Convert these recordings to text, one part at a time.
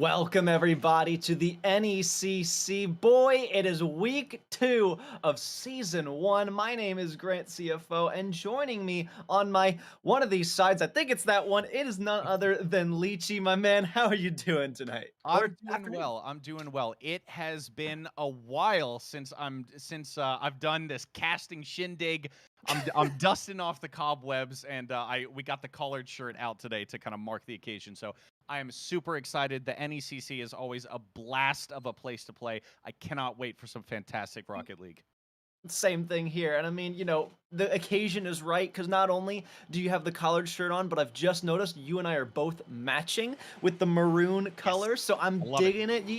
Welcome everybody to the NECC. Boy, it is week 2 of season 1. My name is Grant CFO, and joining me on my one of these sides, I think it's that one, it is none other than Lychee, my man. How are you doing tonight? I'm doing well. I'm doing well. It has been a while since I've done this casting shindig. I'm dusting off the cobwebs, and we got the collared shirt out today to kind of mark the occasion. So I am super excited. The NECC is always a blast of a place to play. I cannot wait for some fantastic Rocket League. Same thing here. And I mean, the occasion is right because not only do you have the collared shirt on, but I've just noticed you and I are both matching with the maroon color. So I'm I love it. digging it. You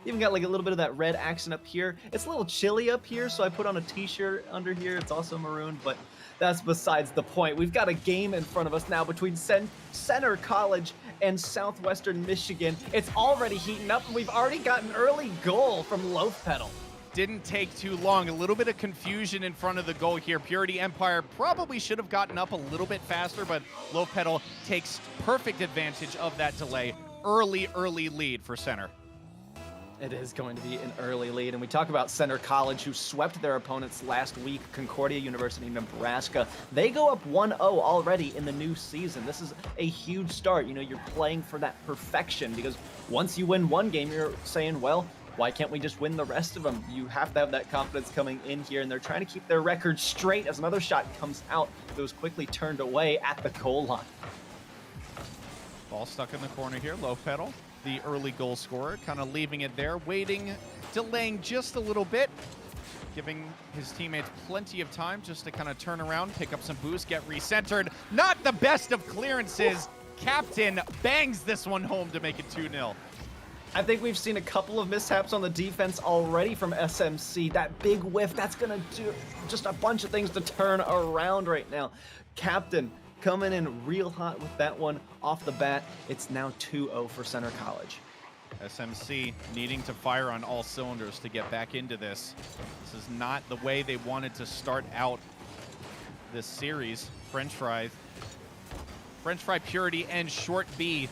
even got like a little bit of that red accent up here. It's a little chilly up here, so I put on a t-shirt under here. It's also maroon, but that's besides the point. We've got a game in front of us now between Center College and Southwestern Michigan. It's already heating up, and we've already got an early goal from Loaf Pedal. Didn't take too long. A little bit of confusion in front of the goal here. Purity Empire probably should have gotten up a little bit faster, but Low Pedal takes perfect advantage of that delay. Early lead for Center. It is going to be an early lead, and we talk about Center College, who swept their opponents last week, Concordia University, Nebraska. They go up 1-0 already in the new season. This is a huge start. You're playing for that perfection, because once you win one game, you're saying, well, why can't we just win the rest of them? You have to have that confidence coming in here, and they're trying to keep their record straight as another shot comes out that was quickly turned away at the goal line. Ball stuck in the corner here. Low Pedal, the early goal scorer, kind of leaving it there, waiting, delaying just a little bit, giving his teammates plenty of time just to kind of turn around, pick up some boost, get recentered. Not the best of clearances. Captain bangs this one home to make it 2-0. I think we've seen a couple of mishaps on the defense already from SMC. That big whiff, that's going to do just a bunch of things to turn around right now. Captain coming in real hot with that one off the bat. It's now 2-0 for Center College. SMC needing to fire on all cylinders to get back into this. This is not the way they wanted to start out this series. French Fry Purity and Short B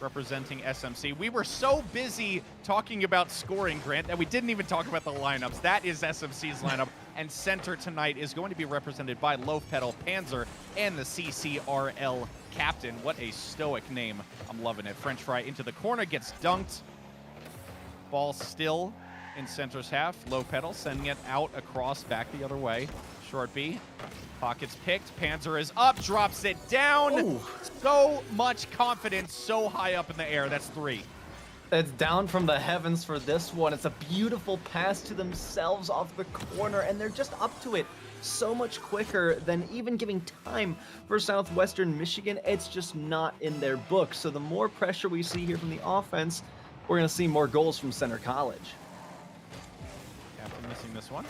representing SMC. We were so busy talking about scoring, Grant, that we didn't even talk about the lineups. That is SMC's lineup, and Center tonight is going to be represented by Loaf Pedal, Panzer, and the CCRL captain. What a stoic name. I'm loving it. French Fry into the corner, gets dunked. Ball still in Center's half. Low Pedal sending it out across, back the other way. Short B. Pockets picked. Panzer is up, drops it down. Ooh. So much confidence, so high up in the air. That's 3. It's down from the heavens for this one. It's a beautiful pass to themselves off the corner, and they're just up to it so much quicker than even giving time for Southwestern Michigan. It's just not in their book. So the more pressure we see here from the offense, we're going to see more goals from Center College. Captain missing this one.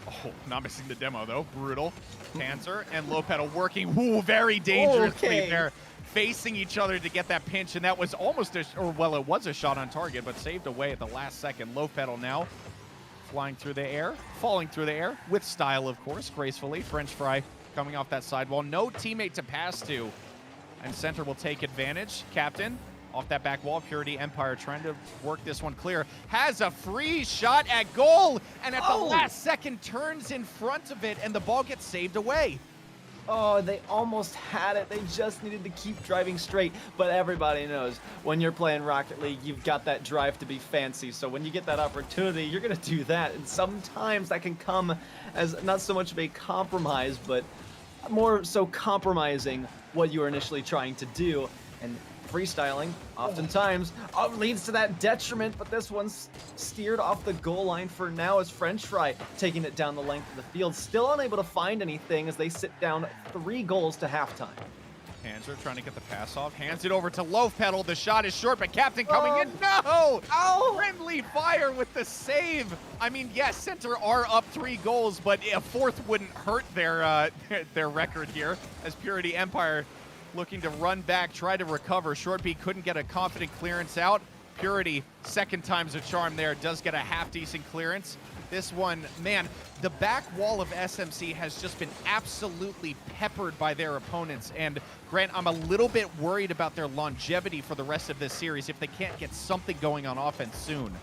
Oh, not missing the demo, though. Brutal. Panzer and Low Pedal working very dangerously there, facing each other to get that pinch, and that was almost it was a shot on target, but saved away at the last second. Low Pedal now flying through the air, falling through the air, with style, of course, gracefully. French Fry coming off that sidewall. No teammate to pass to, and Center will take advantage. Captain off that back wall. Purity Empire trying to work this one clear. Has a free shot at goal, and at the last second turns in front of it, and the ball gets saved away. Oh, they almost had it. They just needed to keep driving straight. But everybody knows when you're playing Rocket League, you've got that drive to be fancy. So when you get that opportunity, you're going to do that. And sometimes that can come as not so much of a compromise, but more so compromising what you were initially trying to do. And freestyling oftentimes leads to that detriment, but this one's steered off the goal line for now as French Fry taking it down the length of the field, still unable to find anything as they sit down 3 goals to halftime. Panzer trying to get the pass off, hands it over to Low Pedal. The shot is short, but Captain coming in. No! Oh! Friendly fire with the save. I mean, yes, Center are up 3 goals, but a 4th wouldn't hurt their record here as Purity Empire looking to run back, try to recover. Short B couldn't get a confident clearance out. Purity, second time's a charm there, does get a half-decent clearance. This one, man, the back wall of SMC has just been absolutely peppered by their opponents. And Grant, I'm a little bit worried about their longevity for the rest of this series if they can't get something going on offense soon.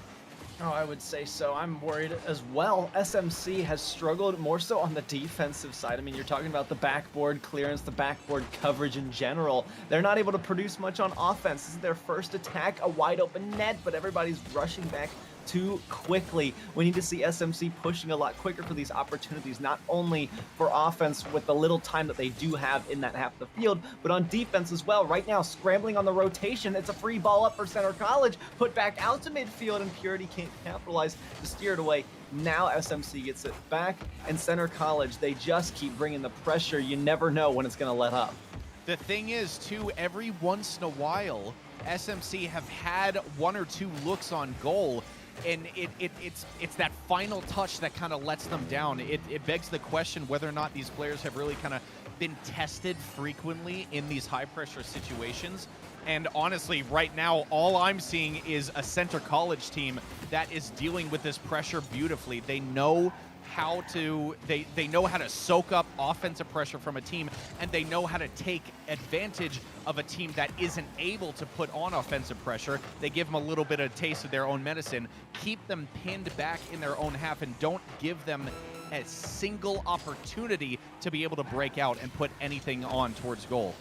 Oh, I would say so. I'm worried as well. SMC has struggled more so on the defensive side. I mean, you're talking about the backboard clearance, the backboard coverage in general. They're not able to produce much on offense. This is their first attack, a wide open net, but everybody's rushing back too quickly. We need to see SMC pushing a lot quicker for these opportunities, not only for offense with the little time that they do have in that half of the field, but on defense as well. Right now, scrambling on the rotation. It's a free ball up for Center College, put back out to midfield, and Purity can't capitalize to steer it away. Now SMC gets it back, and Center College, they just keep bringing the pressure. You never know when it's going to let up. The thing is, too, every once in a while, SMC have had one or two looks on goal, and it's that final touch that kind of lets them down. It begs the question whether or not these players have really kind of been tested frequently in these high-pressure situations. And honestly, right now, all I'm seeing is a Center College team that is dealing with this pressure beautifully. They know how to they know how to soak up offensive pressure from a team, and they know how to take advantage of a team that isn't able to put on offensive pressure. They give them a little bit of a taste of their own medicine, keep them pinned back in their own half, and don't give them a single opportunity to be able to break out and put anything on towards goal.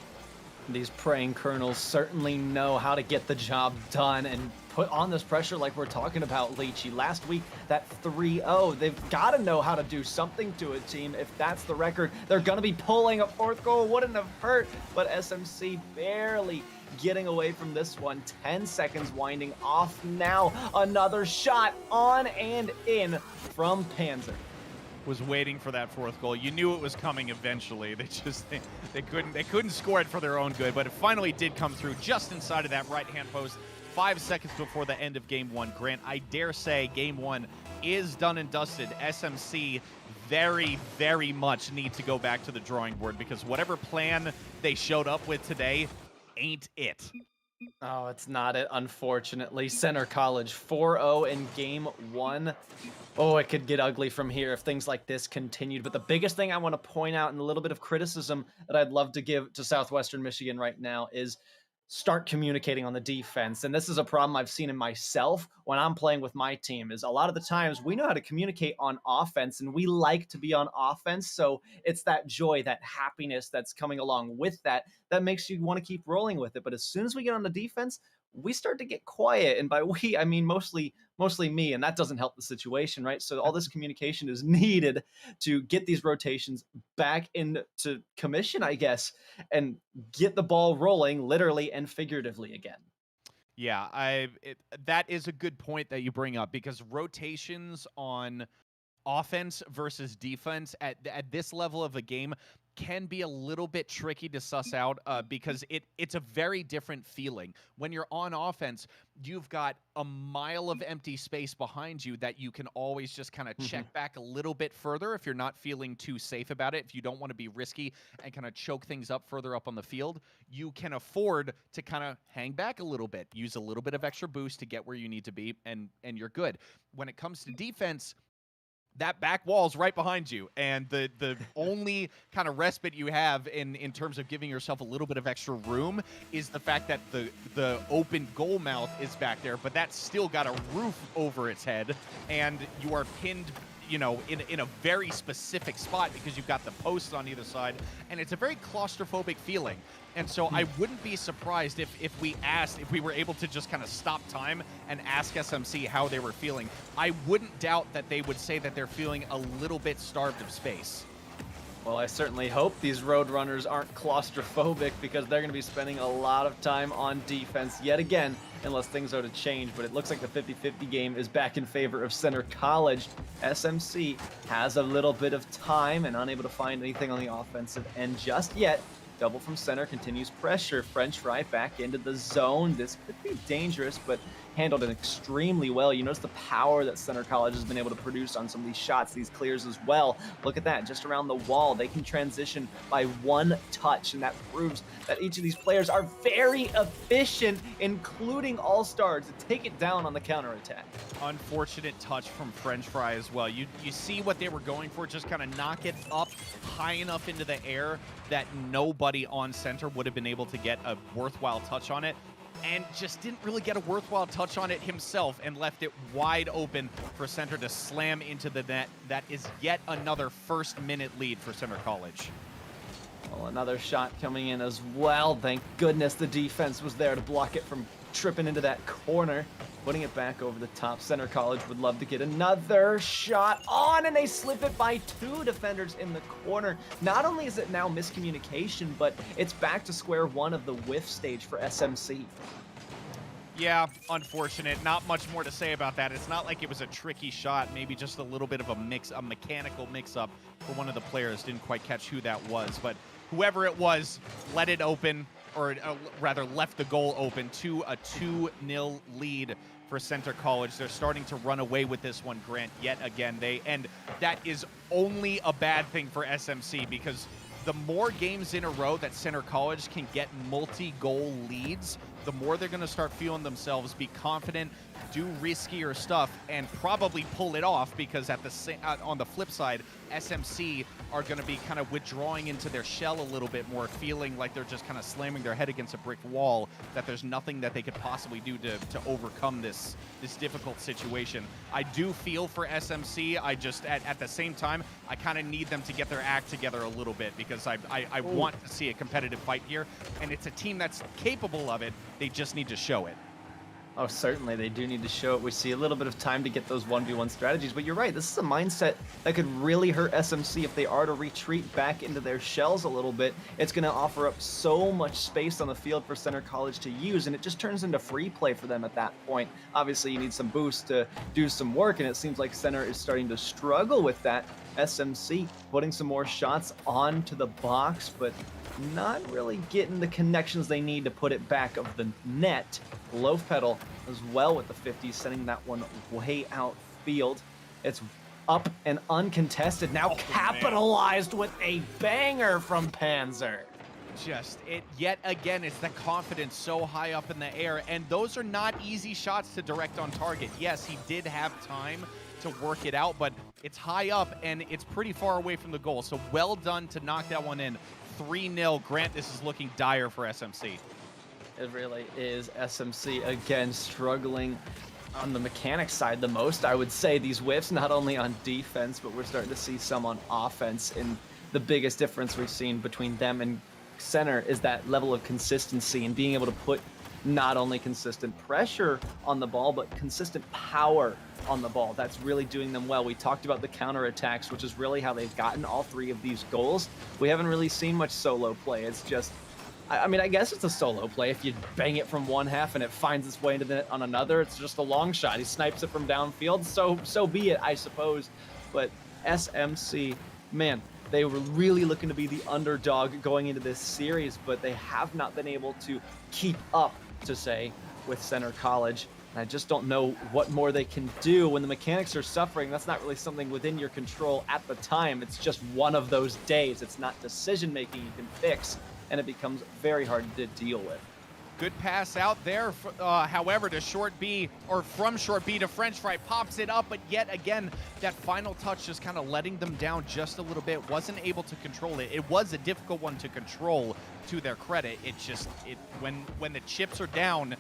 These praying colonels certainly know how to get the job done and put on this pressure like we're talking about, Leachy. Last week, that 3-0, they've got to know how to do something to a team. If that's the record, they're going to be pulling. A fourth goal wouldn't have hurt, but SMC barely getting away from this one. 10 seconds winding off now. Another shot on and in from Panzer. Was waiting for that fourth goal. You knew it was coming eventually. They couldn't score it for their own good, but it finally did come through just inside of that right-hand post. 5 seconds before the end of game one. Grant, I dare say game one is done and dusted. SMC very, very much need to go back to the drawing board, because whatever plan they showed up with today ain't it. Oh, it's not it, unfortunately. Center College 4-0 in game one. Oh, it could get ugly from here if things like this continued. But the biggest thing I want to point out, and a little bit of criticism that I'd love to give to Southwestern Michigan right now, is start communicating on the defense. And this is a problem I've seen in myself when I'm playing with my team, is a lot of the times we know how to communicate on offense, and we like to be on offense. So it's that joy, that happiness that's coming along with that makes you want to keep rolling with it. But as soon as we get on the defense, we start to get quiet. And by we, I mean mostly me, and that doesn't help the situation, right? So all this communication is needed to get these rotations back into commission, I guess, and get the ball rolling literally and figuratively again. Yeah, that is a good point that you bring up, because rotations on offense versus defense at this level of a game can be a little bit tricky to suss out, because it's a very different feeling. When you're on offense, you've got a mile of empty space behind you that you can always just kind of check back a little bit further if you're not feeling too safe about it. If you don't want to be risky and kind of choke things up further up on the field, you can afford to kind of hang back a little bit, use a little bit of extra boost to get where you need to be, and you're good. When it comes to defense, that back wall's right behind you, and the only kind of respite you have in terms of giving yourself a little bit of extra room is the fact that the open goal mouth is back there, but that's still got a roof over its head, and you are pinned, you know, in a very specific spot because you've got the posts on either side, and it's a very claustrophobic feeling. And so I wouldn't be surprised if we were able to just kind of stop time and ask SMC how they were feeling. I wouldn't doubt that they would say that they're feeling a little bit starved of space. Well, I certainly hope these Roadrunners aren't claustrophobic, because they're going to be spending a lot of time on defense yet again, unless things are to change. But it looks like the 50-50 game is back in favor of Center College. SMC has a little bit of time and unable to find anything on the offensive end just yet. Double from center, continues pressure. French fry back into the zone. This could be dangerous, but handled it extremely well. You notice the power that Center College has been able to produce on some of these shots, these clears as well. Look at that, just around the wall. They can transition by one touch, and that proves that each of these players are very efficient, including All-Star, to take it down on the counterattack. Unfortunate touch from French Fry as well. You see what they were going for, just kind of knock it up high enough into the air that nobody on center would have been able to get a worthwhile touch on it, and just didn't really get a worthwhile touch on it himself and left it wide open for center to slam into the net. That is yet another first-minute lead for Center College. Well, another shot coming in as well. Thank goodness the defense was there to block it from tripping into that corner. Putting it back over the top. Center College would love to get another shot on, and they slip it by two defenders in the corner. Not only is it now miscommunication, but it's back to square one of the whiff stage for SMC. Yeah, unfortunate. Not much more to say about that. It's not like it was a tricky shot, maybe just a little bit of a mechanical mix-up for one of the players. Didn't quite catch who that was, but whoever it was, let it open, or rather left the goal open to a 2-0 lead for Center College. They're starting to run away with this one, Grant, yet again. And that is only a bad thing for SMC, because the more games in a row that Center College can get multi-goal leads, the more they're going to start feeling themselves be confident, do riskier stuff, and probably pull it off, because at the on the flip side, SMC are going to be kind of withdrawing into their shell a little bit more, feeling like they're just kind of slamming their head against a brick wall, that there's nothing that they could possibly do to overcome this difficult situation. I do feel for SMC. I just, at the same time, I kind of need them to get their act together a little bit, because I want to see a competitive fight here, and it's a team that's capable of it. They just need to show it. Oh, certainly, they do need to show it. We see a little bit of time to get those 1v1 strategies, but you're right, this is a mindset that could really hurt SMC if they are to retreat back into their shells a little bit. It's going to offer up so much space on the field for Center College to use, and it just turns into free play for them at that point. Obviously, you need some boost to do some work, and it seems like Center is starting to struggle with that. SMC putting some more shots onto the box, but not really getting the connections they need to put it back of the net. Loaf Pedal as well with the 50, sending that one way outfield. It's up and uncontested. Now capitalized with a banger from Panzer. Yet again, it's the confidence so high up in the air, and those are not easy shots to direct on target. Yes, he did have time to work it out, but it's high up and it's pretty far away from the goal. So well done to knock that one in. 3-0. Grant, this is looking dire for SMC. It really is. SMC again struggling on the mechanics side the most. I would say these whiffs, not only on defense, but we're starting to see some on offense. And the biggest difference we've seen between them and Center is that level of consistency and being able to put not only consistent pressure on the ball, but consistent power on the ball. That's really doing them well. We talked about the counterattacks, which is really how they've gotten all three of these goals. We haven't really seen much solo play. It's just, I mean, I guess it's a solo play. If you bang it from one half and it finds its way into the net on another, it's just a long shot. He snipes it from downfield, so be it, I suppose. But SMC, man, they were really looking to be the underdog going into this series, but they have not been able to keep up, to say, with Center College. And I just don't know what more they can do when the mechanics are suffering. That's not really something within your control at the time. It's just one of those days. It's not decision making you can fix, and it becomes very hard to deal with. Good pass out there, however, to short B, or from short B to French Fry, pops it up, but yet again, that final touch just kind of letting them down just a little bit, wasn't able to control it. It was a difficult one to control, to their credit. When the chips are down,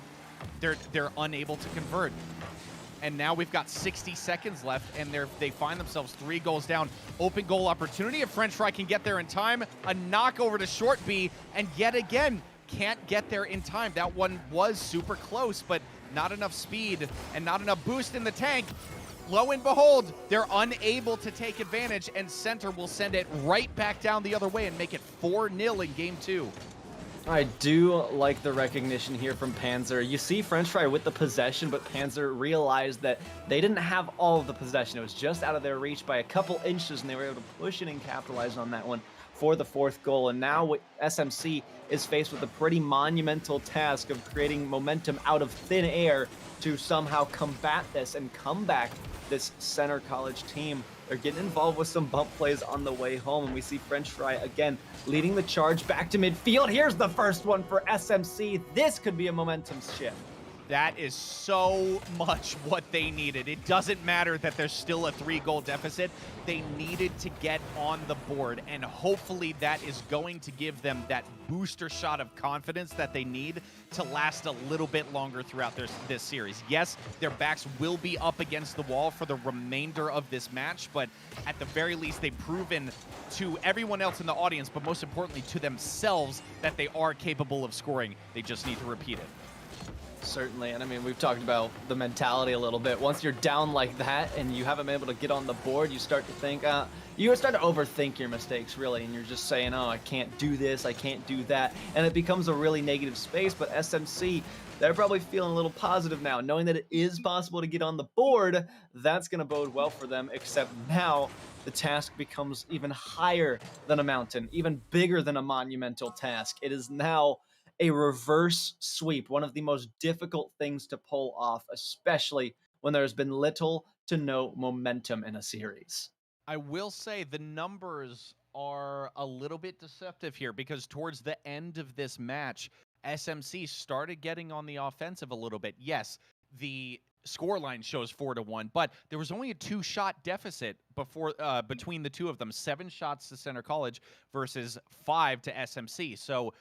they're unable to convert. And now we've got 60 seconds left, and they find themselves 3 goals down. Open goal opportunity if French Fry can get there in time. A knock over to short B, and yet again, can't get there in time. That one was super close, but not enough speed and not enough boost in the tank. Lo and behold, they're unable to take advantage, and Center will send it right back down the other way and make it 4-0 in game 2. I do like the recognition here from Panzer. You see French Fry with the possession, but Panzer realized that they didn't have all of the possession. It was just out of their reach by a couple inches, and they were able to push it and capitalize on that one for the 4th goal. And now SMC is faced with a pretty monumental task of creating momentum out of thin air to somehow combat this and come back this Center College team. They're getting involved with some bump plays on the way home, and we see French Fry again leading the charge back to midfield. Here's the first one for SMC. This could be a momentum shift. That is so much what they needed. It doesn't matter that there's still a 3-goal deficit. They needed to get on the board, and hopefully that is going to give them that booster shot of confidence that they need to last a little bit longer throughout this series. Yes, their backs will be up against the wall for the remainder of this match, but at the very least, they've proven to everyone else in the audience, but most importantly to themselves, that they are capable of scoring. They just need to repeat it. Certainly, and I mean, we've talked about the mentality a little bit. Once you're down like that and you haven't been able to get on the board, you start to think, you start to overthink your mistakes, really, and you're just saying, oh, I can't do this, I can't do that, and it becomes a really negative space. But SMC, they're probably feeling a little positive now, knowing that it is possible to get on the board. That's going to bode well for them, except now the task becomes even higher than a mountain, even bigger than a monumental task. It is now a reverse sweep, one of the most difficult things to pull off, especially when there's been little to no momentum in a series. I will say the numbers are a little bit deceptive here, because towards the end of this match, SMC started getting on the offensive a little bit. Yes, the scoreline shows 4-1, but there was only a 2-shot deficit before between the two of them. 7 shots to Center College versus 5 to SMC. So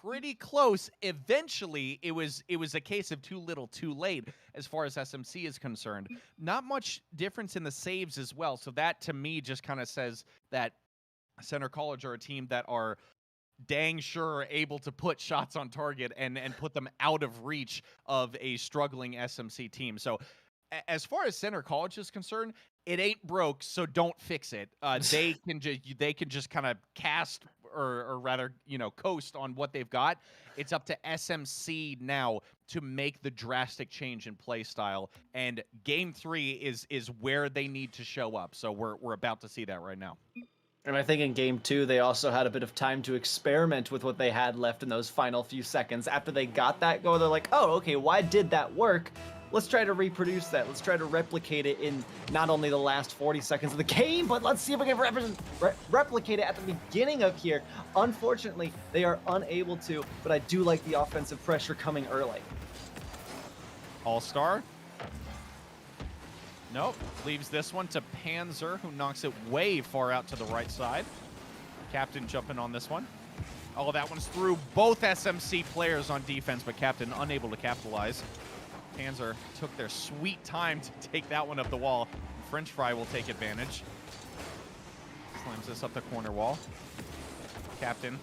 pretty close. Eventually, it was a case of too little, too late as far as SMC is concerned. Not much difference in the saves as well. So that, to me, just kind of says that Center College are a team that are dang sure able to put shots on target and put them out of reach of a struggling SMC team. So as far as Center College is concerned, it ain't broke, so don't fix it. They can just kind of cast or rather, coast on what they've got. It's up to SMC now to make the drastic change in play style, and Game 3 is where they need to show up. So we're about to see that right now. And I think in Game 2, they also had a bit of time to experiment with what they had left in those final few seconds. After they got that goal, they're like, oh, okay, why did that work? Let's try to reproduce that. Let's try to replicate it in not only the last 40 seconds of the game, but let's see if we can replicate it at the beginning of here. Unfortunately, they are unable to, but I do like the offensive pressure coming early. All-Star. Nope. Leaves this one to Panzer, who knocks it way far out to the right side. Captain jumping on this one. Oh, that one's through both SMC players on defense, but Captain unable to capitalize. Panzer took their sweet time to take that one up the wall. French Fry will take advantage. Slams this up the corner wall. Captain,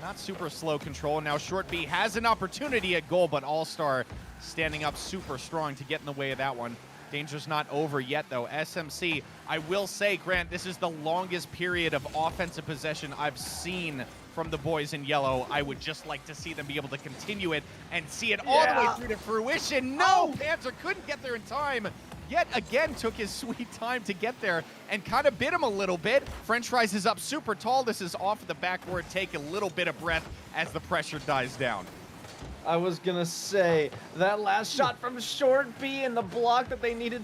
not super slow control. Now Short B has an opportunity at goal, but All-Star standing up super strong to get in the way of that one. Danger's not over yet, though. SMC, I will say, Grant, this is the longest period of offensive possession I've seen from the boys in yellow. I would just like to see them be able to continue it and see it all the way through to fruition. No, Panzer couldn't get there in time. Yet again took his sweet time to get there and kind of bit him a little bit. French Fries is up super tall. This is off the backboard. Take a little bit of breath as the pressure dies down. I was gonna say, that last shot from Short B and the block that they needed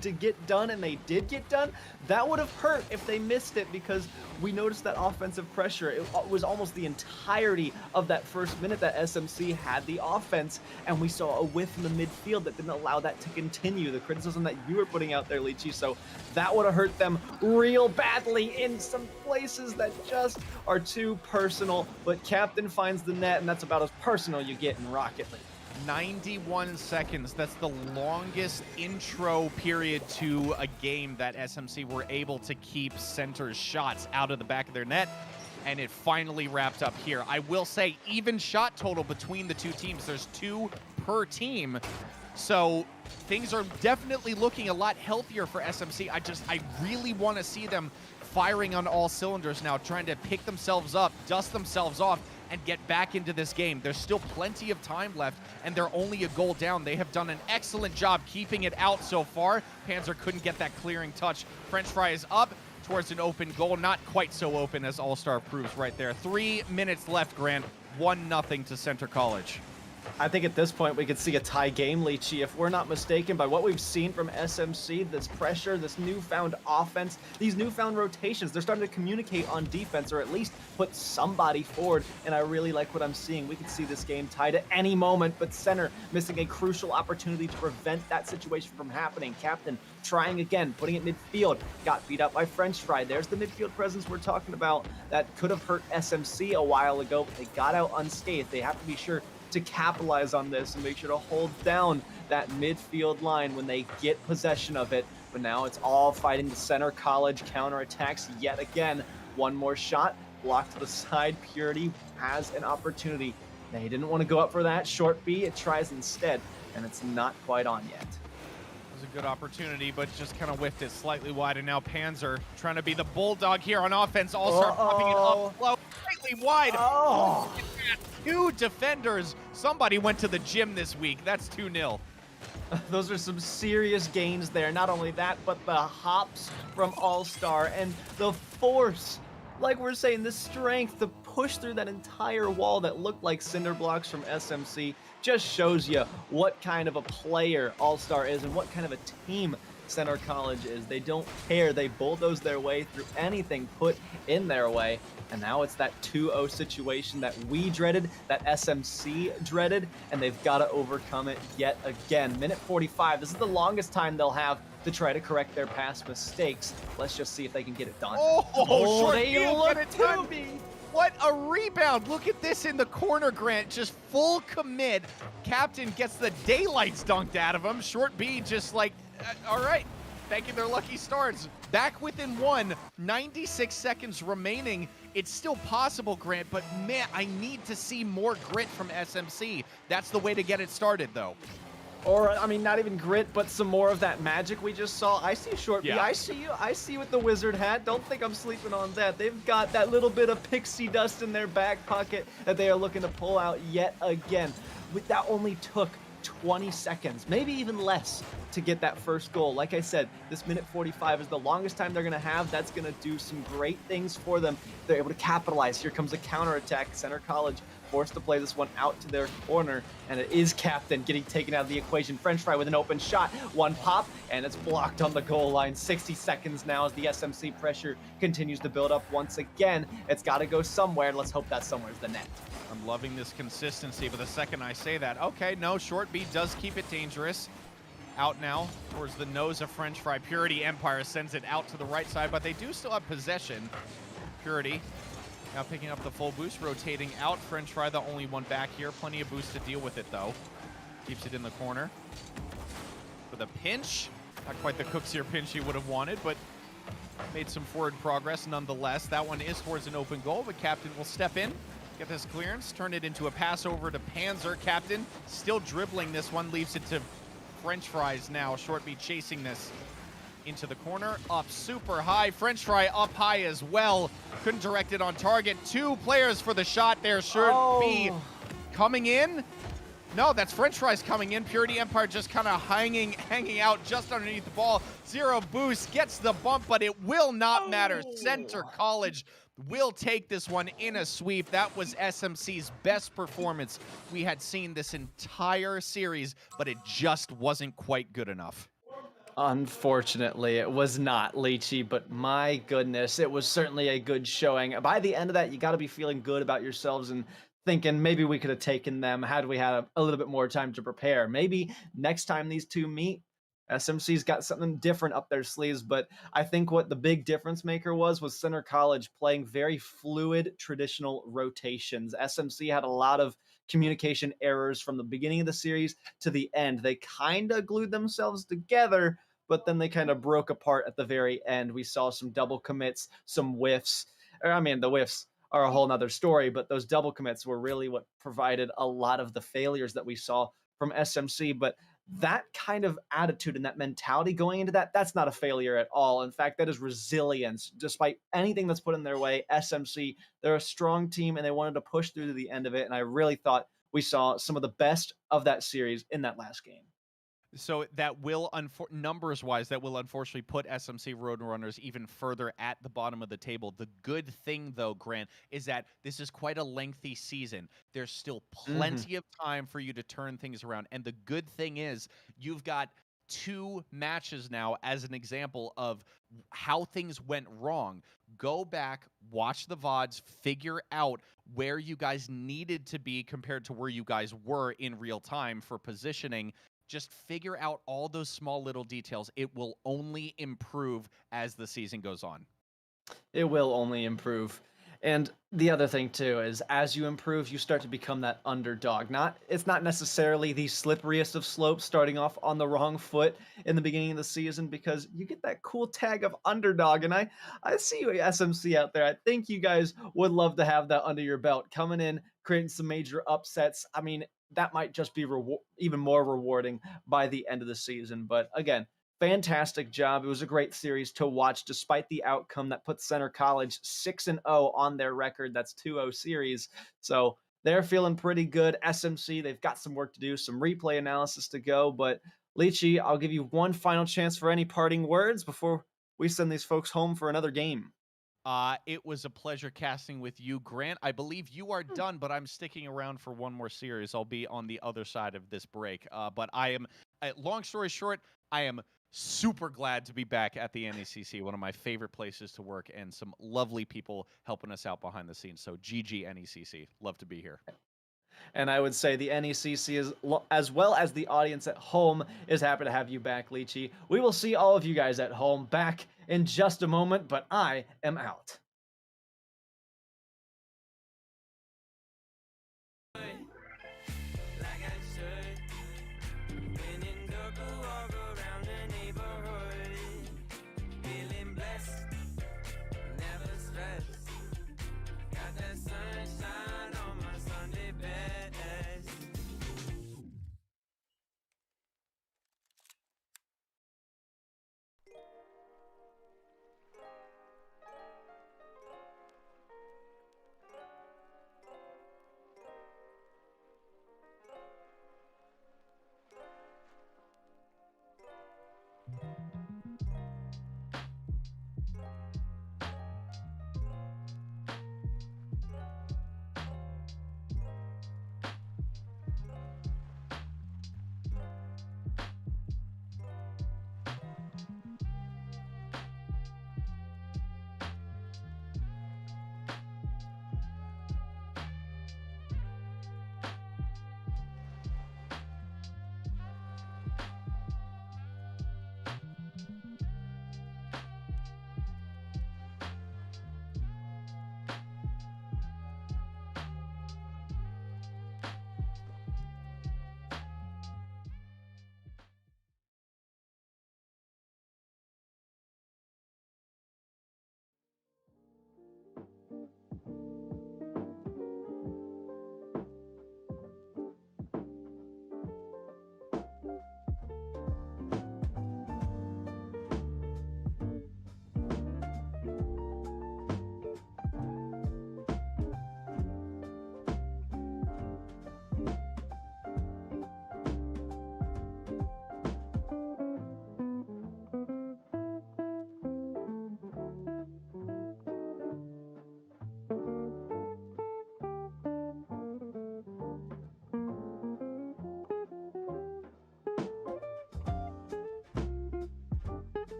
to get done, and they did get done, that would have hurt if they missed it, because we noticed that offensive pressure. It was almost the entirety of that first minute that SMC had the offense, and we saw a whiff in the midfield that didn't allow that to continue. The criticism that you were putting out there, Leechy, so that would have hurt them real badly in some places that just are too personal, but Captain finds the net, and that's about as personal you get in Rocket League. 91 seconds. That's the longest intro period to a game that SMC were able to keep Center's shots out of the back of their net, and it finally wrapped up here. I will say, even shot total between the two teams. There's 2 per team, so things are definitely looking a lot healthier for SMC. I really want to see them firing on all cylinders now, trying to pick themselves up, dust themselves off, and get back into this game. There's still plenty of time left, and they're only a goal down. They have done an excellent job keeping it out so far. Panzer couldn't get that clearing touch. French Fry is up towards an open goal. Not quite so open as All-Star proves right there. 3 minutes left, Grant. 1-0 to Center College. I think at this point we could see a tie game, Leachy. If we're not mistaken by what we've seen from SMC, this pressure, this newfound offense, these newfound rotations, they're starting to communicate on defense or at least put somebody forward, and I really like what I'm seeing. We could see this game tied at any moment, but Center missing a crucial opportunity to prevent that situation from happening. Captain trying again, putting it midfield, got beat up by French Fry. There's the midfield presence we're talking about that could have hurt SMC a while ago, but they got out unscathed. They have to be sure to capitalize on this and make sure to hold down that midfield line when they get possession of it. But now it's all fighting the Center College counterattacks yet again. One more shot, blocked to the side. Purity has an opportunity. They didn't want to go up for that. Short B, it tries instead, and it's not quite on yet. It was a good opportunity, but just kind of whiffed it slightly wide, and now Panzer trying to be the bulldog here on offense. All-Star popping it up low, slightly wide. Oh! 2 defenders. Somebody went to the gym this week. That's 2-0. Those are some serious gains there. Not only that, but the hops from All-Star and the force, like we're saying, the strength to push through that entire wall that looked like cinder blocks from SMC just shows you what kind of a player All-Star is and what kind of a team Center College is. They don't care. They bulldoze their way through anything put in their way. And now it's that 2-0 situation that we dreaded, that SMC dreaded, and they've got to overcome it yet again. Minute 45. This is the longest time they'll have to try to correct their past mistakes. Let's just see if they can get it done. Short they field, look get it done. to me. What a rebound. Look at this in the corner, Grant. Just full commit. Captain gets the daylights dunked out of him. Short B just like, all right, thanking their lucky stars. Back within 96 seconds remaining. It's still possible, Grant, but man, I need to see more grit from SMC. That's the way to get it started, though. Or, I mean, not even grit, but some more of that magic we just saw. I see Short B. Yeah. I see you. I see you with the wizard hat. Don't think I'm sleeping on that. They've got that little bit of pixie dust in their back pocket that they are looking to pull out yet again. That only took 20 seconds, maybe even less, to get that first goal. Like I said, this minute 45 is the longest time they're going to have. That's going to do some great things for them. They're able to capitalize. Here comes a counterattack. Center College forced to play this one out to their corner, and it is Captain getting taken out of the equation. French Fry with an open shot. One pop, and it's blocked on the goal line. 60 seconds now as the SMC pressure continues to build up once again. It's got to go somewhere, and let's hope that somewhere is the net. I'm loving this consistency, but the second I say that, okay, no, Short B does keep it dangerous. Out now towards the nose of French Fry. Purity Empire sends it out to the right side, but they do still have possession. Purity now picking up the full boost, rotating out. French Fry the only one back here. Plenty of boost to deal with it, though. Keeps it in the corner. For the pinch. Not quite the Cooks here pinch he would have wanted, but made some forward progress nonetheless. That one is towards an open goal, but Captain will step in, get this clearance, turn it into a pass over to Panzer. Captain still dribbling this one, leaves it to French Fries now. Short B chasing this into the corner, up super high. French Fry up high as well. Couldn't direct it on target. 2 players for the shot there. Short B coming in. No, that's French Fries coming in. Purity Empire just kind of hanging out just underneath the ball. 0 boost, gets the bump, but it will not matter. Center College will take this one in a sweep. That was SMC's best performance we had seen this entire series, but it just wasn't quite good enough. Unfortunately, it was not, Leachy, but my goodness, it was certainly a good showing. By the end of that, you got to be feeling good about yourselves and thinking maybe we could have taken them had we had a little bit more time to prepare. Maybe next time these two meet, SMC's got something different up their sleeves, but I think what the big difference maker was Center College playing very fluid traditional rotations. SMC had a lot of communication errors from the beginning of the series to the end. They kind of glued themselves together, but then they kind of broke apart at the very end. We saw some double commits, some whiffs. I mean, the whiffs are a whole nother story, but those double commits were really what provided a lot of the failures that we saw from SMC. But that kind of attitude and that mentality going into that, that's not a failure at all. In fact, that is resilience. Despite anything that's put in their way, SMC, they're a strong team and they wanted to push through to the end of it. And I really thought we saw some of the best of that series in that last game. So that will, numbers-wise, that will unfortunately put SMC Roadrunners even further at the bottom of the table. The good thing, though, Grant, is that this is quite a lengthy season. There's still plenty of time for you to turn things around. And the good thing is you've got 2 matches now as an example of how things went wrong. Go back, watch the VODs, figure out where you guys needed to be compared to where you guys were in real time for positioning. Just figure out all those small little details. It will only improve as the season goes on. It will only improve. And the other thing too is as you improve, you start to become that underdog. It's not necessarily the slipperiest of slopes starting off on the wrong foot in the beginning of the season because you get that cool tag of underdog. And I see you SMC out there. I think you guys would love to have that under your belt, coming in, creating some major upsets. I mean, that might just be even more rewarding by the end of the season. But again, fantastic job. It was a great series to watch, despite the outcome that puts Center College 6-0 on their record. That's 2-0 series. So they're feeling pretty good. SMC, they've got some work to do, some replay analysis to go. But Leachy, I'll give you one final chance for any parting words before we send these folks home for another game. It was a pleasure casting with you, Grant. I believe you are done, but I'm sticking around for one more series. I'll be on the other side of this break. But I am, long story short, I am super glad to be back at the NECC, one of my favorite places to work, and some lovely people helping us out behind the scenes. So GG NECC. Love to be here. And I would say the NECC, as well as the audience at home, is happy to have you back, Leachy. We will see all of you guys at home back in just a moment, but I am out.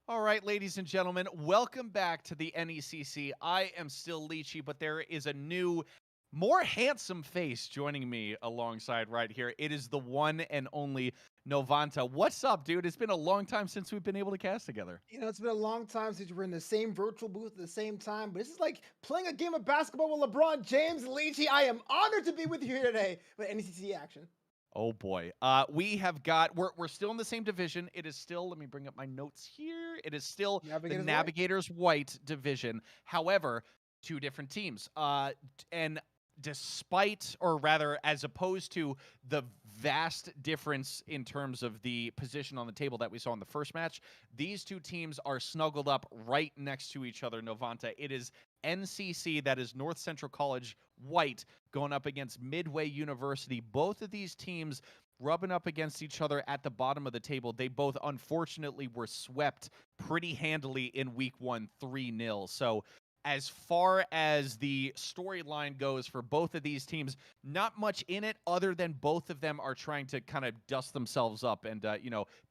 All right, ladies and gentlemen, welcome back to the NECC. I am still Leechy, but there is a new, more handsome face joining me alongside right here. It is the one and only Novanta. What's up, dude? It's been a long time since we've been able to cast together. You know, it's been a long time since we're in the same virtual booth at the same time, but this is like playing a game of basketball with LeBron James. Leechy, I am honored to be with you here today with NECC action. Oh boy. We have got, we're still in the same division. It is still, let me bring up my notes here. It is still the Navigators White division. However, two different teams. And despite, or rather, as opposed to the vast difference in terms of the position on the table that we saw in the first match, these two teams are snuggled up right next to each other, Novanta. It is NCC, that is North Central College White, going up against Midway University. Both of these teams rubbing up against each other at the bottom of the table. They both, unfortunately, were swept pretty handily in week one, 3-0. So as far as the storyline goes for both of these teams, not much in it other than both of them are trying to kind of dust themselves up and,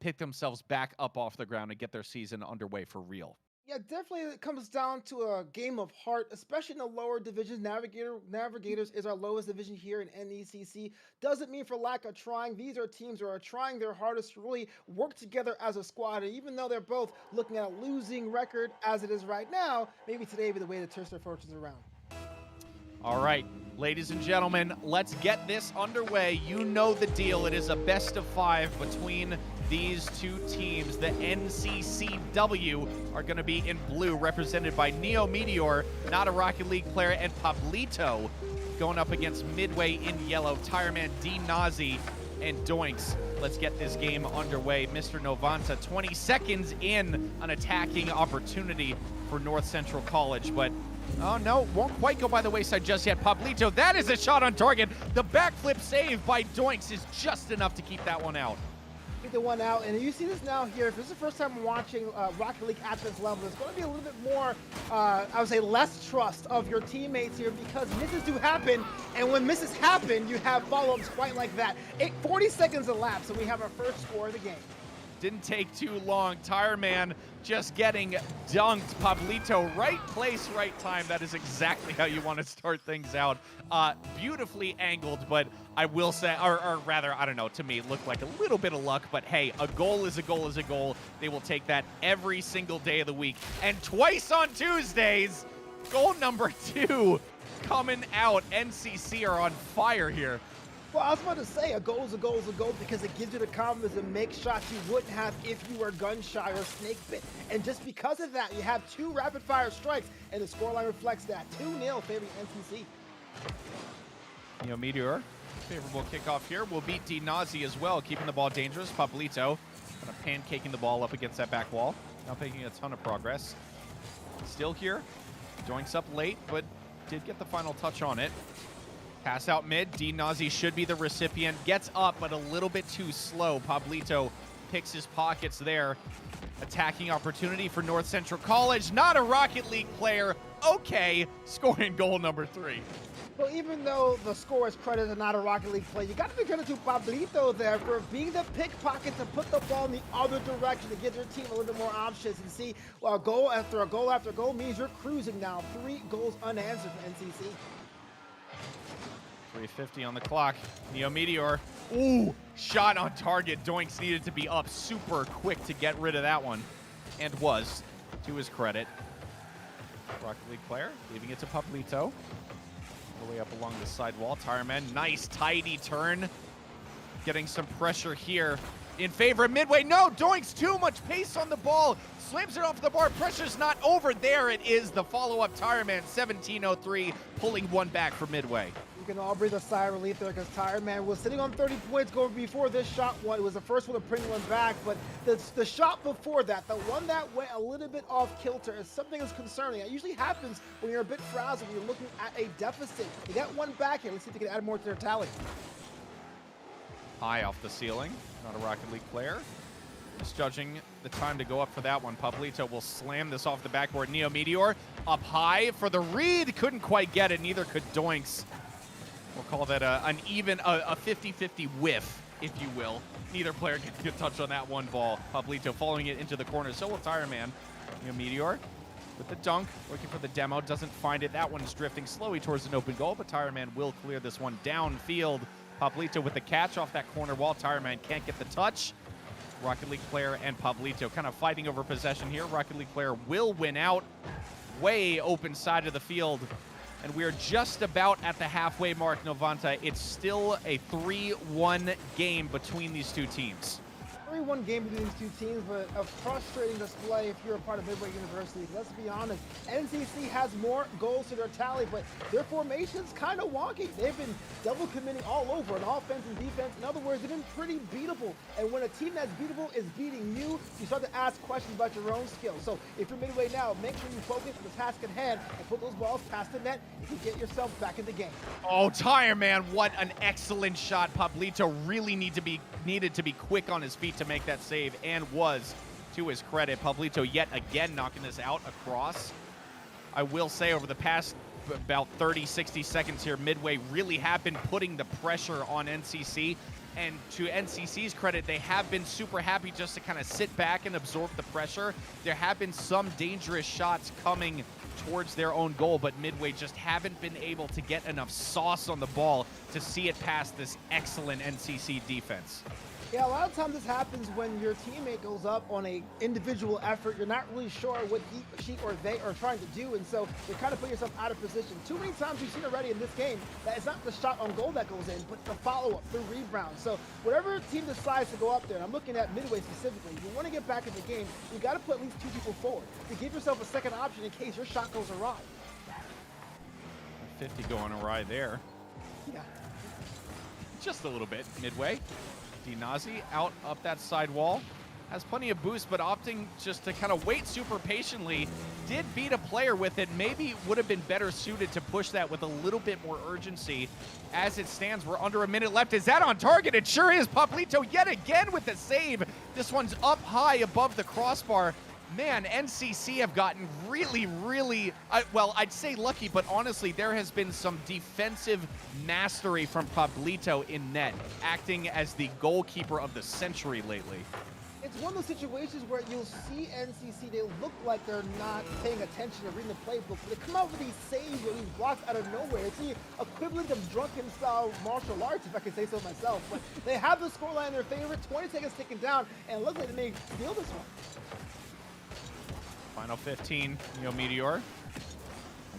pick themselves back up off the ground and get their season underway for real. Yeah, definitely it comes down to a game of heart, especially in the lower divisions. Navigators is our lowest division here in NECC. Doesn't mean for lack of trying. These are teams that are trying their hardest to really work together as a squad. And even though they're both looking at a losing record as it is right now, maybe today will be the way to turn their fortunes around. All right, ladies and gentlemen, let's get this underway. You know the deal. It is a best of 5 between these two teams. The NCCW are going to be in blue, represented by Neo Meteor, not a Rocket League player, and Pablito going up against Midway in yellow, Tireman, D Nazi, and Doinks. Let's get this game underway. Mr. Novanta, 20 seconds in, an attacking opportunity for North Central College, but oh no, won't quite go by the wayside just yet. Pablito, that is a shot on target. The backflip save by Doinks is just enough to keep that one out. Get the one out, and you see this now here. If this is the first time watching Rocket League at this level, there's going to be a little bit more, I would say, less trust of your teammates here because misses do happen, and when misses happen, you have follow-ups quite like that. 40 seconds elapsed, and we have our first score of the game. Didn't take too long. Tireman just getting dunked. Pablito, right place, right time. That is exactly how you want to start things out. Beautifully angled, but I will say, or rather, I don't know, to me, it looked like a little bit of luck, but hey, a goal is a goal is a goal. They will take that every single day of the week. And twice on Tuesdays, goal number 2 coming out. NCC are on fire here. Well, I was about to say, a goal is a goal is a goal because it gives you the confidence to make shots you wouldn't have if you were gun shy or snake bit. And just because of that, you have 2 rapid fire strikes, and the scoreline reflects that. 2-0 favoring NCC. Neo Meteor, favorable kickoff here. Will beat D Nazi as well, keeping the ball dangerous. Pablito kind of pancaking the ball up against that back wall. Not making a ton of progress. Still here. Doinks up late, but did get the final touch on it. Pass out mid. D Nazi should be the recipient. Gets up, but a little bit too slow. Pablito picks his pockets there. Attacking opportunity for North Central College. Not a Rocket League player. Okay, scoring goal number 3. Well, even though the score is credited to not a Rocket League play, you got to give credit to Pablito there for being the pickpocket to put the ball in the other direction to give your team a little bit more options. And see, well, goal after goal after goal means you're cruising now. 3 goals unanswered for NCC. 3:50 on the clock. Neo Meteor. Ooh, shot on target. Doinks needed to be up super quick to get rid of that one. And was, to his credit. Rocket League player, leaving it to Pablito. All the way up along the side wall. Tireman, nice tidy turn. Getting some pressure here in favor of Midway. No, Doinks, too much pace on the ball. Slams it off the bar. Pressure's not over. There it is, the follow-up. Tireman, 17:03, pulling one back for Midway. You can all breathe a sigh of relief there because Tireman was sitting on 30 points going before this shot. It was the first one to bring one back, but the shot before that, the one that went a little bit off kilter, is something that's concerning. It usually happens when you're a bit frazzled, when you're looking at a deficit. You got one back here. Let's see if they can add more to their tally. High off the ceiling. Not a Rocket League player. Misjudging the time to go up for that one. Pablito will slam this off the backboard. Neo Meteor up high for the read. Couldn't quite get it. Neither could Doinks. We'll call that an even 50-50 whiff if you will. Neither player gets a good touch on that one ball. Pablito following it into the corner. So will Tire Man. Meteor with the dunk, looking for the demo, doesn't find it. That one's drifting slowly towards an open goal, but Tire Man will clear this one downfield. Pablito with the catch off that corner wall. Tire Man can't get the touch. Rocket League player and Pablito kind of fighting over possession here. Rocket League player will win out. Way open side of the field. And we're just about at the halfway mark, Novanta. It's still a 3-1 game between these two teams. 3-1 game between these two teams, but a frustrating display if you're a part of Midway University. Let's be honest, NCC has more goals to their tally, but their formation's kind of wonky. They've been double committing all over on offense and defense. In other words, they've been pretty beatable. And when a team that's beatable is beating you, you start to ask questions about your own skills. So if you're Midway now, make sure you focus on the task at hand and put those balls past the net if you get yourself back in the game. Oh, Tire Man, what an excellent shot. Pablito really needed to be quick on his feet to make that save, and was, to his credit. Pablito yet again knocking this out across. I will say over the past about 30, 60 seconds here, Midway really have been putting the pressure on NCC, and to NCC's credit, they have been super happy just to kind of sit back and absorb the pressure. There have been some dangerous shots coming towards their own goal, but Midway just haven't been able to get enough sauce on the ball to see it past this excellent NCC defense. Yeah, a lot of times this happens when your teammate goes up on a individual effort. You're not really sure what he, she, or they are trying to do, and so you kind of put yourself out of position. Too many times we've seen already in this game that it's not the shot on goal that goes in, but the follow-up, the rebound. So whatever team decides to go up there, and I'm looking at Midway specifically, if you want to get back in the game, you got to put at least 2 people forward to give yourself a second option in case your shot goes awry. 50 going awry there. Yeah. Just a little bit, Midway. Nazi out up that side wall. Has plenty of boost, but opting just to kind of wait super patiently. Did beat a player with it. Maybe would have been better suited to push that with a little bit more urgency. As it stands, we're under a minute left. Is that on target? It sure is. Pablito yet again with the save. This one's up high above the crossbar. Man, NCC have gotten really, well, I'd say lucky, but honestly, there has been some defensive mastery from Pablito in net, acting as the goalkeeper of the century lately. It's one of those situations where you'll see NCC, they look like they're not paying attention or reading the playbook, but they come out with these saves or these blocks out of nowhere. It's the equivalent of drunken-style martial arts, if I can say so myself. But they have the scoreline in their favor, 20 seconds ticking down, and it looks like they may steal this one. Final 15, Meteor.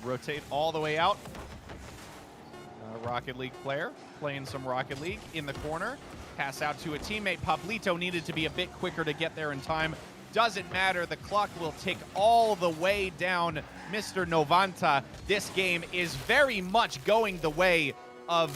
Rotate all the way out. Rocket League player playing some Rocket League in the corner. Pass out to a teammate. Pablito needed to be a bit quicker to get there in time. Doesn't matter. The clock will tick all the way down. Mr. Novanta, this game is very much going the way of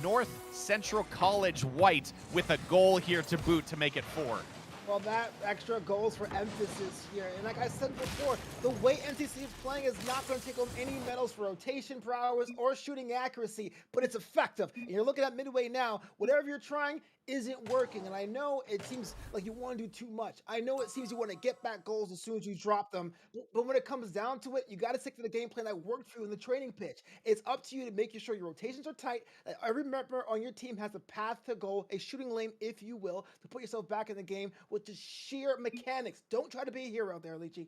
North Central College White with a goal here to boot to make it 4. Well, that extra goals for emphasis here. And like I said before, the way NCC is playing is not going to take home any medals for rotation prowess or shooting accuracy, but it's effective. And you're looking at Midway now, whatever you're trying isn't working. And I know it seems like you want to do too much. I know it seems you want to get back goals as soon as you drop them. But when it comes down to it, you got to stick to the game plan that worked for you in the training pitch. It's up to you to make sure your rotations are tight. Every member on your team has a path to goal, a shooting lane, if you will, to put yourself back in the game with just sheer mechanics. Don't try to be a hero there, Lychee.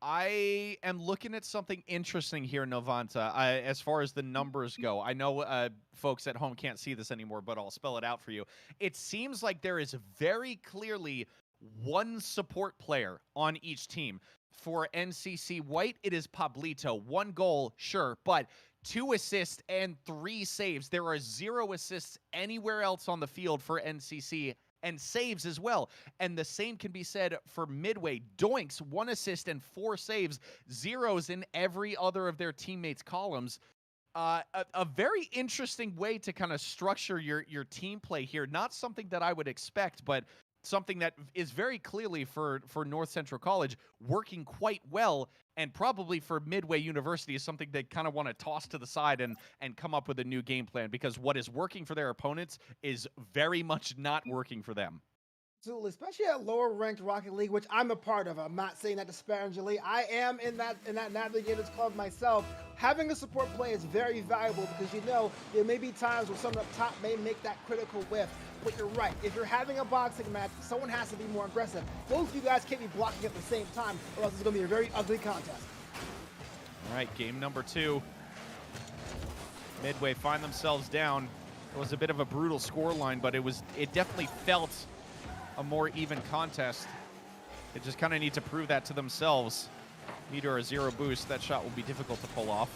I am looking at something interesting here, Novanta, as far as the numbers go. I know folks at home can't see this anymore, but I'll spell it out for you. It seems like there is very clearly one support player on each team. For NCC White, it is Pablito. 1 goal, sure, but 2 assists and 3 saves. There are 0 assists anywhere else on the field for NCC, and saves as well. And the same can be said for Midway. Doinks, 1 assist and 4 saves, 0s in every other of their teammates' columns. A very interesting way to kind of structure your team play here. Not something that I would expect, but something that is very clearly for North Central College working quite well, and probably for Midway University is something they kind of want to toss to the side and come up with a new game plan, because what is working for their opponents is very much not working for them. Absolutely, especially at lower ranked Rocket League, which I'm a part of. I'm not saying that disparagingly. I am in that Navigators Club myself. Having a support play is very valuable because there may be times where someone up top may make that critical whiff. But you're right. If you're having a boxing match, someone has to be more aggressive. Both of you guys can't be blocking at the same time, or else it's going to be a very ugly contest. All right, game number 2. Midway find themselves down. It was a bit of a brutal scoreline, but it definitely felt a more even contest. They just kind of need to prove that to themselves. Meteor a 0 boost. That shot will be difficult to pull off.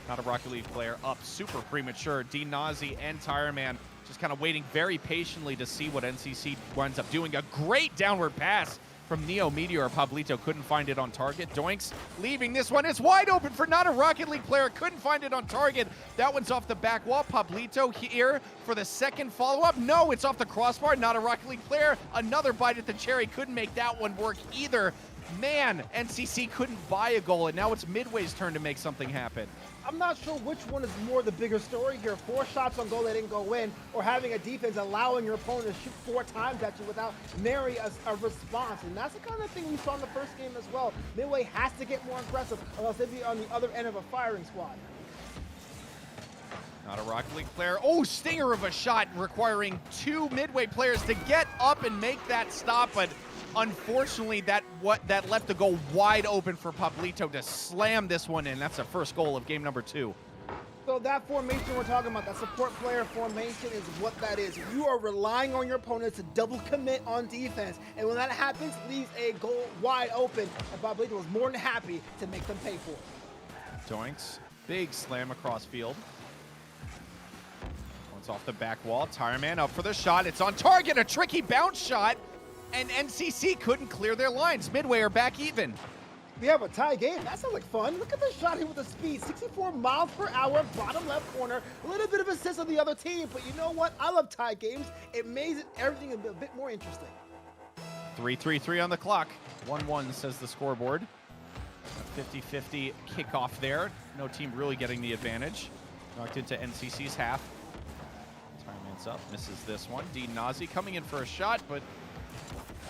Not a Rocket League player up super premature. D-Nazi and Tireman just kind of waiting very patiently to see what NCC winds up doing. A great downward pass from Neo Meteor. Pablito couldn't find it on target. Doinks leaving this one. It's wide open for not a Rocket League player. Couldn't find it on target. That one's off the back wall. Pablito here for the second follow-up. No, it's off the crossbar. Not a Rocket League player. Another bite at the cherry. Couldn't make that one work either. Man, NCC couldn't buy a goal, and now it's Midway's turn to make something happen. I'm not sure which one is more the bigger story here. 4 shots on goal that didn't go in, or having a defense allowing your opponent to shoot 4 times at you without nary a response. And that's the kind of thing we saw in the first game as well. Midway has to get more aggressive, or else they'd be on the other end of a firing squad. Not a Rocket League player. Oh, stinger of a shot requiring 2 Midway players to get up and make that stop, but unfortunately that left the goal wide open for Pablito to slam this one in. That's the first goal of game number 2. So that formation we're talking about, that support player formation, is what that is. You are relying on your opponent to double commit on defense, and when that happens, leaves a goal wide open, and Pablito was more than happy to make them pay for it. Doinks, big slam across field. One's off the back wall. Tireman up for the shot. It's on target, a tricky bounce shot, and NCC couldn't clear their lines. Midway are back even. We have a tie game. That sounds like fun. Look at this shot here with the speed. 64 miles per hour, bottom left corner. A little bit of assist on the other team, but you know what? I love tie games. It makes everything a bit more interesting. 3:33 on the clock. 1-1 says the scoreboard. 50-50 kickoff there. No team really getting the advantage. Knocked into NCC's half. Tireman's up, misses this one. D-Nazi coming in for a shot, but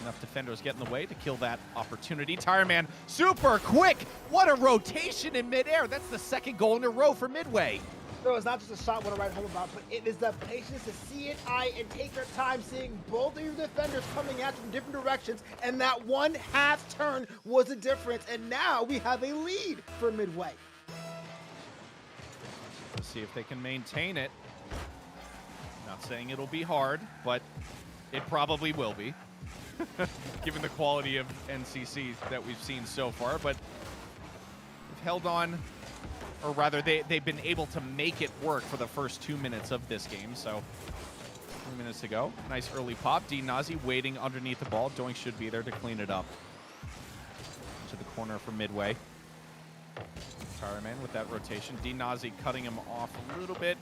enough defenders get in the way to kill that opportunity. Tireman, super quick. What a rotation in midair. That's the second goal in a row for Midway. So it's not just a shot what I write home about, but it is the patience to see it and take your time seeing both of your defenders coming at you from different directions, and that one half turn was the difference, and now we have a lead for Midway. Let's see if they can maintain it. Not saying it'll be hard, but it probably will be. Given the quality of NCC that we've seen so far, but they've held on, or rather they've been able to make it work for the first 2 minutes of this game. So 3 minutes to go. Nice early pop. D-Nazi waiting underneath the ball. Doink should be there to clean it up. To the corner for Midway. Tireman with that rotation. D-Nazi cutting him off a little bit.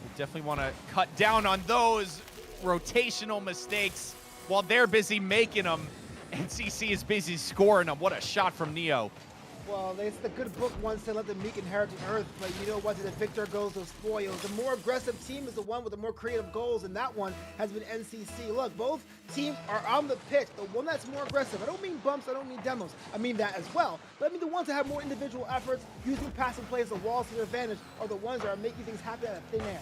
We definitely want to cut down on those rotational mistakes. While they're busy making them, NCC is busy scoring them. What a shot from Neo. Well, it's the good book once said, let the meek inherit the earth, but you know what, to the victor goes the spoils. The more aggressive team is the one with the more creative goals, and that one has been NCC. Look, both teams are on the pitch. The one that's more aggressive, I don't mean bumps, I don't mean demos, I mean that as well. But I mean the ones that have more individual efforts, using passing plays, the walls to their advantage, are the ones that are making things happen out of thin air.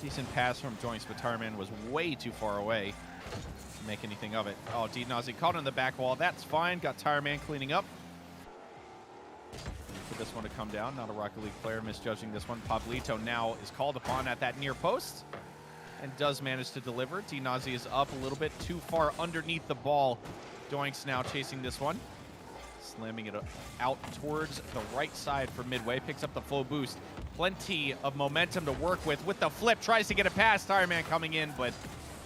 Decent pass from Doinks, but Tireman was way too far away to make anything of it. Oh, D-Nazi caught on the back wall. That's fine. Got Tireman cleaning up. For this one to come down. Not a Rocket League player misjudging this one. Pablito now is called upon at that near post and does manage to deliver. D-Nazi is up a little bit too far underneath the ball. Doinks now chasing this one. Slamming it out towards the right side for Midway. Picks up the full boost. Plenty of momentum to work with the flip. Tries to get it past. Tireman coming in, but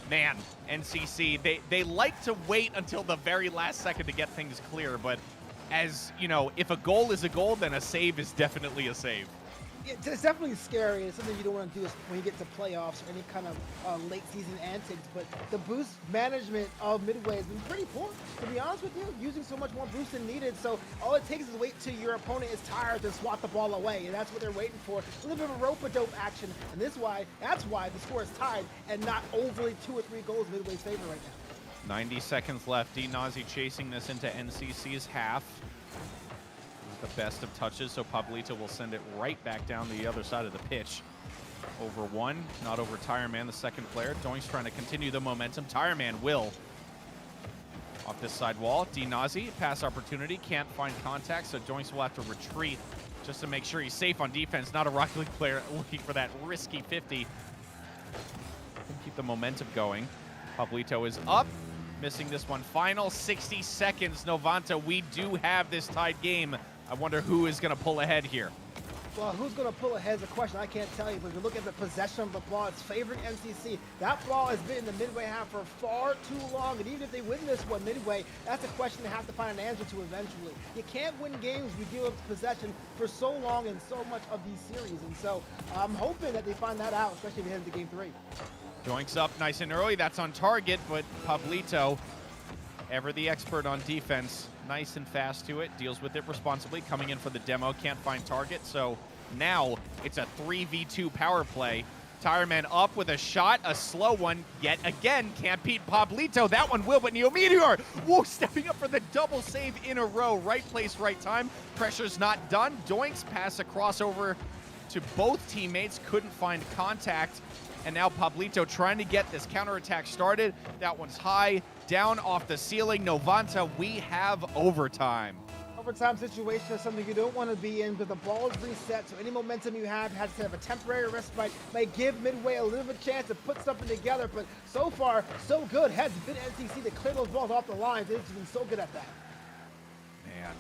man, NCC, they like to wait until the very last second to get things clear, but as you know, if a goal is a goal, then a save is definitely a save. It's definitely scary. It's something you don't want to do when you get to playoffs or any kind of late season antics. But the boost management of Midway has been pretty poor, to be honest with you, using so much more boost than needed. So all it takes is wait till your opponent is tired to swat the ball away, and that's what they're waiting for. A little bit of a rope-a-dope action, and that's why the score is tied and not overly 2 or 3 goals Midway's favor right now. 90 seconds left. Nazi chasing this into NCC's half. The best of touches, so Pablito will send it right back down the other side of the pitch. Over one, not over Tireman, the second player. Doink's trying to continue the momentum. Tireman will. Off this side wall, Nazi, pass opportunity, can't find contact, so Doinks will have to retreat just to make sure he's safe on defense. Not a Rocket League player looking for that risky 50. Keep the momentum going. Pablito is up, missing this one. Final 60 seconds, Novanta. We do have this tied game. I wonder who is going to pull ahead here. Well, who's going to pull ahead is a question I can't tell you, but if you look at the possession of the ball, it's favoring NCC. That ball has been in the Midway half for far too long, and even if they win this one Midway, that's a question they have to find an answer to eventually. You can't win games if you give up possession for so long in so much of these series, and so I'm hoping that they find that out, especially if they head into Game 3. Doinks up nice and early. That's on target, but Pablito, ever the expert on defense, nice and fast to it, deals with it responsibly, coming in for the demo, can't find target, so now it's a 3v2 power play. Tireman up with a shot, a slow one, yet again, can't beat Pablito. That one will, but Neo Meteor, whoa, stepping up for the double save in a row. Right place, right time. Pressure's not done. Doinks pass a crossover to both teammates, couldn't find contact. And now Pablito trying to get this counterattack started. That one's high, down off the ceiling. Novanta, we have overtime. Overtime situation is something you don't want to be in, but the ball is reset, so any momentum you have has to have a temporary respite. May give Midway a little bit of a chance to put something together, but so far, so good. Has been NCC to clear those balls off the lines. They've been so good at that. Man,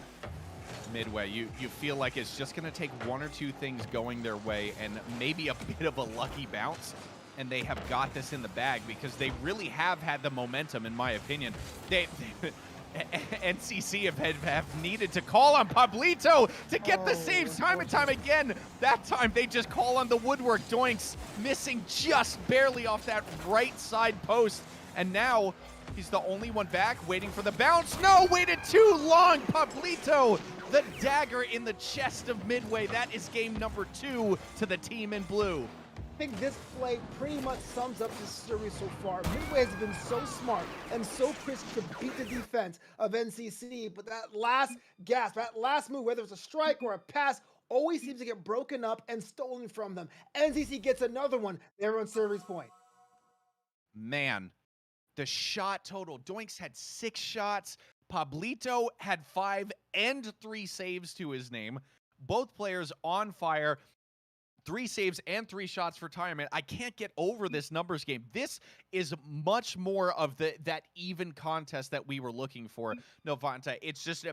Midway, you feel like it's just going to take one or two things going their way and maybe a bit of a lucky bounce, and they have got this in the bag because they really have had the momentum, in my opinion. NCC have needed to call on Pablito to get the saves time and time again. That time they just call on the woodwork. Doinks missing just barely off that right side post. And now he's the only one back waiting for the bounce. No, waited too long. Pablito, the dagger in the chest of Midway. That is game number 2 to the team in blue. I think this play pretty much sums up this series so far. Midway has been so smart and so crisp to beat the defense of NCC, but that last gasp, that last move, whether it's a strike or a pass, always seems to get broken up and stolen from them. NCC gets another one. They're on series point. Man, the shot total. Doinks had 6 shots. Pablito had 5 and 3 saves to his name. Both players on fire. 3 saves and 3 shots for Tireman. I can't get over this numbers game. This is much more of that even contest that we were looking for, Novanta. It's just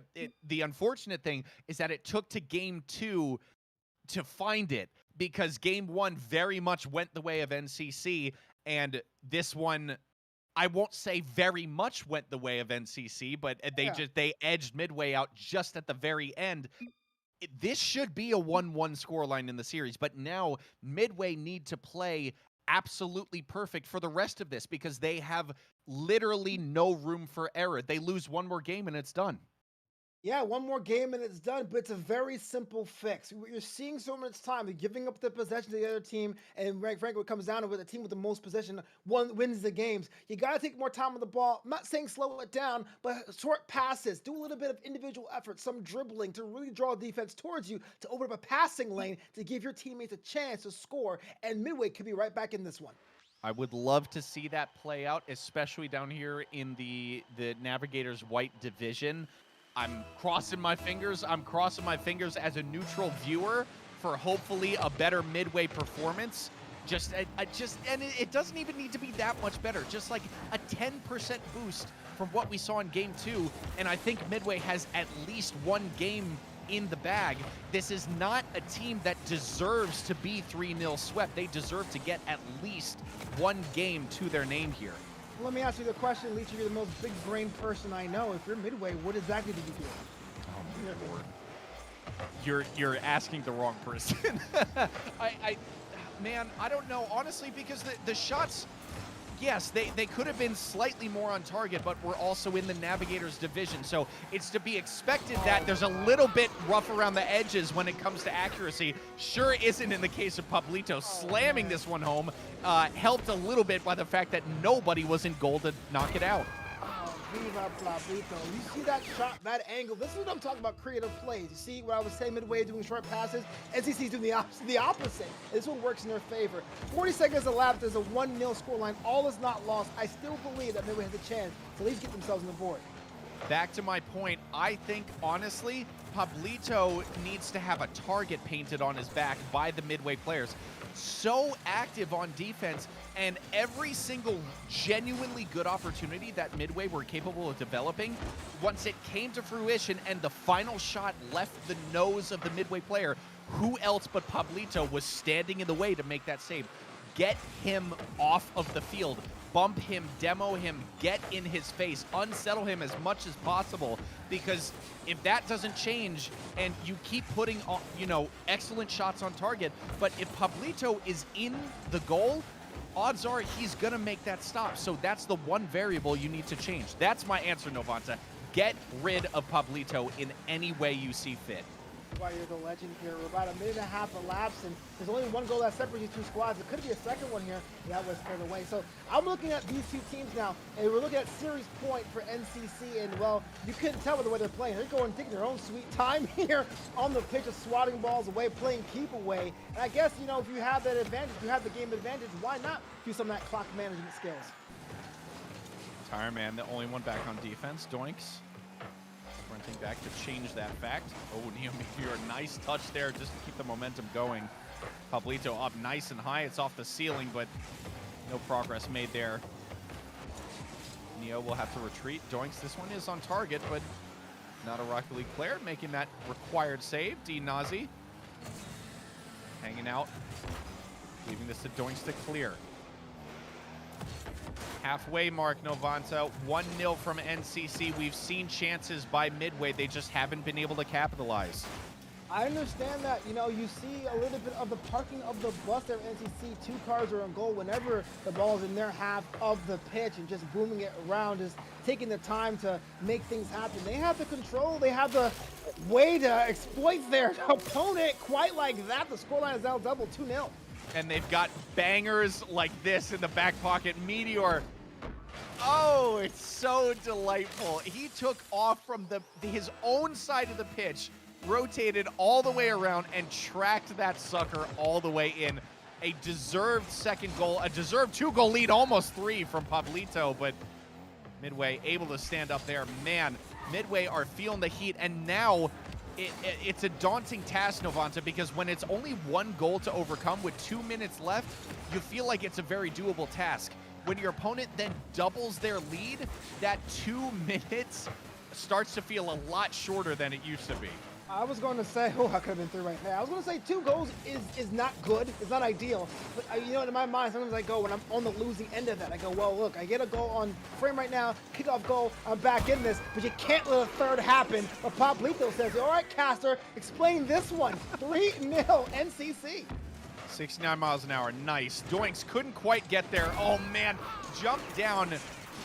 the unfortunate thing is that it took to game 2 to find it, because game 1 very much went the way of NCC, and this one, I won't say very much went the way of NCC, but they edged Midway out just at the very end. This should be a 1-1 scoreline in the series, but now Midway need to play absolutely perfect for the rest of this because they have literally no room for error. They lose one more game and it's done. Yeah, one more game and it's done, but it's a very simple fix. You're seeing so much time, they're giving up the possession to the other team, and frankly, what comes down to it, the team with the most possession wins the games. You got to take more time on the ball. I'm not saying slow it down, but short passes, do a little bit of individual effort, some dribbling to really draw defense towards you, to open up a passing lane to give your teammates a chance to score, and Midway could be right back in this one. I would love to see that play out, especially down here in the Navigators White Division. I'm crossing my fingers. I'm crossing my fingers as a neutral viewer for hopefully a better Midway performance. And it doesn't even need to be that much better. Just like a 10% boost from what we saw in game 2. And I think Midway has at least one game in the bag. This is not a team that deserves to be 3-0 swept. They deserve to get at least one game to their name here. Let me ask you the question, Leech. You're the most big brain person I know. If you're Midway, what exactly did you do? Oh, my Lord. You're asking the wrong person. Man, I don't know, honestly, because the shots, yes, they could have been slightly more on target, but we're also in the Navigators division, so it's to be expected that there's a little bit rough around the edges when it comes to accuracy. Sure isn't in the case of Pablito. Slamming this one home helped a little bit by the fact that nobody was in goal to knock it out. Viva Pablito. You see that shot, that angle. This is what I'm talking about, creative plays. You see what I was saying, Midway doing short passes. NCC's doing the opposite. This one works in their favor. 40 seconds elapsed. There's a 1-0 scoreline. All is not lost. I still believe that Midway has a chance to at least get themselves on the board. Back to my point, I think, honestly, Pablito needs to have a target painted on his back by the Midway players. So active on defense, and every single genuinely good opportunity that Midway were capable of developing, once it came to fruition and the final shot left the nose of the Midway player, who else but Pablito was standing in the way to make that save? Get him off of the field. Bump him, demo him, get in his face, unsettle him as much as possible, because if that doesn't change and you keep putting, excellent shots on target, but if Pablito is in the goal, odds are he's going to make that stop. So that's the one variable you need to change. That's my answer, Novanta. Get rid of Pablito in any way you see fit. Why you're the legend here. We're about a minute and a half elapsed, and there's only one goal that separates these two squads. It could be a second one here. That was further away. So I'm looking at these two teams now, and we're looking at series point for NCC, and well, you couldn't tell by the way they're playing. They're going taking their own sweet time here on the pitch of swatting balls away, playing keep away. And I guess, if you have that advantage, if you have the game advantage, why not use some of that clock management skills? Tire Man, the only one back on defense. Doinks sprinting back to change that fact. Oh, Neo Meteor, nice touch there just to keep the momentum going. Pablito up nice and high. It's off the ceiling, but no progress made there. Neo will have to retreat. Doinks, this one is on target, but not a Rocket League player making that required save. D Nazi hanging out, leaving this to Doinks to clear. Halfway mark, Novanta. 1-0 from NCC. We've seen chances by Midway. They just haven't been able to capitalize. I understand that, you see a little bit of the parking of the bus there at NCC. 2 cars are on goal whenever the ball's in their half of the pitch and just booming it around, just taking the time to make things happen. They have the control. They have the way to exploit their opponent quite like that. The scoreline is now double 2-0. And they've got bangers like this in the back pocket. Meteor. Oh, it's so delightful. He took off from his own side of the pitch, rotated all the way around, and tracked that sucker all the way in. A deserved second goal, a deserved 2-goal lead, almost 3 from Pablito, but Midway able to stand up there. Man, Midway are feeling the heat, and now it's a daunting task, Novanta, because when it's only 1 goal to overcome with 2 minutes left, you feel like it's a very doable task. When your opponent then doubles their lead, that 2 minutes starts to feel a lot shorter than it used to be. I was going to say, I could have been 3 right there. I was going to say 2 goals is not good. It's not ideal. But, in my mind, sometimes I go, when I'm on the losing end of that, I go, well, look, I get a goal on frame right now, kickoff goal, I'm back in this, but you can't let a third happen. But Pablito says, all right, Caster, explain this one. 3-0 NCC. 69 miles an hour, nice. Doinks couldn't quite get there. Oh, man, jumped down,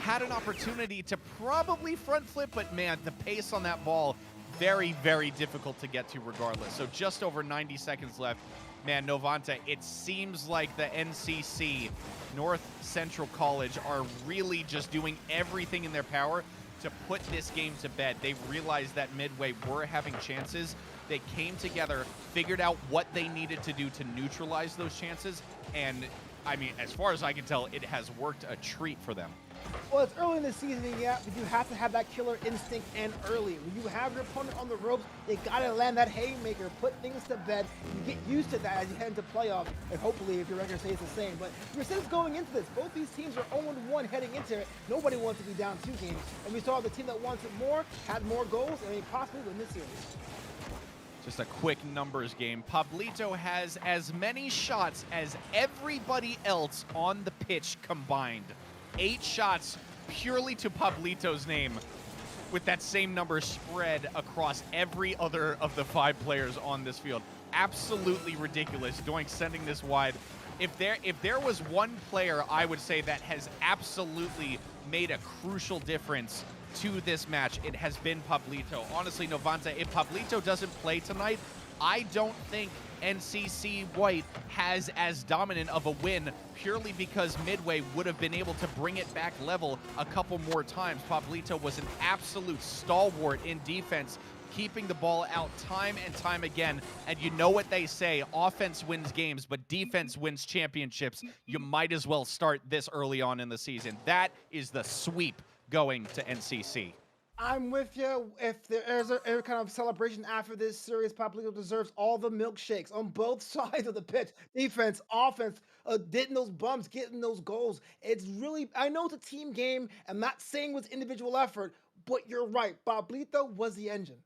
had an opportunity to probably front flip, but, man, the pace on that ball, very, very difficult to get to regardless. So just over 90 seconds left. Man, Novanta, it seems like the NCC, North Central College, are really just doing everything in their power to put this game to bed. They realized that Midway were having chances. They came together, figured out what they needed to do to neutralize those chances, and, I mean, as far as I can tell, it has worked a treat for them. Well, it's early in the season, yeah, but you have to have that killer instinct and early. When you have your opponent on the ropes, they got to land that haymaker, put things to bed. You get used to that as you head into playoffs, and hopefully if your record stays the same. But your sense going into this, both these teams are 0-1 heading into it. Nobody wants to be down 2 games. And we saw the team that wants it more, had more goals, and they possibly win this series. Just a quick numbers game. Pablito has as many shots as everybody else on the pitch combined. 8 shots purely to Pablito's name. with that same number spread across every other of the 5 players on this field. Absolutely ridiculous. Doink sending this wide. If there was one player I would say that has absolutely made a crucial difference to this match, it has been Pablito. Honestly, Novanta, if Pablito doesn't play tonight, I don't think NCC White has as dominant of a win, purely because Midway would have been able to bring it back level a couple more times. Pablito was an absolute stalwart in defense, keeping the ball out time and time again. And you know what they say, offense wins games, but defense wins championships. You might as well start this early on in the season. That is the sweep going to NCC. I'm with you. If there's a kind of celebration after this series, Pablito deserves all the milkshakes on both sides of the pitch. Defense, offense, getting those bumps, getting those goals. It's really, I know it's a team game. I'm not saying it was individual effort, but you're right. Pablito was the engine.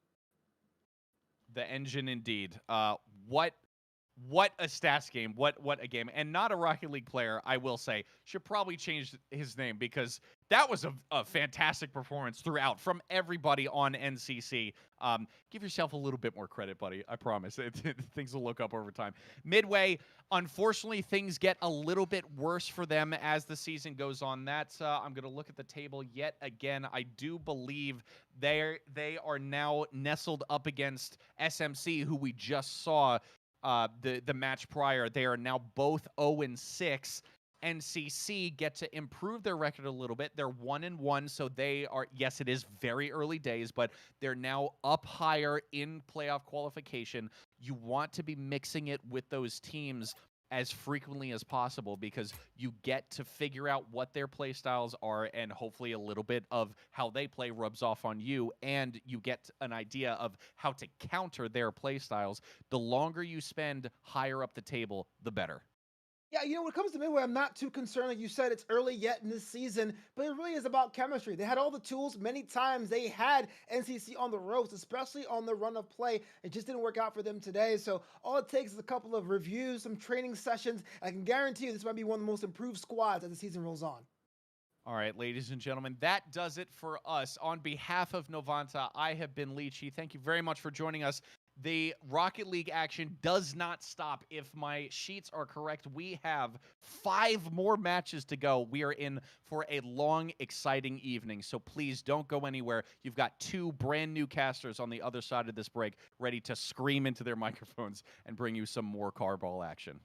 The engine indeed. What a stats game. What a game. And not a Rocket League player, I will say. Should probably change his name, because that was a fantastic performance throughout from everybody on NCC. Give yourself a little bit more credit, buddy. I promise. Things will look up over time. Midway, unfortunately, things get a little bit worse for them as the season goes on. That's I'm going to look at the table yet again. I do believe they are now nestled up against SMC, who we just saw the match prior. They are now both 0-6. NCC get to improve their record a little bit. They're 1-1, so they are, yes, it is very early days, but they're now up higher in playoff qualification. You want to be mixing it with those teams as frequently as possible, because you get to figure out what their play styles are, and hopefully a little bit of how they play rubs off on you, and you get an idea of how to counter their play styles. The longer you spend higher up the table, the better. Yeah, when it comes to Midway, I'm not too concerned. Like you said, it's early yet in this season, but it really is about chemistry. They had all the tools. Many times they had NCC on the ropes, especially on the run of play. It just didn't work out for them today. So all it takes is a couple of reviews, some training sessions. I can guarantee you this might be one of the most improved squads as the season rolls on. All right, ladies and gentlemen, that does it for us. On behalf of Novanta, I have been Leechy. Thank you very much for joining us. The Rocket League action does not stop. If my sheets are correct, we have 5 more matches to go. We are in for a long, exciting evening, so please don't go anywhere. You've got 2 brand new casters on the other side of this break ready to scream into their microphones and bring you some more carball action.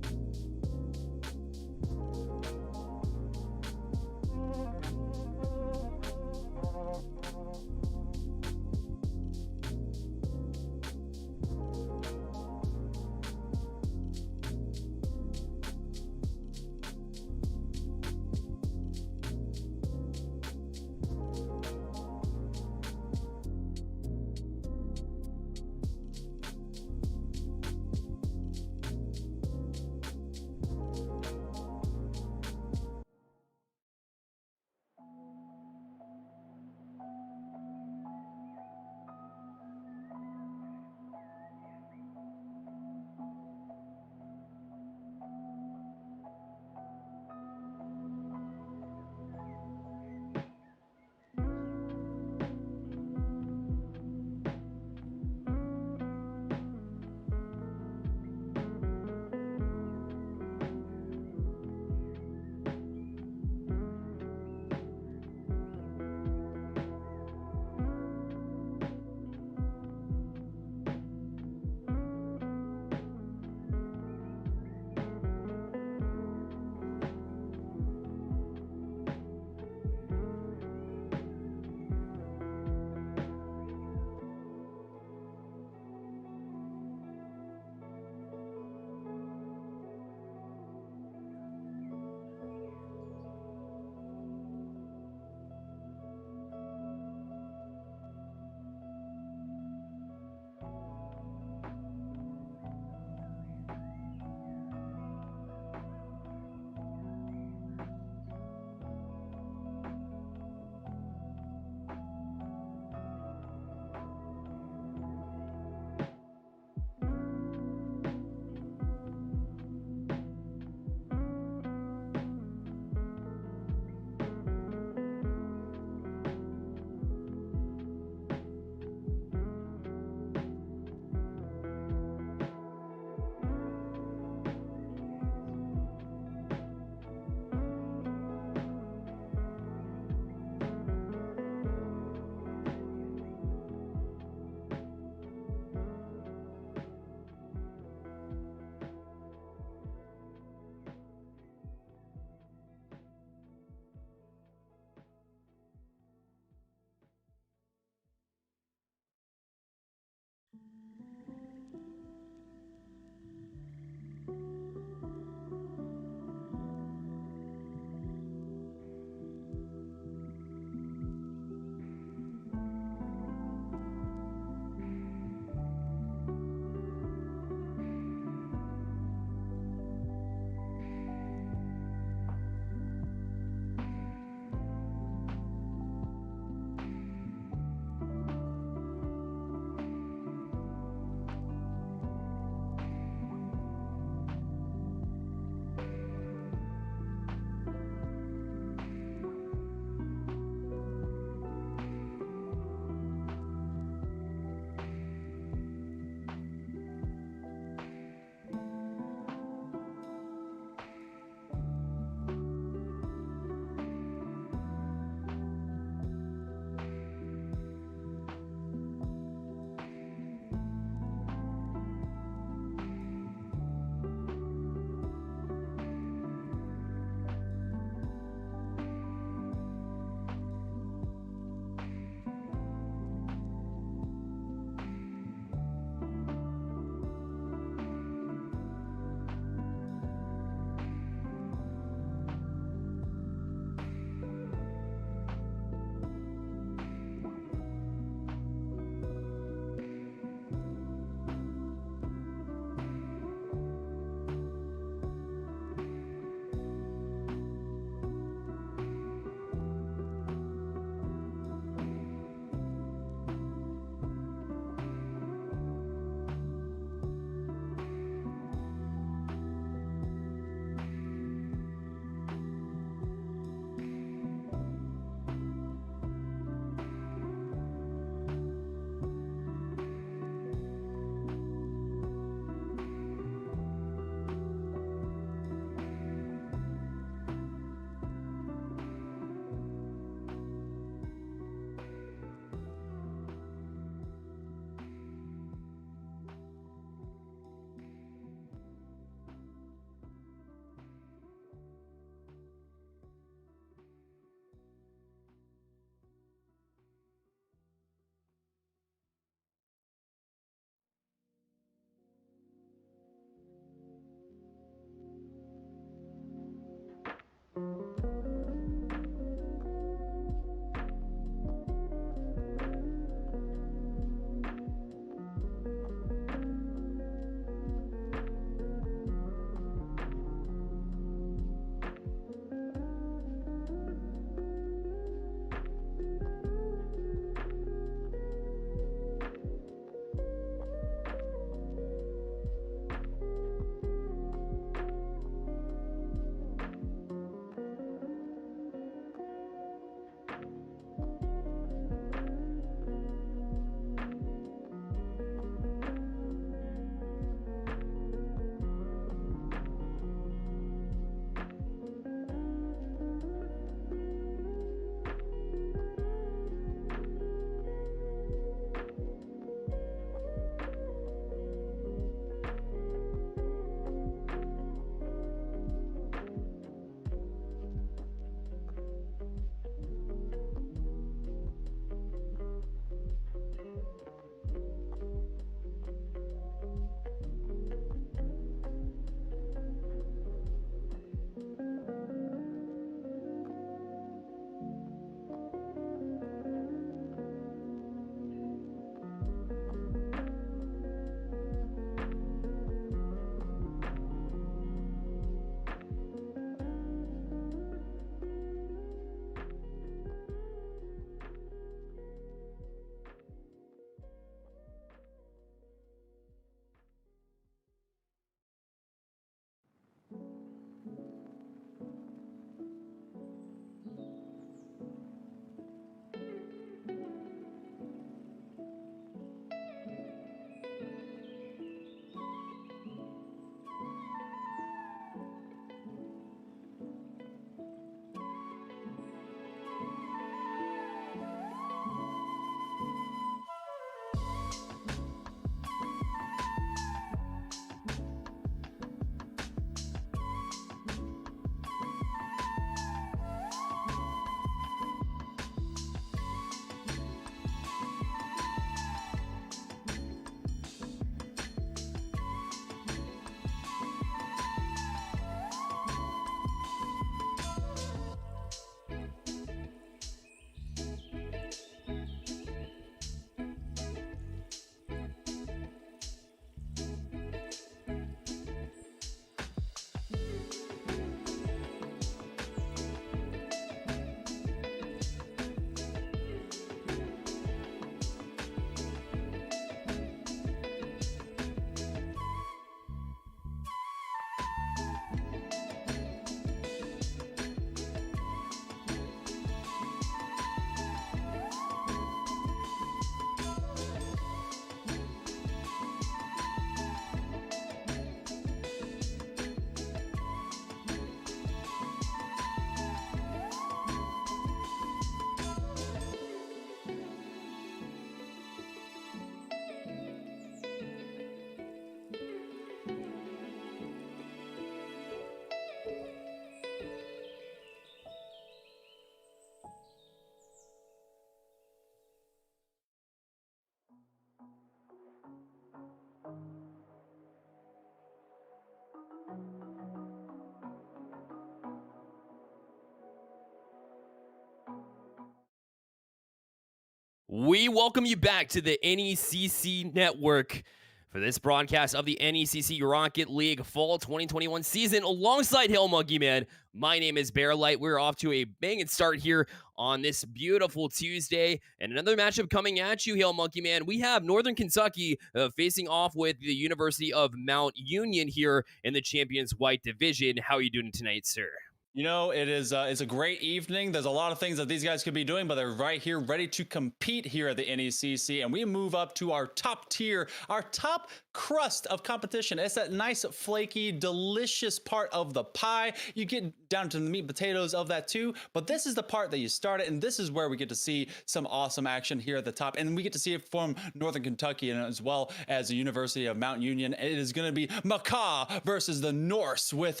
We welcome you back to the NECC Network for this broadcast of the NECC Rocket League Fall 2021 season alongside Hail Monkey Man. My name is Bear Light. We're off to a banging start here on this beautiful Tuesday. And another matchup coming at you, Hail Monkey Man. We have Northern Kentucky facing off with the University of Mount Union here in the Champions White Division. How are you doing tonight, sir? You know, it's a great evening. There's a lot of things that these guys could be doing, but they're right here ready to compete here at the NECC. And we move up to our top tier, our top crust of competition. It's that nice, flaky, delicious part of the pie. You get down to the meat and potatoes of that too, but this is the part that you start it, and this is where we get to see some awesome action here at the top. And we get to see it from Northern Kentucky and as well as the University of Mount Union. It is going to be Macaw versus the Norse with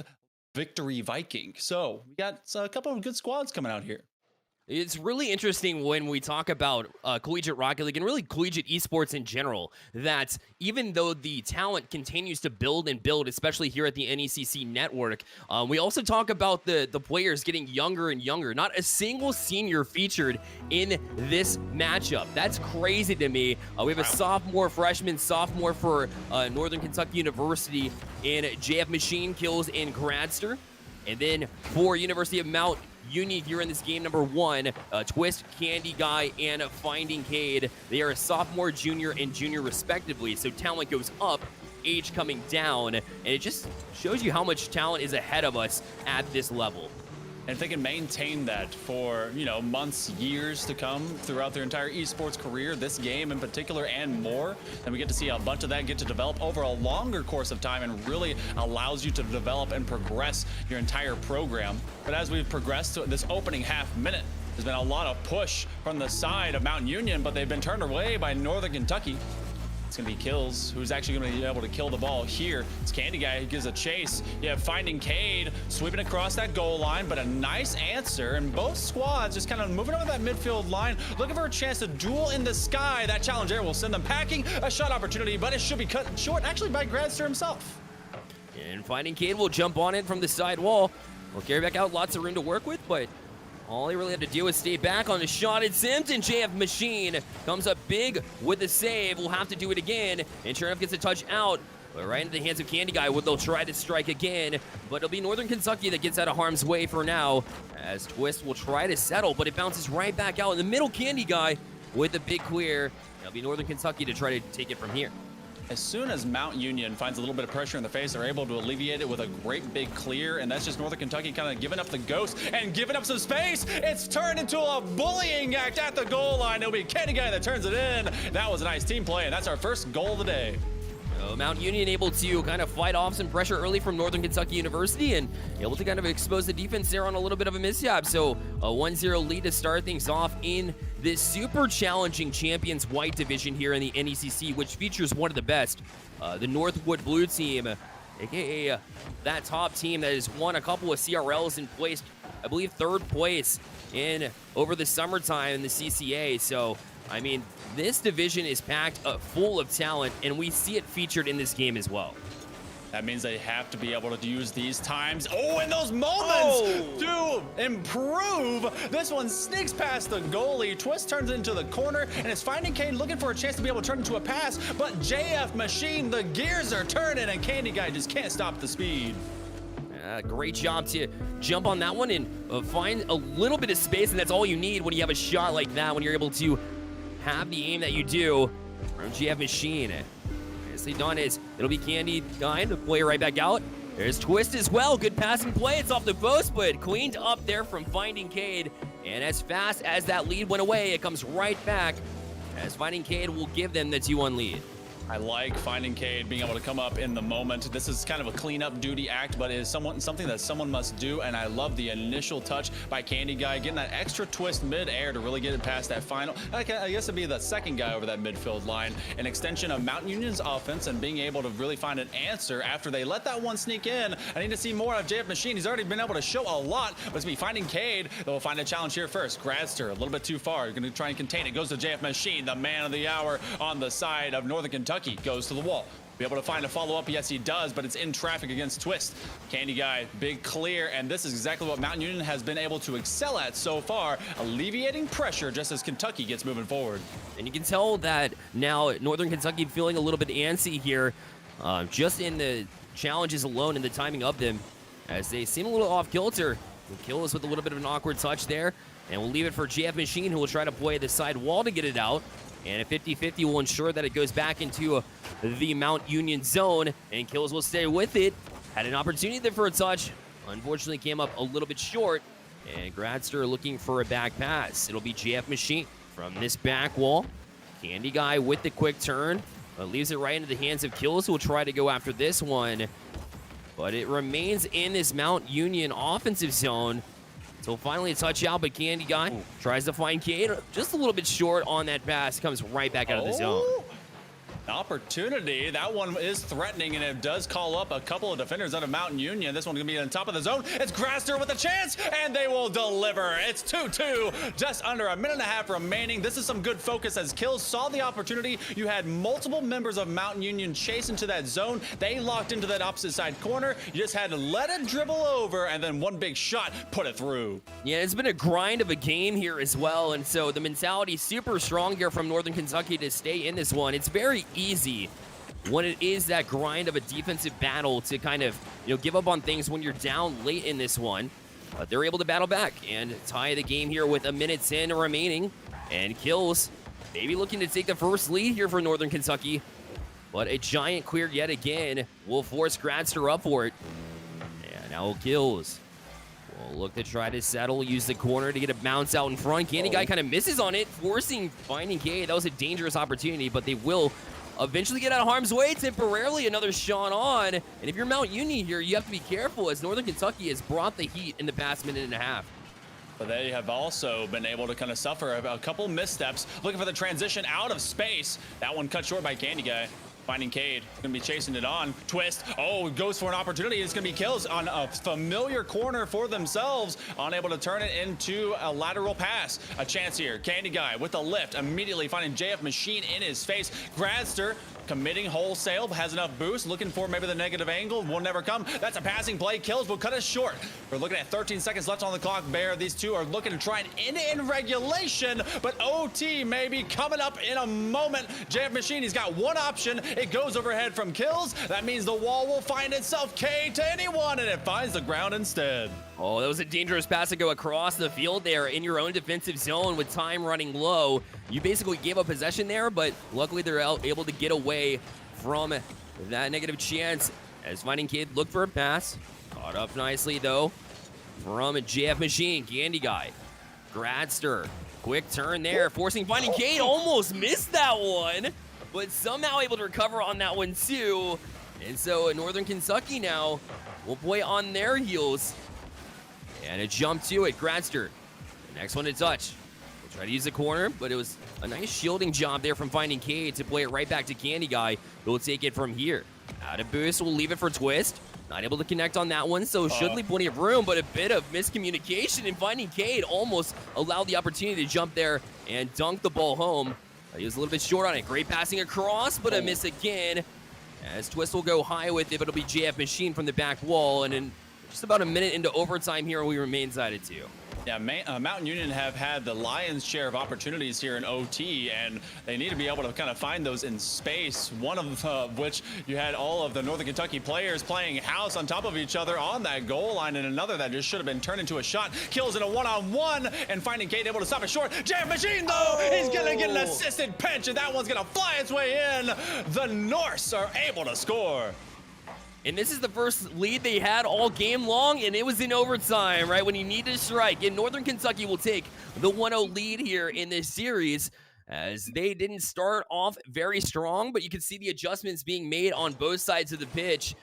Victory Viking. So we got a couple of good squads coming out here. It's really interesting when we talk about collegiate Rocket League and really collegiate esports in general, that even though the talent continues to build and build, especially here at the NECC network, we also talk about the players getting younger and younger. Not a single senior featured in this matchup. That's crazy to me. We have a sophomore for Northern Kentucky University in JF Machine Kills in Gradster. And then for University of Mount Union here in this game number 1, Twist, Candy Guy, and Finding Cade. They are a sophomore, junior, and junior respectively. So talent goes up, age coming down, and it just shows you how much talent is ahead of us at this level. And if they can maintain that for, months, years to come throughout their entire esports career, this game in particular and more, then we get to see a bunch of that get to develop over a longer course of time and really allows you to develop and progress your entire program. But as we've progressed to this opening half minute, there's been a lot of push from the side of Mount Union, but they've been turned away by Northern Kentucky. It's going to be Kills, who's actually going to be able to kill the ball here. It's Candy Guy who gives a chase. You have Finding Cade sweeping across that goal line, but a nice answer. And both squads just kind of moving over that midfield line, looking for a chance to duel in the sky. That challenge there will send them packing. A shot opportunity, but it should be cut short actually by Gradster himself. And Finding Cade will jump on it from the side wall. We'll carry back out, lots of room to work with, but all he really had to do was stay back on the shot. It's Simpson. JF Machine comes up big with the save. We'll have to do it again. And sure enough, gets a touch out. But right into the hands of Candy Guy, they'll try to strike again. But it'll be Northern Kentucky that gets out of harm's way for now, as Twist will try to settle, but it bounces right back out in the middle. Candy Guy with a big clear. It'll be Northern Kentucky to try to take it from here. As soon as Mount Union finds a little bit of pressure in the face, they're able to alleviate it with a great big clear, and that's just Northern Kentucky kind of giving up the ghost and giving up some space. It's turned into a bullying act at the goal line. It'll be Candy Guy that turns it in. That was a nice team play, and that's our first goal of the day. Mount Union able to kind of fight off some pressure early from Northern Kentucky University and able to kind of expose the defense there on a little bit of a mishap. So a 1-0 lead to start things off in this super challenging Champions White Division here in the NECC, which features one of the best, the Northwood Blue Team, aka that top team that has won a couple of CRLs and placed, I believe, 3rd place in over the summertime in the CCA. So I mean, this division is packed full of talent, and we see it featured in this game as well. That means they have to be able to use these times. Oh, in those moments to improve. This one sneaks past the goalie. Twist turns it into the corner, and it's Finding Cade looking for a chance to be able to turn into a pass. But JF Machine, the gears are turning, and Candy Guy just can't stop the speed. Great job to jump on that one and find a little bit of space, and that's all you need when you have a shot like that, when you're able to have the aim that you do from GF Machine. Nicely done is it'll be Candy Guy to play right back out. There's Twist as well. Good passing play. It's off the post, but cleaned up there from Finding Cade. And as fast as that lead went away, it comes right back as Finding Cade will give them the 2-1 lead. I like Finding Cade being able to come up in the moment. This is kind of a cleanup duty act, but it is something that someone must do, and I love the initial touch by Candy Guy, getting that extra twist mid-air to really get it past that final. I guess it'd be the second guy over that midfield line. An extension of Mount Union's offense and being able to really find an answer after they let that one sneak in. I need to see more of JF Machine. He's already been able to show a lot, but it's going to be Finding Cade that will find a challenge here first. Gradster, a little bit too far. You're going to try and contain it. Goes to JF Machine, the man of the hour on the side of Northern Kentucky. Kentucky goes to the wall. Be able to find a follow-up? Yes, he does, but it's in traffic against Twist. Candy Guy, big clear, and this is exactly what Mountain Union has been able to excel at so far, alleviating pressure just as Kentucky gets moving forward. And you can tell that now Northern Kentucky feeling a little bit antsy here, just in the challenges alone and the timing of them, as they seem a little off kilter. Will kill us with a little bit of an awkward touch there, and we'll leave it for JF Machine, who will try to play the side wall to get it out. And a 50-50 will ensure that it goes back into the Mount Union zone, and Kills will stay with it. Had an opportunity there for a touch. Unfortunately, came up a little bit short. And Gradster looking for a back pass. It'll be JF Machine from this back wall. Candy Guy with the quick turn. Leaves it right into the hands of Kills, who will try to go after this one. But it remains in this Mount Union offensive zone. So finally a touch out, but Candy Guy tries to find Cade. Just a little bit short on that pass. Comes right back out of the zone. Opportunity. That one is threatening, and it does call up a couple of defenders out of Mountain Union. This one's going to be on top of the zone. It's Grasser with a chance, and they will deliver. It's 2-2, just under a minute and a half remaining. This is some good focus as Kills saw the opportunity. You had multiple members of Mountain Union chase into that zone. They locked into that opposite side corner. You just had to let it dribble over, and then one big shot put it through. Yeah, it's been a grind of a game here as well, and so the mentality super strong here from Northern Kentucky to stay in this one. It's very easy when it is that grind of a defensive battle to kind of, give up on things when you're down late in this one. But they're able to battle back and tie the game here with a minute 10 remaining. And Kills maybe looking to take the first lead here for Northern Kentucky. But a giant clear yet again will force Gradster up for it. And now Kills will look to try to settle, use the corner to get a bounce out in front. Candy Guy kind of misses on it, finding Cade. That was a dangerous opportunity, but they will eventually get out of harm's way temporarily. Another shot on. And if you're Mount Union here, you have to be careful, as Northern Kentucky has brought the heat in the past minute and a half. But they have also been able to kind of suffer a couple missteps, looking for the transition out of space. That one cut short by Candy Guy. Finding Cade, gonna be chasing it on. Twist, goes for an opportunity. It's gonna be Kills on a familiar corner for themselves, unable to turn it into a lateral pass. A chance here, Candy Guy with a lift, immediately finding JF Machine in his face. Gradster committing wholesale, has enough boost, looking for maybe the negative angle, will never come. That's a passing play. Kills will cut us short. We're looking at 13 seconds left on the clock. Bear, these two are looking to try and end it in regulation, but OT may be coming up in a moment. JF Machine, he's got one option. It goes overhead from Kills. That means the wall will find itself K to anyone, and it finds the ground instead. Oh, that was a dangerous pass to go across the field there in your own defensive zone with time running low. You basically gave up possession there, but luckily they're able to get away from that negative chance as Finding Kid looked for a pass. Caught up nicely, though, from JF Machine. Candy Guy. Gradster. Quick turn there, forcing Finding Kid. Almost missed that one, but somehow able to recover on that one, too. And so Northern Kentucky now will play on their heels. And a jump to it. Gradster. The next one to touch. We'll try to use the corner, but it was a nice shielding job there from Finding Cade to play it right back to Candy Guy, who will take it from here. Out of boost, we'll leave it for Twist. Not able to connect on that one, so should leave plenty of room, but a bit of miscommunication, and Finding Cade almost allowed the opportunity to jump there and dunk the ball home. He was a little bit short on it. Great passing across, but a miss again. As Twist will go high with it, but it'll be JF Machine from the back wall, and in just about a minute into overtime here, we remain sided 2. Yeah, Mountain Union have had the lion's share of opportunities here in OT, and they need to be able to kind of find those in space, one of which you had all of the Northern Kentucky players playing house on top of each other on that goal line, and another that just should have been turned into a shot. Kills in a one-on-one, and Finding Kate able to stop it short. JF Machine, though, he's going to get an assisted pinch, and that one's going to fly its way in. The Norse are able to score. And this is the first lead they had all game long, and it was in overtime, right, when you need to strike. And Northern Kentucky will take the 1-0 lead here in this series, as they didn't start off very strong, but you can see the adjustments being made on both sides of the pitch.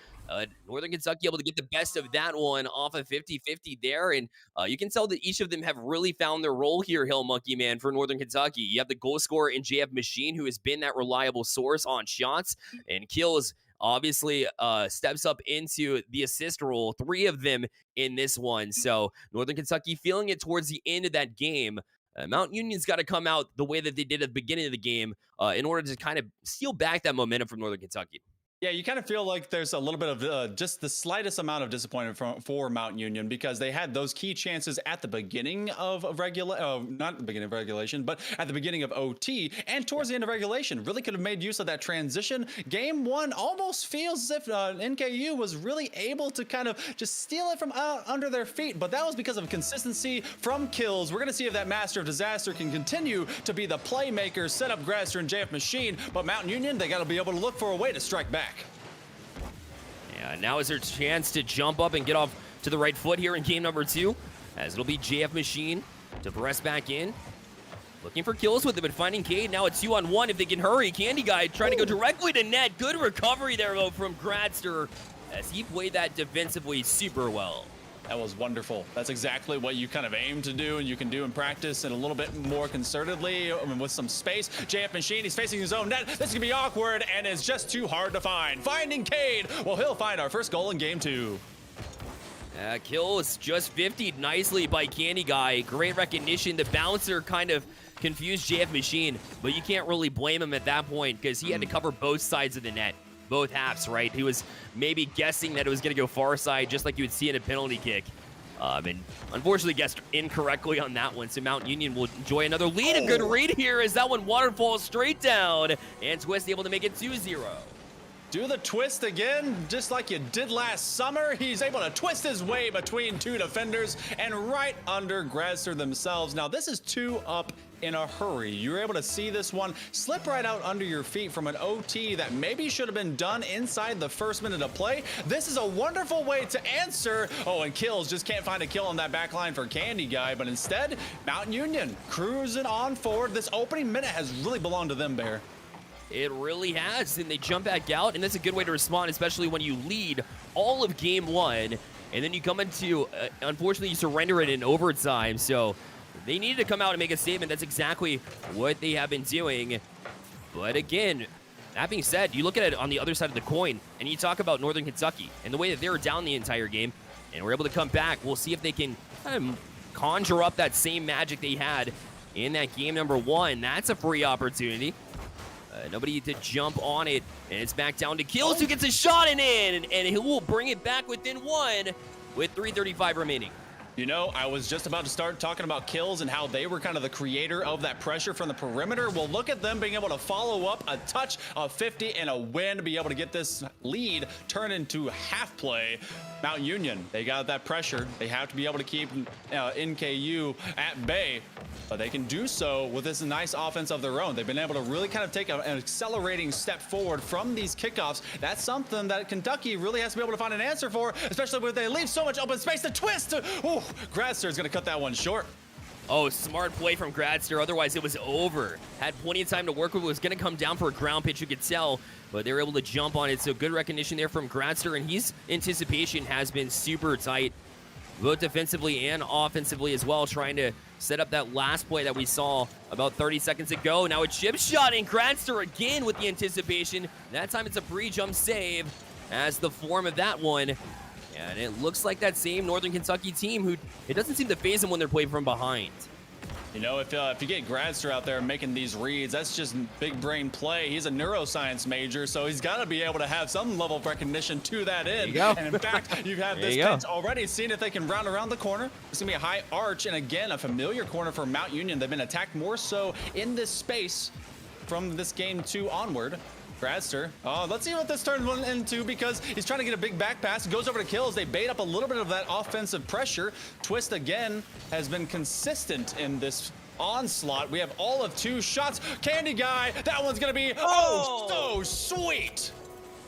Northern Kentucky able to get the best of that one off of 50-50 there, and you can tell that each of them have really found their role here, Hill Monkey Man, for Northern Kentucky. You have the goal scorer in JF Machine, who has been that reliable source on shots, and Kills obviously steps up into the assist role, 3 of them in this one. So Northern Kentucky feeling it towards the end of that game Mount Union's got to come out the way that they did at the beginning of the game in order to kind of steal back that momentum from Northern Kentucky. Yeah, you kind of feel like there's a little bit of just the slightest amount of disappointment for Mount Union because they had those key chances at the beginning of not the beginning of regulation, but at the beginning of OT and towards the end of regulation. Really could have made use of that transition. Game 1 almost feels as if NKU was really able to kind of just steal it from under their feet, but that was because of consistency from kills. We're going to see if that Master of Disaster can continue to be the playmaker, set up Grasser and JF Machine, but Mount Union, they got to be able to look for a way to strike back. Yeah, now is their chance to jump up and get off to the right foot here in game number 2, as it'll be JF Machine to press back in. Looking for kills with it, but finding Cade. Now a 2-on-1 if they can hurry. Candy Guy trying to go directly to net. Good recovery there, though, from Gradster, as he played that defensively super well. That was wonderful. That's exactly what you kind of aim to do, and you can do in practice and a little bit more concertedly with some space. JF Machine, he's facing his own net. This is going to be awkward, and it's just too hard to find. Finding Cade. Well, he'll find our first goal in game 2. Kill is just 50'd nicely by Candy Guy. Great recognition. The bouncer kind of confused JF Machine, but you can't really blame him at that point because he had to cover both sides of the net. Both halves, right? He was maybe guessing that it was going to go far side, just like you would see in a penalty kick. And unfortunately guessed incorrectly on that one, so Mount Union will enjoy another lead. A good read here as that one waterfalls straight down, and Twist able to make it 2-0. Do the twist again, just like you did last summer. He's able to twist his way between two defenders and right under Grasser themselves. Now, this is 2 up in a hurry. You were able to see this one slip right out under your feet from an OT that maybe should have been done inside the first minute of play. This is a wonderful way to answer. Oh, and kills, just can't find a kill on that back line for Candy Guy, but instead, Mountain Union cruising on forward. This opening minute has really belonged to them, Bear. It really has, and they jump back out, and that's a good way to respond, especially when you lead all of game 1, and then you come into, unfortunately, you surrender it in overtime, so they needed to come out and make a statement. That's exactly what they have been doing. But again, that being said, you look at it on the other side of the coin, and you talk about Northern Kentucky and the way that they were down the entire game, and were able to come back. We'll see if they can kind of conjure up that same magic they had in that game number 1. That's a free opportunity. Nobody to jump on it, and it's back down to Kills, who gets a shot in, and he will bring it back within 1 with 3:35 remaining. You know, I was just about to start talking about Kills and how they were kind of the creator of that pressure from the perimeter. Well, look at them being able to follow up a touch of 50 and a win to be able to get this lead turned into half play. Mount Union, they got that pressure. They have to be able to keep NKU at bay, but they can do so with this nice offense of their own. They've been able to really kind of take an accelerating step forward from these kickoffs. That's something that Kentucky really has to be able to find an answer for, especially when they leave so much open space to twist. Ooh, Grasser is going to cut that one short. Oh, smart play from Gradster. Otherwise, it was over. Had plenty of time to work with. It was going to come down for a ground pitch, you could tell, but they were able to jump on it. So good recognition there from Gradster, and his anticipation has been super tight, both defensively and offensively as well, trying to set up that last play that we saw about 30 seconds ago. Now a chip shot, and Gradster again with the anticipation. That time it's a pre-jump save as the form of that one. And it looks like that same Northern Kentucky team who it doesn't seem to faze them when they're playing from behind. You know, if you get Gradster out there making these reads, that's just big brain play. He's a neuroscience major, so he's got to be able to have some level of recognition to that end. And in fact, you have this pitch already seen if they can round around the corner. It's going to be a high arch, and again, a familiar corner for Mount Union. They've been attacked more so in this space from this game 2 onward. Gradster, let's see what this turns one into, because he's trying to get a big back pass. Goes over to Kills. They bait up a little bit of that offensive pressure. Twist again has been consistent in this onslaught. We have all of 2 shots. Candy Guy, that one's gonna be so sweet.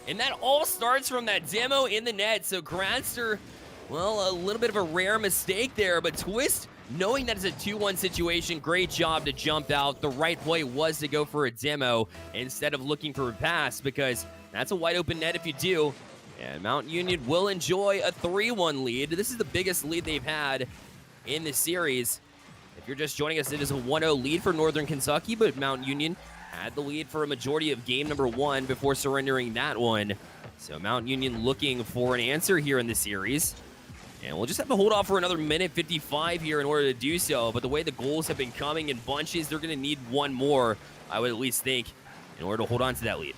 And that all starts from that demo in the net. So Gradster, well, a little bit of a rare mistake there, but Twist, knowing that it's a 2-1 situation, great job to jump out. The right play was to go for a demo instead of looking for a pass, because that's a wide open net if you do. And Mount Union will enjoy a 3-1 lead. This is the biggest lead they've had in the series. If you're just joining us, it is a 1-0 lead for Northern Kentucky, but Mount Union had the lead for a majority of game number 1 before surrendering that one. So Mount Union looking for an answer here in the series. And we'll just have to hold off for another minute 55 here in order to do so. But the way the goals have been coming in bunches, they're going to need one more, I would at least think, in order to hold on to that lead.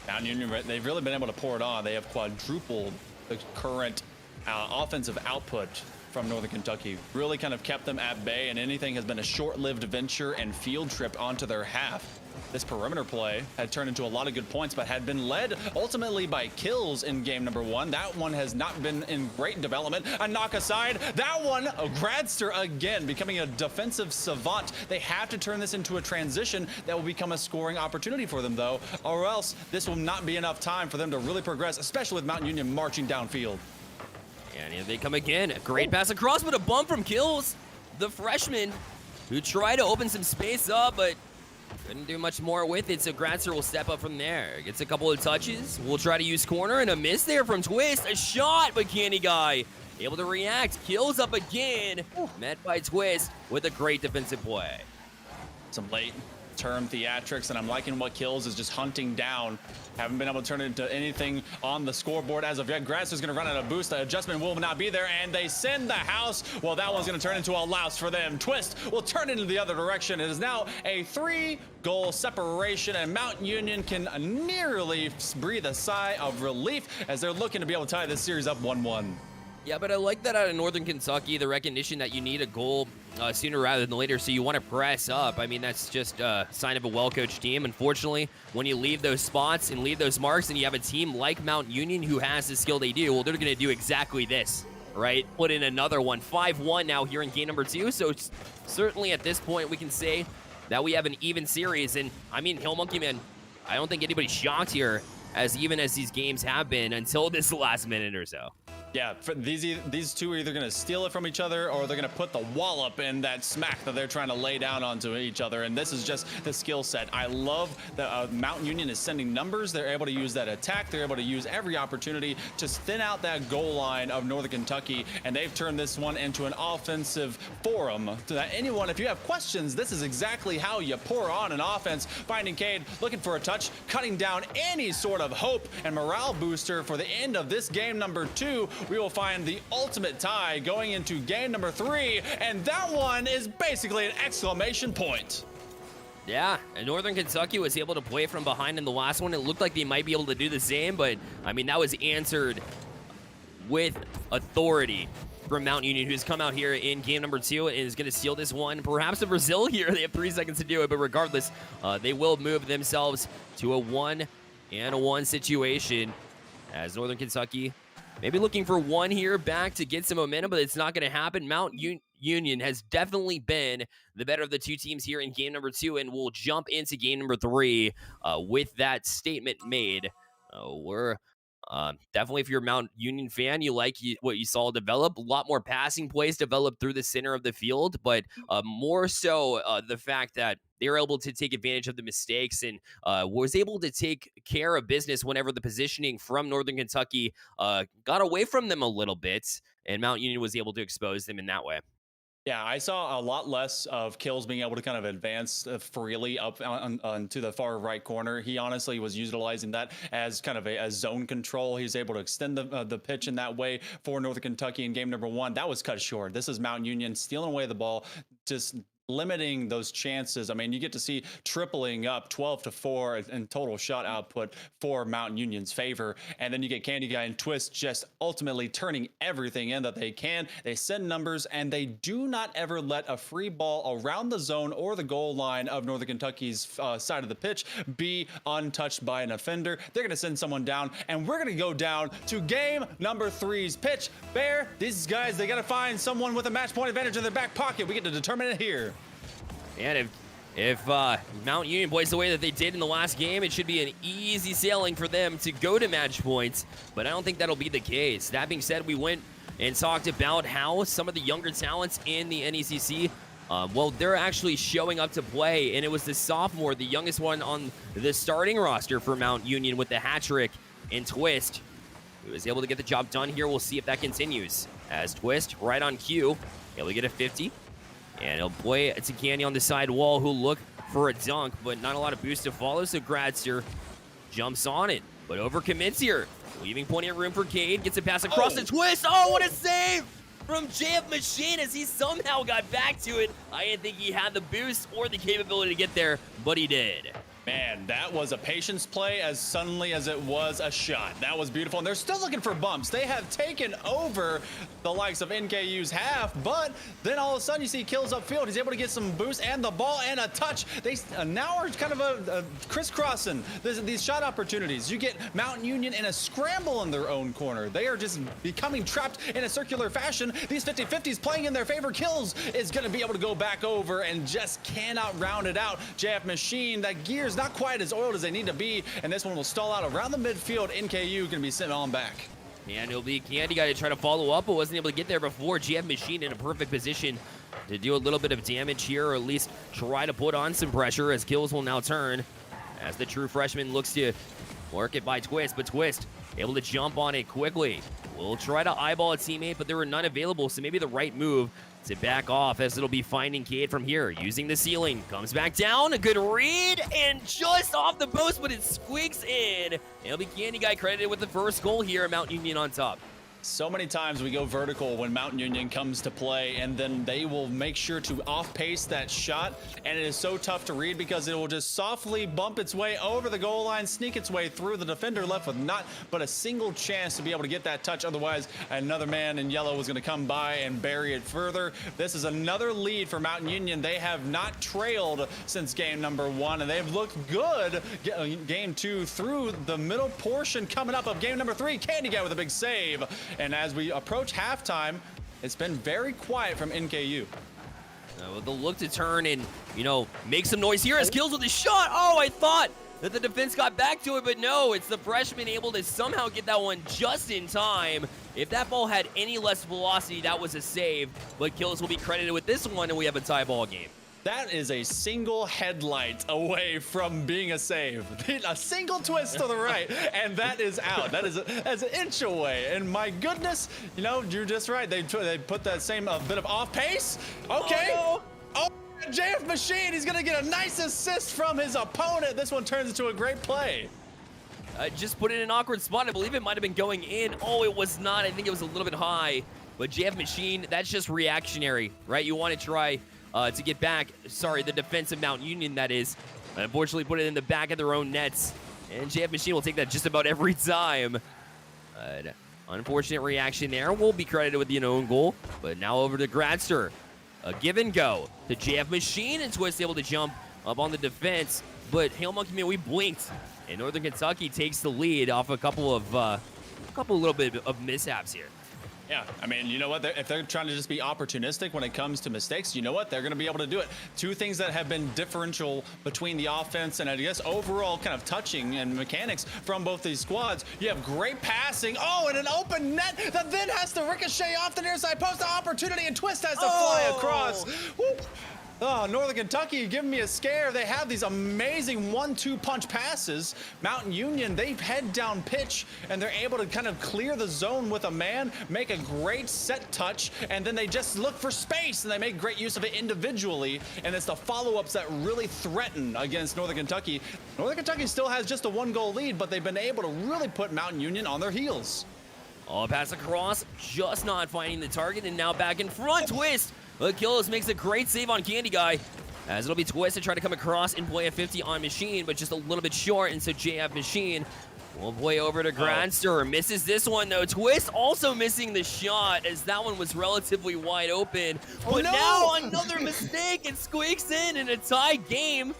Mount Union, they've really been able to pour it on. They have quadrupled the current offensive output from Northern Kentucky. Really kind of kept them at bay, and anything has been a short-lived venture and field trip onto their half. This perimeter play had turned into a lot of good points, but had been led ultimately by kills in game number 1. That one has not been in great development. A knock aside. That one, Gradster again, becoming a defensive savant. They have to turn this into a transition that will become a scoring opportunity for them, though, or else this will not be enough time for them to really progress, especially with Mount Union marching downfield. And here they come again. A great pass across, but a bump from Kills. The freshman who tried to open some space up, but couldn't do much more with it, so Gradster will step up from there. Gets a couple of touches. We'll try to use corner, and a miss there from Twist. A shot, but Candy Guy able to react. Kills up again. Met by Twist with a great defensive play. Some late term theatrics, and I'm liking what Kills is just hunting down. Haven't been able to turn it into anything on the scoreboard as of yet. Gradster's going to run out of boost. The adjustment will not be there, and they send the house. Well, that one's going to turn into a louse for them. Twist will turn it into the other direction. It is now a 3-goal separation, and Mount Union can nearly breathe a sigh of relief as they're looking to be able to tie this series up 1-1. Yeah, but I like that out of Northern Kentucky, the recognition that you need a goal sooner rather than later, so you want to press up. I mean, that's just a sign of a well-coached team. Unfortunately, when you leave those spots and leave those marks and you have a team like Mount Union who has the skill they do, well, they're going to do exactly this, right? Put in another one. 5-1 now here in game number 2, so it's certainly at this point we can say that we have an even series. And, I mean, Hill Monkey Man, I don't think anybody's shocked here, as even as these games have been until this last minute or so. Yeah, for these two are either going to steal it from each other, or they're going to put the wallop in that smack that they're trying to lay down onto each other. And this is just the skill set. I love that Mount Union is sending numbers. They're able to use that attack. They're able to use every opportunity to thin out that goal line of Northern Kentucky. And they've turned this one into an offensive forum so that anyone, if you have questions, this is exactly how you pour on an offense. Finding Cade, looking for a touch, cutting down any sort of hope and morale booster for the end of this game number 2. We will find the ultimate tie going into game number 3, and that one is basically an exclamation point. Yeah, and Northern Kentucky was able to play from behind in the last one. It looked like they might be able to do the same, but, I mean, that was answered with authority from Mount Union, who's come out here in game number 2 and is going to steal this one. Perhaps in Brazil here, they have 3 seconds to do it, but regardless, they will move themselves to a 1-1 situation as Northern Kentucky maybe looking for one here back to get some momentum, but it's not going to happen. Mount Union has definitely been the better of the two teams here in game number 2, and we'll jump into game number 3 with that statement made. We're definitely, if you're a Mount Union fan, you like what you saw develop. A lot more passing plays developed through the center of the field, but more so the fact that they were able to take advantage of the mistakes and was able to take care of business whenever the positioning from Northern Kentucky got away from them a little bit, and Mount Union was able to expose them in that way. Yeah, I saw a lot less of Kills being able to kind of advance freely up onto the far right corner. He honestly was utilizing that as kind of a zone control. He was able to extend the pitch in that way for Northern Kentucky in game number 1. That was cut short. This is Mount Union stealing away the ball, just limiting those chances. I mean, you get to see tripling up 12-4 in total shot output for Mount Union's favor. And then you get Candy Guy and Twist just ultimately turning everything in that they can. They send numbers, and they do not ever let a free ball around the zone or the goal line of Northern Kentucky's side of the pitch be untouched by an offender. They're going to send someone down, and we're going to go down to game number 3's pitch. Bear, these guys, they got to find someone with a match point advantage in their back pocket. We get to determine it here. And if Mount Union plays the way that they did in the last game, it should be an easy sailing for them to go to match points, but I don't think that'll be the case. That being said, we went and talked about how some of the younger talents in the NECC, well, they're actually showing up to play, and it was the sophomore, the youngest one on the starting roster for Mount Union with the hat trick and Twist, who was able to get the job done here. We'll see if that continues, as Twist, right on cue, able to get a 50. And he'll play to Candy on the side wall, who'll look for a dunk, but not a lot of boost to follow, so Gradster jumps on it, but overcommits here. leaving plenty of room for Cade. Gets a pass across the twist. Oh, what a save from JF Machine as he somehow got back to it. I didn't think he had the boost or the capability to get there, but he did. Man, that was a patience play as suddenly as it was a shot. That was beautiful, and they're still looking for bumps. They have taken over the likes of NKU's half, but then all of a sudden you see kills upfield. He's able to get some boost and the ball and a touch. They now are kind of a crisscrossing these shot opportunities. You get Mountain Union in a scramble in their own corner. They are just becoming trapped in a circular fashion. These 50-50s playing in their favor. Kills is going to be able to go back over and just cannot round it out. JF Machine, that gear's not quite as oiled as they need to be, and this one will stall out around the midfield. NKU going to be sitting on back. And it'll be Candy Guy to try to follow up, but wasn't able to get there before. GF Machine in a perfect position to do a little bit of damage here, or at least try to put on some pressure, as kills will now turn as the true freshman looks to work it by Twist, but Twist able to jump on it quickly. We'll try to eyeball a teammate, but there were none available, so maybe the right move to back off, as it'll be finding Cade from here, using the ceiling. Comes back down, a good read, and just off the post, but it squeaks in. It'll be Candy Guy credited with the first goal here at Mountain Union on top. So many times we go vertical when Mountain Union comes to play, and then they will make sure to off-pace that shot, and it is so tough to read because it will just softly bump its way over the goal line, sneak its way through. The defender left with not but a single chance to be able to get that touch. Otherwise, another man in yellow was going to come by and bury it further. This is another lead for Mountain Union. They have not trailed since game number 1, and they've looked good game 2 through the middle portion. Coming up of game number 3, Candy Guy with a big save. And as we approach halftime, it's been very quiet from NKU. With the look to turn and, make some noise here as Kills with the shot. Oh, I thought that the defense got back to it, but no, it's the freshman able to somehow get that one just in time. If that ball had any less velocity, that was a save, but Kills will be credited with this one, and we have a tie ball game. That is a single headlight away from being a save. A single twist to the right, and that is out. That's an inch away. And my goodness, you're just right. They put that same bit of off pace. Okay. Oh, no. JF Machine, he's going to get a nice assist from his opponent. This one turns into a great play. Just put it in an awkward spot. I believe it might have been going in. Oh, it was not. I think it was a little bit high. But JF Machine, that's just reactionary, right? You want to try to get back, the defense of Mountain Union, that is. Unfortunately, put it in the back of their own nets. And JF Machine will take that just about every time. Unfortunate reaction there. Will be credited with the own goal. But now over to Gradster. A give and go to JF Machine, and Twist able to jump up on the defense. But Hail Monkey Man, we blinked. And Northern Kentucky takes the lead off a couple little bit of mishaps here. Yeah, I mean, you know what? If they're trying to just be opportunistic when it comes to mistakes, you know what? They're going to be able to do it. Two things that have been differential between the offense and I guess overall kind of touching and mechanics from both these squads. You have great passing. Oh, and an open net that then has to ricochet off the near side post. The opportunity, and Twist has to fly across. Woo. Oh, Northern Kentucky giving me a scare. They have these amazing 1-2 punch passes. Mountain Union, they head down pitch, and they're able to kind of clear the zone with a man, make a great set touch, and then they just look for space, and they make great use of it individually, and it's the follow-ups that really threaten against Northern Kentucky. Northern Kentucky still has just a 1-goal lead, but they've been able to really put Mountain Union on their heels. Oh, pass across, just not finding the target, and now back in front. Twist! Achilles makes a great save on Candy Guy, as it'll be Twist to try to come across and play a 50 on Machine, but just a little bit short, and so JF Machine will play over to Grandster. Misses this one, though. Twist also missing the shot, as that one was relatively wide open. But now another mistake, it squeaks in a tie game.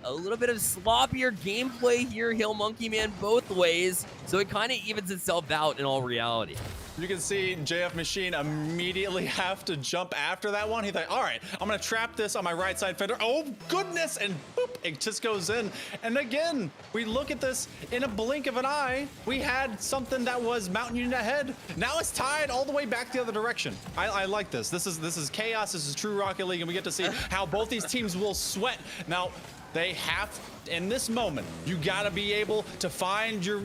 A little bit of sloppier gameplay here, Hill Monkey Man, both ways, so it kind of evens itself out in all reality. You can see JF Machine immediately have to jump after that one. He's like, all right, I'm going to trap this on my right side fender. Oh, goodness. And boop, it just goes in. And again, we look at this in a blink of an eye. We had something that was Mountain Union ahead. Now it's tied all the way back the other direction. I like this. This is chaos. This is true Rocket League. And we get to see how both these teams will sweat. Now, they have, in this moment, you gotta be able to find your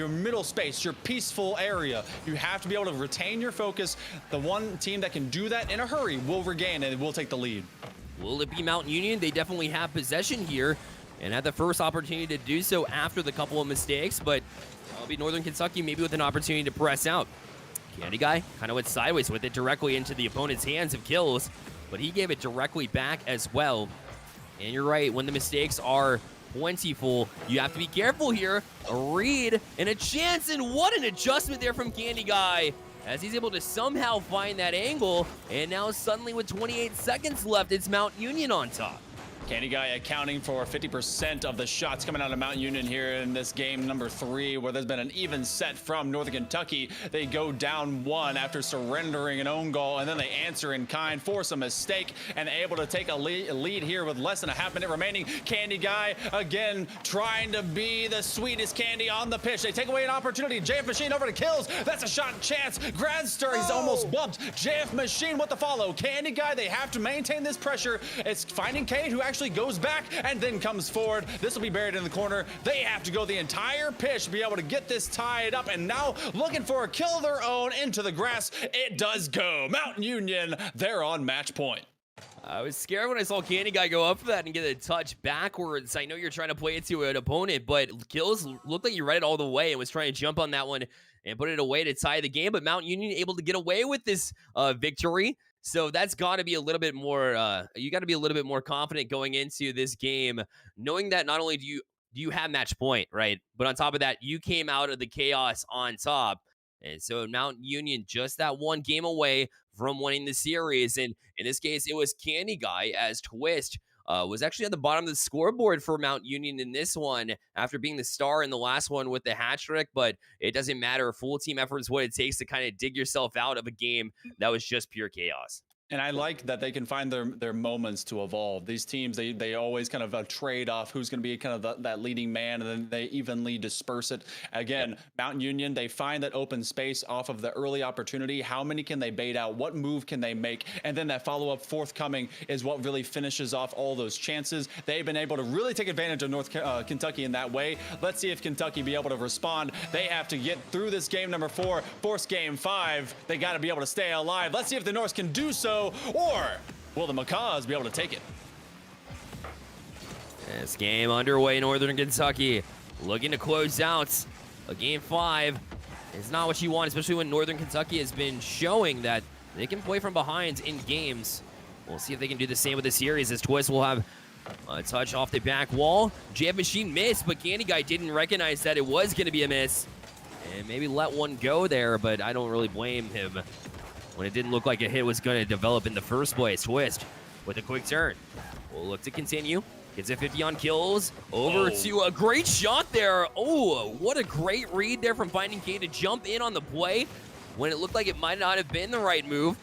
middle space, your peaceful area. You have to be able to retain your focus. The one team that can do that in a hurry will regain and will take the lead. Will it be Mountain Union? They definitely have possession here. and had the first opportunity to do so after the couple of mistakes, but it'll be Northern Kentucky maybe with an opportunity to press out. Candy Guy kind of went sideways with it directly into the opponent's hands of kills, but he gave it directly back as well. And you're right, when the mistakes are plentiful, you have to be careful here. A read and a chance, and what an adjustment there from Candy Guy as he's able to somehow find that angle, and now suddenly with 28 seconds left, it's Mount Union on top. Candy Guy accounting for 50% of the shots coming out of Mount Union here in this game number 3, where there's been an even set from Northern Kentucky. They go down 1 after surrendering an own goal, and then they answer in kind, force a mistake, and able to take a lead here with less than a half minute remaining. Candy Guy again trying to be the sweetest candy on the pitch. They take away an opportunity. JF Machine over to kills. That's a shot chance. Gradster, he's almost bumped. JF Machine with the follow. Candy Guy, they have to maintain this pressure. It's finding Cade, who actually goes back and then comes forward. This will be buried in the corner. They have to go the entire pitch to be able to get this tied up, and now looking for a kill of their own into the grass. It does go. Mountain Union, they're on match point. I was scared when I saw Candy Guy go up for that and get a touch backwards. I know you're trying to play it to an opponent, but Kills looked like you read it all the way and was trying to jump on that one and put it away to tie the game, but Mount Union able to get away with this victory. So that's got to be a little bit more, you got to be a little bit more confident going into this game, knowing that not only do you have match point, right? But on top of that, you came out of the chaos on top. And so Mount Union just that one game away from winning the series. And in this case, it was Candy Guy as Twist was actually at the bottom of the scoreboard for Mount Union in this one after being the star in the last one with the hat trick, but it doesn't matter. Full team effort is what it takes to kind of dig yourself out of a game that was just pure chaos. And I like that they can find their moments to evolve. These teams, they always kind of trade off who's going to be kind of that leading man, and then they evenly disperse it. Again, Mountain Union, they find that open space off of the early opportunity. How many can they bait out? What move can they make? And then that follow-up forthcoming is what really finishes off all those chances. They've been able to really take advantage of North Kentucky in that way. Let's see if Kentucky be able to respond. They have to get through this game number 4, force game 5. They got to be able to stay alive. Let's see if the North can do so. Or will the Macaws be able to take it? This game underway, Northern Kentucky looking to close out a game 5. It's not what you want, especially when Northern Kentucky has been showing that they can play from behind in games. We'll see if they can do the same with the series, as Twist will have a touch off the back wall. JF Machine missed, but Candy Guy didn't recognize that it was going to be a miss and maybe let one go there, but I don't really blame him when it didn't look like a hit was going to develop in the first place. Twist with a quick turn. We'll look to continue. Gets a 50 on kills. Over to a great shot there. Oh, what a great read there from Finding K to jump in on the play when it looked like it might not have been the right move.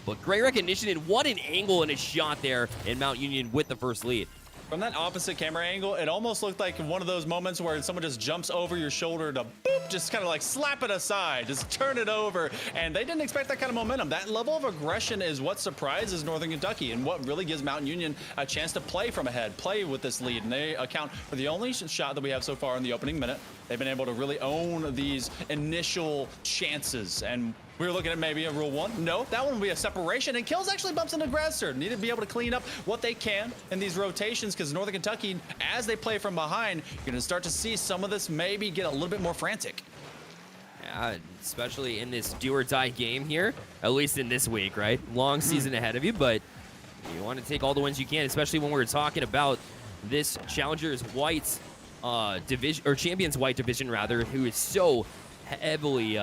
But great recognition, and what an angle and a shot there in Mount Union with the first lead. From that opposite camera angle, it almost looked like one of those moments where someone just jumps over your shoulder to boop, just kind of like slap it aside, just turn it over. And they didn't expect that kind of momentum. That level of aggression is what surprises Northern Kentucky and what really gives Mountain Union a chance to play from ahead, play with this lead. And they account for the only shot that we have so far in the opening minute. They've been able to really own these initial chances. And we were looking at maybe a rule 1. No, that one will be a separation, and Kills actually bumps into Gradster. Need to be able to clean up what they can in these rotations, because Northern Kentucky, as they play from behind, you're going to start to see some of this maybe get a little bit more frantic. Yeah, especially in this do-or-die game here, at least in this week, right? Long season ahead of you, but you want to take all the wins you can, especially when we're talking about this Challengers White division, or Champions White division rather, who is so heavily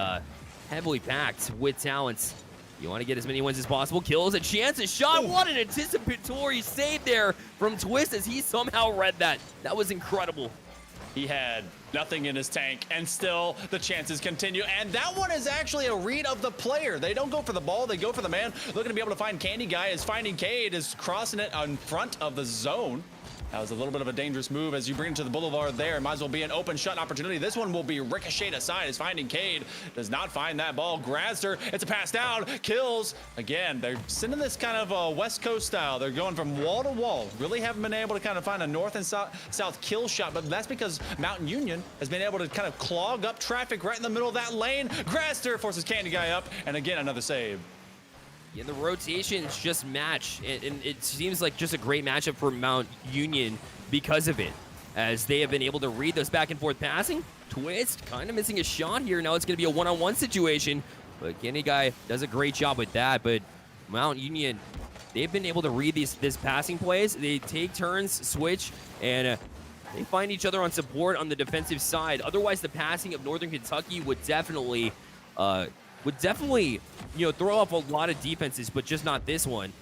packed with talents. You want to get as many wins as possible. Kills, a chance, a shot. Ooh. What an anticipatory save there from Twist as he somehow read that. That was incredible. He had nothing in his tank, and still the chances continue. And that one is actually a read of the player. They don't go for the ball, they go for the man. Looking to be able to find Candy Guy, is finding Cade, is crossing it in front of the zone. That was a little bit of a dangerous move as you bring it to the boulevard there. Might as well be an open shot opportunity. This one will be ricocheted aside as Finding Cade does not find that ball. Gradster, it's a pass down. Kills. Again, they're sending this kind of West Coast style. They're going from wall to wall. Really haven't been able to kind of find a north and south kill shot, but that's because Mountain Union has been able to kind of clog up traffic right in the middle of that lane. Gradster forces Candy Guy up, and again, another save. Yeah, the rotations just match, and it seems like just a great matchup for Mount Union because of it, as they have been able to read those back and forth passing. Twist kind of missing a shot here. Now it's going to be a one-on-one situation, but Candy Guy does a great job with that. But Mount Union, they've been able to read this passing plays. They take turns, switch, and they find each other on support on the defensive side. Otherwise, the passing of Northern Kentucky would definitely, throw off a lot of defenses, but just not this one.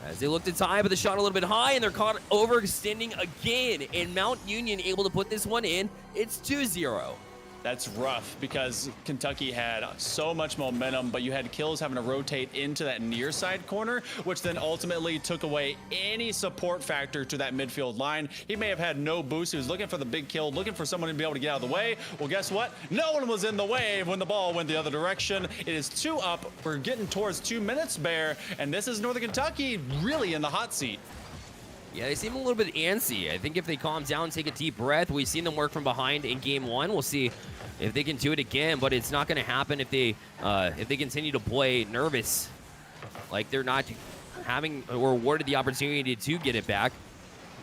As they look to tie, but the shot a little bit high, and they're caught overextending again. And Mount Union able to put this one in. It's 2-0. That's rough because Kentucky had so much momentum, but you had Kills having to rotate into that near side corner, which then ultimately took away any support factor to that midfield line. He may have had no boost. He was looking for the big kill, looking for someone to be able to get out of the way. Well, guess what? No one was in the way when the ball went the other direction. It is 2 up. We're getting towards 2 minutes, Bear, and this is Northern Kentucky really in the hot seat. Yeah, they seem a little bit antsy. I think if they calm down, take a deep breath, we've seen them work from behind in game 1. We'll see if they can do it again, but it's not going to happen if they continue to play nervous, like they're not having or awarded the opportunity to get it back.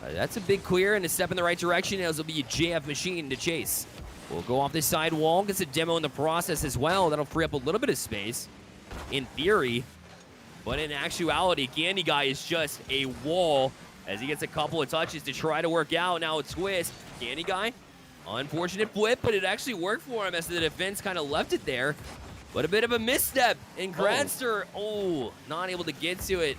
That's a big clear and a step in the right direction, as it'll be a JF Machine to chase. We'll go off this side wall, gets a demo in the process as well. That'll free up a little bit of space, in theory, but in actuality, Candy Guy is just a wall, as he gets a couple of touches to try to work out. Now a twist. Candy Guy, unfortunate flip, but it actually worked for him as the defense kind of left it there. But a bit of a misstep. And Gradster, not able to get to it.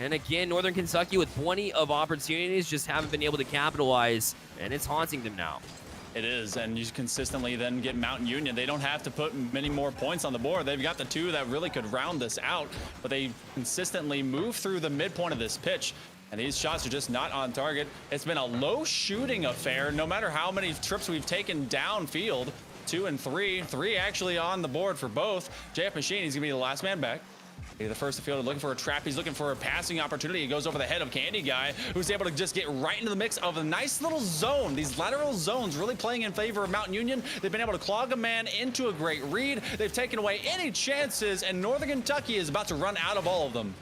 And again, Northern Kentucky with plenty of opportunities, just haven't been able to capitalize, and it's haunting them now. It is, and you consistently then get Mountain Union. They don't have to put many more points on the board. They've got the 2 that really could round this out, but they consistently move through the midpoint of this pitch. And these shots are just not on target. It's been a low shooting affair, no matter how many trips we've taken downfield. 2 and 3. 3 actually on the board for both. JF Machine, he's gonna be the last man back. He's the first to field, looking for a trap. He's looking for a passing opportunity. He goes over the head of Candy Guy, who's able to just get right into the mix of a nice little zone. These lateral zones really playing in favor of Mountain Union. They've been able to clog a man into a great read. They've taken away any chances, and Northern Kentucky is about to run out of all of them.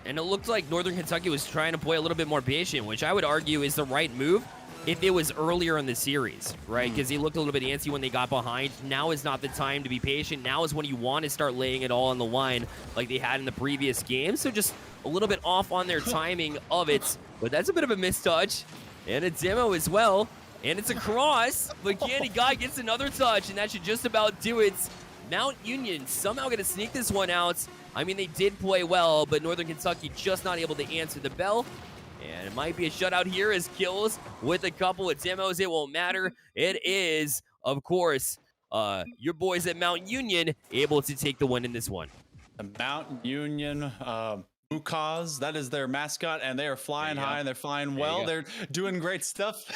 And it looked like Northern Kentucky was trying to play a little bit more patient, which I would argue is the right move if it was earlier in the series, right? Because he looked a little bit antsy when they got behind. Now is not the time to be patient. Now is when you want to start laying it all on the line like they had in the previous game. So just a little bit off on their timing of it. But that's a bit of a mistouch. And a demo as well. And it's a cross, but Candy Guy gets another touch, and that should just about do it. Mount Union somehow going to sneak this one out. I mean, they did play well, but Northern Kentucky just not able to answer the bell. And it might be a shutout here as Kills with a couple of demos. It won't matter. It is, of course, your boys at Mount Union able to take the win in this one. The Mount Union Mukaz, that is their mascot, and they are flying high and they're flying well. They're doing great stuff.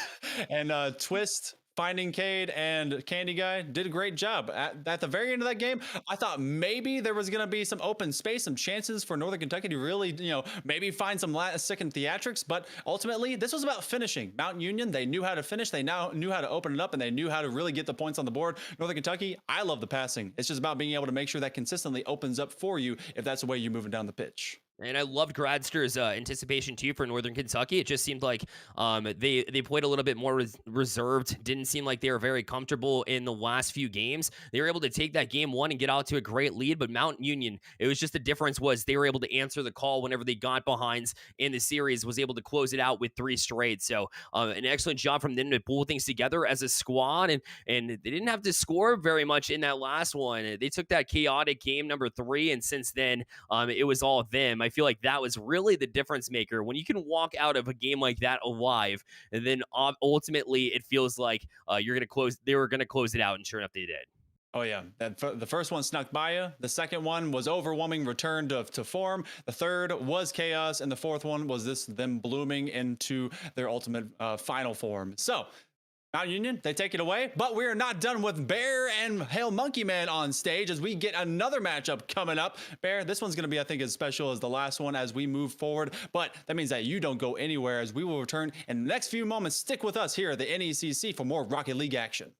And Twist, Finding Cade, and Candy Guy did a great job. At the very end of that game, I thought maybe there was going to be some open space, some chances for Northern Kentucky to really, maybe find some last-second theatrics, but ultimately, this was about finishing. Mount Union, they knew how to finish, they now knew how to open it up, and they knew how to really get the points on the board. Northern Kentucky, I love the passing. It's just about being able to make sure that consistently opens up for you if that's the way you're moving down the pitch. And I loved Gradster's anticipation, too, for Northern Kentucky. It just seemed like they played a little bit more reserved. Didn't seem like they were very comfortable in the last few games. They were able to take that game 1 and get out to a great lead, but Mount Union, it was just the difference was they were able to answer the call whenever they got behinds in the series, was able to close it out with 3 straight. So an excellent job from them to pull things together as a squad, and they didn't have to score very much in that last one. They took that chaotic game number 3, and since then, it was all of them. I feel like that was really the difference maker when you can walk out of a game like that alive, and then ultimately it feels like they were going to close it out, and sure enough they did. Oh yeah, the first one snuck by you. The second one was overwhelming return to form. The third was chaos, and the fourth one was them blooming into their ultimate final form. So Mount Union, they take it away, but we're not done with Bear and Hail Monkey Man on stage as we get another matchup coming up. Bear, this one's going to be, I think, as special as the last one as we move forward, but that means that you don't go anywhere as we will return in the next few moments. Stick with us here at the NECC for more Rocket League action.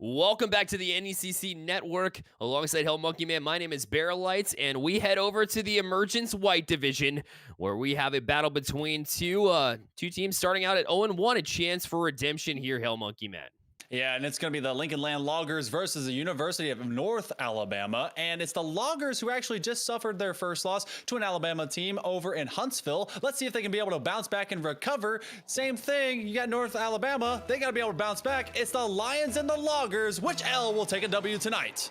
Welcome back to the NECC Network. Alongside Hell Monkey Man, my name is Barrelites, and we head over to the Emergence White Division, where we have a battle between two teams starting out at 0-1, a chance for redemption here, Hell Monkey Man. Yeah, and it's going to be the Lincoln Land Loggers versus the University of North Alabama. And it's the Loggers who actually just suffered their first loss to an Alabama team over in Huntsville. Let's see if they can be able to bounce back and recover. Same thing, you got North Alabama. They got to be able to bounce back. It's the Lions and the Loggers. Which L will take a W tonight?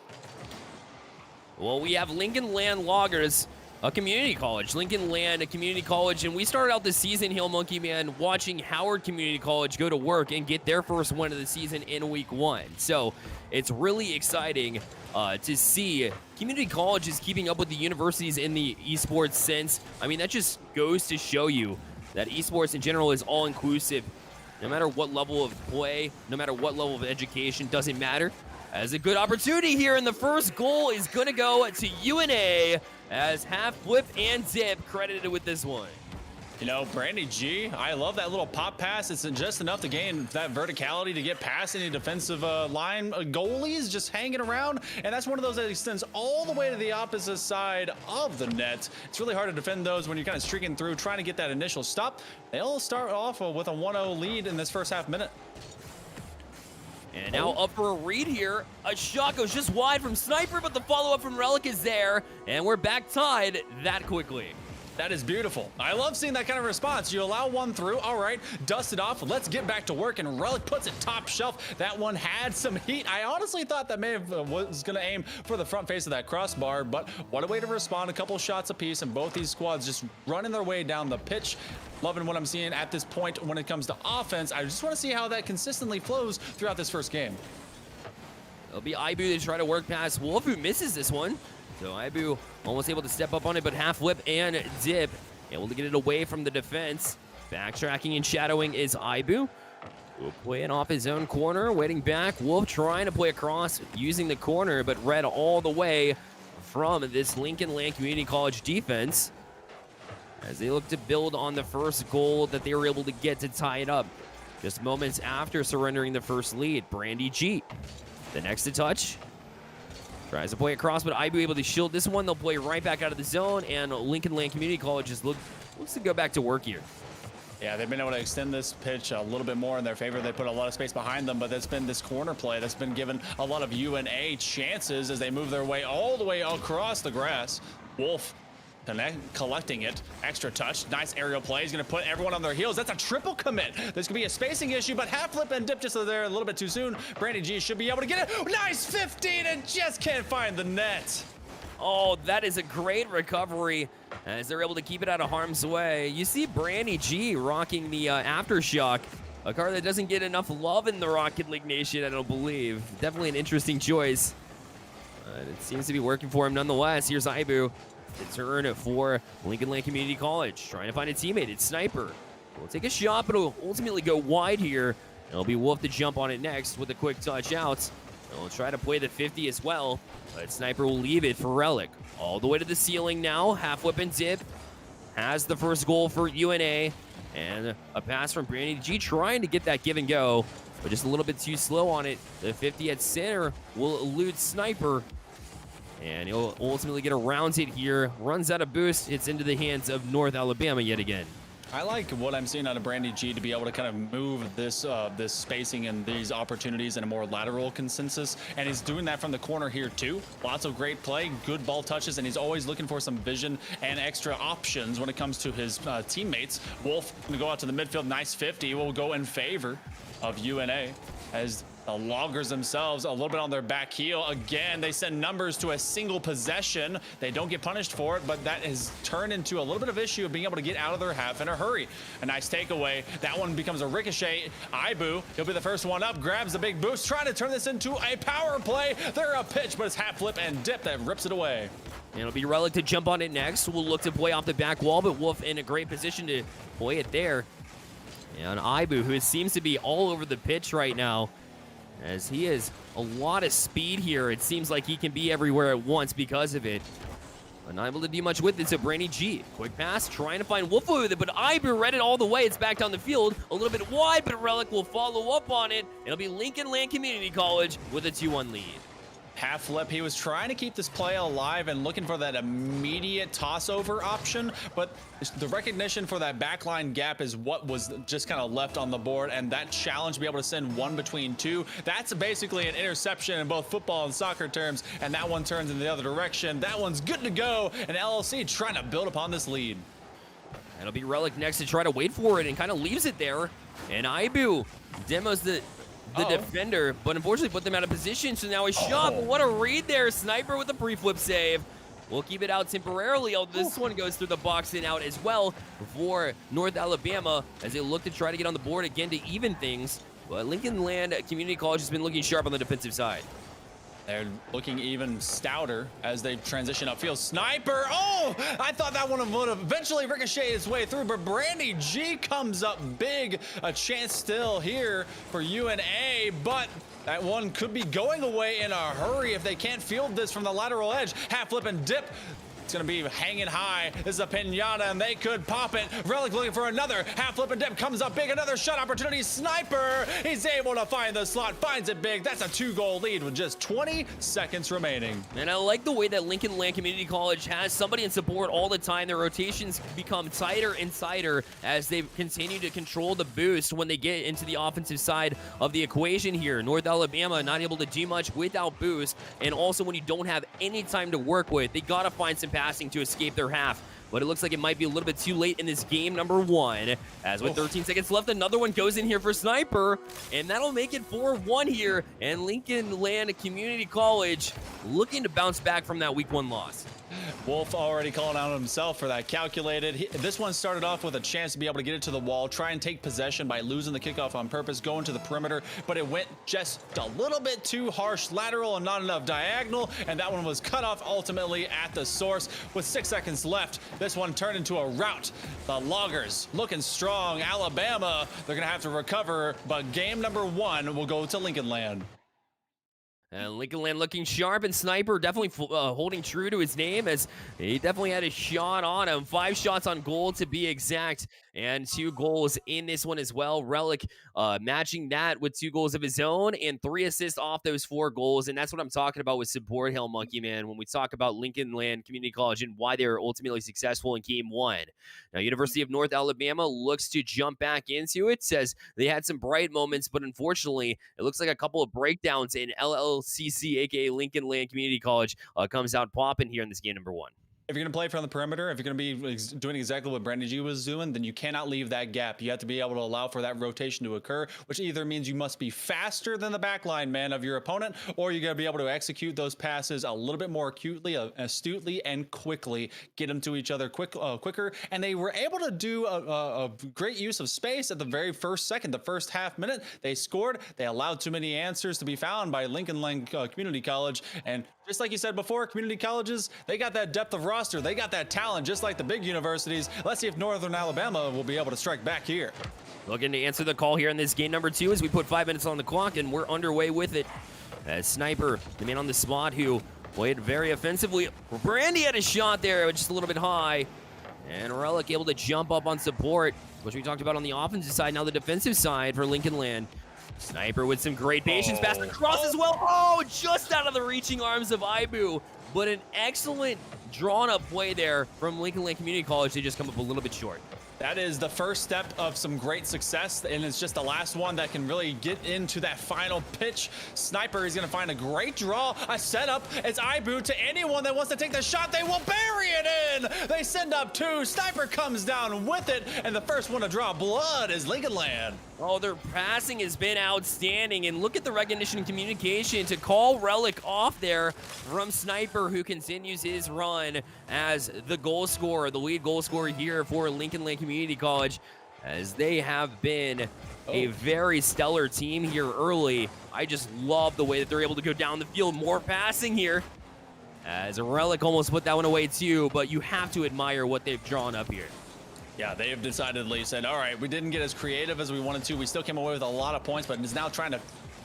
Well, we have Lincoln Land Loggers, a community college. Lincoln Land, a community college, and we started out this season, Hill Monkey Man, watching Howard Community College go to work and get their first win of the season in week 1. So it's really exciting to see community colleges keeping up with the universities in the esports sense. I mean, that just goes to show you that esports in general is all-inclusive. No matter what level of play, no matter what level of education, doesn't matter. As a good opportunity here, and the first goal is going to go to UNA as Half Flip and Zip credited with this one. You know, Brandy G, I love that little pop pass. It's just enough to gain that verticality to get past any defensive line goalies just hanging around. And that's one of those that extends all the way to the opposite side of the net. It's really hard to defend those when you're kind of streaking through, trying to get that initial stop. They'll start off with a 1-0 lead in this first half minute. And now up for a read here. A shot goes just wide from Sniper, but the follow-up from Relic is there. And we're back tied that quickly. That is beautiful. I love seeing that kind of response. You allow one through, all right, dust it off, let's get back to work, and Relic puts it top shelf. That one had some heat. I honestly thought that may have was gonna aim for the front face of that crossbar, but what a way to respond. A couple shots apiece, and both these squads just running their way down the pitch. Loving what I'm seeing at this point when it comes to offense. I just want to see how that consistently flows throughout this first game. It'll be Ibu to try to work past Wolf, who misses this one. So Ibu almost able to step up on it, but Half Whip and Dip able to get it away from the defense. Backtracking and shadowing is Ibu. Will play it off his own corner, waiting back. Wolf trying to play across using the corner, but read all the way from this Lincoln Land Community College defense as they look to build on the first goal that they were able to get to tie it up just moments after surrendering the first lead. Brandy G, the next to touch. Tries to play across, but Ibu able to shield this one. They'll play right back out of the zone, and Lincoln Land Community College just looks to go back to work here. Yeah, they've been able to extend this pitch a little bit more in their favor. They put a lot of space behind them, but that's been this corner play that's been given a lot of UNA chances as they move their way all the way across the grass. Wolf collecting it. Extra touch. Nice aerial play. He's going to put everyone on their heels. That's a triple commit. There's going to be a spacing issue, but Half Flip and Dip just there a little bit too soon. Brandy G should be able to get it. Nice 15 and just can't find the net. Oh, that is a great recovery as they're able to keep it out of harm's way. You see Brandy G rocking the Aftershock, a card that doesn't get enough love in the Rocket League Nation, I don't believe. Definitely an interesting choice. It seems to be working for him nonetheless. Here's Ibu. The turn for Lincoln Land Community College. Trying to find a teammate. It's Sniper. We'll take a shot, but it'll ultimately go wide here. It'll be Wolf to jump on it next with a quick touch out. They'll try to play the 50 as well, but Sniper will leave it for Relic. All the way to the ceiling now. Half Whip and Dip has the first goal for UNA. And a pass from Brandy G trying to get that give and go, but just a little bit too slow on it. The 50 at center will elude Sniper. And he'll ultimately get around it here. Runs out of boost. It's into the hands of North Alabama yet again. I like what I'm seeing out of Brandy G to be able to kind of move this this spacing and these opportunities in a more lateral consensus. And he's doing that from the corner here too. Lots of great play, good ball touches, and he's always looking for some vision and extra options when it comes to his teammates. Wolf going to go out to the midfield. Nice 50 will go in favor of UNA as the Loggers themselves a little bit on their back heel. Again, they send numbers to a single possession. They don't get punished for it, but that has turned into a little bit of issue of being able to get out of their half in a hurry. A nice takeaway. That one becomes a ricochet. Ibu, he'll be the first one up, grabs the big boost, trying to turn this into a power play. They're a pitch, but it's Half Flip and Dip that rips it away. And it'll be Relic to jump on it next. We'll look to play off the back wall, but Wolf in a great position to play it there. And Ibu, who seems to be all over the pitch right now, as he has a lot of speed here. It seems like he can be everywhere at once because of it. Unable to do much with it, so Brandy G. Quick pass, trying to find Wolfo with it, but Ibu read it all the way. It's back down the field, a little bit wide, but Relic will follow up on it. It'll be Lincoln Land Community College with a 2-1 lead. Half flip. He was trying to keep this play alive and looking for that immediate toss-over option, but the recognition for that backline gap is what was just kind of left on the board, and that challenge to be able to send one between two, that's basically an interception in both football and soccer terms, and that one turns in the other direction. That one's good to go, and LLC trying to build upon this lead. It'll be Relic next to try to wait for it and kind of leaves it there, and Ibu demos the defender, but unfortunately put them out of position, so now he's shot. But what a read there. Sniper with a pre-flip save. We'll keep it out temporarily. Oh, this one goes through the box and out as well for North Alabama as they look to try to get on the board again to even things. But Lincoln Land Community College has been looking sharp on the defensive side. They're looking even stouter as they transition upfield. Sniper, oh, I thought that one would have eventually ricocheted its way through, but Brandy G comes up big. A chance still here for UNA, but that one could be going away in a hurry if they can't field this from the lateral edge. Half flip and dip. It's going to be hanging high. This is a pinata, and they could pop it. Relic looking for another. Half flip and dip comes up big. Another shot opportunity. Sniper, he's able to find the slot, finds it big. That's a 2-goal lead with just 20 seconds remaining. And I like the way that Lincoln Land Community College has somebody in support all the time. Their rotations become tighter and tighter as they continue to control the boost when they get into the offensive side of the equation here. North Alabama not able to do much without boost, and also when you don't have any time to work with, they got to find some passing to escape their half. But it looks like it might be a little bit too late in this game number one. As with 13 seconds left, another one goes in here for Sniper, and that'll make it 4-1 here. And Lincoln Land Community College looking to bounce back from that week 1 loss. Wolf already calling out himself for that calculated. This one started off with a chance to be able to get it to the wall, try and take possession by losing the kickoff on purpose, going to the perimeter, but it went just a little bit too harsh lateral and not enough diagonal, and that one was cut off ultimately at the source. With 6 seconds left, this one turned into a rout. The Loggers looking strong. Alabama, they're going to have to recover, but game number 1 will go to Lincoln Land. And Lincoln Land looking sharp, and Sniper definitely holding true to his name as he definitely had a shot on him. 5 shots on goal to be exact, and 2 goals in this one as well. Relic matching that with 2 goals of his own and 3 assists off those 4 goals. And that's what I'm talking about with support Hill Monkey Man when we talk about Lincoln Land Community College and why they were ultimately successful in game 1. Now, University of North Alabama looks to jump back into it, says they had some bright moments, but unfortunately, it looks like a couple of breakdowns in LLCC, aka Lincoln Land Community College, comes out popping here in this game number 1. If you're going to play from the perimeter, if you're going to be doing exactly what Brandy G was doing, then you cannot leave that gap. You have to be able to allow for that rotation to occur, which either means you must be faster than the backline man of your opponent, or you're going to be able to execute those passes a little bit more acutely, astutely, and quickly, get them to each other quicker. And they were able to do a great use of space at the very first second, the first half minute. They scored. They allowed too many answers to be found by Lincoln Land Community College. And just like you said before, community colleges, they got that depth of roster. They got that talent, just like the big universities. Let's see if Northern Alabama will be able to strike back here. Looking to answer the call here in this game number 2 as we put 5 minutes on the clock, and we're underway with it. As Sniper, the man on the spot who played very offensively. Brandy had a shot there, just a little bit high. And Relic able to jump up on support, which we talked about on the offensive side. Now the defensive side for Lincoln Land. Sniper with some great patience. Pass across as well. Oh, just out of the reaching arms of Ibu. But an excellent drawn-up play there from Lincoln Land Community College. They just come up a little bit short. That is the first step of some great success, and it's just the last one that can really get into that final pitch. Sniper is going to find a great draw, a setup. It's Ibu to anyone that wants to take the shot. They will bury it in. They send up 2. Sniper comes down with it, and the first one to draw blood is Lincoln Land. Oh, their passing has been outstanding, and look at the recognition and communication to call Relic off there from Sniper, who continues his run as the goal scorer, the lead goal scorer here for Lincoln Land Community College, as they have been a very stellar team here early. I just love the way that they're able to go down the field. More passing here, as Relic almost put that one away too, but you have to admire what they've drawn up here. Yeah, they have decidedly said, all right, we didn't get as creative as we wanted to. We still came away with a lot of points, but is now trying to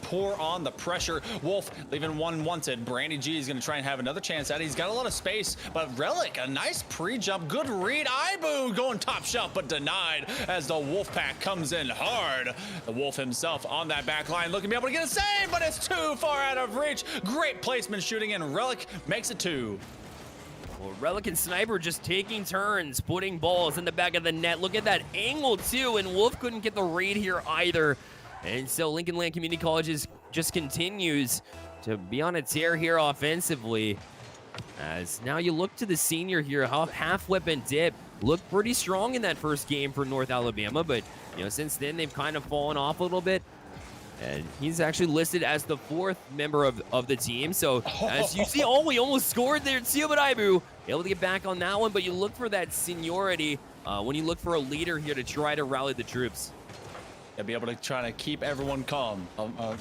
pour on the pressure. Wolf leaving one wanted. Brandy G is going to try and have another chance at it. He's got a lot of space, but Relic, a nice pre-jump. Good read. Ibu going top shelf, but denied as the Wolf pack comes in hard. The Wolf himself on that back line looking to be able to get a save, but it's too far out of reach. Great placement shooting, and Relic makes it 2. Well, Relic and Sniper just taking turns, putting balls in the back of the net. Look at that angle, too, and Wolf couldn't get the read here either. And so Lincoln Land Community College just continues to be on a tear here offensively. As now you look to the senior here, half flip and dip. Looked pretty strong in that first game for North Alabama, but since then they've kind of fallen off a little bit. And he's actually listed as the 4th member of the team. So as you see, we almost scored there too, but Ibu able to get back on that one. But you look for that seniority when you look for a leader here to try to rally the troops. Yeah, be able to try to keep everyone calm.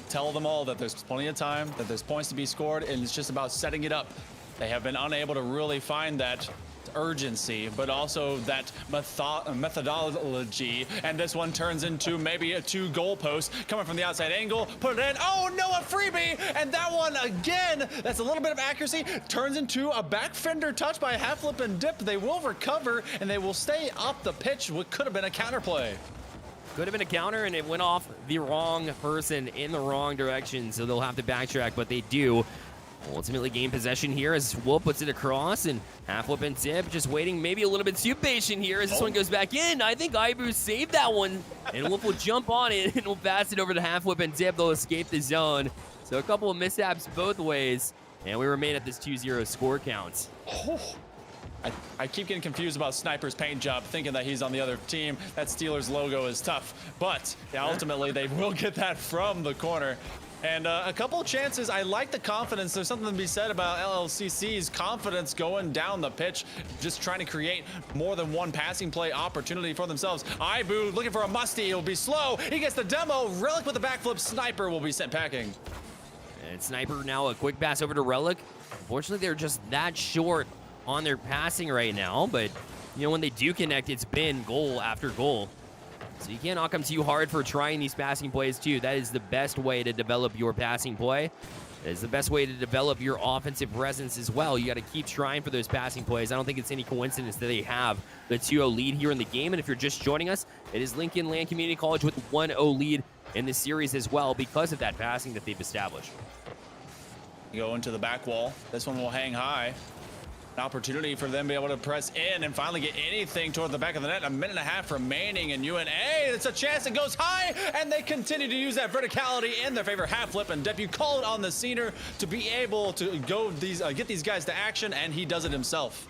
Tell them all that there's plenty of time, that there's points to be scored, and it's just about setting it up. They have been unable to really find that urgency, but also that methodology, and this one turns into maybe a 2 goalpost coming from the outside angle. Put it in. Oh no, a freebie, and that one again. That's a little bit of accuracy. Turns into a back fender touch by half flip and dip. They will recover and they will stay up the pitch. What could have been a counterplay. Could have been a counter, and it went off the wrong person in the wrong direction, so they'll have to backtrack, but they do ultimately gain possession here as Wolf puts it across, and half whip and tip just waiting maybe a little bit too patient here as this one goes back in. I think Ibu saved that one, and Wolf will jump on it and will pass it over to half whip and tip. They'll escape the zone. So a couple of mishaps both ways, and we remain at this 2-0 score count. I keep getting confused about Sniper's paint job, thinking that he's on the other team. That Steelers logo is tough, but ultimately they will get that from the corner. And a couple of chances. I like the confidence. There's something to be said about LLCC's confidence going down the pitch, just trying to create more than one passing play opportunity for themselves. Ibu looking for a musty. He'll be slow. He gets the demo. Relic with the backflip. Sniper will be sent packing. And Sniper now a quick pass over to Relic. Unfortunately, they're just that short on their passing right now, but when they do connect, it's been goal after goal. So you cannot come too hard for trying these passing plays too. That is the best way to develop your passing play. It is the best way to develop your offensive presence as well. You got to keep trying for those passing plays. I don't think it's any coincidence that they have the 2-0 lead here in the game. And if you're just joining us, it is Lincoln Land Community College with 1-0 lead in the series as well because of that passing that they've established. Go into the back wall. This one will hang high. An opportunity for them to be able to press in and finally get anything toward the back of the net. A minute and a half remaining in UNA. It's a chance. It goes high, and they continue to use that verticality in their favor. Half flip and dip. You call it on the senior to be able to go get these guys to action, and he does it himself.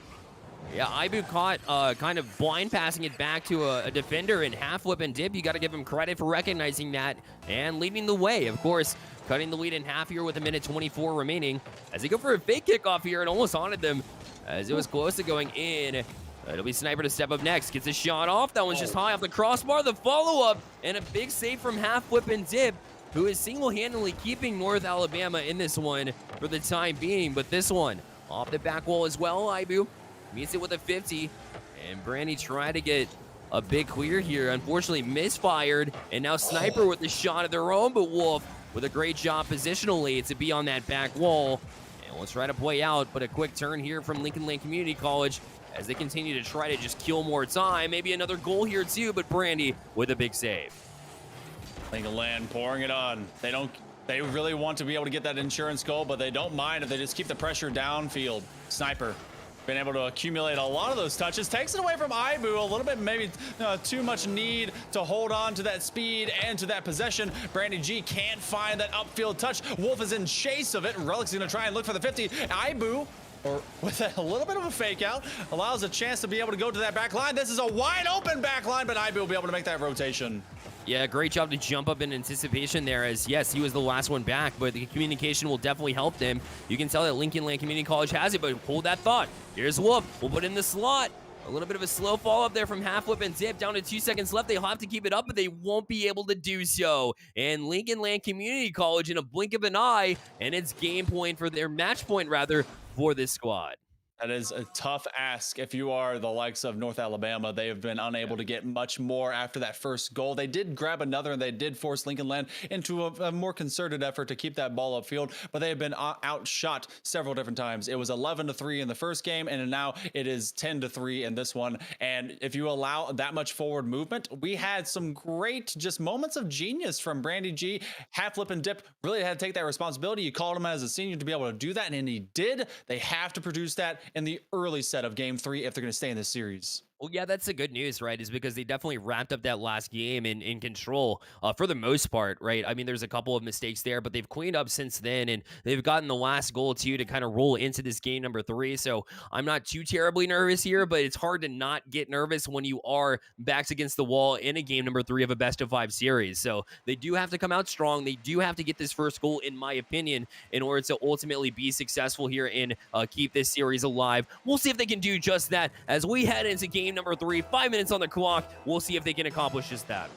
Yeah, Ibu caught kind of blind passing it back to a defender in half flip and dip. You got to give him credit for recognizing that and leading the way. Of course, cutting the lead in half here with a minute 24 remaining as they go for a fake kickoff here and almost haunted them as it was close to going in. It'll be Sniper to step up next. Gets a shot off. That one's just high off the crossbar. The follow-up and a big save from half flip and dip, who is single-handedly keeping North Alabama in this one for the time being. But this one off the back wall as well. Ibu meets it with a 50, and Brandy tried to get a big clear here. Unfortunately misfired, and now Sniper with the shot of their own, but Wolf with a great job positionally to be on that back wall. And we'll try to play out, but a quick turn here from Lincoln Land Community College as they continue to try to just kill more time. Maybe another goal here too, but Brandy with a big save. Lincoln Land pouring it on. They really want to be able to get that insurance goal, but they don't mind if they just keep the pressure downfield. Sniper been able to accumulate a lot of those touches. Takes it away from Ibu a little bit, maybe too much need to hold on to that speed and to that possession. Brandy G can't find that upfield touch. Wolf is in chase of it. Relic's gonna try and look for the 50. Ibu, or with a little bit of a fake out, allows a chance to be able to go to that back line. This is a wide open back line, but Ibu will be able to make that rotation. Yeah, great job to jump up in anticipation there as, yes, he was the last one back, but the communication will definitely help them. You can tell that Lincoln Land Community College has it, but hold that thought. Here's Wolf. We'll put in the slot. A little bit of a slow fall up there from half whip and dip. Down to 2 seconds left. They'll have to keep it up, but they won't be able to do so. And Lincoln Land Community College in a blink of an eye, and it's game point for their match point, rather, for this squad. That is a tough ask if you are the likes of North Alabama. They have been unable to get much more after that first goal. They did grab another, and they did force Lincoln Land into a more concerted effort to keep that ball upfield, but they have been outshot several different times. It was 11-3 in the first game, and now it is 10-3 in this one. And if you allow that much forward movement, we had some great just moments of genius from Brandy G. Half flip and dip really had to take that responsibility. You called him as a senior to be able to do that, and he did. They have to produce that in the early set of game 3 if they're going to stay in this series. Well, yeah, that's the good news, right? Is because they definitely wrapped up that last game in control for the most part, right? I mean, there's a couple of mistakes there, but they've cleaned up since then, and they've gotten the last goal too to kind of roll into this game number 3. So I'm not too terribly nervous here, but it's hard to not get nervous when you are backs against the wall in a game number 3 of a best of 5 series. So they do have to come out strong. They do have to get this first goal, in my opinion, in order to ultimately be successful here and keep this series alive. We'll see if they can do just that as we head into game number 3. 5 minutes on the clock. We'll see if they can accomplish just that.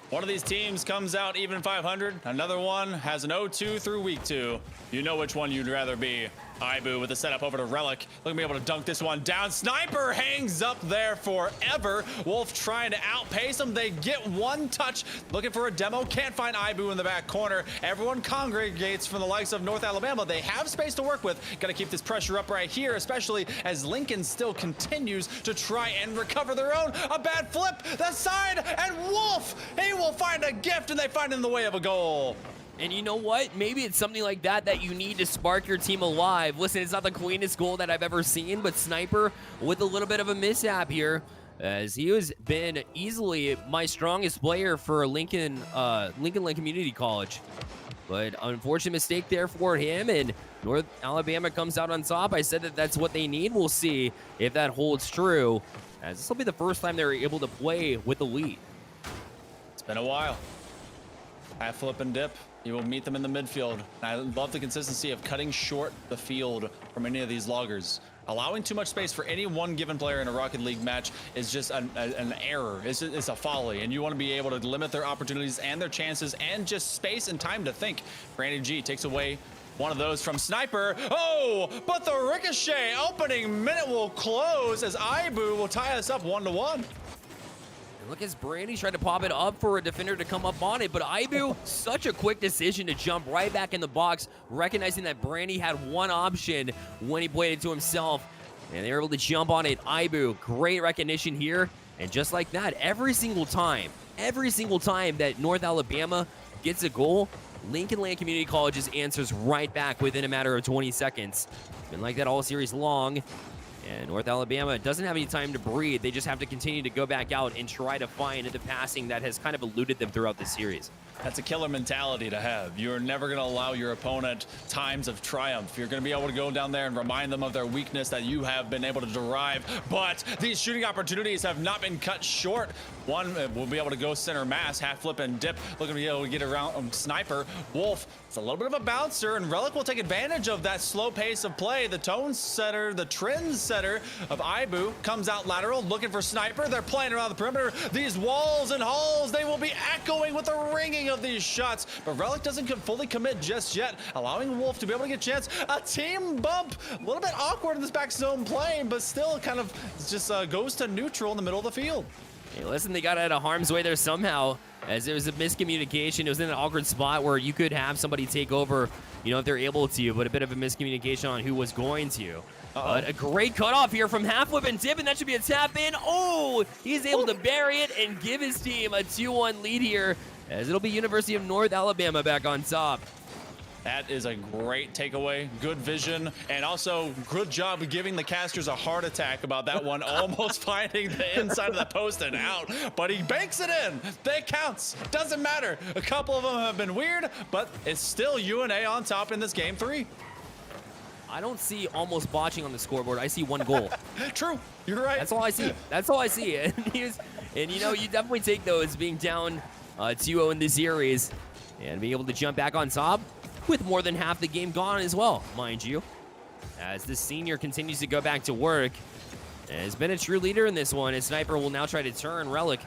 One of these teams comes out even 500. Another one has an 0-2 through week 2. You know which one you'd rather be. Ibu with the setup over to Relic. Looking to be able to dunk this one down. Sniper hangs up there forever. Wolf trying to outpace him. They get one touch. Looking for a demo. Can't find Ibu in the back corner. Everyone congregates from the likes of North Alabama. They have space to work with. Got to keep this pressure up right here, especially as Lincoln still continues to try and recover their own. A bad flip. The side. And Wolf, he will find a gift, and they find it in the way of a goal. And you know what? Maybe it's something like that you need to spark your team alive. Listen, it's not the cleanest goal that I've ever seen, but Sniper with a little bit of a mishap here, as he has been easily my strongest player for Lincoln Land Community College. But unfortunate mistake there for him, and North Alabama comes out on top. I said that that's what they need. We'll see if that holds true, as this will be the first time they're able to play with the lead. It's been a while. Half flip and dip. You will meet them in the midfield. And I love the consistency of cutting short the field from any of these loggers. Allowing too much space for any one given player in a Rocket League match is just an error. It's a folly, and you want to be able to limit their opportunities and their chances and just space and time to think. Brandon G takes away one of those from Sniper. Oh, but the ricochet opening minute will close as Ibu will tie us up 1-1. Look, as Brandy tried to pop it up for a defender to come up on it, but Ibu, such a quick decision to jump right back in the box, recognizing that Brandy had one option when he played it to himself, and they were able to jump on it. Ibu, great recognition here, and just like that, every single time that North Alabama gets a goal, Lincoln Land Community College's answers right back within a matter of 20 seconds. Been like that all series long. And North Alabama doesn't have any time to breathe. They just have to continue to go back out and try to find the passing that has kind of eluded them throughout the series. That's a killer mentality to have. You're never going to allow your opponent times of triumph. You're going to be able to go down there and remind them of their weakness that you have been able to derive. But these shooting opportunities have not been cut short. One will be able to go center mass, half flip and dip, looking to be able to get around Sniper. Wolf, it's a little bit of a bouncer, and Relic will take advantage of that slow pace of play. The tone setter, the trend setter of Ibu comes out lateral, looking for Sniper. They're playing around the perimeter. These walls and halls, they will be echoing with the ringing of these shots, but Relic doesn't fully commit just yet, allowing Wolf to be able to get a chance. A team bump, a little bit awkward in this back zone play, but still kind of just goes to neutral in the middle of the field. Hey, listen, they got out of harm's way there somehow, as it was a miscommunication. It was in an awkward spot where you could have somebody take over, you know, if they're able to, but a bit of a miscommunication on who was going to. But a great cutoff here from half flip and dip, and that should be a tap in. Oh, he's able to bury it and give his team a 2-1 lead here, as it'll be University of North Alabama back on top. That is a great takeaway, good vision, and also good job giving the casters a heart attack about that one, almost finding the inside of the post and out, but he banks it in. That counts. Doesn't matter. A couple of them have been weird, but it's still UNA on top in this game 3. I don't see almost botching on the scoreboard. I see one goal. True. You're right. That's all I see. That's all I see. And you know, you definitely take those being down 2-0 in the series and being able to jump back on top with more than half the game gone as well, mind you. As the senior continues to go back to work, and has been a true leader in this one, and Sniper will now try to turn Relic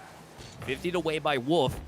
50 away by Wolf,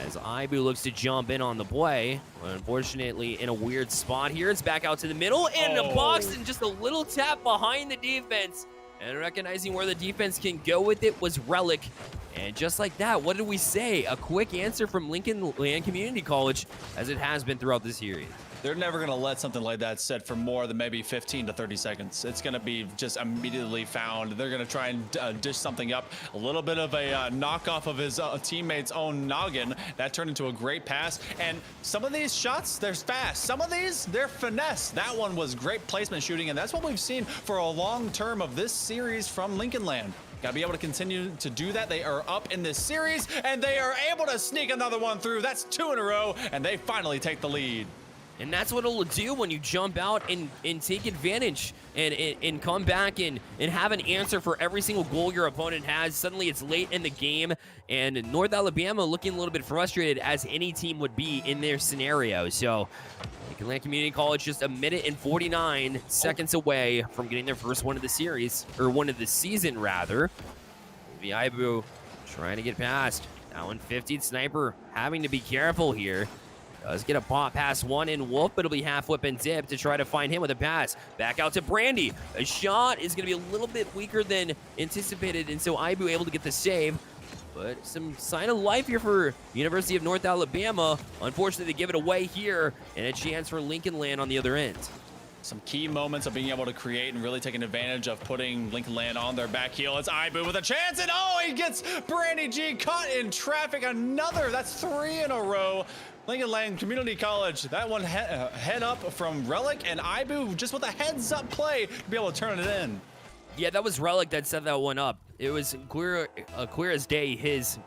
as Ibu looks to jump in on the play. Unfortunately, in a weird spot here. It's back out to the middle and a box and just a little tap behind the defense. And recognizing where the defense can go with it was Relic. And just like that, what did we say? A quick answer from Lincoln Land Community College, as it has been throughout the series. They're never going to let something like that sit for more than maybe 15 to 30 seconds. It's going to be just immediately found. They're going to try and dish something up. A little bit of a knockoff of his teammate's own noggin. That turned into a great pass. And some of these shots, they're fast. Some of these, they're finesse. That one was great placement shooting, and that's what we've seen for a long term of this series from Lincoln Land. Got to be able to continue to do that. They are up in this series, and they are able to sneak another one through. That's 2 in a row, and they finally take the lead. And that's what it'll do when you jump out and take advantage and come back and have an answer for every single goal your opponent has. Suddenly it's late in the game, and North Alabama looking a little bit frustrated, as any team would be in their scenario. So Lincoln Land Community College just 1 minute and 49 seconds away from getting their first one of the series, or one of the season rather. Ibu trying to get past. Now in 50th, Sniper having to be careful here. Does get a pop past one in Wolf, but it'll be half whip and dip to try to find him with a pass. Back out to Brandy. A shot is going to be a little bit weaker than anticipated, and so Ibu able to get the save. But some sign of life here for University of North Alabama. Unfortunately, they give it away here, and a chance for Lincoln Land on the other end. Some key moments of being able to create and really taking advantage of putting Lincoln Land on their back heel. It's Ibu with a chance, and oh, he gets Brandy G caught in traffic. Another, that's 3 in a row. Lincoln Land Community College, that one head up from Relic, and Ibu just with a heads up play to be able to turn it in. Yeah, that was Relic that set that one up. It was clear as day, his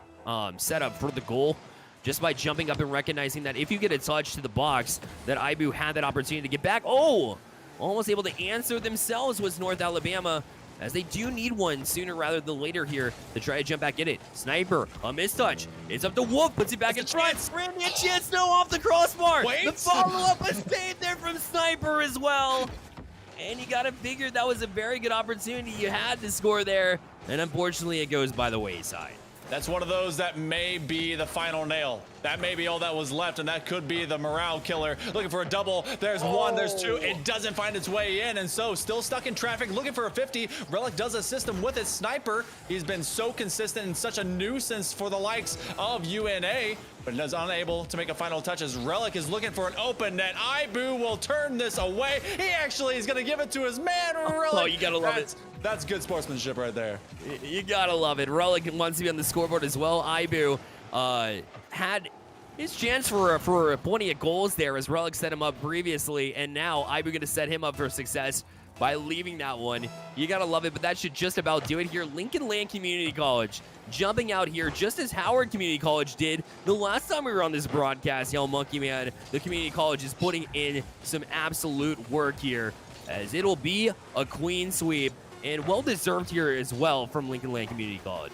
setup for the goal, just by jumping up and recognizing that if you get a touch to the box, that Ibu had that opportunity to get back. Oh, almost able to answer themselves was North Alabama, as they do need one sooner rather than later here to try to jump back in it. Sniper, a mistouch. It's up to Wolf, puts it back in front. Randy, a chance, no, off the crossbar. Wait. The follow-up was saved there from Sniper as well. And you got to figure that was a very good opportunity you had to score there. And unfortunately, it goes by the wayside. That's one of those that may be the final nail. That may be all that was left, and that could be the morale killer. Looking for a double. There's one, there's two. It doesn't find its way in, and so still stuck in traffic, looking for a 50. Relic does assist him with his Sniper. He's been so consistent and such a nuisance for the likes of UNA, but is unable to make a final touch as Relic is looking for an open net. Ibu will turn this away. He actually is going to give it to his man, Relic. Oh, you got to love it. That's good sportsmanship right there. You gotta love it. Relic wants to be on the scoreboard as well. Ibu had his chance for plenty of goals there, as Relic set him up previously, and now Ibu gonna set him up for success by leaving that one. You gotta love it, but that should just about do it here. Lincoln Land Community College jumping out here just as Howard Community College did the last time we were on this broadcast. Yell Monkey Man, the community college is putting in some absolute work here, as it'll be a clean sweep. And well-deserved here as well from Lincoln Land Community College.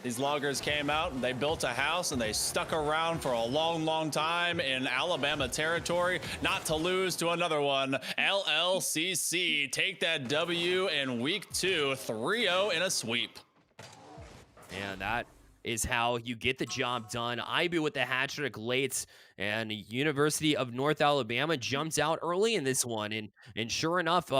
These loggers came out and they built a house and they stuck around for a long, long time in Alabama territory, not to lose to another one. LLCC take that W in week 2, 3-0 in a sweep. And that is how you get the job done. Ibu with the hat trick late, and University of North Alabama jumps out early in this one. And sure enough,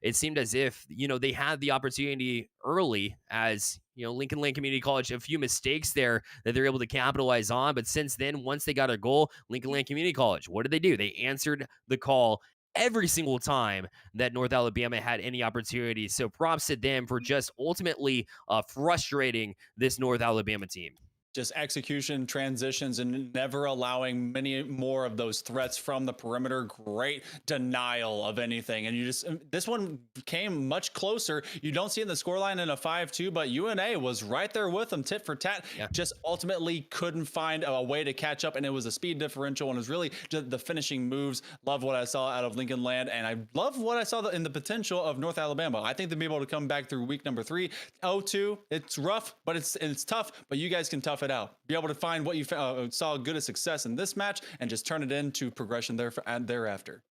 it seemed as if, they had the opportunity early, as, Lincoln Land Community College, a few mistakes there that they're able to capitalize on. But since then, once they got a goal, Lincoln Land Community College, what did they do? They answered the call every single time that North Alabama had any opportunity. So props to them for just ultimately frustrating this North Alabama team. Just execution, transitions, and never allowing many more of those threats from the perimeter. Great denial of anything. And this one came much closer. You don't see it in the scoreline in a 5-2, but UNA was right there with them, tit for tat. Yeah. Just ultimately couldn't find a way to catch up, and it was a speed differential, and it was really just the finishing moves. Love what I saw out of Lincoln Land, and I love what I saw in the potential of North Alabama. I think they'll be able to come back through week number 3. 0-2, it's rough, but it's tough, but you guys can tough it out. Be able to find what you saw good as success in this match and just turn it into progression thereafter.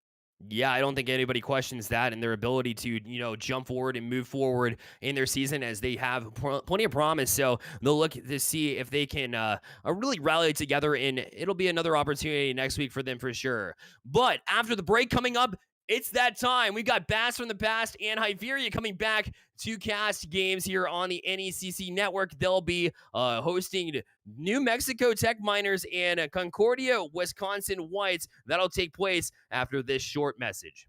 Yeah, I don't think anybody questions that and their ability to, jump forward and move forward in their season as they have plenty of promise. So they'll look to see if they can really rally together, and it'll be another opportunity next week for them for sure. But after the break coming up, it's that time. We got Bass from the Past and Hyveria coming back to cast games here on the NECC network. They'll be hosting New Mexico Tech Miners and Concordia, Wisconsin Whites. That'll take place after this short message.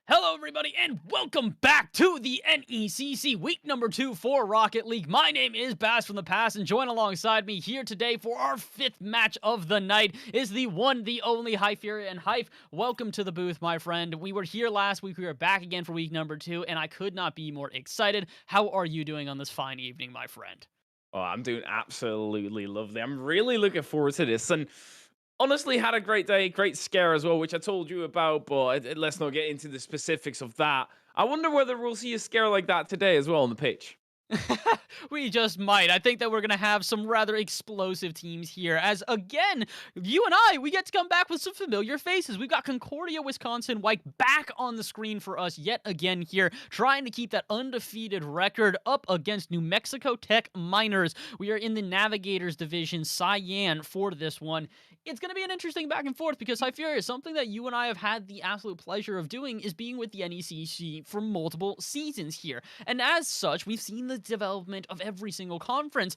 Hello, everybody, and welcome back to the NECC week number 2 for Rocket League. My name is Bass from the Past, and join alongside me here today for our 5th match of the night is the one, the only Hypheria and Hype. Welcome to the booth, my friend. We were here last week. We were back again for week number 2, and I could not be more excited. How are you doing on this fine evening, my friend? Oh, I'm doing absolutely lovely. I'm really looking forward to this. And honestly, had a great day, great scare as well, which I told you about, but let's not get into the specifics of that. I wonder whether we'll see a scare like that today as well on the pitch. We just might. I think that we're going to have some rather explosive teams here as, again, you and I, we get to come back with some familiar faces. We've got Concordia, Wisconsin White back on the screen for us yet again here, trying to keep that undefeated record up against New Mexico Tech Miners. We are in the Navigators Division, Cyan for this one. It's going to be an interesting back and forth because Hypheria, something that you and I have had the absolute pleasure of doing is being with the NECC for multiple seasons here. And as such, we've seen the development of every single conference.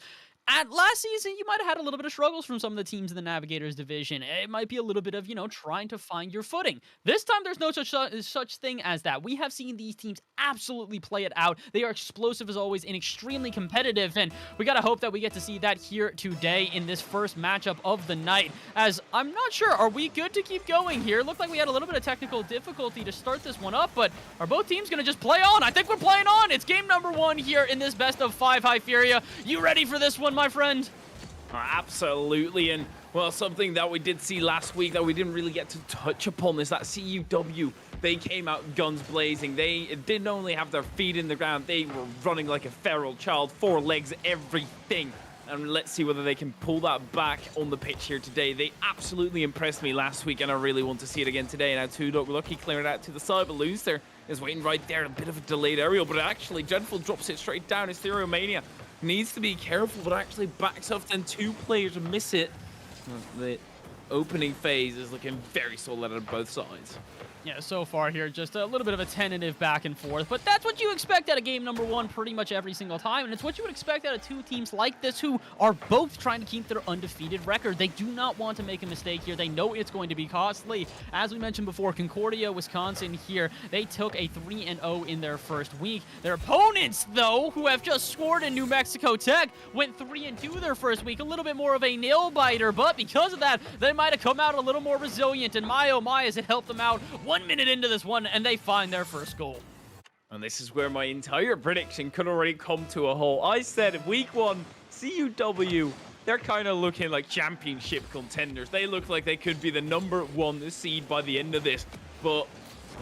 At last season, you might have had a little bit of struggles from some of the teams in the Navigators division. It might be a little bit of, trying to find your footing. This time, there's no such thing as that. We have seen these teams absolutely play it out. They are explosive as always and extremely competitive, and we gotta hope that we get to see that here today in this first matchup of the night. As I'm not sure, are we good to keep going here? Looked like we had a little bit of technical difficulty to start this one up, but are both teams gonna just play on? I think we're playing on. It's game number 1 here in this best of 5 Hypheria. You ready for this one, my friend? Absolutely. And, well, something that we did see last week that we didn't really get to touch upon is that CUW. They came out guns blazing. They didn't only have their feet in the ground, they were running like a feral child, 4 legs, everything. And let's see whether they can pull that back on the pitch here today. They absolutely impressed me last week, and I really want to see it again today. Now, 2Dog Lucky clearing it out to the side, but Loonster is waiting right there. A bit of a delayed aerial, but actually, Dreadful drops it straight down. It's Mania needs to be careful, but actually backs up, and 2 players miss it. The opening phase is looking very solid on both sides. Yeah, so far here, just a little bit of a tentative back and forth, but that's what you expect out of game number 1 pretty much every single time, and it's what you would expect out of 2 teams like this who are both trying to keep their undefeated record. They do not want to make a mistake here. They know it's going to be costly. As we mentioned before, Concordia, Wisconsin here, they took a 3-0 in their first week. Their opponents, though, who have just scored in New Mexico Tech, went 3-2 their first week. A little bit more of a nail-biter, but because of that, they might have come out a little more resilient, and my oh my, has it helped them out. 1 minute into this one, and they find their first goal. And this is where my entire prediction could already come to a halt. I said week 1, CUW, they're kind of looking like championship contenders. They look like they could be the number 1 seed by the end of this. But,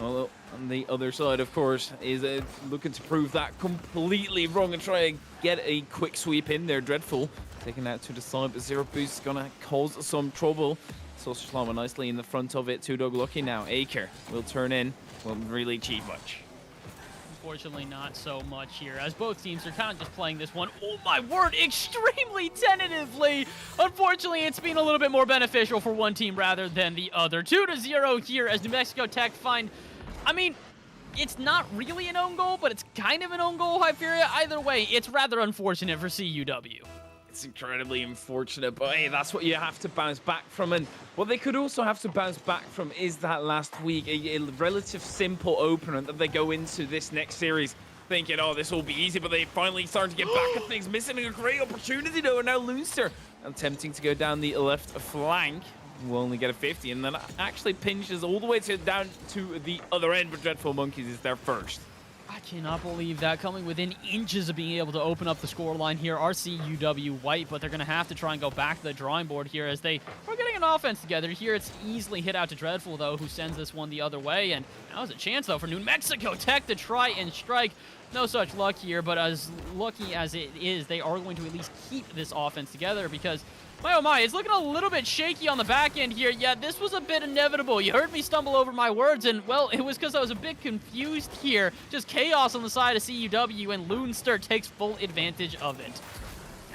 well, on the other side, of course, is looking to prove that completely wrong and try and get a quick sweep in there. Dreadful taking that to the side, but Zero Boost is going to cause some trouble. Sausage Llama nicely in the front of it. 2Dog Lucky now. Acre will turn in. Won't really achieve much. Unfortunately, not so much here, as both teams are kind of just playing this one, oh my word, extremely tentatively. Unfortunately, it's been a little bit more beneficial for one team rather than the other. 2-0 here as New Mexico Tech find, I mean, it's not really an own goal, but it's kind of an own goal, Hypheria. Either way, it's rather unfortunate for CUW. It's incredibly unfortunate, but hey, that's what you have to bounce back from. And what they could also have to bounce back from is that last week, a relative simple opener that they go into this next series thinking, oh, this will be easy, but they finally starting to get back at things, missing a great opportunity though, and now Loonster attempting to go down the left flank. Will only get a 50, and then actually pinches all the way down to the other end, but Dreadful Monkeys is there first. I cannot believe that, coming within inches of being able to open up the scoreline here are CUW White, but they're going to have to try and go back to the drawing board here as they are getting an offense together. Here it's easily hit out to Dreadful, though, who sends this one the other way, and now's a chance, though, for New Mexico Tech to try and strike. No such luck here, but as lucky as it is, they are going to at least keep this offense together because my oh my, it's looking a little bit shaky on the back end here. Yeah, this was a bit inevitable. You heard me stumble over my words, and, well, it was because I was a bit confused here. Just chaos on the side of CUW, and Loonster takes full advantage of it.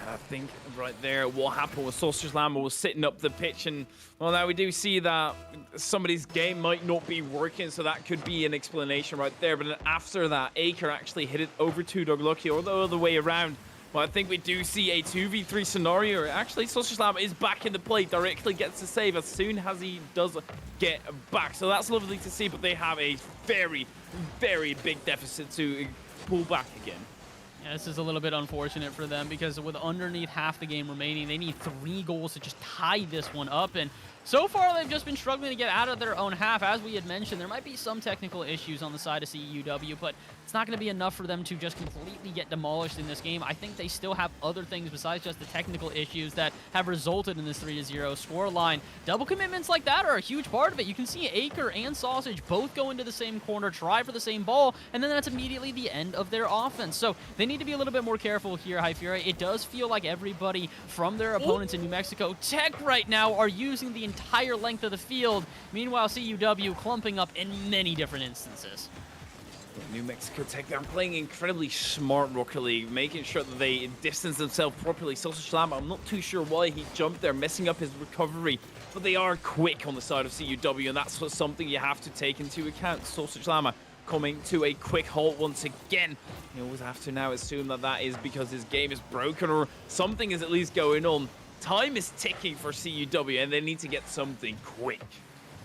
I think right there what happened was Sausage Llama was sitting up the pitch, and, well, now we do see that somebody's game might not be working, so that could be an explanation right there. But then after that, Acre actually hit it over 2Dog Lucky, or the other way around. Well, I think we do see a 2v3 scenario. Actually, Sausage Slam is back in the play, directly gets the save as soon as he does get back. So that's lovely to see, but they have a very, very big deficit to pull back again. Yeah, this is a little bit unfortunate for them because with underneath half the game remaining, they need 3 goals to just tie this one up. And so far, they've just been struggling to get out of their own half. As we had mentioned, there might be some technical issues on the side of CUW, but it's not going to be enough for them to just completely get demolished in this game. I think they still have other things besides just the technical issues that have resulted in this 3-0 scoreline. Double commitments like that are a huge part of it. You can see Acre and Sausage both go into the same corner, try for the same ball, and then that's immediately the end of their offense. So they need to be a little bit more careful here, High Fury. It does feel like everybody from their opponents in New Mexico Tech right now are using the entire length of the field. Meanwhile, CUW clumping up in many different instances. New Mexico Tech, they're playing incredibly smart Rocket League, making sure that they distance themselves properly. Sausage Slam, I'm not too sure why he jumped there, messing up his recovery, but they are quick on the side of CUW, and that's something you have to take into account. Sausage Slam coming to a quick halt once again. You always have to now assume that that is because his game is broken or something is at least going on. Time is ticking for CUW, and they need to get something quick.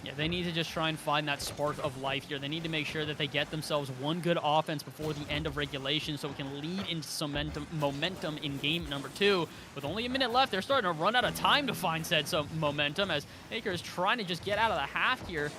Yeah, they need to just try and find that spark of life here. They need to make sure that they get themselves one good offense before the end of regulation so we can lead into some momentum in game number 2. With only a minute left, they're starting to run out of time to find said some momentum as Baker is trying to just get out of the half here.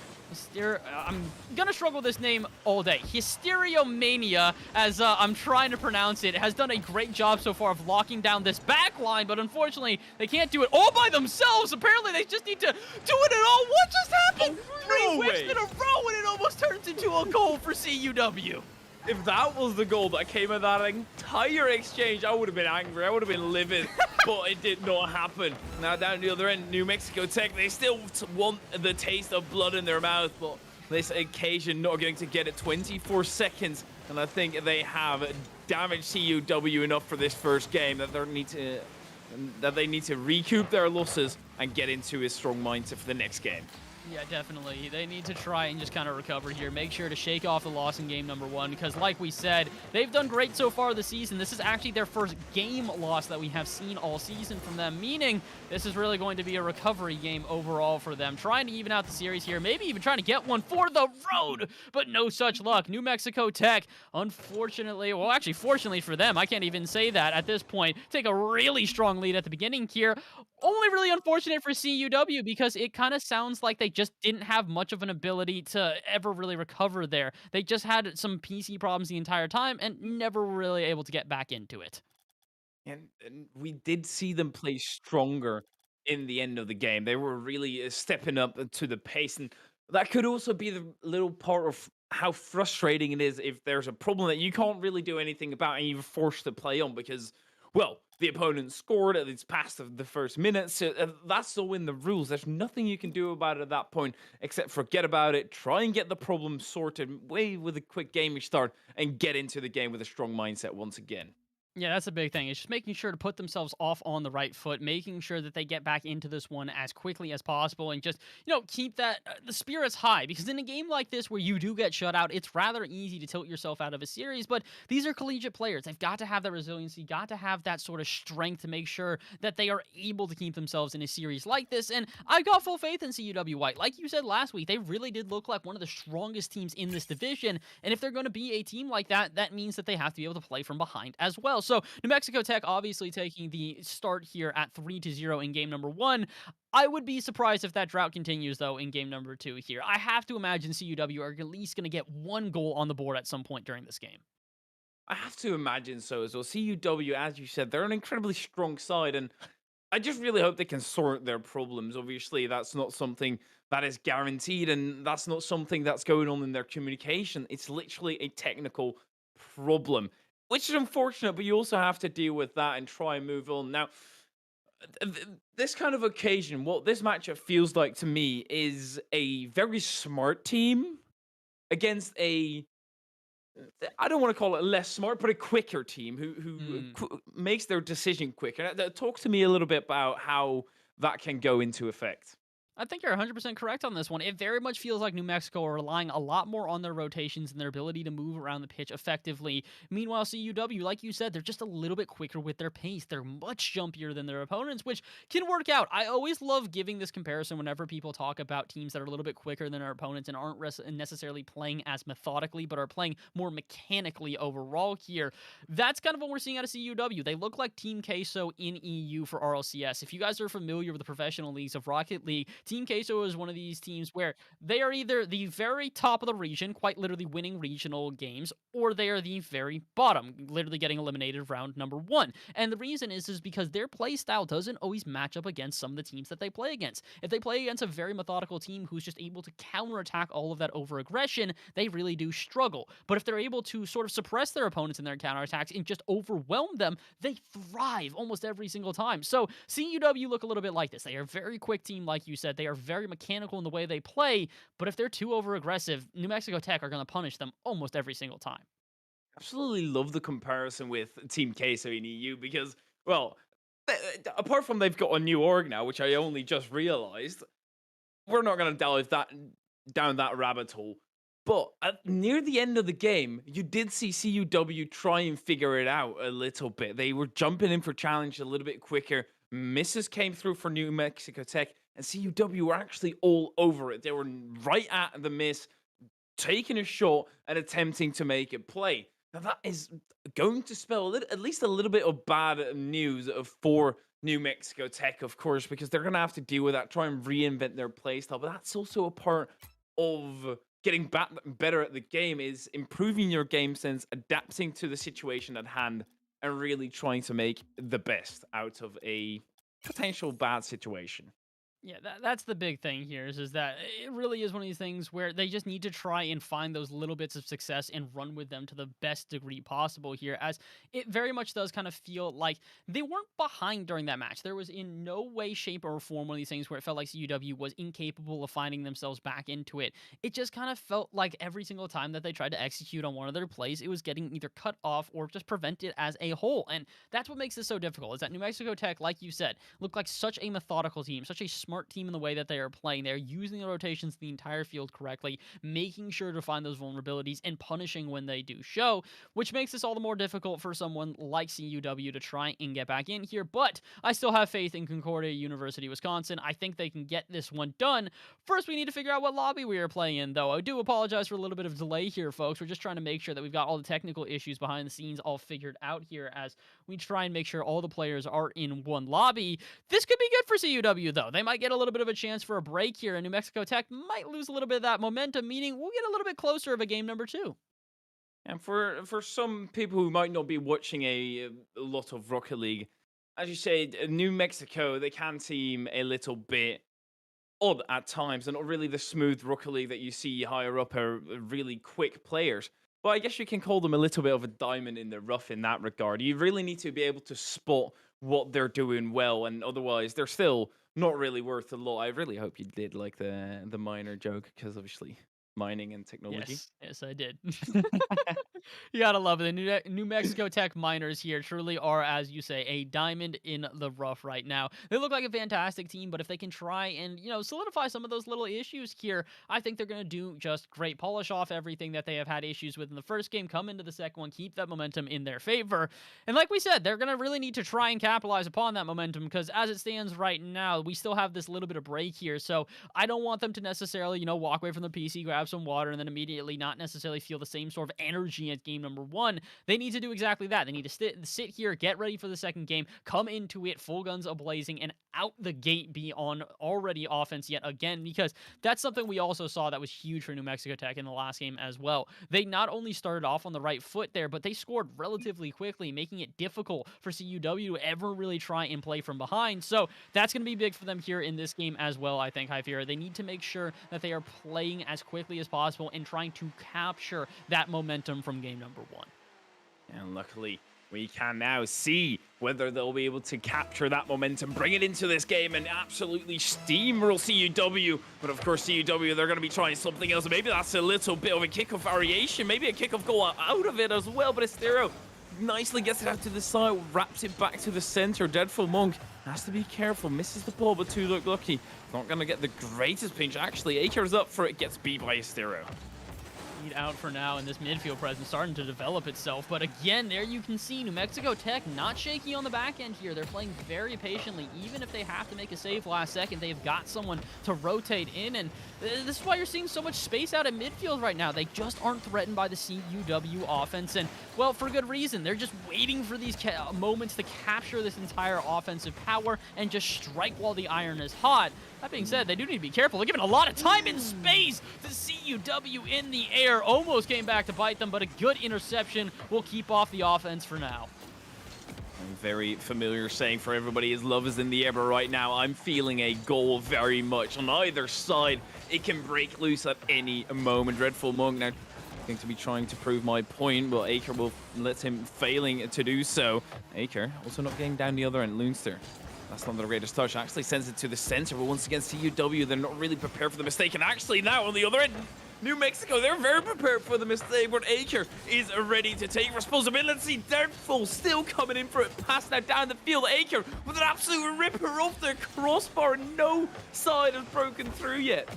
I'm going to struggle with this name all day. Hystereomania, as I'm trying to pronounce it, has done a great job so far of locking down this back line, but unfortunately, they can't do it all by themselves. Apparently, they just need to do it at all. What just happened? No 3 wins way. in a row, and it almost turns into a goal for CUW. If that was the goal that came of that entire exchange, I would have been angry. I would have been livid, but it did not happen. Now down the other end, New Mexico Tech, they still want the taste of blood in their mouth, but this occasion not going to get it. 24 seconds, and I think they have damaged CUW enough for this first game that they need to recoup their losses and get into a strong mindset for the next game. Yeah, definitely. They need to try and just kind of recover here. Make sure to shake off the loss in game number 1 because, like we said, they've done great so far this season. This is actually their first game loss that we have seen all season from them, meaning this is really going to be a recovery game overall for them. Trying to even out the series here, maybe even trying to get one for the road, but no such luck. New Mexico Tech, unfortunately, well, actually, fortunately for them, I can't even say that at this point, take a really strong lead at the beginning here. Only really unfortunate for CUW because it kind of sounds like they just didn't have much of an ability to ever really recover there. They just had some PC problems the entire time and never really able to get back into it. And we did see them play stronger in the end of the game. They were really stepping up to the pace, and that could also be the little part of how frustrating it is if there's a problem that you can't really do anything about and you're forced to play on because, well, the opponent scored, it's past the first minute, so that's all in the rules. There's nothing you can do about it at that point except forget about it, try and get the problem sorted way with a quick game start, and get into the game with a strong mindset once again. Yeah, that's a big thing. It's just making sure to put themselves off on the right foot, making sure that they get back into this one as quickly as possible and just, keep that the spirits high. Because in a game like this where you do get shut out, it's rather easy to tilt yourself out of a series, but these are collegiate players. They've got to have that resiliency, got to have that sort of strength to make sure that they are able to keep themselves in a series like this. And I've got full faith in CUW White. Like you said last week, they really did look like one of the strongest teams in this division. And if they're going to be a team like that, that means that they have to be able to play from behind as well. So New Mexico Tech obviously taking the start here at 3-0 in game number 1. I would be surprised if that drought continues, though, in game number 2 here. I have to imagine CUW are at least going to get one goal on the board at some point during this game. I have to imagine so as well. CUW, as you said, they're an incredibly strong side, and I just really hope they can sort their problems. Obviously, that's not something that is guaranteed, and that's not something that's going on in their communication. It's literally a technical problem, which is unfortunate, but you also have to deal with that and try and move on. Now, this kind of occasion, what this matchup feels like to me is a very smart team against I don't want to call it less smart, but a quicker team who makes their decision quicker. Talk to me a little bit about how that can go into effect. I think you're 100% correct on this one. It very much feels like New Mexico are relying a lot more on their rotations and their ability to move around the pitch effectively. Meanwhile, CUW, like you said, they're just a little bit quicker with their pace. They're much jumpier than their opponents, which can work out. I always love giving this comparison whenever people talk about teams that are a little bit quicker than our opponents and aren't necessarily playing as methodically, but are playing more mechanically overall here. That's kind of what we're seeing out of CUW. They look like Team Queso in EU for RLCS. If you guys are familiar with the professional leagues of Rocket League, Team Queso is one of these teams where they are either the very top of the region, quite literally winning regional games, or they are the very bottom, literally getting eliminated round number 1. And the reason is because their play style doesn't always match up against some of the teams that they play against. If they play against a very methodical team who's just able to counterattack all of that over-aggression, they really do struggle. But if they're able to sort of suppress their opponents in their counterattacks and just overwhelm them, they thrive almost every single time. So CUW look a little bit like this. They are a very quick team, like you said. They are very mechanical in the way they play, but if they're too over-aggressive, New Mexico Tech are going to punish them almost every single time. Absolutely love the comparison with Team Queso in EU because, well, apart from they've got a new org now, which I only just realized, we're not going to delve down that rabbit hole. But near the end of the game, you did see CUW try and figure it out a little bit. They were jumping in for challenge a little bit quicker. Misses came through for New Mexico Tech, and CUW were actually all over it. They were right at the miss, taking a shot and attempting to make it play. Now that is going to spell at least a little bit of bad news for New Mexico Tech, of course, because they're going to have to deal with that, try and reinvent their playstyle. But that's also a part of getting better at the game, is improving your game sense, adapting to the situation at hand, and really trying to make the best out of a potential bad situation. Yeah, that's the big thing here is that it really is one of these things where they just need to try and find those little bits of success and run with them to the best degree possible here, as it very much does kind of feel like they weren't behind during that match. There was in no way, shape, or form one of these things where it felt like CUW was incapable of finding themselves back into it. It just kind of felt like every single time that they tried to execute on one of their plays, it was getting either cut off or just prevented as a whole. And that's what makes this so difficult, is that New Mexico Tech, like you said, looked like such a methodical team, such a smart team in the way that they are playing. They're using the rotations the entire field correctly, making sure to find those vulnerabilities and punishing when they do show, which makes this all the more difficult for someone like CUW to try and get back in here. But I still have faith in Concordia University, Wisconsin. I think they can get this one done. First, we need to figure out what lobby we are playing in, though. I do apologize for a little bit of delay here, folks. We're just trying to make sure that we've got all the technical issues behind the scenes all figured out here as we try and make sure all the players are in one lobby. This could be good for CUW, though. They might get a little bit of a chance for a break here, and New Mexico Tech might lose a little bit of that momentum, meaning we'll get a little bit closer of a game number 2. And for some people who might not be watching a lot of Rocket League, as you said, New Mexico, they can seem a little bit odd at times. They're not really the smooth Rocket League that you see higher up, are really quick players. But I guess you can call them a little bit of a diamond in the rough in that regard. You really need to be able to spot what they're doing well, and otherwise they're still not really worth a lot. I really hope you did like the miner joke, because obviously mining and technology. Yes, I did. You gotta love it. The New Mexico Tech Miners here truly are, as you say, a diamond in the rough right now. They look like a fantastic team, but if they can try and, solidify some of those little issues here, I think they're gonna do just great. Polish off everything that they have had issues with in the first game, come into the second one, keep that momentum in their favor. And like we said, they're gonna really need to try and capitalize upon that momentum, because as it stands right now, we still have this little bit of break here. So I don't want them to necessarily, walk away from the PC, grab some water, and then immediately not necessarily feel the same sort of energy as game number 1. They need to do exactly that. They need to sit here, get ready for the second game, come into it full guns a-blazing, and out the gate be on already offense yet again, because that's something we also saw that was huge for New Mexico Tech in the last game as well. They not only started off on the right foot there, but they scored relatively quickly, making it difficult for CUW to ever really try and play from behind. So that's going to be big for them here in this game as well, I think, Hypera. They need to make sure that they are playing as quickly as possible and trying to capture that momentum from game number 1. And luckily, we can now see whether they'll be able to capture that momentum, bring it into this game, and absolutely steamroll CUW. But of course, CUW, they're going to be trying something else. Maybe that's a little bit of a kickoff variation. Maybe a kickoff goal out of it as well. But Estero nicely gets it out to the side, wraps it back to the center. Deadful Monk has to be careful. Misses the ball, but too lucky. Not going to get the greatest pinch. Actually, Aker's up for it. Gets beat by Estero. Out for now, and this midfield presence starting to develop itself. But again, there you can see New Mexico Tech not shaky on the back end here. They're playing very patiently. Even if they have to make a save last second, they've got someone to rotate in, and this is why you're seeing so much space out at midfield right now. They just aren't threatened by the CUW offense, and well, for good reason. They're just waiting for these moments to capture this entire offensive power and just strike while the iron is hot. That being said, they do need to be careful. They're giving a lot of time and space to CUW in the air. Almost came back to bite them, but a good interception will keep off the offense for now. Very familiar saying for everybody is love is in the air, but right now I'm feeling a goal very much on either side. It can break loose at any moment. Dreadful Monk now going to be trying to prove my point, but Aker will let him failing to do so. Aker also not getting down the other end. Loonster. That's not the greatest touch. Actually sends it to the center, but once again, CUW, they're not really prepared for the mistake. And actually now on the other end, New Mexico, they're very prepared for the mistake, but Aker is ready to take responsibility. Dreadful still coming in for it. Pass now down the field. Aker with an absolute ripper off their crossbar. No side has broken through yet.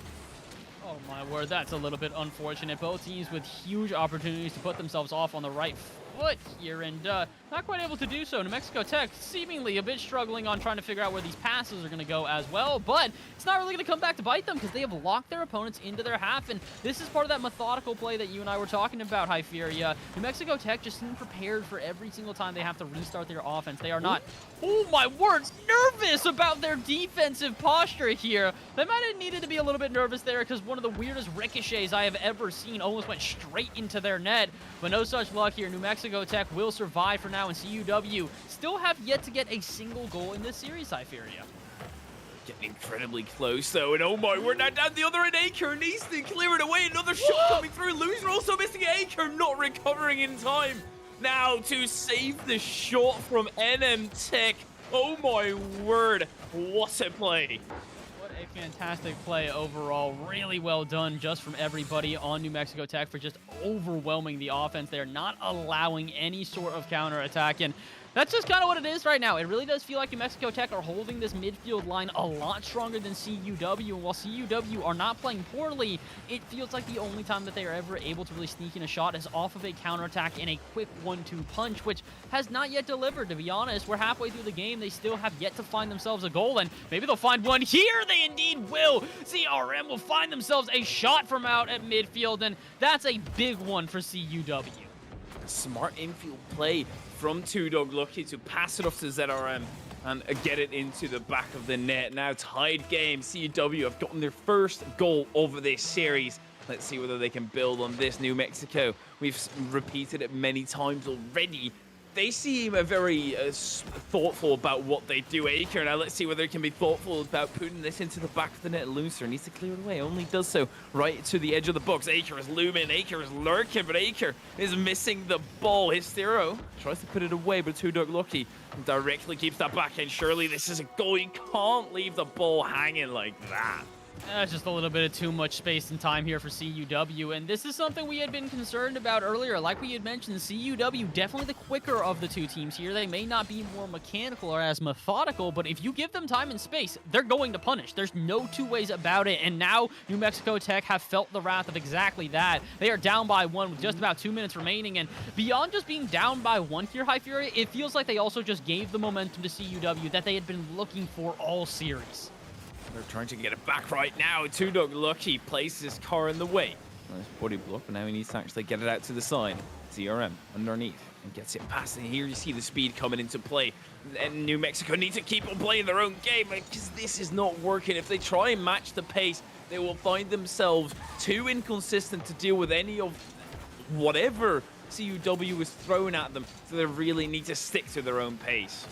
Oh my word, that's a little bit unfortunate. Both teams with huge opportunities to put themselves off on the right foot here, and not quite able to do so. New Mexico Tech seemingly a bit struggling on trying to figure out where these passes are going to go as well, but it's not really going to come back to bite them because they have locked their opponents into their half, and this is part of that methodical play that you and I were talking about, Hypheria. New Mexico Tech just seem prepared for every single time they have to restart their offense. They are not, oh my word, nervous about their defensive posture here. They might have needed to be a little bit nervous there because one of the weirdest ricochets I have ever seen almost went straight into their net, but no such luck here. New Mexico Tech will survive for now, and CUW still have yet to get a single goal in this series, Hypheria. Getting incredibly close, though, and oh my word, now down the other end, Aker needs to clear it away. Another shot coming through. Loser also missing it. Aker not recovering in time. Now to save the shot from NECC. Oh my word, what a play. A fantastic play overall. Really well done just from everybody on New Mexico Tech for just overwhelming the offense. They're not allowing any sort of counterattack, and that's just kind of what it is right now. It really does feel like New Mexico Tech are holding this midfield line a lot stronger than CUW, and while CUW are not playing poorly, it feels like the only time that they are ever able to really sneak in a shot is off of a counterattack in a quick 1-2 punch, which has not yet delivered, to be honest. We're halfway through the game. They still have yet to find themselves a goal, and maybe they'll find one here. They indeed will. CRM will find themselves a shot from out at midfield, and that's a big one for CUW. Smart infield play from Two Dog Lucky to pass it off to ZRM and get it into the back of the net. Now tied game. CUW have gotten their first goal over this series. Let's see whether they can build on this. New Mexico, we've repeated it many times already. They seem very thoughtful about what they do. Aker, now let's see whether they can be thoughtful about putting this into the back of the net. Loonster needs to clear it away. Only does so right to the edge of the box. Aker is looming. Aker is lurking, but Aker is missing the ball. Histero tries to put it away, but Two Dog Lucky directly keeps that back end. Surely this is a goal. You can't leave the ball hanging like that. That's just a little bit of too much space and time here for CUW, and this is something we had been concerned about earlier. Like we had mentioned, CUW definitely the quicker of the two teams here. They may not be more mechanical or as methodical, but if you give them time and space, they're going to punish. There's no two ways about it, and now New Mexico Tech have felt the wrath of exactly that. They are down by one with just about 2 minutes remaining, and beyond just being down by one here, Hypheria, it feels like they also just gave the momentum to CUW that they had been looking for all series. They're trying to get it back right now. Two Dog Lucky places his car in the way. Nice body block, but now he needs to actually get it out to the side. CRM underneath and gets it past. And here you see the speed coming into play. And New Mexico need to keep on playing their own game because this is not working. If they try and match the pace, they will find themselves too inconsistent to deal with any of whatever CUW is throwing at them. So they really need to stick to their own pace.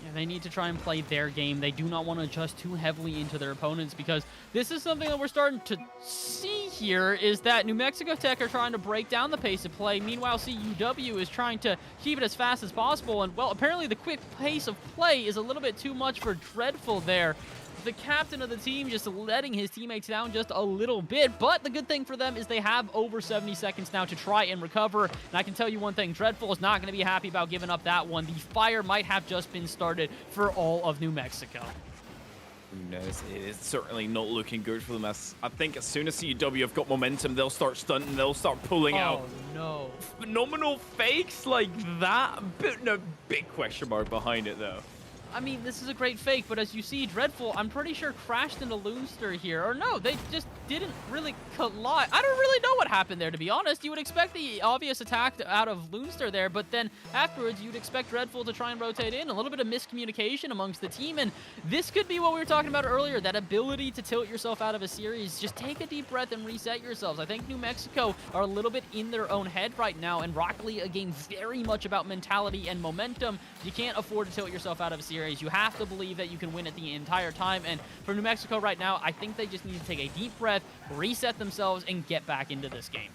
Yeah, they need to try and play their game. They do not want to adjust too heavily into their opponents because this is something that we're starting to see here is that New Mexico Tech are trying to break down the pace of play. Meanwhile, CUW is trying to keep it as fast as possible. And, well, apparently the quick pace of play is a little bit too much for Dreadful there. the captain of the team just letting his teammates down just a little bit. But the good thing for them is they have over 70 seconds now to try and recover. And I can tell you one thing, Dreadful is not going to be happy about giving up that one. The fire might have just been started for all of New Mexico. Who knows? It is certainly not looking good for them. As I think as soon as CUW have got momentum, they'll start stunting, they'll start pulling out no. phenomenal fakes like that. But no, big question mark behind it, though. I mean, this is a great fake, but as you see, Dreadful, I'm pretty sure crashed into Loonster here. Or no, they just didn't really collide. I don't really know what happened there, to be honest. You would expect the obvious attack out of Loonster there, but then afterwards, you'd expect Dreadful to try and rotate in. A little bit of miscommunication amongst the team, and this could be what we were talking about earlier, that ability to tilt yourself out of a series. Just take a deep breath and reset yourselves. I think New Mexico are a little bit in their own head right now, and Rocket League, a game very much about mentality and momentum. You can't afford to tilt yourself out of a series. You have to believe that you can win it the entire time. And for New Mexico right now, I think they just need to take a deep breath, reset themselves, and get back into this game.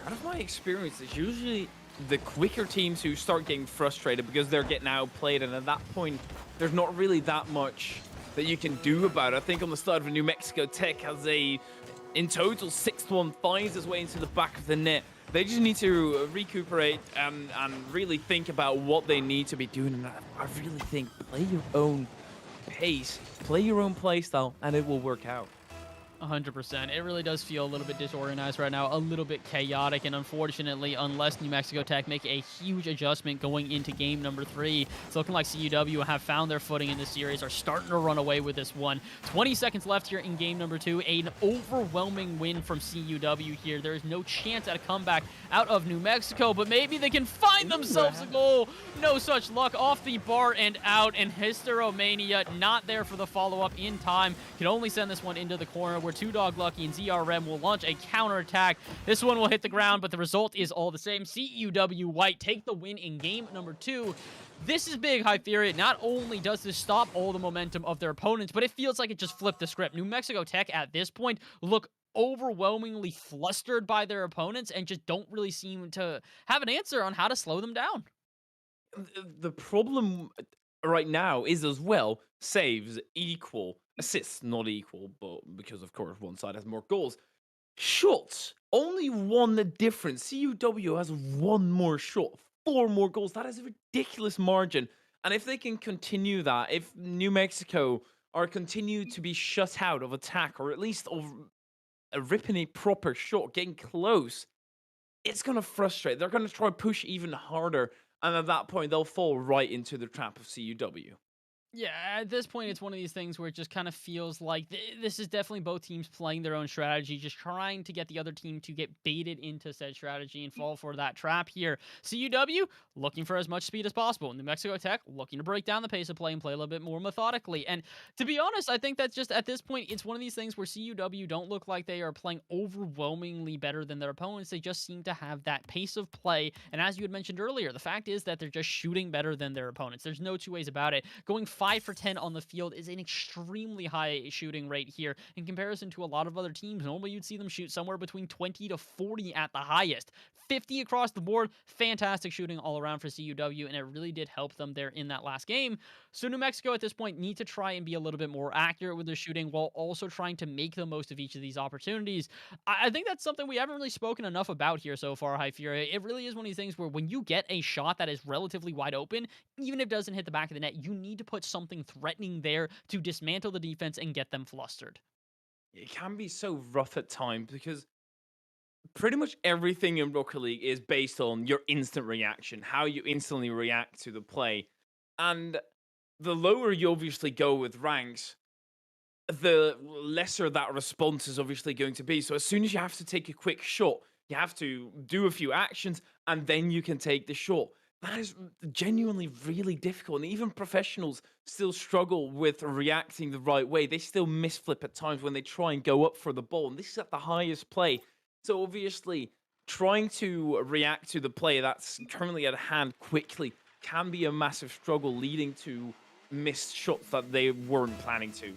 Out of my experience, it's usually the quicker teams who start getting frustrated because they're getting outplayed. And at that point, there's not really that much that you can do about it. I think on the side of New Mexico, Tech has in total, 6-1 finds his way into the back of the net. They just need to recuperate and really think about what they need to be doing. And I really think play your own pace, play your own play style, and it will work out. 100%. It really does feel a little bit disorganized right now, a little bit chaotic, and unfortunately, unless New Mexico Tech make a huge adjustment going into game number 3, it's looking like CUW have found their footing in this series, are starting to run away with this one. 20 seconds left here in game number 2, an overwhelming win from CUW here. There is no chance at a comeback out of New Mexico, but maybe they can find themselves a goal. No such luck, off the bar and out, and Hysteromania not there for the follow-up in time. Can only send this one into the corner where Two Dog Lucky and ZRM will launch a counterattack. This one will hit the ground, but the result is all the same. CUW White take the win in game number 2. This is big, Hyperion. Not only does this stop all the momentum of their opponents, but it feels like it just flipped the script. New Mexico Tech at this point look overwhelmingly flustered by their opponents and just don't really seem to have an answer on how to slow them down. The problem right now is as well, saves equal, assists not equal, but because of course one side has more goals. Shots, only one difference. CUW has one more shot, 4 more goals. That is a ridiculous margin. And if they can continue that, if New Mexico are continue to be shut out of attack, or at least of ripping a proper shot, getting close, it's going to frustrate. They're going to try to push even harder. And at that point, they'll fall right into the trap of CUW. Yeah, at this point, it's one of these things where it just kind of feels like this is definitely both teams playing their own strategy, just trying to get the other team to get baited into said strategy and fall for that trap here. CUW looking for as much speed as possible. New Mexico Tech looking to break down the pace of play and play a little bit more methodically. And to be honest, I think that's just at this point, it's one of these things where CUW don't look like they are playing overwhelmingly better than their opponents. They just seem to have that pace of play. And as you had mentioned earlier, the fact is that they're just shooting better than their opponents. There's no two ways about it. Going 5 for 10 on the field is an extremely high shooting rate here in comparison to a lot of other teams. Normally you'd see them shoot somewhere between 20 to 40 at the highest. 50 across the board, fantastic shooting all around for CUW, and it really did help them there in that last game. So New Mexico at this point need to try and be a little bit more accurate with their shooting while also trying to make the most of each of these opportunities. I think that's something we haven't really spoken enough about here so far, High Fury. It really is one of these things where when you get a shot that is relatively wide open, even if it doesn't hit the back of the net, you need to put something threatening there to dismantle the defense and get them flustered. It can be so rough at times because pretty much everything in Rocket League is based on your instant reaction, how you instantly react to the play. And the lower you obviously go with ranks, the lesser that response is obviously going to be. So as soon as you have to take a quick shot, you have to do a few actions, and then you can take the shot. That is genuinely really difficult. And even professionals still struggle with reacting the right way. They still misflip at times when they try and go up for the ball. And this is at the highest play. So obviously, trying to react to the play that's currently at hand quickly can be a massive struggle, leading to missed shots that they weren't planning to.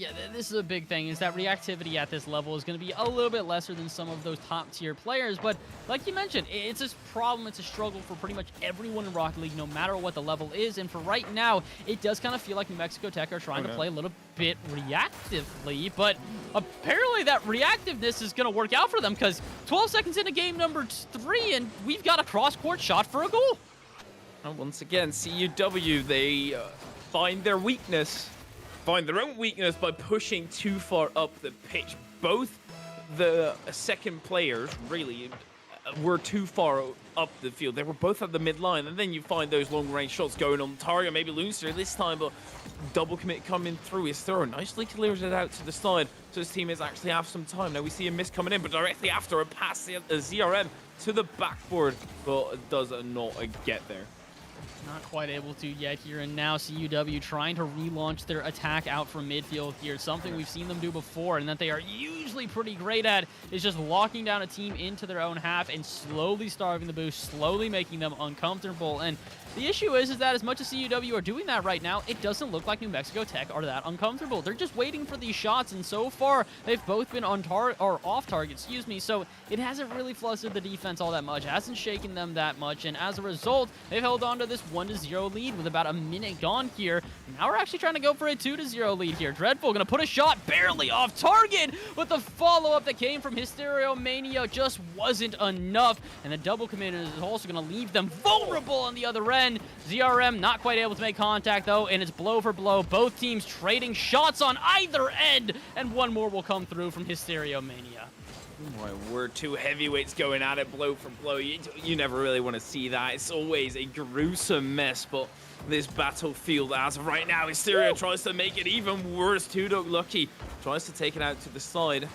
Yeah, this is a big thing, is that reactivity at this level is going to be a little bit lesser than some of those top-tier players, but like you mentioned, it's a problem, it's a struggle for pretty much everyone in Rocket League, no matter what the level is, and for right now, it does kind of feel like New Mexico Tech are trying to play a little bit reactively, but apparently that reactiveness is going to work out for them, because 12 seconds into game number 3, and we've got a cross-court shot for a goal. And once again, CUW, they find their own weakness by pushing too far up the pitch. Both the second players really were too far up the field. They were both at the midline, and then you find those long-range shots going on target. Maybe Loonster this time, but double commit coming through. His throw nicely clears it out to the side, so his teammates actually have some time. Now we see a miss coming in, but directly after a pass, the ZRM to the backboard, but does not get there. Not quite able to yet here, and now CUW trying to relaunch their attack out from midfield here. Something we've seen them do before and that they are usually pretty great at is just locking down a team into their own half and slowly starving the boost, slowly making them uncomfortable. And the issue is that as much as CUW are doing that right now, it doesn't look like New Mexico Tech are that uncomfortable. They're just waiting for these shots, and so far they've both been on off target, so it hasn't really flustered the defense all that much, hasn't shaken them that much, and as a result, they've held on to this 1-0 lead with about a minute gone here. Now we're actually trying to go for a 2-0 lead here. Dreadful gonna put a shot barely off target, but the follow-up that came from Hysterio Mania just wasn't enough, and the double commit is also gonna leave them vulnerable on the other end. ZRM not quite able to make contact though, and it's blow for blow. Both teams trading shots on either end, and one more will come through from Hysterio Mania. Boy, we're two heavyweights going at it, blow for blow. You never really want to see that. It's always a gruesome mess, but this battlefield, as of right now, Hysteria tries to make it even worse. Two Dog Lucky tries to take it out to the side,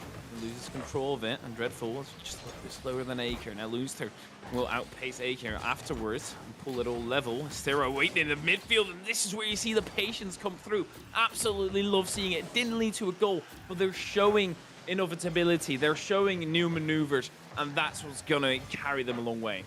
loses control of it, and Dreadful is just a little bit slower than Aker. Now Loonster will outpace Aker afterwards and pull it all level. Hysteria waiting in the midfield, and this is where you see the patience come through. Absolutely love seeing it. Didn't lead to a goal, but they're showing innovability, they're showing new maneuvers, and that's what's gonna carry them a long way.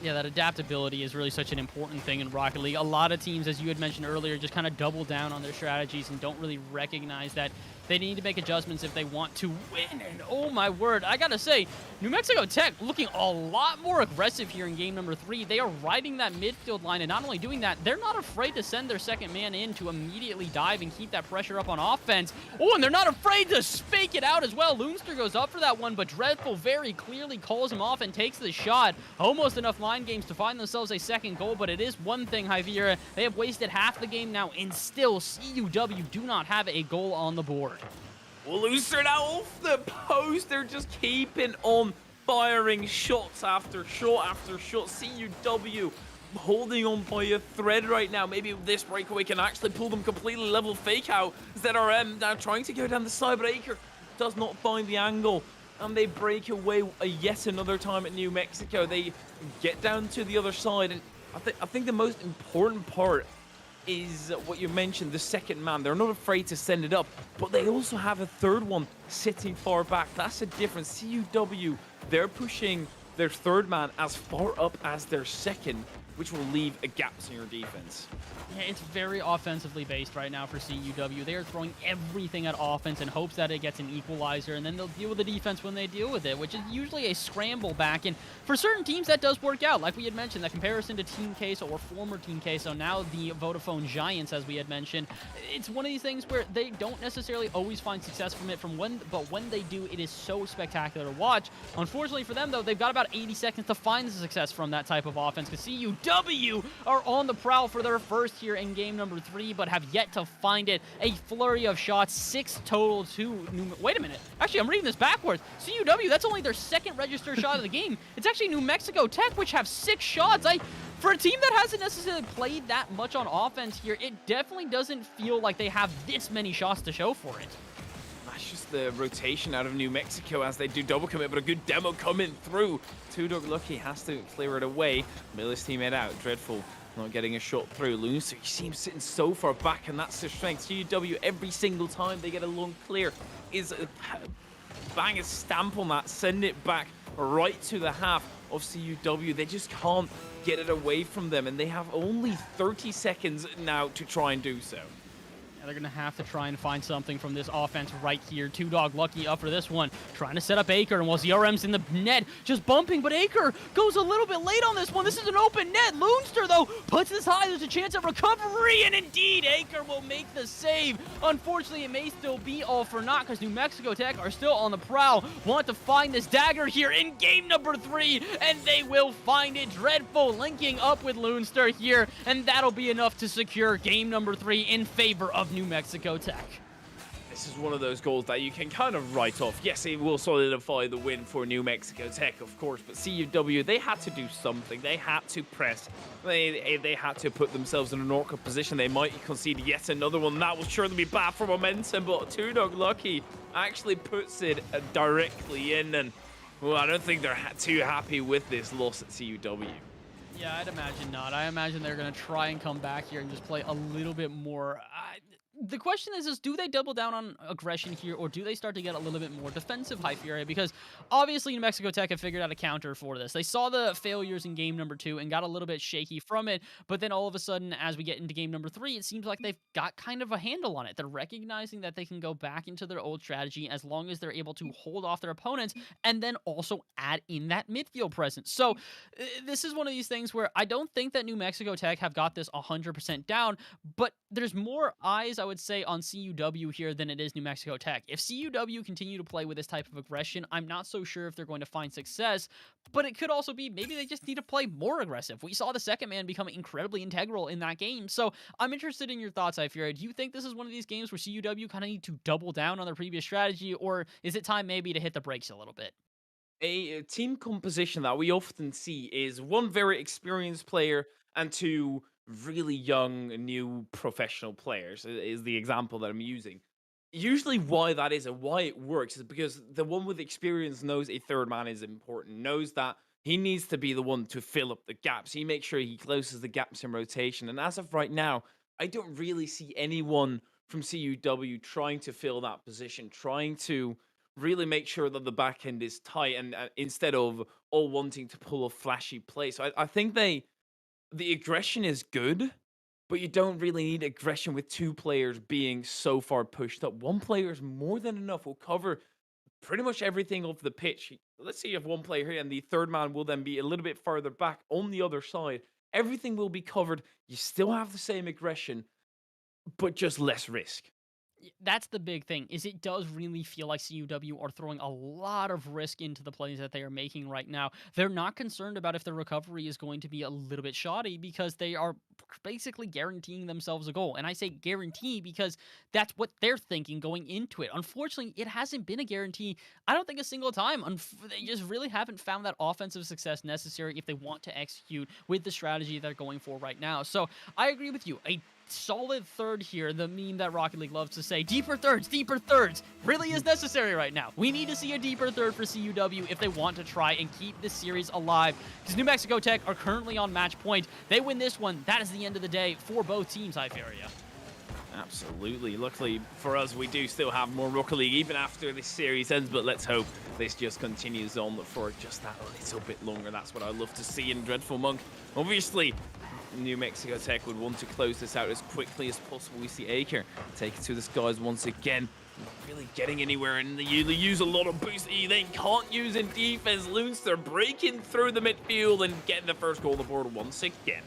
Yeah, that adaptability is really such an important thing in Rocket League. A lot of teams, as you had mentioned earlier, just kind of double down on their strategies and don't really recognize that they need to make adjustments if they want to win. And oh my word, I gotta say, New Mexico Tech looking a lot more aggressive here in game number 3. They are riding that midfield line, and not only doing that, they're not afraid to send their second man in to immediately dive and keep that pressure up on offense. Oh, and they're not afraid to fake it out as well. Loonster goes up for that one, but Dreadful very clearly calls him off and takes the shot. Almost enough line games to find themselves a second goal, but it is one thing, Javiera. They have wasted half the game now, and still CUW do not have a goal on the board. Well, Loonster now off the post. They're just keeping on firing shots after shot after shot. CUW holding on by a thread right now. Maybe this breakaway can actually pull them completely level. Fake out. ZRM now trying to go down the side, but Aker does not find the angle. And they break away yet another time at New Mexico. They get down to the other side. And I think the most important part is what you mentioned, the second man. They're not afraid to send it up, but they also have a third one sitting far back. That's a difference. CUW, they're pushing their third man as far up as their second, which will leave a gap in your defense. Yeah, it's very offensively based right now for CUW. They are throwing everything at offense in hopes that it gets an equalizer, and then they'll deal with the defense when they deal with it, which is usually a scramble back. And for certain teams, that does work out. Like we had mentioned, that comparison to Team Queso or former Team Queso, now the Vodafone Giants, as we had mentioned. It's one of these things where they don't necessarily always find success from it, but when they do, it is so spectacular to watch. Unfortunately for them, though, they've got about 80 seconds to find the success from that type of offense, because CUW are on the prowl for their first here in game number 3, but have yet to find it. A flurry of shots, 6 total to wait a minute. Actually, I'm reading this backwards. CUW, that's only their second registered shot of the game. It's actually New Mexico Tech, which have 6 shots. For a team that hasn't necessarily played that much on offense here, it definitely doesn't feel like they have this many shots to show for it. That's just the rotation out of New Mexico as they do double commit, but a good demo coming through. Two Dog Lucky has to clear it away. Miller's teammate out. Dreadful not getting a shot through. Loonster, he seems sitting so far back, and that's their strength. CUW, every single time they get a long clear, is bang a stamp on that, send it back right to the half of CUW. They just can't get it away from them, and they have only 30 seconds now to try and do so. And they're going to have to try and find something from this offense right here. Two Dog Lucky up for this one. Trying to set up Aker, and while ZRM's in the net, just bumping, but Aker goes a little bit late on this one. This is an open net. Loonster, though, puts this high. There's a chance of recovery, and indeed, Aker will make the save. Unfortunately, it may still be all for naught because New Mexico Tech are still on the prowl. Want to find this dagger here in game number 3, and they will find it. Dreadful linking up with Loonster here, and that'll be enough to secure game number 3 in favor of New Mexico Tech. This is one of those goals that you can kind of write off. Yes, it will solidify the win for New Mexico Tech, of course, but CUW, they had to do something. They had to press. They had to put themselves in an awkward position. They might concede yet another one. That will surely be bad for momentum, but Two Dog Lucky actually puts it directly in, and well, I don't think they're too happy with this loss at CUW. Yeah, I'd imagine not. I imagine they're going to try and come back here and just play a little bit more. The question is do they double down on aggression here, or do they start to get a little bit more defensive high fury? Because obviously New Mexico Tech have figured out a counter for this. They saw the failures in game number 2 and got a little bit shaky from it, but then all of a sudden, as we get into game number 3, it seems like they've got kind of a handle on it. They're recognizing that they can go back into their old strategy as long as they're able to hold off their opponents and then also add in that midfield presence. So this is one of these things where I don't think that New Mexico Tech have got this 100% down, but there's more eyes, I would say, on CUW here than it is New Mexico Tech. If CUW continue to play with this type of aggression, I'm not so sure if they're going to find success, but it could also be maybe they just need to play more aggressive. We saw the second man become incredibly integral in that game, so I'm interested in your thoughts, iFury. Do you think this is one of these games where CUW kind of need to double down on their previous strategy, or is it time maybe to hit the brakes a little bit? A team composition that we often see is one very experienced player and two really young, new professional players, is the example that I'm using. Usually why that is and why it works is because the one with experience knows a third man is important, knows that he needs to be the one to fill up the gaps. He makes sure he closes the gaps in rotation. And as of right now, I don't really see anyone from CUW trying to fill that position, trying to really make sure that the back end is tight, and instead of all wanting to pull a flashy play. So I think the aggression is good, but you don't really need aggression with two players being so far pushed up. One player is more than enough. Will cover pretty much everything off the pitch. Let's say you have one player here, and the third man will then be a little bit further back on the other side. Everything will be covered. You still have the same aggression, but just less risk. That's the big thing, is it does really feel like CUW are throwing a lot of risk into the plays that they are making right now. They're not concerned about if the recovery is going to be a little bit shoddy because they are basically guaranteeing themselves a goal. And I say guarantee because that's what they're thinking going into it. Unfortunately, it hasn't been a guarantee, I don't think, a single time. They just really haven't found that offensive success necessary if they want to execute with the strategy they're going for right now. So I agree with you. A solid third here, the meme that Rocket League loves to say, deeper thirds, really is necessary right now. We need to see a deeper third for CUW if they want to try and keep this series alive, because New Mexico Tech are currently on match point. They win this one, that is the end of the day for both teams, Iferia. Absolutely. Luckily for us, we do still have more Rocket League even after this series ends, but let's hope this just continues on for just that little bit longer. That's what I love to see in Dreadful Monk. Obviously, New Mexico Tech would want to close this out as quickly as possible. We see Aker take it to the skies once again. Not really getting anywhere, and they use a lot of boost that you then can't use in defense. Loonster breaking through the midfield and getting the first goal on the board once again.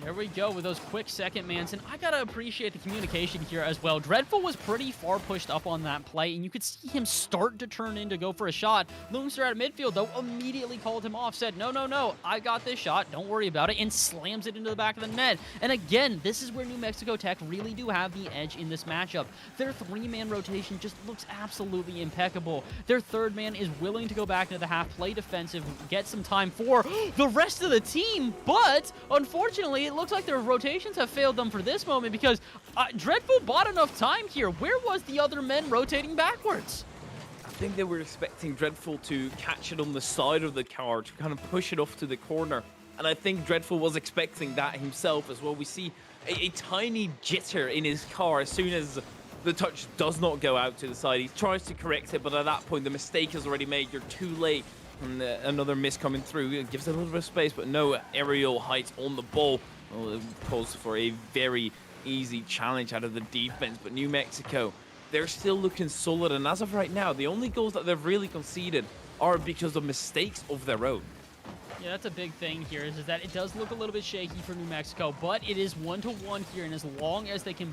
There we go with those quick second mans, and I gotta appreciate the communication here as well. Dreadful was pretty far pushed up on that play, and you could see him start to turn in to go for a shot. Loonster at midfield, though, immediately called him off, said, no, I got this shot, don't worry about it, and slams it into the back of the net. And again, this is where New Mexico Tech really do have the edge in this matchup. Their three-man rotation just looks absolutely impeccable. Their third man is willing to go back into the half, play defensive, get some time for the rest of the team, but unfortunately, it looks like their rotations have failed them for this moment because Dreadful bought enough time here. Where was the other men rotating backwards? I think they were expecting Dreadful to catch it on the side of the car, to kind of push it off to the corner. And I think Dreadful was expecting that himself as well. We see a tiny jitter in his car as soon as the touch does not go out to the side. He tries to correct it, but at that point, the mistake is already made. You're too late. And another miss coming through. It gives it a little bit of space, but no aerial height on the ball. Well, it calls for a very easy challenge out of the defense, but New Mexico, they're still looking solid, and as of right now, the only goals that they've really conceded are because of mistakes of their own. Yeah, that's a big thing here, is that it does look a little bit shaky for New Mexico, but it is 1-1 here, and as long as they can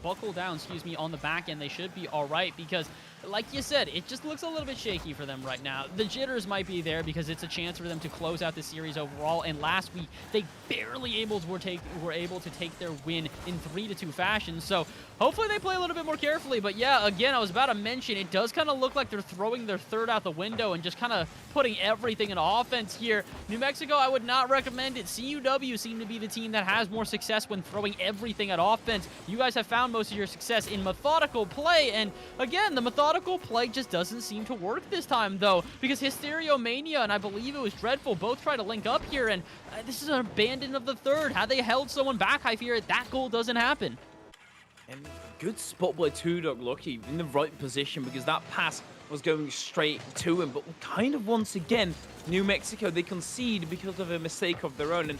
buckle down, on the back end, they should be all right, because like you said, it just looks a little bit shaky for them right now. The jitters might be there because it's a chance for them to close out the series overall, and last week, they barely were able to take their win in 3-2 fashion, so hopefully they play a little bit more carefully. But yeah, again, I was about to mention, it does kind of look like they're throwing their third out the window and just kind of putting everything in offense here. New Mexico, I would not recommend it. CUW seem to be the team that has more success when throwing everything at offense. You guys have found most of your success in methodical play, and again, the methodical play just doesn't seem to work this time, though, because Hysteria-Mania and I believe it was Dreadful both try to link up here, and this is an abandon of the third. Had they held someone back, I fear that goal doesn't happen. And good spot by TwoDogLucky in the right position, because that pass was going straight to him. But kind of once again, New Mexico, they concede because of a mistake of their own. And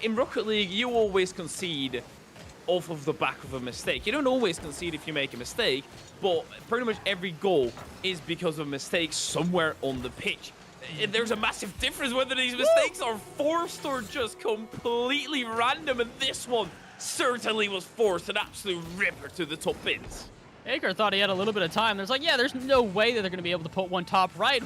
in Rocket League, you always concede off of the back of a mistake. You don't always concede if you make a mistake, but pretty much every goal is because of a mistake somewhere on the pitch. And there's a massive difference whether these mistakes are forced or just completely random, and this one certainly was forced, an absolute ripper to the top bins. Aker thought he had a little bit of time. There's like, yeah, there's no way that they're going to be able to put one top right.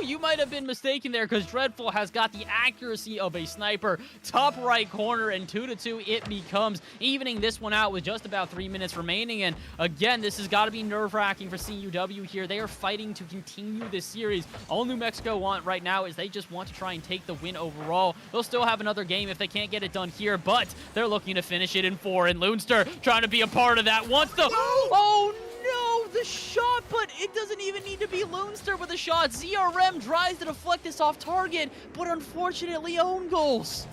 You might have been mistaken there, because Dreadful has got the accuracy of a sniper. Top right corner, and 2-2 it becomes, evening this one out with just about 3 minutes remaining. And again, this has got to be nerve-wracking for CUW here. They are fighting to continue this series. All New Mexico want right now is they just want to try and take the win overall. They'll still have another game if they can't get it done here, but they're looking to finish it in 4. And Loonster trying to be a part of that. Wants to... Oh, no, the shot, but it doesn't even need to be Loonster with a shot. ZRM tries to deflect this off target, but unfortunately own goals.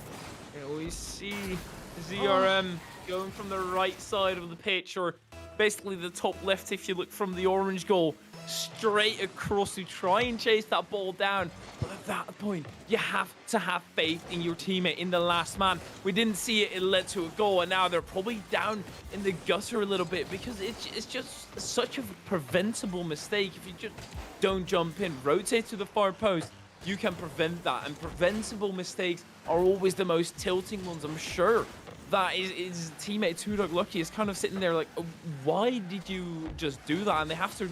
And we see ZRM going from the right side of the pitch, or basically the top left if you look from the orange goal, straight across to try and chase that ball down. But at that point, you have to have faith in your teammate, in the last man. We didn't see it, it led to a goal, and now they're probably down in the gutter a little bit, because it's just such a preventable mistake. If you just don't jump in, rotate to the far post, you can prevent that, and preventable mistakes are always the most tilting ones. I'm sure that his teammate TwoDogLucky is kind of sitting there like, why did you just do that? And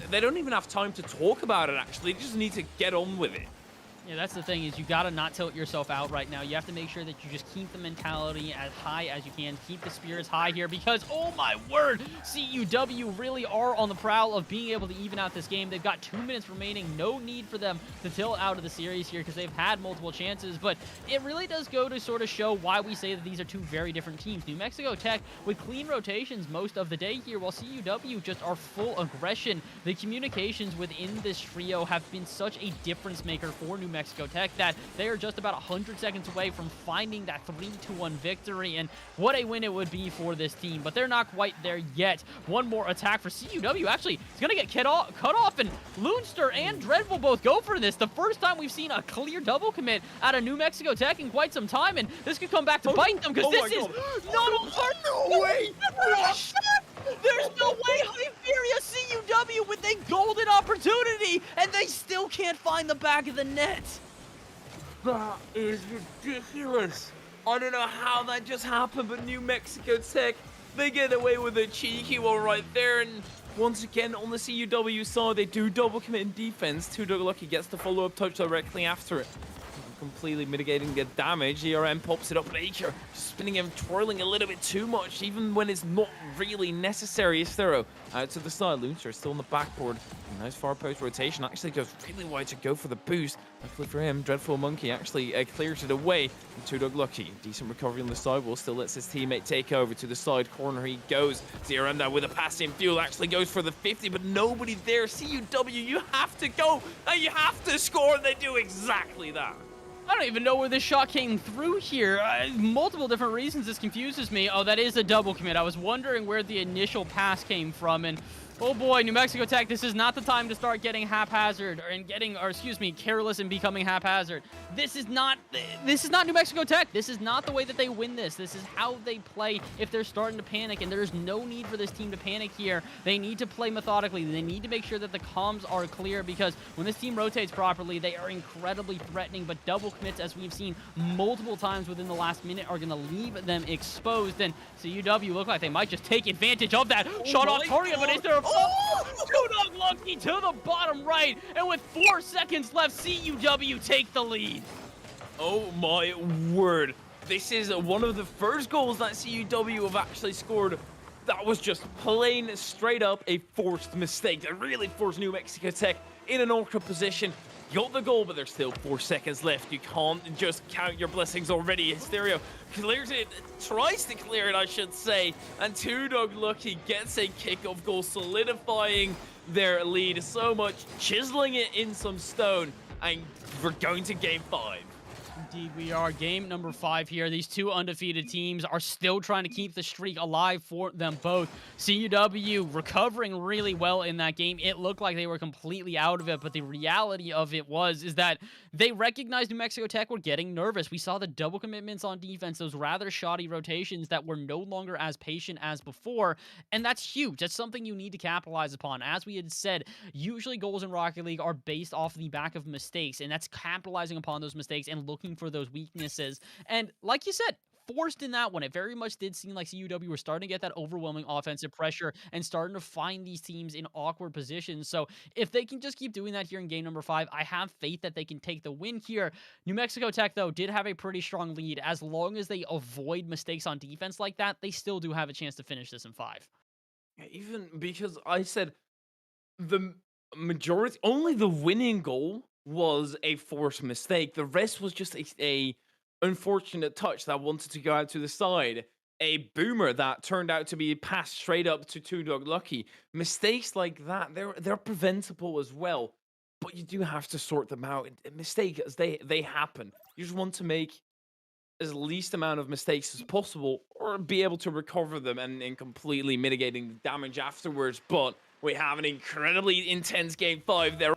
they don't even have time to talk about it, actually. They just need to get on with it. Yeah, that's the thing, is you got to not tilt yourself out right now. You have to make sure that you just keep the mentality as high as you can. Keep the spirits high here, because, oh my word, CUW really are on the prowl of being able to even out this game. They've got 2 minutes remaining. No need for them to tilt out of the series here, because they've had multiple chances. But it really does go to sort of show why we say that these are two very different teams. New Mexico Tech with clean rotations most of the day here, while CUW just are full aggression. The communications within this trio have been such a difference maker for New Mexico Tech that they are just about 100 seconds away from finding that 3-1 victory, and what a win it would be for this team. But they're not quite there yet. One more attack for CUW. Actually, it's going to get cut off, and Loonster and Dreadful both go for this. The first time we've seen a clear double commit out of New Mexico Tech in quite some time, and this could come back to bite them, because this is not a No way! There's no way Hyperia CUW with a golden opportunity, and they still can't find the back of the net. That is ridiculous. I don't know how that just happened, but New Mexico Tech, they get away with a cheeky one right there. And once again, on the CUW side, they do double commit in defense. TwoDogLucky gets the follow-up touch directly after it, completely mitigating the damage. ERM pops it up, but Aker spinning him, twirling a little bit too much, even when it's not really necessary. Is thorough out to the side. Loonster still on the backboard. Nice far post rotation. Actually goes really wide to go for the boost. Luckily for him, Dreadful Monkey actually clears it away. And TwoDogLucky, decent recovery on the sidewall, still lets his teammate take over to the side corner. He goes. ZRM now with a pass in fuel, actually goes for the 50, but nobody there. CUW, you have to go, and you have to score, and they do exactly that. I don't even know where this shot came through here. Multiple different reasons this confuses me. Oh, that is a double commit. I was wondering where the initial pass came from, and Oh boy, New Mexico Tech, this is not the time to start getting haphazard careless and becoming haphazard. This is not New Mexico Tech. This is not the way that they win this. This is how they play if they're starting to panic, and there's no need for this team to panic here. They need to play methodically. They need to make sure that the comms are clear, because when this team rotates properly, they are incredibly threatening, but double commits, as we've seen multiple times within the last minute, are going to leave them exposed, and CUW look like they might just take advantage of that. Shot on target, but is there a... Two-Dog Lucky to the bottom right, and with 4 seconds left, CUW take the lead. Oh my word. This is one of the first goals that CUW have actually scored. That was just plain straight up a forced mistake that really forced New Mexico Tech in an awkward position. Got the goal, but there's still 4 seconds left. You can't just count your blessings already. Hysteria clears it, tries to clear it, I should say. And Two-Dog Lucky gets a kickoff goal, solidifying their lead so much, chiseling it in some stone. And we're going to game 5. Indeed, we are. Game number 5 here. These two undefeated teams are still trying to keep the streak alive for them both. CUW recovering really well in that game. It looked like they were completely out of it, but the reality of it is that they recognized New Mexico Tech were getting nervous. We saw the double commitments on defense, those rather shoddy rotations that were no longer as patient as before, and that's huge. That's something you need to capitalize upon. As we had said, usually goals in Rocket League are based off the back of mistakes, and that's capitalizing upon those mistakes and looking for those weaknesses. And like you said, forced in that one, it very much did seem like CUW were starting to get that overwhelming offensive pressure and starting to find these teams in awkward positions. So if they can just keep doing that here in game number 5, I have faith that they can take the win here. New Mexico Tech, though, did have a pretty strong lead. As long as they avoid mistakes on defense like that, they still do have a chance to finish this in 5. Even because I said the majority, only the winning goal was a forced mistake. The rest was just a unfortunate touch that wanted to go out to the side. A boomer that turned out to be passed straight up to Two-Dog Lucky. Mistakes like that, they're preventable as well. But you do have to sort them out. Mistakes, they happen. You just want to make as least amount of mistakes as possible, or be able to recover them and completely mitigating the damage afterwards. But we have an incredibly intense game 5 there.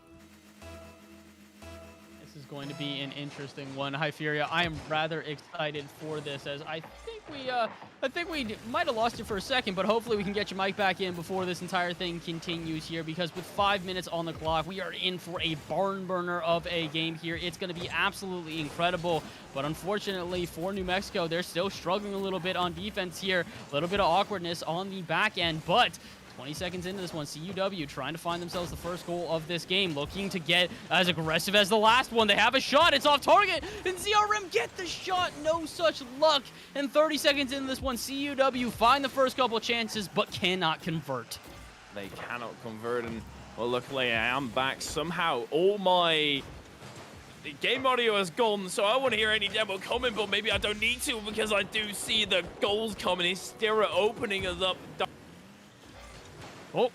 Is going to be an interesting one. Hyperia, I am rather excited for this, as I think we might have lost you for a second, but hopefully we can get your mic back in before this entire thing continues here, because with 5 minutes on the clock, we are in for a barn burner of a game here. It's going to be absolutely incredible, but unfortunately for New Mexico, they're still struggling a little bit on defense here, a little bit of awkwardness on the back end, but 20 seconds into this one, CUW trying to find themselves the first goal of this game, looking to get as aggressive as the last one. They have a shot, it's off target, and ZRM get the shot, no such luck. And 30 seconds into this one, CUW find the first couple chances, but cannot convert. They cannot convert, and well, luckily I am back somehow. All my game audio has gone, so I want to hear any demo coming, but maybe I don't need to, because I do see the goals coming. Hysteria opening us up. Oh,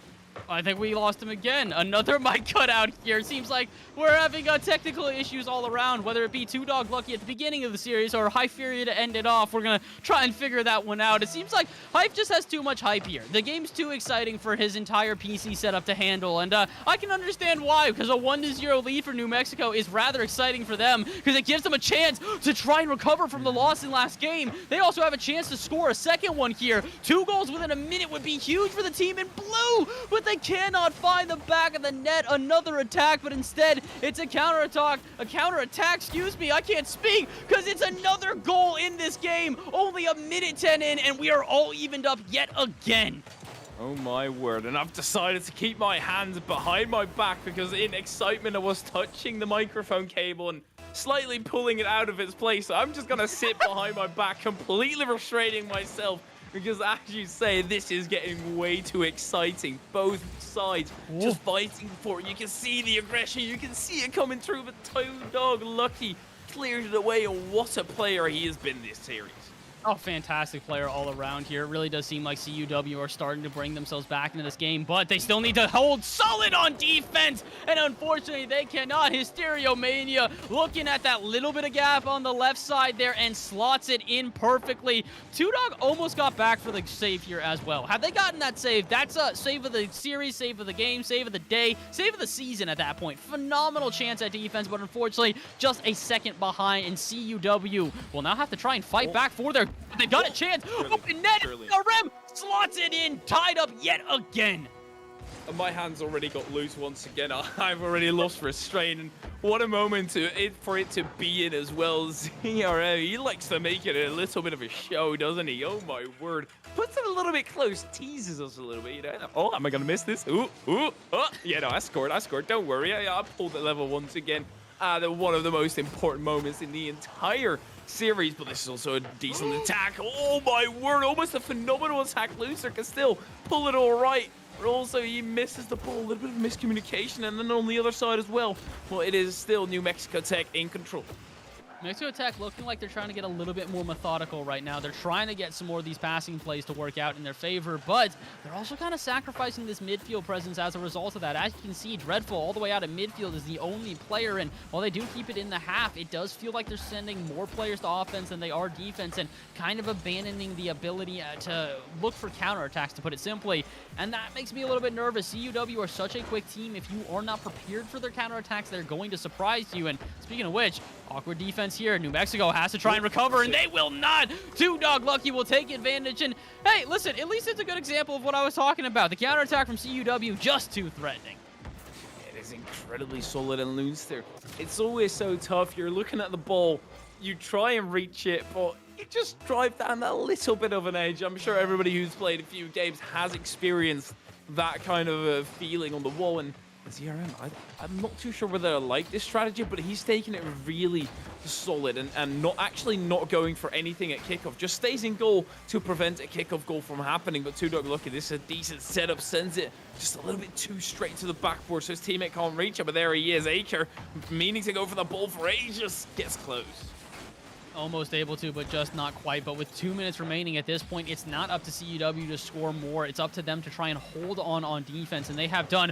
I think we lost him again. Another mic cutout here. Seems like we're having technical issues all around, whether it be Two-Dog Lucky at the beginning of the series or Hyperia to end it off. We're going to try and figure that one out. It seems like Hype just has too much hype here. The game's too exciting for his entire PC setup to handle, and I can understand why, because a 1-0 lead for New Mexico is rather exciting for them, because it gives them a chance to try and recover from the loss in last game. They also have a chance to score a second one here. 2 goals within a minute would be huge for the team in blue, but they cannot find the back of the net. Another attack, but instead it's a counterattack, excuse me, I can't speak, because it's another goal in this game. Only a minute 10 in, and we are all evened up yet again. Oh my word, and I've decided to keep my hands behind my back, because in excitement I was touching the microphone cable and slightly pulling it out of its place. So I'm just gonna sit behind my back, completely restraining myself, because as you say, this is getting way too exciting. Both sides just fighting for it. You can see the aggression, you can see it coming through, but Two-Dog Lucky clears it away, and what a player he has been this series. Oh, fantastic player all around here. It really does seem like CUW are starting to bring themselves back into this game, but they still need to hold solid on defense, and unfortunately, they cannot. Hysterio Mania looking at that little bit of gap on the left side there and slots it in perfectly. Two Dog almost got back for the save here as well. Had they gotten that save, that's a save of the series, save of the game, save of the day, save of the season at that point. Phenomenal chance at defense, but unfortunately, just a second behind, and CUW will now have to try and fight back for their. They got a chance. Open net. RM slots it in. Tied up yet again. My hands already got loose once again. I've already lost restraint. And what a moment for it to be in as well. ZRM, he likes to make it a little bit of a show, doesn't he? Oh my word. Puts it a little bit close, teases us a little bit, you know. Oh, am I going to miss this? Ooh. Yeah, no, I scored. Don't worry. I pulled it level once again. One of the most important moments in the entire series, but this is also a decent attack. Oh my word, almost a phenomenal attack. Loser can still pull it all right, but also he misses the ball. A little bit of miscommunication, and then on the other side as well, well, it is still New Mexico Tech in control. Mexico Tech looking like they're trying to get a little bit more methodical right now. They're trying to get some more of these passing plays to work out in their favor, but they're also kind of sacrificing this midfield presence as a result of that. As you can see, Dreadful all the way out at midfield is the only player, and while they do keep it in the half, it does feel like they're sending more players to offense than they are defense, and kind of abandoning the ability to look for counterattacks, to put it simply, and that makes me a little bit nervous. CUW are such a quick team. If you are not prepared for their counterattacks, they're going to surprise you, and speaking of which, awkward defense here. New Mexico has to try and recover, and they will not. Two Dog Lucky will take advantage, and hey, listen, at least it's a good example of what I was talking about. The counterattack from CUW, just too threatening. It is incredibly solid and loose there. It's always so tough. You're looking at the ball, you try and reach it, but it just drives down that little bit of an edge. I'm sure everybody who's played a few games has experienced that kind of a feeling on the wall, and ZRM, I'm not too sure whether I like this strategy, but he's taking it really solid and not going for anything at kickoff. Just stays in goal to prevent a kickoff goal from happening. But Two Dog Lucky, this is a decent setup, sends it just a little bit too straight to the backboard, so his teammate can't reach it. But there he is, Aker, meaning to go for the ball for ages, gets close. Almost able to, but just not quite. But with 2 minutes remaining at this point, it's not up to CUW to score more. It's up to them to try and hold on defense, and they have done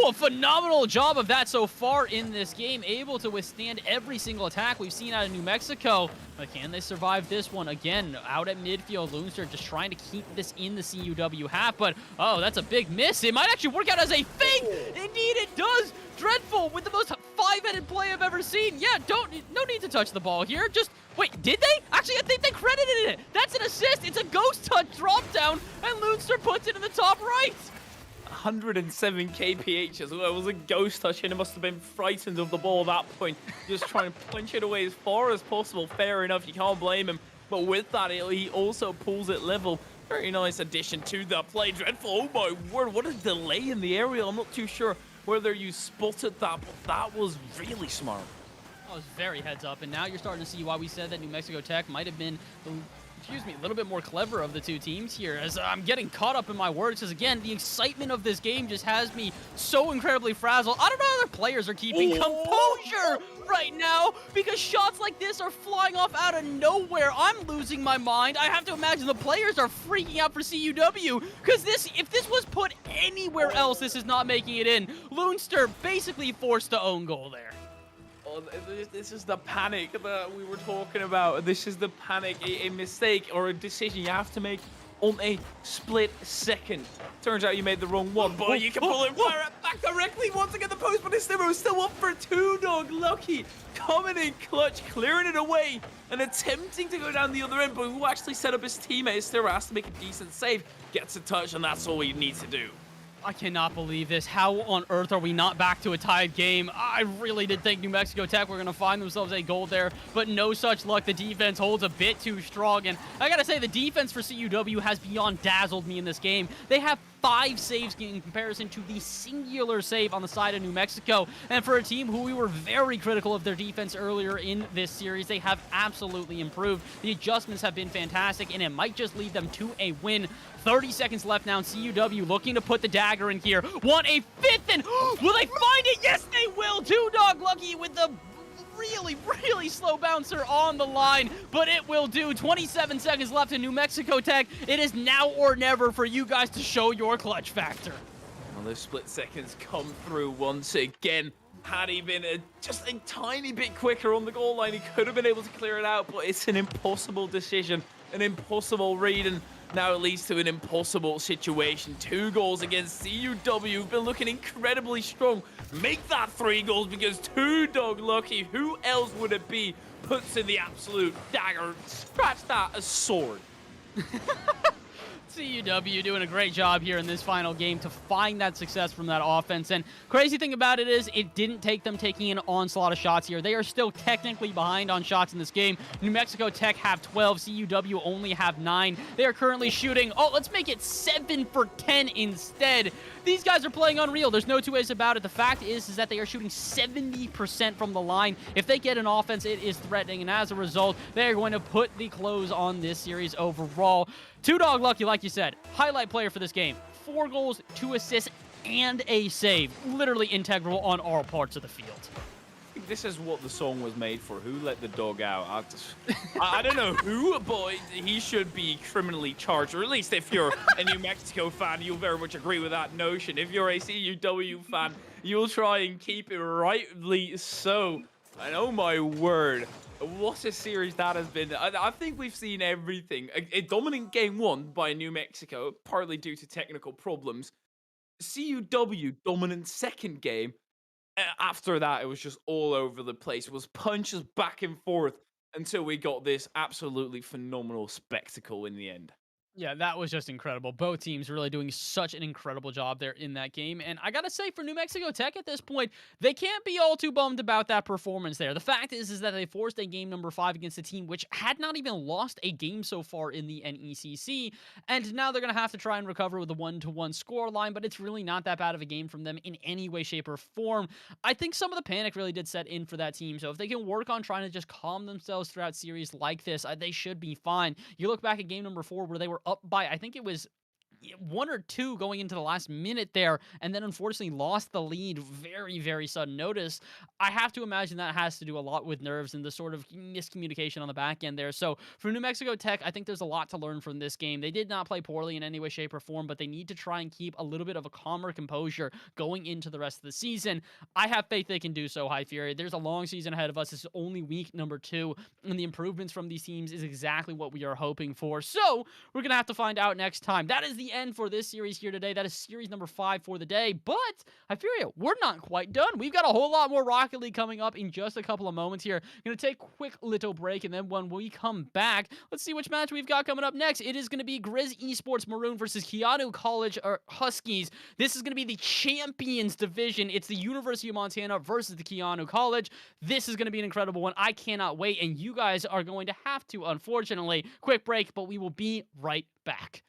a phenomenal job of that so far in this game, able to withstand every single attack we've seen out of New Mexico. But can they survive this one? Again, out at midfield, Loonster just trying to keep this in the CUW half, but oh, that's a big miss. It might actually work out as a fake. Indeed, it does. Dreadful with the most five-headed play I've ever seen. Yeah, no need to touch the ball here. Just wait, did they? Actually, I think they credited it. That's an assist. It's a ghost touch drop down, and Loonster puts it in the top right. 107 kph as well. It was a ghost touch, and it must have been frightened of the ball at that point. Just trying to punch it away as far as possible. Fair enough, you can't blame him. But with that, he also pulls it level. Very nice addition to the play. Dreadful, oh my word, what a delay in the aerial. I'm not too sure whether you spotted that, but that was really smart. That was very heads up, and now you're starting to see why we said that New Mexico Tech might have been a little bit more clever of the two teams here, as I'm getting caught up in my words, because again, the excitement of this game just has me so incredibly frazzled. I don't know how other players are keeping composure right now, because shots like this are flying off out of nowhere. I'm losing my mind. I have to imagine the players are freaking out for CUW, because if this was put anywhere else, this is not making it in. Loonster basically forced to own goal there. Oh, this is the panic that we were talking about. This is the panic, a mistake or a decision you have to make on a split second. Turns out you made the wrong one, but you can pull it back directly once again. The post, but it's still up for Two Dog Lucky. Coming in clutch, clearing it away, and attempting to go down the other end, but who actually set up his teammate still has to make a decent save. Gets a touch, and that's all he needs to do. I cannot believe this. How on earth are we not back to a tied game? I really did think New Mexico Tech were going to find themselves a goal there, but no such luck. The defense holds a bit too strong, and I got to say, the defense for CUW has beyond dazzled me in this game. They have 5 saves in comparison to the singular save on the side of New Mexico, and for a team who we were very critical of their defense earlier in this series, they have absolutely improved. The adjustments have been fantastic, and it might just lead them to a win. 30 seconds left now, and CUW looking to put the dagger in here. Want a fifth, and will they find it? Yes, they will. Two Dog Lucky with the really slow bouncer on the line, but it will do. 27 seconds left in New Mexico Tech. It is now or never for you guys to show your clutch factor. Well, those split seconds come through once again. Had he been just a tiny bit quicker on the goal line, he could have been able to clear it out, but it's an impossible decision, an impossible read, and now it leads to an impossible situation. 2 goals against CUW, who've been looking incredibly strong. Make that 3 goals because 2 Dog Lucky, who else would it be, puts in the absolute dagger. Scratch that, a sword. CUW doing a great job here in this final game to find that success from that offense. And crazy thing about it is it didn't take them taking an onslaught of shots here. They are still technically behind on shots in this game. New Mexico Tech have 12. CUW only have 9. They are currently shooting, let's make it 7 for 10 instead. These guys are playing unreal. There's no two ways about it. The fact is that they are shooting 70% from the line. If they get an offense, it is threatening. And as a result, they are going to put the close on this series overall. 2 Dog Lucky, like you said, highlight player for this game. 4 goals, 2 assists, and a save. Literally integral on all parts of the field. This is what the song was made for. Who let the dog out? I don't know who, but he should be criminally charged. Or at least if you're a New Mexico fan, you'll very much agree with that notion. If you're a CUW fan, you'll try and keep it rightly so. And oh my word, what a series that has been. I think we've seen everything. A dominant game won by New Mexico, partly due to technical problems. CUW dominant second game. After that, it was just all over the place. It was punches back and forth until we got this absolutely phenomenal spectacle in the end. Yeah, that was just incredible. Both teams really doing such an incredible job there in that game. And I got to say, for New Mexico Tech at this point, they can't be all too bummed about that performance there. The fact is that they forced a game number 5 against a team which had not even lost a game so far in the NECC. And now they're going to have to try and recover with a 1-1 score line, but it's really not that bad of a game from them in any way, shape, or form. I think some of the panic really did set in for that team. So if they can work on trying to just calm themselves throughout series like this, they should be fine. You look back at game number 4 where they were up by, I think it was 1 or 2 going into the last minute there, and then unfortunately lost the lead very, very sudden notice. I have to imagine that has to do a lot with nerves and the sort of miscommunication on the back end there. So for New Mexico Tech, I think there's a lot to learn from this game. They did not play poorly in any way, shape, or form, but they need to try and keep a little bit of a calmer composure going into the rest of the season. I have faith they can do so, High Fury. There's a long season ahead of us. This is only week number 2, and the improvements from these teams is exactly what we are hoping for. So we're going to have to find out next time. That is the end for this series here today. That is series number 5 for the day. But I fear you, we're not quite done. We've got a whole lot more Rocket League coming up in just a couple of moments here. Going to take a quick little break, and then when we come back, let's see which match we've got coming up next. It is going to be Grizz Esports Maroon versus Keanu College Huskies. This is going to be the Champions Division. It's the University of Montana versus the Keanu College. This is going to be an incredible one. I cannot wait, and you guys are going to have to, unfortunately. Quick break, but we will be right back.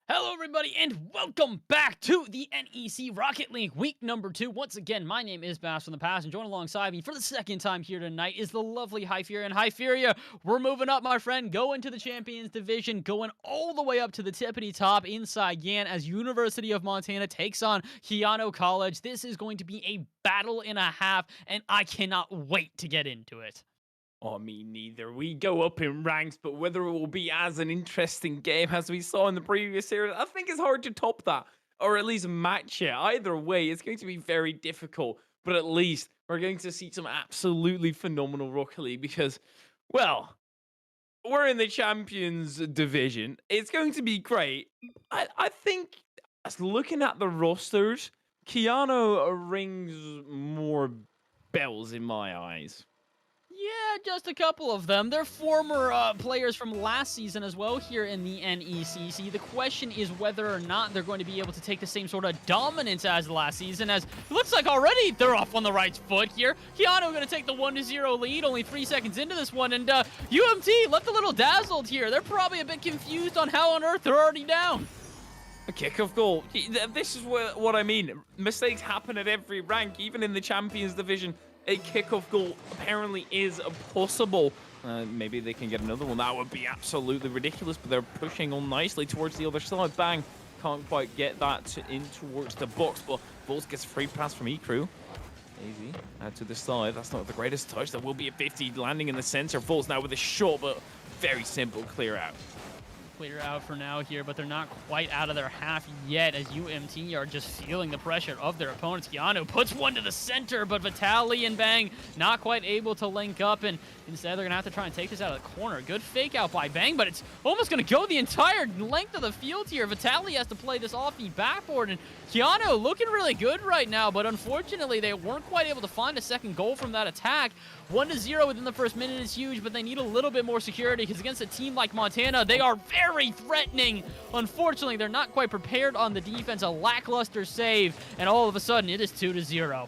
Hello, everybody, and welcome back to the NEC Rocket League week number 2. Once again, my name is Bass from the past, and joining alongside me for the second time here tonight is the lovely Hypheria. And Hypheria, we're moving up, my friend, going to the Champions Division, going all the way up to the tippity top inside Yan as University of Montana takes on Keanu College. This is going to be a battle and a half, and I cannot wait to get into it. Oh, me neither. We go up in ranks, but whether it will be as an interesting game as we saw in the previous series, I think it's hard to top that, or at least match it. Either way, it's going to be very difficult, but at least we're going to see some absolutely phenomenal Rocket League because, well, we're in the Champions Division. It's going to be great. I think, as looking at the rosters, Keanu rings more bells in my eyes. Yeah, just a couple of them. They're former players from last season as well here in the NECC. The question is whether or not they're going to be able to take the same sort of dominance as last season, as it looks like already they're off on the right foot here. Keanu going to take the 1-0 lead, only 3 seconds into this one, and UMT left a little dazzled here. They're probably a bit confused on how on earth they're already down. A kickoff goal. This is what I mean. Mistakes happen at every rank, even in the Champions Division. A kickoff goal apparently is possible. Maybe they can get another one. That would be absolutely ridiculous, but they're pushing on nicely towards the other side. Bang. Can't quite get that in towards the box, but Volts gets a free pass from E-Crew. Easy. Out to the side. That's not the greatest touch. There will be a 50 landing in the center. Volts now with a shot, but very simple clear out. Clear out for now here, but they're not quite out of their half yet as UMT are just feeling the pressure of their opponents. Keanu puts one to the center, but Vitaly and Bang not quite able to link up, and instead they're going to have to try and take this out of the corner. Good fake out by Bang, but it's almost going to go the entire length of the field here. Vitaly has to play this off the backboard, and Keanu looking really good right now, but unfortunately they weren't quite able to find a second goal from that attack. 1-0 within the first minute is huge, but they need a little bit more security because against a team like Montana, they are very threatening. Unfortunately, they're not quite prepared on the defense. A lackluster save, and all of a sudden, it is 2-0.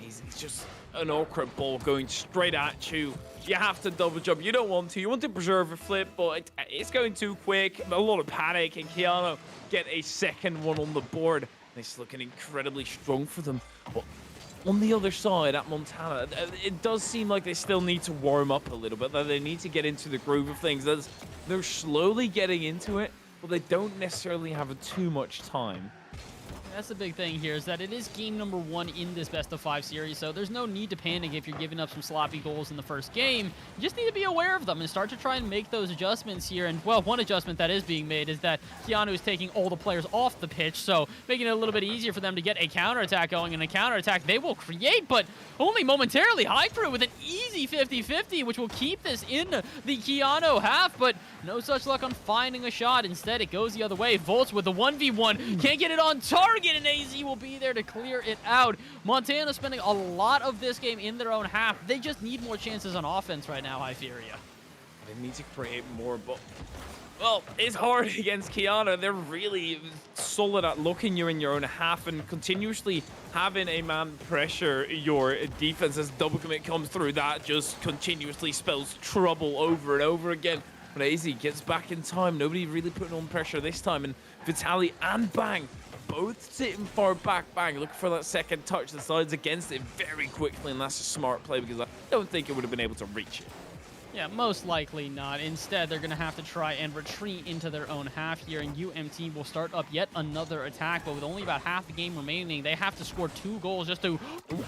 It's just an awkward ball going straight at you. You have to double jump. You don't want to. You want to preserve a flip, but it's going too quick. A lot of panic, and Keanu get a second one on the board. It's looking incredibly strong for them. But on the other side, at Montana, it does seem like they still need to warm up a little bit. They need to get into the groove of things. They're slowly getting into it, but they don't necessarily have too much time. That's the big thing here, is that it is game number 1 in this best-of-5 series, so there's no need to panic if you're giving up some sloppy goals in the first game. You just need to be aware of them and start to try and make those adjustments here. And, well, one adjustment that is being made is that Keanu is taking all the players off the pitch, so making it a little bit easier for them to get a counterattack going. And a counterattack they will create, but only momentarily. Hypheria with an easy 50-50, which will keep this in the Keanu half, but no such luck on finding a shot. Instead, it goes the other way. Volts with the 1v1. Can't get it on target, and AZ will be there to clear it out. Montana spending a lot of this game in their own half. They just need more chances on offense right now, Hypheria. They need to create more, but, well, it's hard against Keanu. They're really solid at locking you in your own half and continuously having a man pressure your defense as double commit comes through. That just continuously spells trouble over and over again. But AZ gets back in time. Nobody really putting on pressure this time. And Vitaly and Bang both sitting far back. Bang looking for that second touch. The side's against it very quickly, and that's a smart play because I don't think it would have been able to reach it. Yeah, most likely not. Instead, they're going to have to try and retreat into their own half here, and UMT will start up yet another attack, but with only about half the game remaining, they have to score 2 goals just to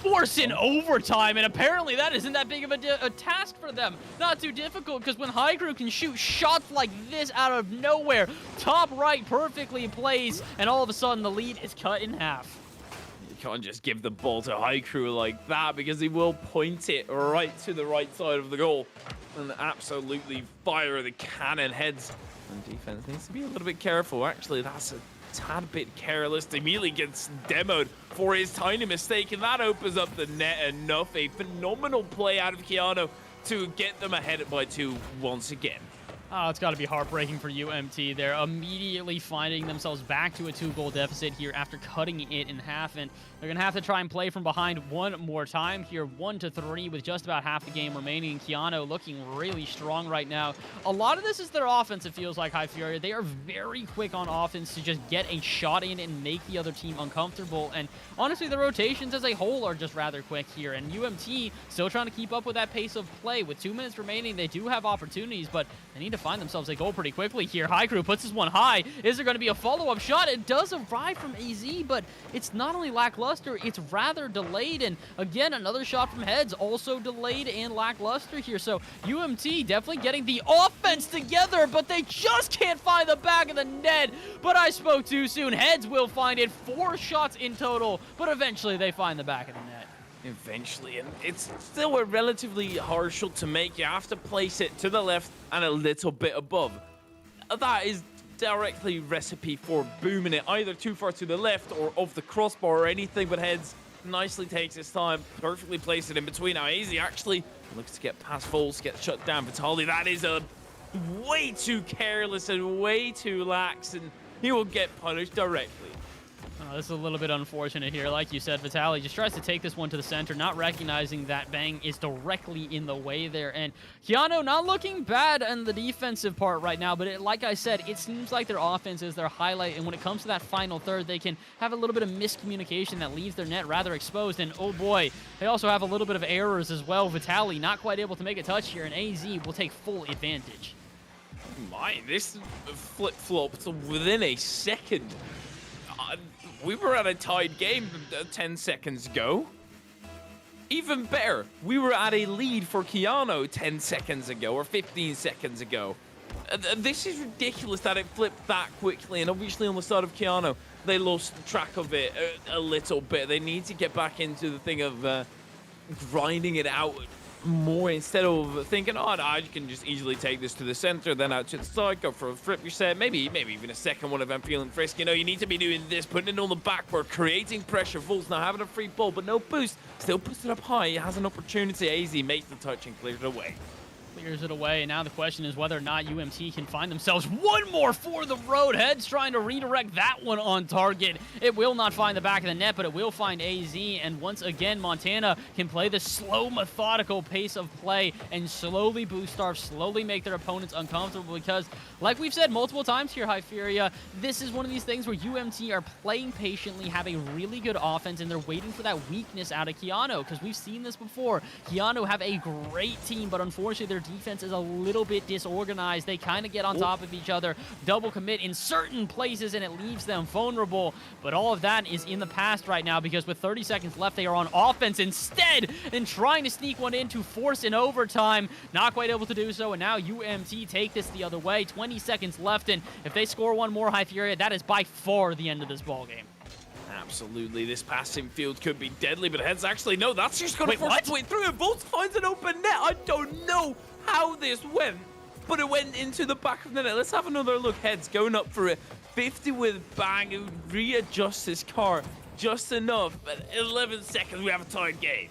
force in overtime, and apparently that isn't that big of a task for them. Not too difficult, because when Hypheria can shoot shots like this out of nowhere, top right perfectly placed, and all of a sudden the lead is cut in half. You can't just give the ball to Hypheria like that because he will point it right to the right side of the goal and absolutely fire the cannon heads. And defense needs to be a little bit careful. Actually, that's a tad bit careless. Immediately gets demoed for his tiny mistake, and that opens up the net enough. A phenomenal play out of Keanu to get them ahead by 2 once again. Oh, it's got to be heartbreaking for UMT. They're immediately finding themselves back to a 2-goal deficit here after cutting it in half, and they're going to have to try and play from behind one more time here, 1-3 with just about half the game remaining. Keanu looking really strong right now. A lot of this is their offense, it feels like, High Fury. They are very quick on offense to just get a shot in and make the other team uncomfortable, and honestly, the rotations as a whole are just rather quick here, and UMT still trying to keep up with that pace of play. With 2 minutes remaining, they do have opportunities, but they need to find themselves a goal pretty quickly here. High Crew puts this one high. Is there going to be a follow-up shot? It does arrive from AZ, but it's not only lackluster, it's rather delayed. And again, another shot from Heads, also delayed and lackluster here. So UMT definitely getting the offense together, but they just can't find the back of the net. But I spoke too soon. Heads will find it. 4 shots in total, but eventually they find the back of the net. Eventually, and it's still a relatively hard shot to make. You have to place it to the left and a little bit above. That is directly recipe for booming it either too far to the left or off the crossbar or anything, but Heads nicely takes his time, perfectly placed it in between. Now AZ actually looks to get past Foles, get shut down. Vitali, that is a way too careless and way too lax, and he will get punished directly. This is a little bit unfortunate here. Like you said, Vitali just tries to take this one to the center, not recognizing that Bang is directly in the way there. And Keanu not looking bad on the defensive part right now, but like I said, it seems like their offense is their highlight. And when it comes to that final third, they can have a little bit of miscommunication that leaves their net rather exposed. And oh boy, they also have a little bit of errors as well. Vitali not quite able to make a touch here, and AZ will take full advantage. My, this flip-flopped within a second. We were at a tied game 10 seconds ago. Even better, we were at a lead for Keanu 10 seconds ago or 15 seconds ago. This is ridiculous that it flipped that quickly, and obviously on the side of Keanu, they lost track of it a little bit. They need to get back into the thing of grinding it out more instead of thinking, oh, no, I can just easily take this to the center, then out to the side, go for a flip reset, maybe even a second one if I'm feeling frisky. You know, you need to be doing this, putting it on the backboard, creating pressure. Volts now having a free ball, but no boost. Still puts it up high. He has an opportunity. AZ makes the touch and clears it away. Clears it away, and now the question is whether or not UMT can find themselves one more for the road. Heads trying to redirect that one on target. It will not find the back of the net, but it will find AZ, and once again, Montana can play the slow, methodical pace of play and slowly boost starve, slowly make their opponents uncomfortable because, like we've said multiple times here, High Furia, this is one of these things where UMT are playing patiently, have a really good offense, and they're waiting for that weakness out of Keanu, because we've seen this before. Keanu have a great team, but unfortunately their defense is a little bit disorganized. They kind of get on top of each other, double commit in certain places, and it leaves them vulnerable. But all of that is in the past right now because with 30 seconds left, they are on offense instead and trying to sneak one in to force an overtime. Not quite able to do so, and now UMT take this the other way. 20 seconds left, and if they score one more, High Furia, that is by far the end of this ballgame. Absolutely, this passing field could be deadly, but Heads actually, no, that's just going to force its way through, and Volts finds an open net. I don't know how this went, but it went into the back of the net. Let's have another look. Heads going up for it. 50 with Bang, who readjusts his car just enough. But 11 seconds, we have a tied game.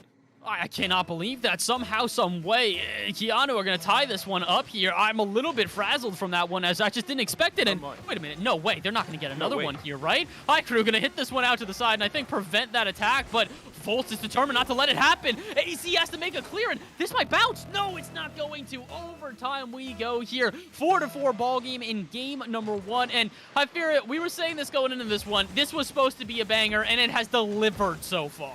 I cannot believe that. Somehow, some way, Keanu are going to tie this one up here. I'm a little bit frazzled from that one as I just didn't expect it. And wait a minute, no way. They're not going to get another one here, right? High Crew going to hit this one out to the side and I think prevent that attack, but Volts is determined not to let it happen. AZ has to make a clear, and this might bounce. No, it's not going to. Overtime we go here. 4-4 ball game in game number 1. And High Furia, we were saying this going into this one. This was supposed to be a banger, and it has delivered so far.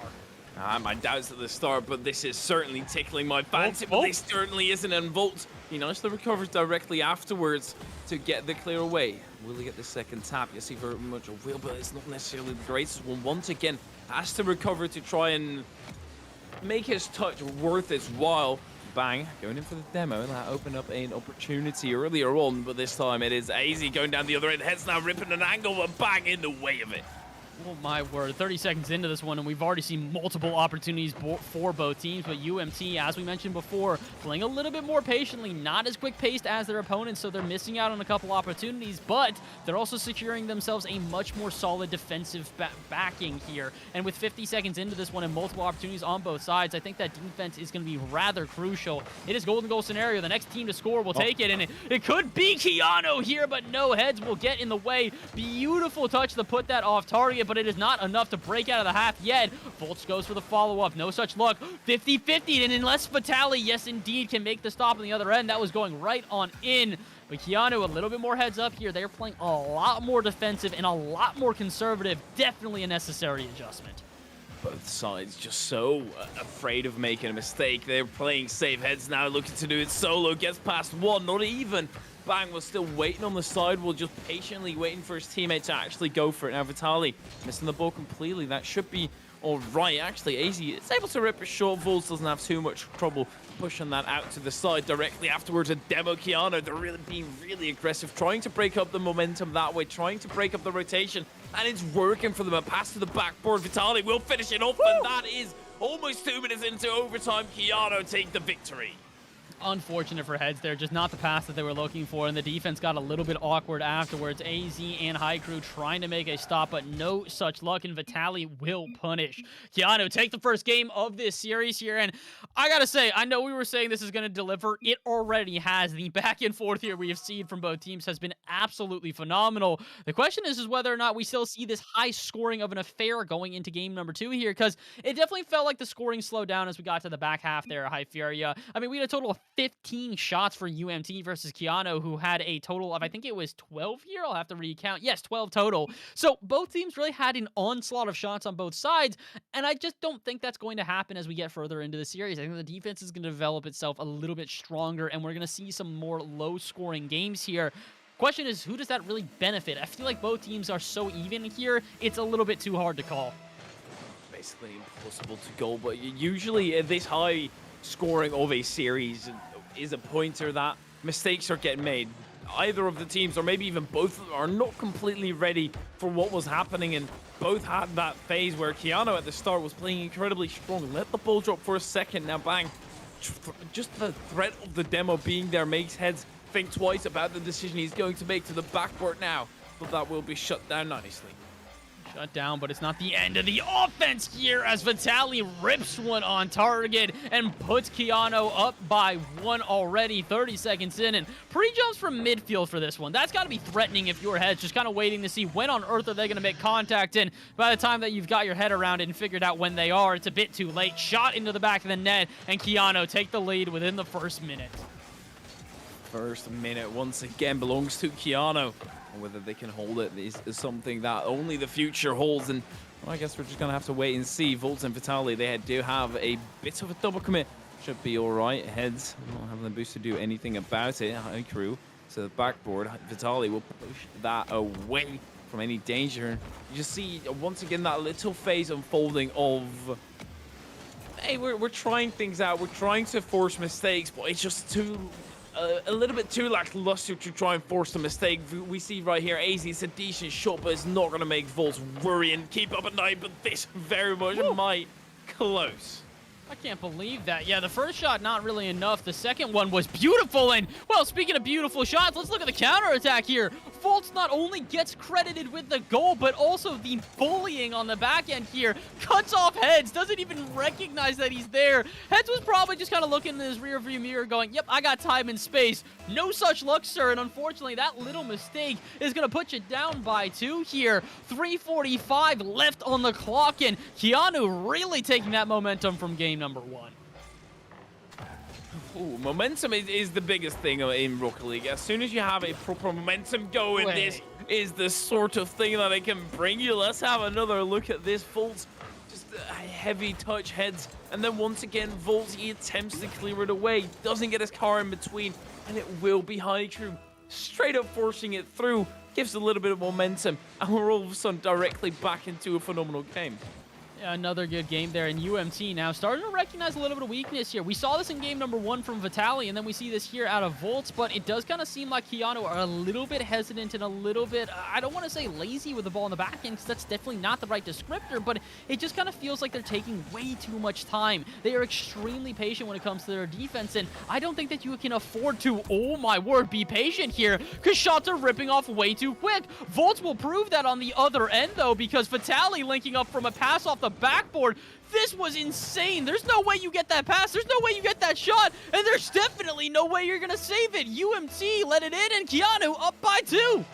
My doubts at the start, but this is certainly tickling my fancy, but this certainly isn't. And Volts, he nicely recovers directly afterwards to get the clear away. Will he get the second tap? You see very much a will, but it's not necessarily the greatest one. Once again, has to recover to try and make his touch worth his while. Bang, going in for the demo, and that opened up an opportunity earlier on, but this time it is AZ going down the other end. Heads now ripping an angle, but Bang in the way of it. Oh my word, 30 seconds into this one, and we've already seen multiple opportunities for both teams, but UMT, as we mentioned before, playing a little bit more patiently, not as quick-paced as their opponents, so they're missing out on a couple opportunities, but they're also securing themselves a much more solid defensive backing here. And with 50 seconds into this one and multiple opportunities on both sides, I think that defense is going to be rather crucial. It is golden goal scenario. The next team to score will take it, and it could be Keanu here, but no, heads will get in the way. Beautiful touch to put that off target, but it is not enough to break out of the half yet. Volts goes for the follow-up. No such luck. 50-50, and unless Vitali, yes indeed, can make the stop on the other end, that was going right on in. But Keanu, a little bit more heads up here. They're playing a lot more defensive and a lot more conservative. Definitely a necessary adjustment. Both sides just so afraid of making a mistake. They're playing safe. Heads now looking to do it solo. Gets past one, not even. Bang was still waiting on the sidewall, just patiently waiting for his teammate to actually go for it. Now Vitali missing the ball completely. That should be all right. Actually, AZ is able to rip a short. Volts doesn't have too much trouble pushing that out to the side directly afterwards. A demo Keanu, they're really being really aggressive, trying to break up the momentum that way, trying to break up the rotation, and it's working for them. A pass to the backboard. Vitali will finish it off, and that is almost 2 minutes into overtime. Keanu take the victory. Unfortunate for heads there, just not the pass that they were looking for, and the defense got a little bit awkward afterwards. AZ and High Crew trying to make a stop, but no such luck, and Vitali will punish. Keanu take the first game of this series here, and I gotta say, I know we were saying this is going to deliver. It already has. The back and forth here we have seen from both teams has been absolutely phenomenal. The question is whether or not we still see this high scoring of an affair going into game number 2 here, because it definitely felt like the scoring slowed down as we got to the back half there, High Furia. I mean, we had a total of 15 shots for UMT versus Keanu, who had a total of, I think it was 12 here. I'll have to recount. Yes, 12 total. So both teams really had an onslaught of shots on both sides, and I just don't think that's going to happen as we get further into the series. I think the defense is going to develop itself a little bit stronger, and we're going to see some more low-scoring games here. Question is, who does that really benefit? I feel like both teams are so even here, it's a little bit too hard to call. Basically impossible to goal, but usually this high scoring of a series is a pointer that mistakes are getting made. Either of the teams, or maybe even both, are not completely ready for what was happening, and both had that phase where Keanu at the start was playing incredibly strong. Let the ball drop for a second. Now bang, just the threat of the demo being there makes heads think twice about the decision he's going to make to the backboard now, but that will be shut down nicely. Shut down, but it's not the end of the offense here as Vitali rips one on target and puts Keanu up by 1 already, 30 seconds in, and pre-jumps from midfield for this one. That's got to be threatening if your head's just kind of waiting to see when on earth are they going to make contact, and by the time that you've got your head around it and figured out when they are, it's a bit too late. Shot into the back of the net, and Keanu take the lead within the first minute. First minute once again belongs to Keanu. And whether they can hold it is something that only the future holds. And well, I guess we're just going to have to wait and see. Volts and Vitali, they do have a bit of a double commit. Should be all right. Heads not having the boost to do anything about it. High Crew to the backboard. Vitali will push that away from any danger. You just see, once again, that little phase unfolding of, hey, we're trying things out. We're trying to force mistakes, but it's just too... a little bit too lackluster to try and force the mistake. We see right here, AZ, it's a decent shot, but it's not going to make Volts worry and keep up at night, but this very much might close. I can't believe that. Yeah, the first shot, not really enough. The second one was beautiful, and, well, speaking of beautiful shots, let's look at the counterattack here. Volts not only gets credited with the goal, but also the bullying on the back end here. Cuts off Heads, doesn't even recognize that he's there. Heads was probably just kind of looking in his rearview mirror going, yep, I got time and space. No such luck, sir, and unfortunately, that little mistake is going to put you down by 2 here. 3:45 left on the clock, and Keanu really taking that momentum from game number 1. Ooh, momentum is the biggest thing in Rocket League. As soon as you have a proper momentum going, this is the sort of thing that it can bring you. Let's have another look at this. Volts, just a heavy touch Heads, and then once again, Volts, he attempts to clear it away, doesn't get his car in between, and it will be High Crew straight up forcing it through. Gives a little bit of momentum, and we're all of a sudden directly back into a phenomenal game. Another good game there in UMT now starting to recognize a little bit of weakness here. We saw this in game number 1 from Vitaly, and then we see this here out of Volts, but it does kind of seem like Keanu are a little bit hesitant and a little bit, I don't want to say lazy with the ball in the back end, because that's definitely not the right descriptor, but it just kind of feels like they're taking way too much time. They are extremely patient when it comes to their defense, and I don't think that you can afford to, oh my word, be patient here, because shots are ripping off way too quick. Volts will prove that on the other end, though, because Vitaly linking up from a pass off the backboard. This was insane. There's no way you get that pass. There's no way you get that shot. And there's definitely no way you're going to save it. UMT let it in, and Keanu up by 2.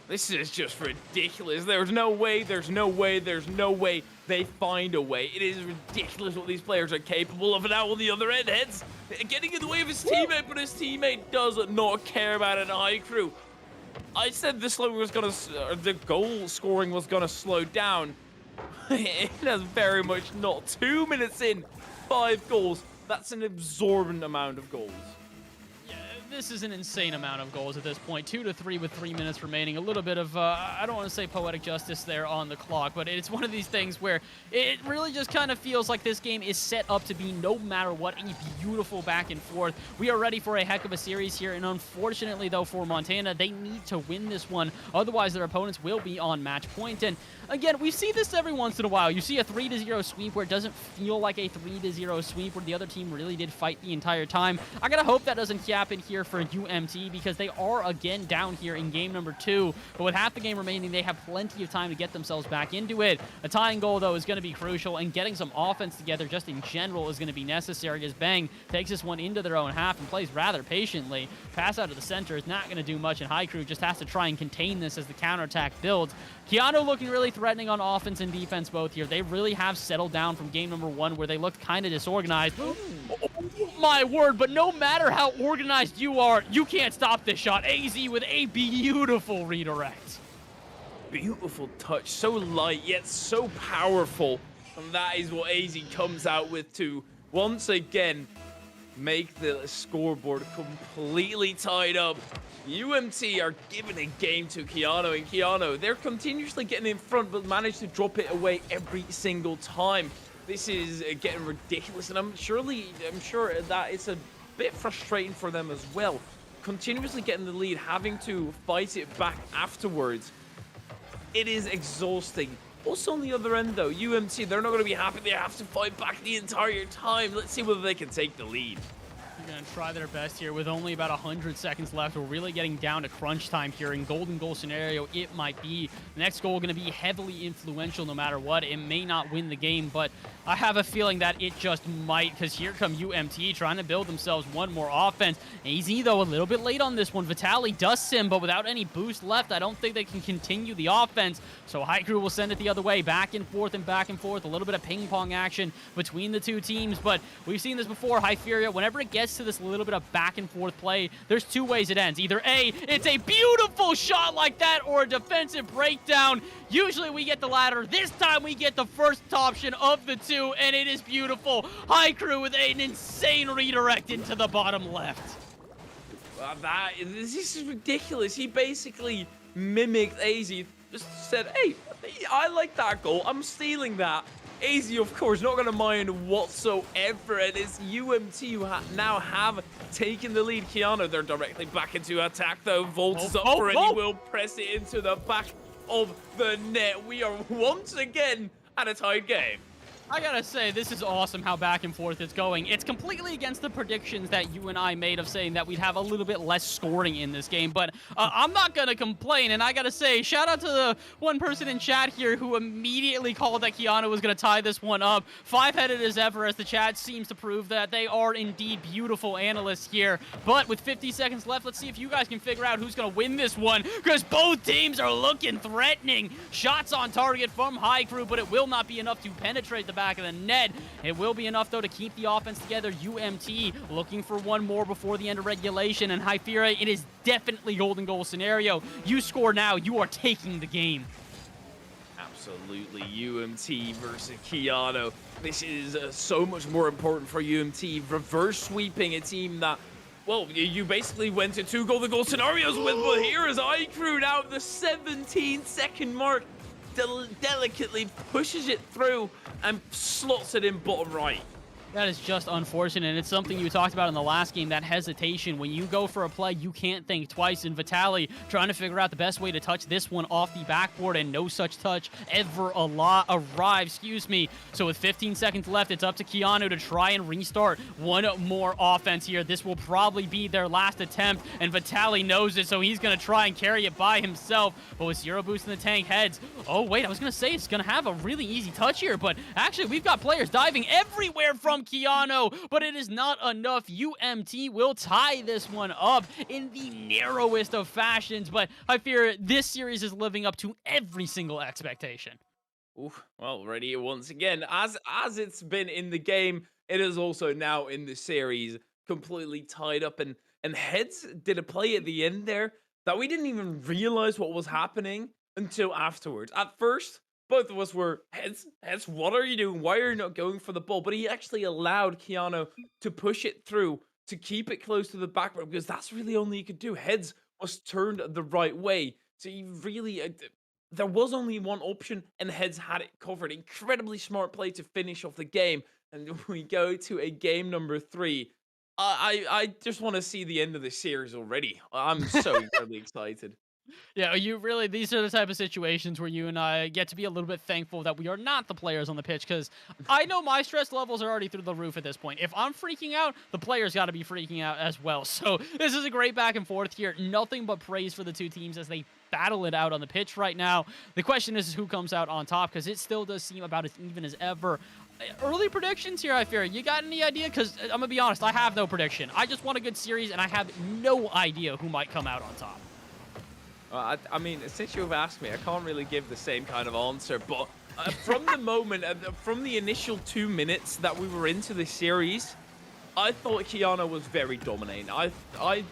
This is just ridiculous. There's no way they find a way. It is ridiculous what these players are capable of. And now on the other end, Heads getting in the way of his teammate, but his teammate does not care about it. High Crew. I said the goal scoring was gonna slow down. It has very much not. 2 minutes in, 5 goals. That's an absorbent amount of goals. This is an insane amount of goals at this point. 2-3 with 3 minutes remaining. A little bit of, I don't want to say poetic justice there on the clock, but it's one of these things where it really just kind of feels like this game is set up to be, no matter what, a beautiful back and forth. We are ready for a heck of a series here, and unfortunately, though, for Montana, they need to win this one. Otherwise, their opponents will be on match point. And again, we see this every once in a while. You see a 3-0 sweep where it doesn't feel like a 3-0 sweep, where the other team really did fight the entire time. I gotta hope that doesn't happen here for UMT, because they are again down here in game number 2, but with half the game remaining, they have plenty of time to get themselves back into it. A tying goal, though, is going to be crucial, and getting some offense together just in general is going to be necessary, as Bang takes this one into their own half and plays rather patiently. Pass out of the center is not going to do much, and High Crew just has to try and contain this as the counterattack builds. Keanu looking really threatening on offense and defense both here. They really have settled down from game number 1, where they looked kind of disorganized. Oh my word, but no matter how organized you are, you can't stop this shot. AZ with a beautiful redirect. Beautiful touch, so light yet so powerful. And that is what AZ comes out with to once again make the scoreboard completely tied up. UMT are giving a game to Keanu, and Keanu, they're continuously getting in front but manage to drop it away every single time. This is getting ridiculous, and I'm sure that it's a bit frustrating for them as well. Continuously getting the lead, having to fight it back afterwards. It is exhausting. Also on the other end though, UMT, they're not going to be happy. They have to fight back the entire time. Let's see whether they can take the lead. Going to try their best here with only about 100 seconds left. We're really getting down to crunch time here. In golden goal scenario, it might be. The next goal going to be heavily influential no matter what. It may not win the game, but I have a feeling that it just might, because here come UMT trying to build themselves one more offense. AZ, though, a little bit late on this one. Vitaly does sim, but without any boost left, I don't think they can continue the offense. So High Crew will send it the other way, back and forth and back and forth. A little bit of ping pong action between the two teams, but we've seen this before. High Furia, whenever it gets to this little bit of back and forth play, there's 2 ways it ends. Either A, it's a beautiful shot like that, or a defensive breakdown. Usually we get the latter. This time we get the first option of the 2, and it is beautiful. High Crew with an insane redirect into the bottom left. This is ridiculous. He basically mimicked AZ. Just said, hey, I like that goal. I'm stealing that. AZ, of course, not going to mind whatsoever. It is UMT who now have taken the lead. Keanu, they're directly back into attack, though. Volt is up for it. He will press it into the back of the net. We are once again at a tied game. I gotta say, this is awesome how back and forth it's going. It's completely against the predictions that you and I made of saying that we'd have a little bit less scoring in this game, but I'm not gonna complain, and I gotta say, shout out to the one person in chat here who immediately called that Keanu was gonna tie this one up. 5-headed as ever, as the chat seems to prove that they are indeed beautiful analysts here. But with 50 seconds left, let's see if you guys can figure out who's gonna win this one, because both teams are looking threatening. Shots on target from High Crew, but it will not be enough to penetrate the back of the net. It will be enough, though, to keep the offense together. UMT looking for one more before the end of regulation, and High Fury, it is definitely golden goal scenario. You score now, you are taking the game. Absolutely, UMT versus Keanu. This is so much more important for UMT. Reverse sweeping a team that, well, you basically went to 2 golden goal scenarios with, but here is High Crew now at the 17-second mark. Delicately pushes it through. and slots it in bottom right. That is just unfortunate, and it's something you talked about in the last game, that hesitation. When you go for a play, you can't think twice, and Vitaly trying to figure out the best way to touch this one off the backboard, and no such touch ever arrives, So with 15 seconds left, it's up to Keanu to try and restart one more offense here. This will probably be their last attempt, and Vitaly knows it, so he's going to try and carry it by himself. But with zero boost in the tank, Heads. Oh, wait, I was going to say it's going to have a really easy touch here, but actually we've got players diving everywhere from Keanu, but it is not enough. UMT will tie this one up in the narrowest of fashions, but I fear this series is living up to every single expectation. Oof, well, ready once again. As it's been in the game, it is also now in the series, completely tied up. And Heads did a play at the end there that we didn't even realize what was happening until afterwards. At first, both of us were, Heads, what are you doing? Why are you not going for the ball? But he actually allowed Keanu to push it through, to keep it close to the backboard, because that's really all he could do. Heads was turned the right way. So he really, there was only one option, and Heads had it covered. Incredibly smart play to finish off the game. And we go to a game number 3. I just want to see the end of the series already. I'm so incredibly excited. Yeah, these are the type of situations where you and I get to be a little bit thankful that we are not the players on the pitch, because I know my stress levels are already through the roof at this point. If I'm freaking out, the players got to be freaking out as well. So this is a great back and forth here. Nothing but praise for the two teams as they battle it out on the pitch right now. The question is who comes out on top, because it still does seem about as even as ever. Early predictions here, I fear. You got any idea? Because I'm going to be honest, I have no prediction. I just want a good series, and I have no idea who might come out on top. I mean, since you've asked me, I can't really give the same kind of answer, but from the moment, from the initial 2 minutes that we were into the series, I thought Keanu was very dominating. I'll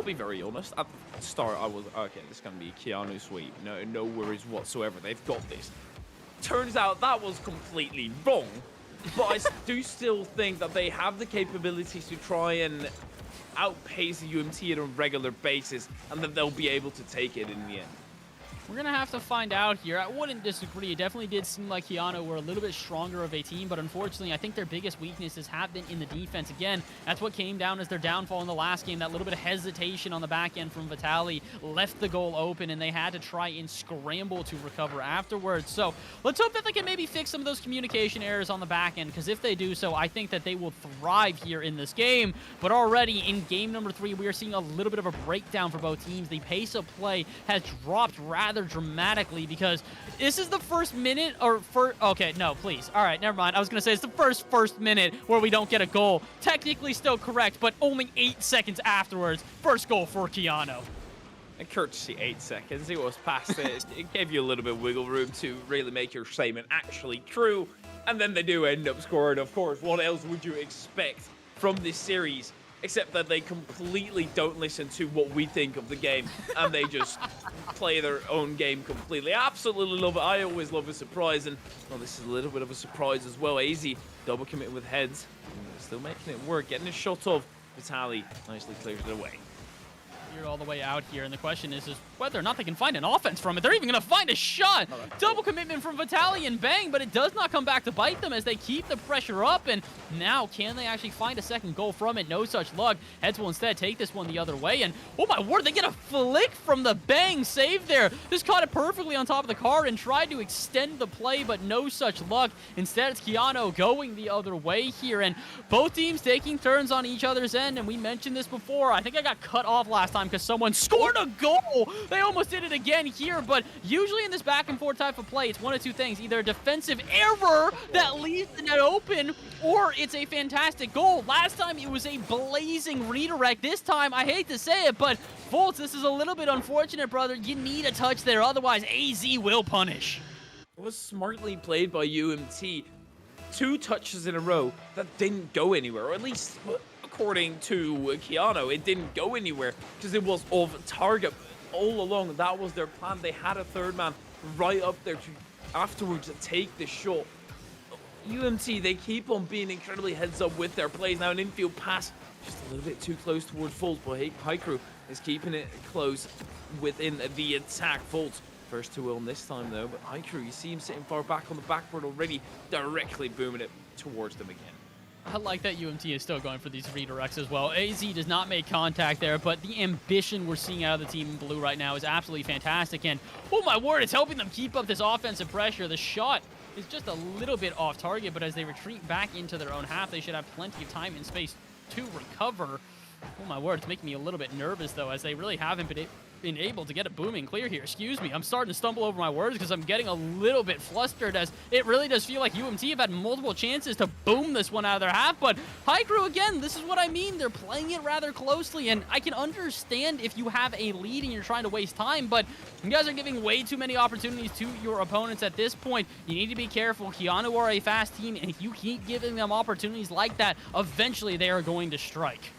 be very honest. At the start, I was, okay, this is going to be Keanu sweep. No worries whatsoever. They've got this. Turns out that was completely wrong, but I do still think that they have the capabilities to try and outpace the UMT on a regular basis, and that they'll be able to take it in the end. We're going to have to find out here. I wouldn't disagree. It definitely did seem like Keanu were a little bit stronger of a team, but unfortunately, I think their biggest weaknesses have been in the defense. Again, that's what came down as their downfall in the last game. That little bit of hesitation on the back end from Vitaly left the goal open, and they had to try and scramble to recover afterwards. So let's hope that they can maybe fix some of those communication errors on the back end, because if they do so, I think that they will thrive here in this game. But already in game number 3, we are seeing a little bit of a breakdown for both teams. The pace of play has dropped rather dramatically, because this is the first minute okay, no, please. All right, never mind. I was going to say it's the first minute where we don't get a goal. Technically still correct, but only 8 seconds afterwards, first goal for Keanu. And courtesy 8 seconds, it was past it. It gave you a little bit of wiggle room to really make your statement actually true. And then they do end up scoring, of course. What else would you expect from this series? Except that they completely don't listen to what we think of the game, and they just play their own game completely. I absolutely love it. I always love a surprise, and well, this is a little bit of a surprise as well. AZ double commit with Heads, still making it work, getting a shot off. Vitaly nicely clears it away. All the way out here, and the question is whether or not they can find an offense from it. They're even going to find a shot. Double commitment from Vitaly and bang, but it does not come back to bite them as they keep the pressure up, and now can they actually find a second goal from it? No such luck. Heads will instead take this one the other way, and oh my word, they get a flick from the bang save there. Just caught it perfectly on top of the car and tried to extend the play, but no such luck. Instead, it's Keanu going the other way here, and both teams taking turns on each other's end, and we mentioned this before. I think I got cut off last time because someone scored a goal. They almost did it again here, but usually in this back and forth type of play, it's one of two things. Either a defensive error that leaves the net open, or it's a fantastic goal. Last time it was a blazing redirect. This time, I hate to say it, but Volts, this is a little bit unfortunate, brother. You need a touch there, otherwise AZ will punish. It was smartly played by UMT. 2 touches in a row that didn't go anywhere, or at least according to Keanu, it didn't go anywhere because it was off target all along. That was their plan. They had a third man right up there to afterwards take the shot. UMT, they keep on being incredibly heads up with their plays. Now an infield pass, just a little bit too close towards Volt, but Haikru is keeping it close within the attack. Volt first 2 on this time, though. But Haiku, you see him sitting far back on the backboard already, directly booming it towards them again. I like that UMT is still going for these redirects as well. AZ does not make contact there, but the ambition we're seeing out of the team in blue right now is absolutely fantastic. And, oh my word, it's helping them keep up this offensive pressure. The shot is just a little bit off target, but as they retreat back into their own half, they should have plenty of time and space to recover. Oh my word, it's making me a little bit nervous, though, as they really haven't been able to get it booming clear here. Excuse me, I'm starting to stumble over my words because I'm getting a little bit flustered, as it really does feel like UMT have had multiple chances to boom this one out of their half. But Haiku, again, this is what I mean. They're playing it rather closely, and I can understand if you have a lead and you're trying to waste time, but you guys are giving way too many opportunities to your opponents at this point. You need to be careful. Keanu are a fast team, and if you keep giving them opportunities like that, eventually they are going to strike.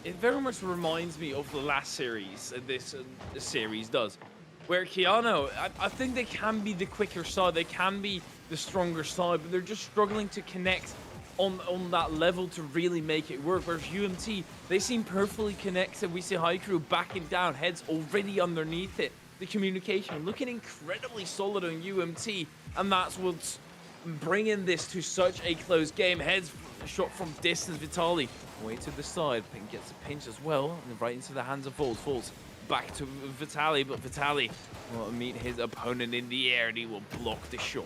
It very much reminds me of the last series, this series does, where Keanu, I think they can be the quicker side, they can be the stronger side, but they're just struggling to connect on that level to really make it work. Whereas UMT, they seem perfectly connected. We see Haiku backing down, heads already underneath it. The communication looking incredibly solid on UMT, and that's what's bringing this to such a close game. Heads shot from distance, Vitaly way to the side, and gets a pinch as well, and right into the hands of Falls. Falls back to Vitaly, but Vitaly will meet his opponent in the air, and he will block the shot.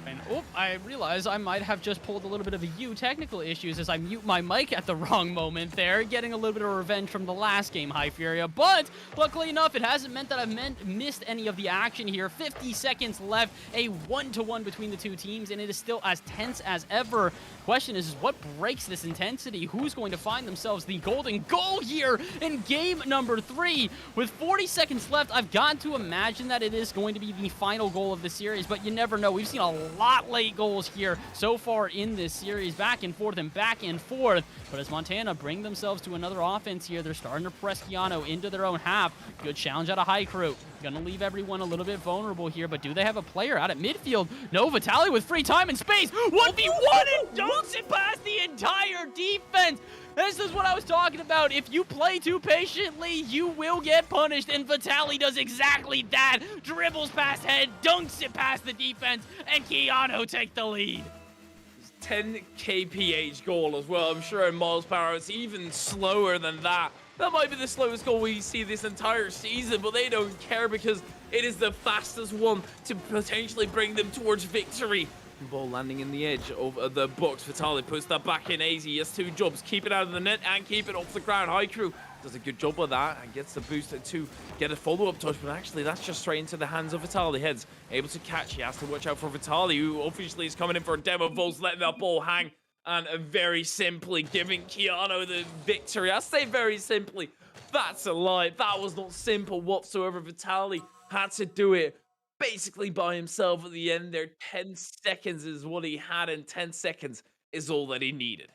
And oh, I realize I might have just pulled a little bit of a technical issues as I mute my mic at the wrong moment there, getting a little bit of revenge from the last game, High Furia. But luckily enough, it hasn't meant that I've missed any of the action here. 50 seconds left, a 1-to-1 between the two teams, and it is still as tense as ever. Question is what breaks this intensity? Who's going to find themselves the golden goal here in game number 3? With 40 seconds left, I've got to imagine that it is going to be the final goal of the series, but you never know. We've seen a lot late goals here so far in this series, back and forth and back and forth. But as Montana bring themselves to another offense here, they're starting to press Keanu into their own half. Good challenge out of Haiku. Gonna leave everyone a little bit vulnerable here, but do they have a player out at midfield? No, Vitaly with free time and space. 1v1 and dunks it past the entire defense. This is what I was talking about. If you play too patiently, you will get punished, and Vitaly does exactly that. Dribbles past head, dunks it past the defense, and Keanu take the lead. 10 kph goal as well. I'm sure in miles per hour it's even slower than that. That might be the slowest goal we see this entire season, but they don't care because it is the fastest one to potentially bring them towards victory. Ball landing in the edge of the box. Vitaly puts that back in. AZ has 2 jobs. Keep it out of the net and keep it off the ground. Haiku does a good job of that and gets the boost to get a follow-up touch, but actually that's just straight into the hands of Vitaly. Heads able to catch. He has to watch out for Vitaly, who obviously is coming in for a demo. Vol's letting that ball hang and very simply giving Keanu the victory. I say very simply. That's a lie. That was not simple whatsoever. Vitaly had to do it basically by himself at the end there. 10 seconds is what he had, and 10 seconds is all that he needed.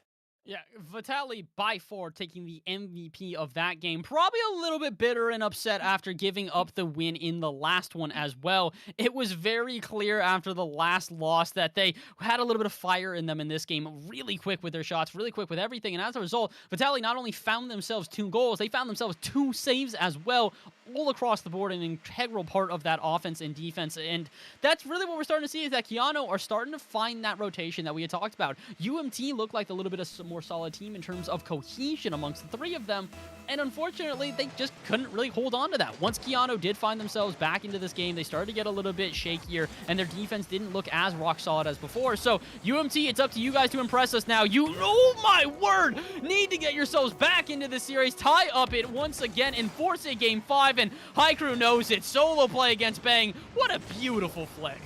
Yeah, Vitaly by far taking the MVP of that game. Probably a little bit bitter and upset after giving up the win in the last one as well. It was very clear after the last loss that they had a little bit of fire in them in this game. Really quick with their shots, really quick with everything. And as a result, Vitaly not only found themselves 2 goals, they found themselves 2 saves as well, all across the board, an integral part of that offense and defense. And that's really what we're starting to see, is that Keanu are starting to find that rotation that we had talked about. UMT looked like a little bit of some more solid team in terms of cohesion amongst the 3 of them, and unfortunately they just couldn't really hold on to that. Once Keanu did find themselves back into this game, they started to get a little bit shakier, and their defense didn't look as rock solid as before. So UMT, it's up to you guys to impress us now. You, oh my word, need to get yourselves back into the series, tie up it once again, and force a game 5, and Haiku knows it. Solo play against Bang. What a beautiful flick.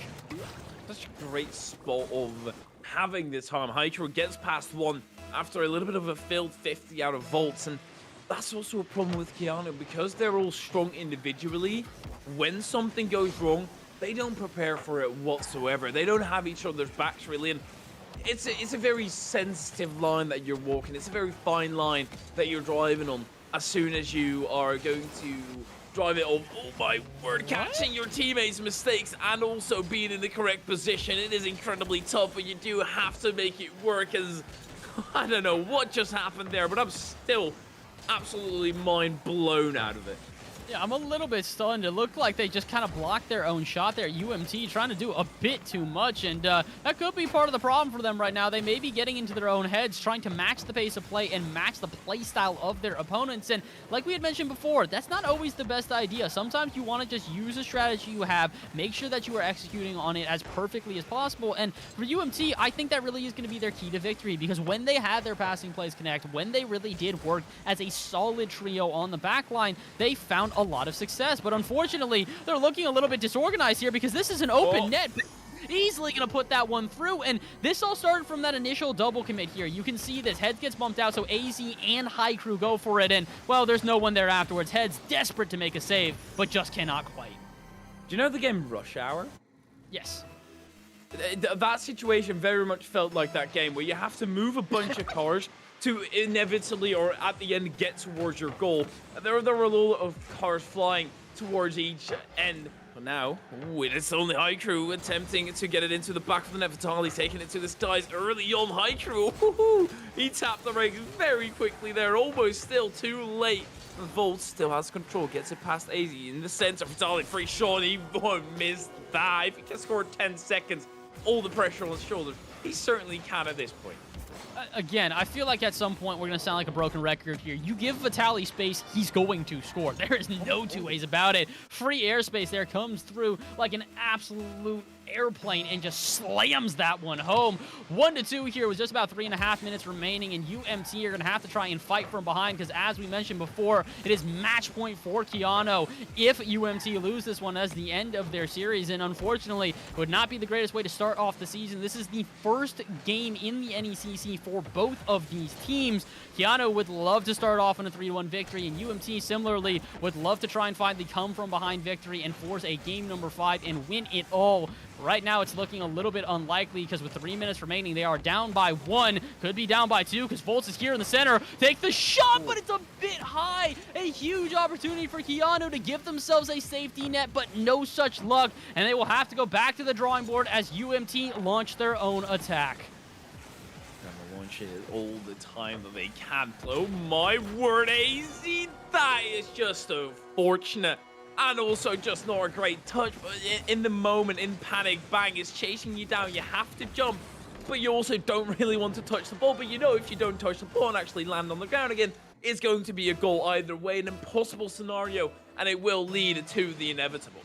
Such a great spot of having this time. Haiku gets past 1 after a little bit of a failed 50 out of Volts, and that's also a problem with Keanu because they're all strong individually. When something goes wrong, they don't prepare for it whatsoever. They don't have each other's backs really, and it's a very sensitive line that you're walking. It's a very fine line that you're driving on as soon as you are going to drive it off. Oh my word, catching your teammates' mistakes and also being in the correct position. It is incredibly tough, but you do have to make it work. As I don't know what just happened there, but I'm still absolutely mind blown out of it. Yeah, I'm a little bit stunned. It looked like they just kind of blocked their own shot there. UMT trying to do a bit too much, and that could be part of the problem for them right now. They may be getting into their own heads, trying to match the pace of play and match the play style of their opponents. And like we had mentioned before, that's not always the best idea. Sometimes you want to just use a strategy you have, make sure that you are executing on it as perfectly as possible. And for UMT, I think that really is going to be their key to victory, because when they had their passing plays connect, when they really did work as a solid trio on the back line, they found a lot of success. But unfortunately, they're looking a little bit disorganized here, because this is an open net. Easily going to put that one through, and this all started from that initial double commit here. You can see this. Heads gets bumped out, so AZ and High Crew go for it, and, well, there's no one there afterwards. Heads desperate to make a save, but just cannot quite. Do you know the game Rush Hour? Yes. That situation very much felt like that game where you have to move a bunch of cars to inevitably, or at the end, get towards your goal. There were a lot of cars flying towards each end. But now, it's only High Crew attempting to get it into the back of the net. Vitaly taking it to the skies early on. High Crew, he tapped the brakes very quickly there, almost still too late. Volt still has control, gets it past AZ in the center. Vitaly free shot, he won't miss that. If he can score 10 seconds, all the pressure on his shoulders, he certainly can at this point. Again, I feel like at some point we're going to sound like a broken record here. You give Vitaly space, he's going to score. There is no two ways about it. Free airspace there comes through like an absolute airplane and just slams that one home. 1-2 here with just about 3.5 minutes remaining, and UMT are going to have to try and fight from behind, because as we mentioned before, it is match point for Keanu. If UMT lose this one, as the end of their series, and unfortunately, it would not be the greatest way to start off the season. This is the first game in the NECC for both of these teams. Keanu would love to start off in a 3-1 victory, and UMT similarly would love to try and find the come from behind victory and force a game number 5 and win it all. Right now, it's looking a little bit unlikely, because with 3 minutes remaining, they are down by 1. Could be down by 2, because Volts is here in the center. Take the shot, but it's a bit high. A huge opportunity for Keanu to give themselves a safety net, but no such luck. And they will have to go back to the drawing board as UMT launch their own attack. Launch it all the time that they can. Oh my word, AZ, that is just unfortunate. And also just not a great touch, but in the moment, in panic, bang, it's chasing you down. You have to jump, but you also don't really want to touch the ball. But you know, if you don't touch the ball and actually land on the ground again, it's going to be a goal either way, an impossible scenario, and it will lead to the inevitable.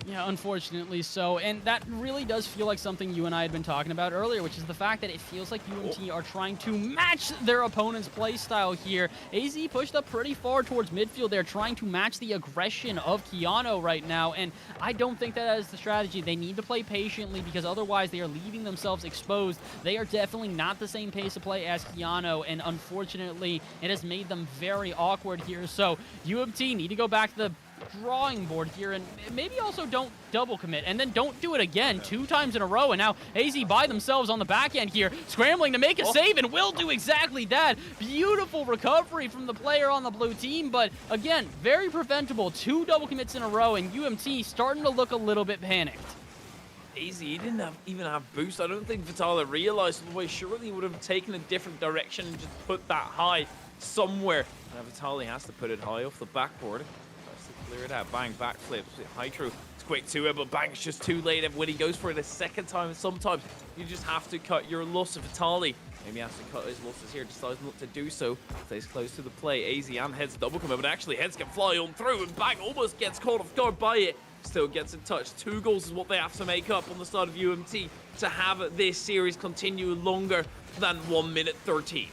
Yeah, unfortunately so, and that really does feel like something you and I had been talking about earlier, which is the fact that it feels like UMT are trying to match their opponent's play style here. AZ pushed up pretty far towards midfield. They're trying to match the aggression of Keanu right now, and I don't think that is the strategy. They need to play patiently, because otherwise they are leaving themselves exposed. They are definitely not the same pace of play as Keanu, and unfortunately, it has made them very awkward here. So UMT need to go back to the drawing board here, and maybe also don't double commit, and then don't do it again 2 times in a row. And now AZ by themselves on the back end here, scrambling to make a save, and will do exactly that. Beautiful recovery from the player on the blue team, but again, very preventable. 2 double commits in a row, and UMT starting to look a little bit panicked. AZ didn't even have boost. I don't think Vitaly realized the way. Surely he would have taken a different direction and just put that high somewhere. Now Vitaly has to put it high off the backboard. Clear it out, bang, backflips. High Crew, it's quick to it, but bang, it's just too late. And when he goes for it a second time, sometimes you just have to cut your loss. Of Vitaly maybe he has to cut his losses here, decides not to do so. Stays close to the play. AZ and Heads double commit, but actually Heads can fly on through, and bang, almost gets caught off guard by it. Still gets in touch. 2 goals is what they have to make up on the side of UMT to have this series continue longer than 1 minute 13.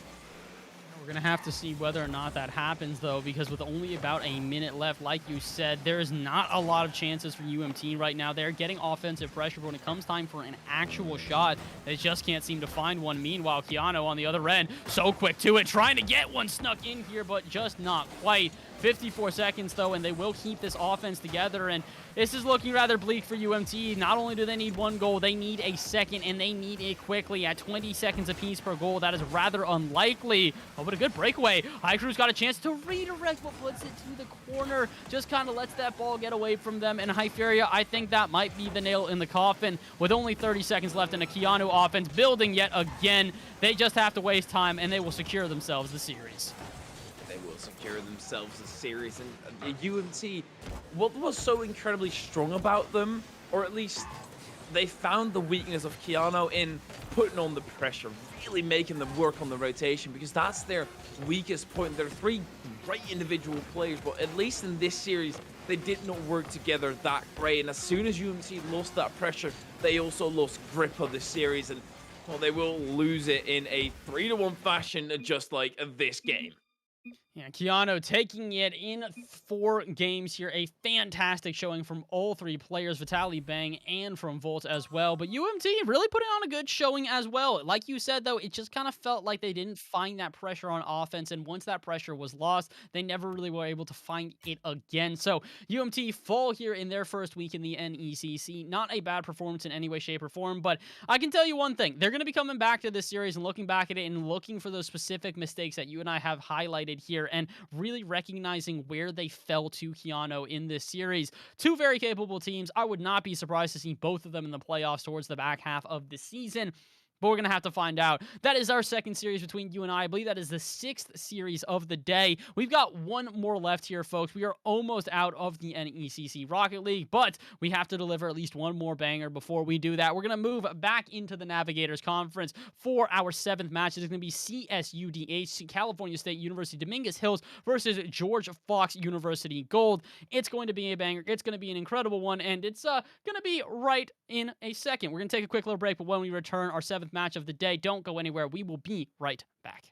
We're going to have to see whether or not that happens, though, because with only about a minute left, like you said, there is not a lot of chances for UMT right now. They're getting offensive pressure, but when it comes time for an actual shot, they just can't seem to find one. Meanwhile, Keanu on the other end, so quick to it, trying to get one snuck in here, but just not quite. 54 seconds, though, and they will keep this offense together, and this is looking rather bleak for UMT. Not only do they need 1 goal, they need a second, and they need it quickly. At 20 seconds apiece per goal, that is rather unlikely. Oh, but a good breakaway. High Crew's got a chance to redirect, but puts it to the corner. Just kind of lets that ball get away from them, and Hyperia, I think that might be the nail in the coffin. With only 30 seconds left in a Keanu offense building yet again, they just have to waste time, and they will secure themselves the series. They will secure themselves a series. And UMT, what was so incredibly strong about them, or at least they found the weakness of Keanu in putting on the pressure, really making them work on the rotation, because that's their weakest point. They're three great individual players, but at least in this series, they did not work together that great. And as soon as UMC lost that pressure, they also lost grip of the series, and well, they will lose it in a 3-1 fashion, just like this game. Yeah, Keanu taking it in 4 games here. A fantastic showing from all 3 players, Vitaly, Bang, and from Volt as well. But UMT really putting on a good showing as well. Like you said, though, it just kind of felt like they didn't find that pressure on offense. And once that pressure was lost, they never really were able to find it again. So UMT fall here in their first week in the NECC. Not a bad performance in any way, shape, or form. But I can tell you one thing. They're going to be coming back to this series and looking back at it and looking for those specific mistakes that you and I have highlighted here, and really recognizing where they fell to Keanu in this series. 2 very capable teams. I would not be surprised to see both of them in the playoffs towards the back half of the season. But we're going to have to find out. That is our second series between you and I. I believe that is the 6th series of the day. We've got one more left here, folks. We are almost out of the NECC Rocket League, but we have to deliver at least one more banger before we do that. We're going to move back into the Navigators Conference for our 7th match. It's going to be CSUDH, California State University Dominguez Hills versus George Fox University Gold. It's going to be a banger. It's going to be an incredible one, and it's going to be right in a second. We're going to take a quick little break, but when we return, our 7th match of the day. Don't go anywhere. We will be right back.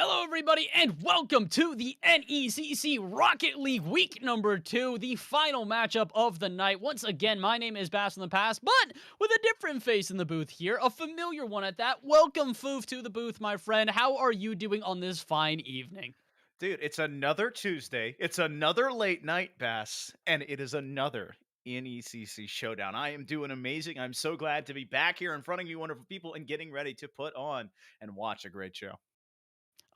Hello, everybody, and welcome to the NECC Rocket League Week number 2, the final matchup of the night. Once again, my name is Bass in the Past, but with a different face in the booth here, a familiar one at that. Welcome, Foof, to the booth, my friend. How are you doing on this fine evening? Dude, it's another Tuesday. It's another late night, Bass, and it is another NECC showdown. I am doing amazing. I'm so glad to be back here in front of you wonderful people and getting ready to put on and watch a great show.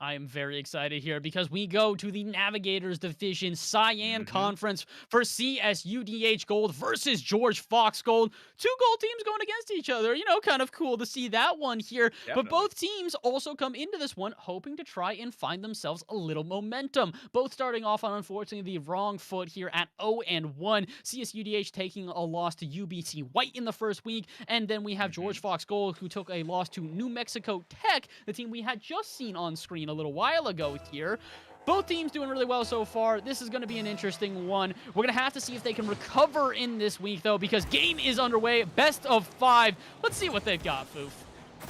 I am very excited here because we go to the Navigators Division Cyan Conference for CSUDH Gold versus George Fox Gold. Two gold teams going against each other. You know, kind of cool to see that one here. Definitely. But both teams also come into this one hoping to try and find themselves a little momentum. Both starting off on, unfortunately, the wrong foot here at 0-1. CSUDH taking a loss to UBC White in the first week. And then we have George Fox Gold, who took a loss to New Mexico Tech, the team we had just seen on screen a little while ago here. Both teams doing really well so far. This is going to be an interesting one. We're going to have to see if they can recover in this week, though, because game is underway. Best of 5. Let's see what they've got, Foof.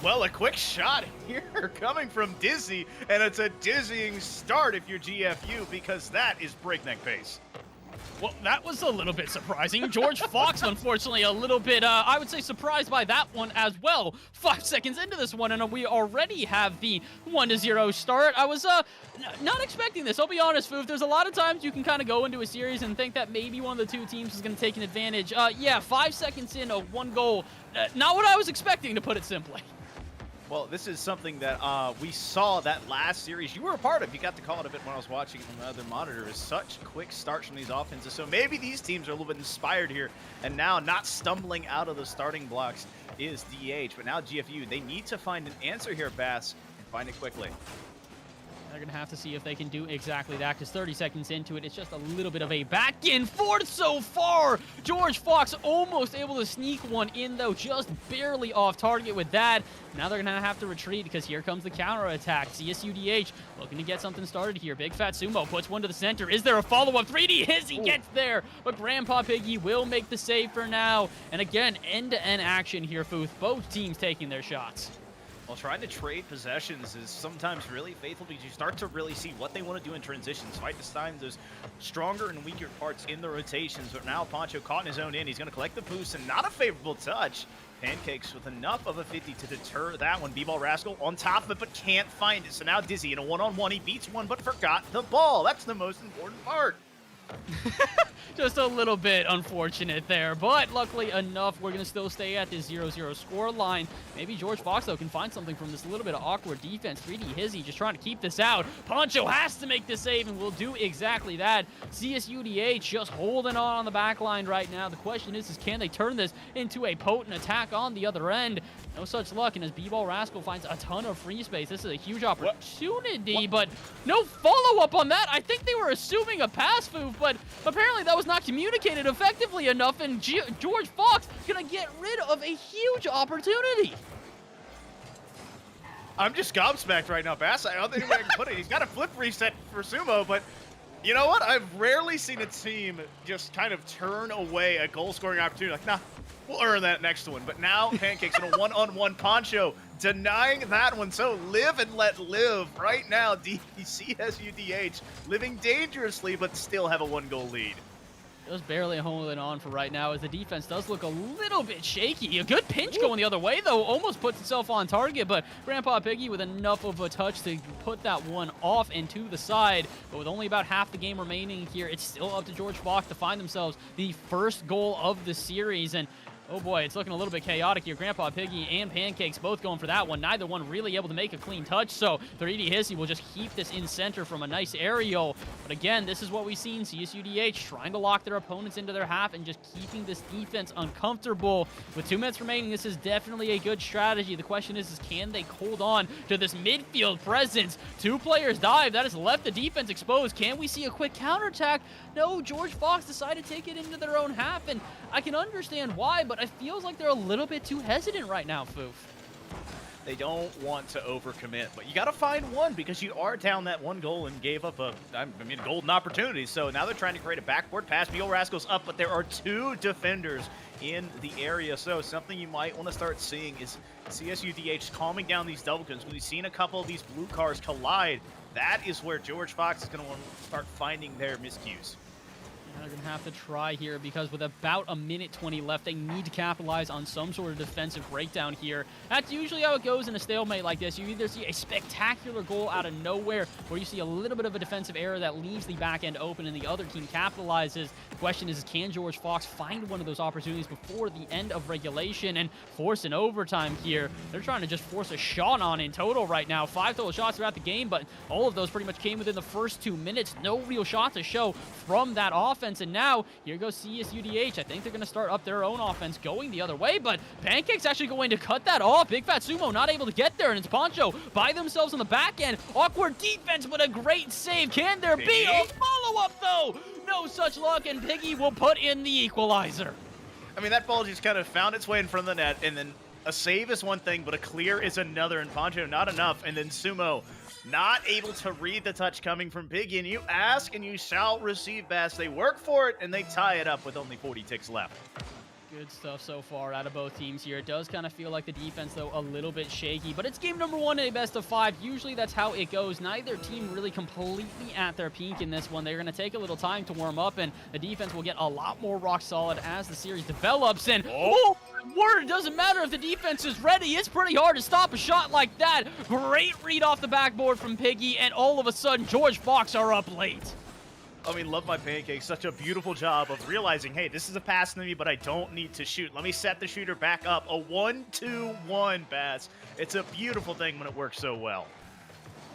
Well, a quick shot here coming from Dizzy, and it's a dizzying start if you're GFU, because that is breakneck pace. Well, that was a little bit surprising. George Fox, unfortunately, a little bit, I would say, surprised by that one as well. 5 seconds into this one, and we already have the 1-0 start. I was not expecting this. I'll be honest, Foof. There's a lot of times you can kind of go into a series and think that maybe one of the two teams is going to take an advantage. Yeah, 5 seconds in, 1 goal. Not what I was expecting, to put it simply. Well, this is something that we saw that last series you were a part of. You got to call it a bit when I was watching it on the other monitor. Is such quick starts from these offenses. So maybe these teams are a little bit inspired here. And now not stumbling out of the starting blocks is DH. But now GFU, they need to find an answer here, Bass, and find it quickly. They're going to have to see if they can do exactly that, because 30 seconds into it, it's just a little bit of a back and forth so far. George Fox almost able to sneak one in, though, just barely off target with that. Now they're going to have to retreat, because here comes the counterattack. CSUDH looking to get something started here. Big Fat Sumo puts one to the center. Is there a follow-up? 3D Hizzy gets there, but Grandpa Piggy will make the save for now. And again, end-to-end action here, Footh. Both teams taking their shots. Well, trying to trade possessions is sometimes really faithful because you start to really see what they want to do in transitions. Fight to find those stronger and weaker parts in the rotations. But now Poncho caught in his own end. He's going to collect the boost, and not a favorable touch. Pancakes with enough of a 50 to deter that one. B-Ball Rascal on top of it, but can't find it. So now Dizzy in a one-on-one. He beats one, but forgot the ball. That's the most important part. Just a little bit unfortunate there, but luckily enough, we're going to still stay at this 0-0 score line. Maybe George Fox, though, can find something from this little bit of awkward defense. 3D Hizzy just trying to keep this out. Poncho has to make the save, and will do exactly that. CSUDH just holding on the back line right now. The question is can they turn this into a potent attack on the other end? No such luck, and as B-Ball Rascal finds a ton of free space, this is a huge opportunity, but no follow-up on that. I think they were assuming a pass move, but apparently that was not communicated effectively enough, and George Fox gonna get rid of a huge opportunity. I'm just gobsmacked right now, Bass. I don't think I can put it. He's got a flip reset for Sumo, but you know what? I've rarely seen a team just kind of turn away a goal-scoring opportunity. Like, nah, we'll earn that next one. But now Pancakes in a one-on-one. Poncho denying that one. So live and let live. Right now, CSUDH living dangerously, but still have a 1-goal lead. Just barely holding on for right now, as the defense does look a little bit shaky. A good pinch going the other way, though. Almost puts itself on target, but Grandpa Piggy with enough of a touch to put that one off and to the side. But with only about half the game remaining here, it's still up to George Fox to find themselves the first goal of the series. And oh boy, it's looking a little bit chaotic here. Grandpa Piggy and Pancakes both going for that one. Neither one really able to make a clean touch, so 3D Hizzy will just keep this in center from a nice aerial. But again, this is what we've seen. CSUDH trying to lock their opponents into their half and just keeping this defense uncomfortable. With 2 minutes remaining, this is definitely a good strategy. The question is can they hold on to this midfield presence? 2 players dive. That has left the defense exposed. Can we see a quick counterattack? No, George Fox decided to take it into their own half, and I can understand why, but it feels like they're a little bit too hesitant right now, Foof. They don't want to overcommit, but you got to find one because you are down that one goal and gave up a golden opportunity. So now they're trying to create a backboard pass. Mule Rascal's up, but there are 2 defenders in the area. So something you might want to start seeing is CSUDH calming down these double kills. We've seen a couple of these blue cars collide. That is where George Fox is going to want to start finding their miscues. They're going to have to try here because with about a minute 20 left, they need to capitalize on some sort of defensive breakdown here. That's usually how it goes in a stalemate like this. You either see a spectacular goal out of nowhere, or you see a little bit of a defensive error that leaves the back end open and the other team capitalizes. The question is, can George Fox find one of those opportunities before the end of regulation and force an overtime here? They're trying to just force a shot on in total right now. 5 total shots throughout the game, but all of those pretty much came within the first 2 minutes. No real shot to show from that offense. And now, here goes CSUDH. I think they're going to start up their own offense going the other way, but Pancake's actually going to cut that off. Big Fat Sumo not able to get there, and it's Poncho by themselves on the back end. Awkward defense, but a great save. Can there be a follow-up, though? No such luck, and Piggy will put in the equalizer. I mean, that ball just kind of found its way in front of the net, and then a save is one thing, but a clear is another, and Poncho not enough, and then Sumo not able to read the touch coming from Piggy, and you ask and you shall receive, Bass. They work for it, and they tie it up with only 40 ticks left. Good stuff so far out of both teams here. It does kind of feel like the defense, though, a little bit shaky, but it's game number 1 in a best of 5. Usually that's how it goes. Neither team really completely at their peak in this one. They're going to take a little time to warm up, and the defense will get a lot more rock solid as the series develops. And oh, word, it doesn't matter if the defense is ready. It's pretty hard to stop a shot like that. Great read off the backboard from Piggy, and all of a sudden, George Fox are up late. I mean, love my Pancakes. Such a beautiful job of realizing, hey, this is a pass to me, but I don't need to shoot. Let me set the shooter back up. A 1-2-1 pass. It's a beautiful thing when it works so well.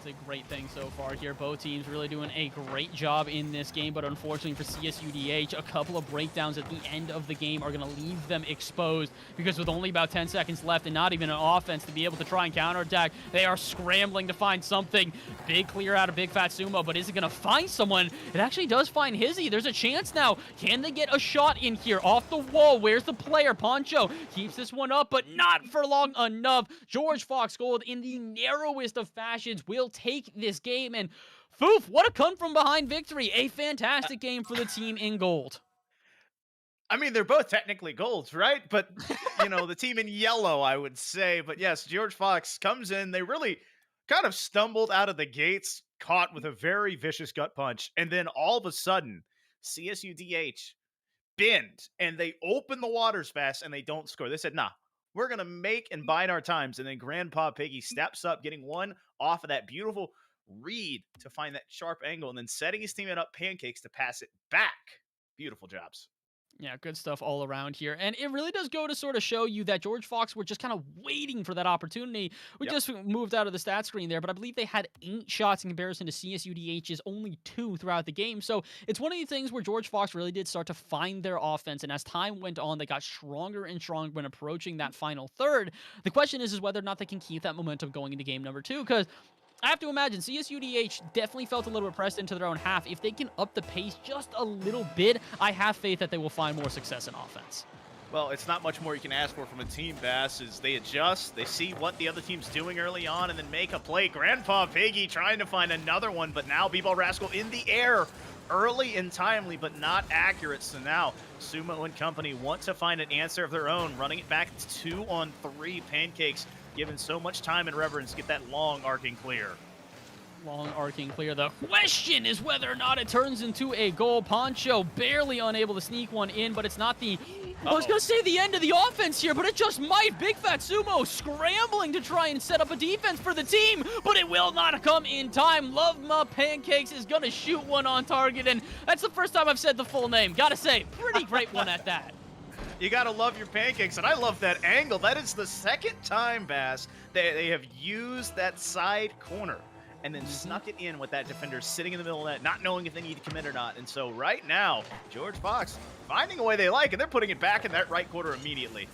It's a great thing so far here. Both teams really doing a great job in this game, but unfortunately for CSUDH, a couple of breakdowns at the end of the game are going to leave them exposed because with only about 10 seconds left and not even an offense to be able to try and counterattack, they are scrambling to find something. Big clear out of Big Fat Sumo, but is it going to find someone? It actually does find Hizzy. There's a chance now. Can they get a shot in here off the wall? Where's the player? Poncho keeps this one up, but not for long enough. George Fox Gold in the narrowest of fashions will take this game, and Foof, what a come from behind victory. A fantastic game for the team in gold. I mean, they're both technically golds, right? But, you know, the team in yellow, I would say. But yes, George Fox comes in. They really kind of stumbled out of the gates, caught with a very vicious gut punch. And then all of a sudden, CSUDH bend, and they open the waters fast, and they don't score. They said, nah, we're going to make and bide our times. And then Grandpa Piggy steps up, getting one off of that beautiful read to find that sharp angle, and then setting his teammate up, Pancakes, to pass it back. Beautiful jobs. Yeah, good stuff all around here. And it really does go to sort of show you that George Fox were just kind of waiting for that opportunity. We just moved out of the stat screen there, but I believe they had 8 shots in comparison to CSUDH's only 2 throughout the game. So it's one of these things where George Fox really did start to find their offense. And as time went on, they got stronger and stronger when approaching that final third. The question is whether or not they can keep that momentum going into game number 2, because I have to imagine CSUDH definitely felt a little bit pressed into their own half. If they can up the pace just a little bit, I have faith that they will find more success in offense. Well, it's not much more you can ask for from a team, Bass, is they adjust, they see what the other team's doing early on, and then make a play. Grandpa Piggy trying to find another one, but now B-Ball Rascal in the air. Early and timely, but not accurate. So now Sumo and company want to find an answer of their own, running it back to 2-on-3. Pancakes given so much time and reverence to get that long arcing clear. Long arcing clear. The question is whether or not it turns into a goal. Poncho barely unable to sneak one in, but it's not the... I was going to say the end of the offense here, but it just might. Big Fat Sumo scrambling to try and set up a defense for the team, but it will not come in time. Love My Pancakes is going to shoot one on target, and that's the first time I've said the full name. Gotta say, pretty great one at that. You gotta love your Pancakes, and I love that angle. That is the second time, Bass, they have used that side corner and then snuck it in with that defender sitting in the middle of that, not knowing if they need to commit or not. And so right now, George Fox finding a way they like, and they're putting it back in that right quarter immediately.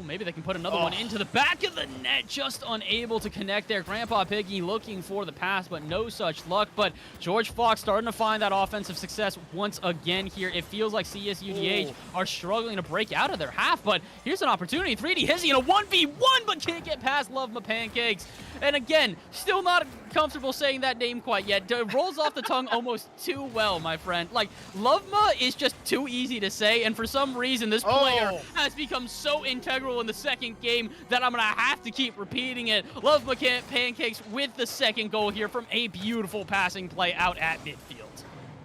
Well, maybe they can put another one into the back of the net. Just unable to connect there. Grandpa Piggy looking for the pass, but no such luck. But George Fox starting to find that offensive success once again here. It feels like CSUDH are struggling to break out of their half, but here's an opportunity. 3D Hizzy in a 1v1, but can't get past Love My Pancakes. And again, still not comfortable saying that name quite yet. It rolls off the tongue almost too well, my friend. Like, Lovema is just too easy to say, and for some reason, this player has become so integral in the second game that I'm going to have to keep repeating it. Love My Pancakes with the second goal here from a beautiful passing play out at midfield.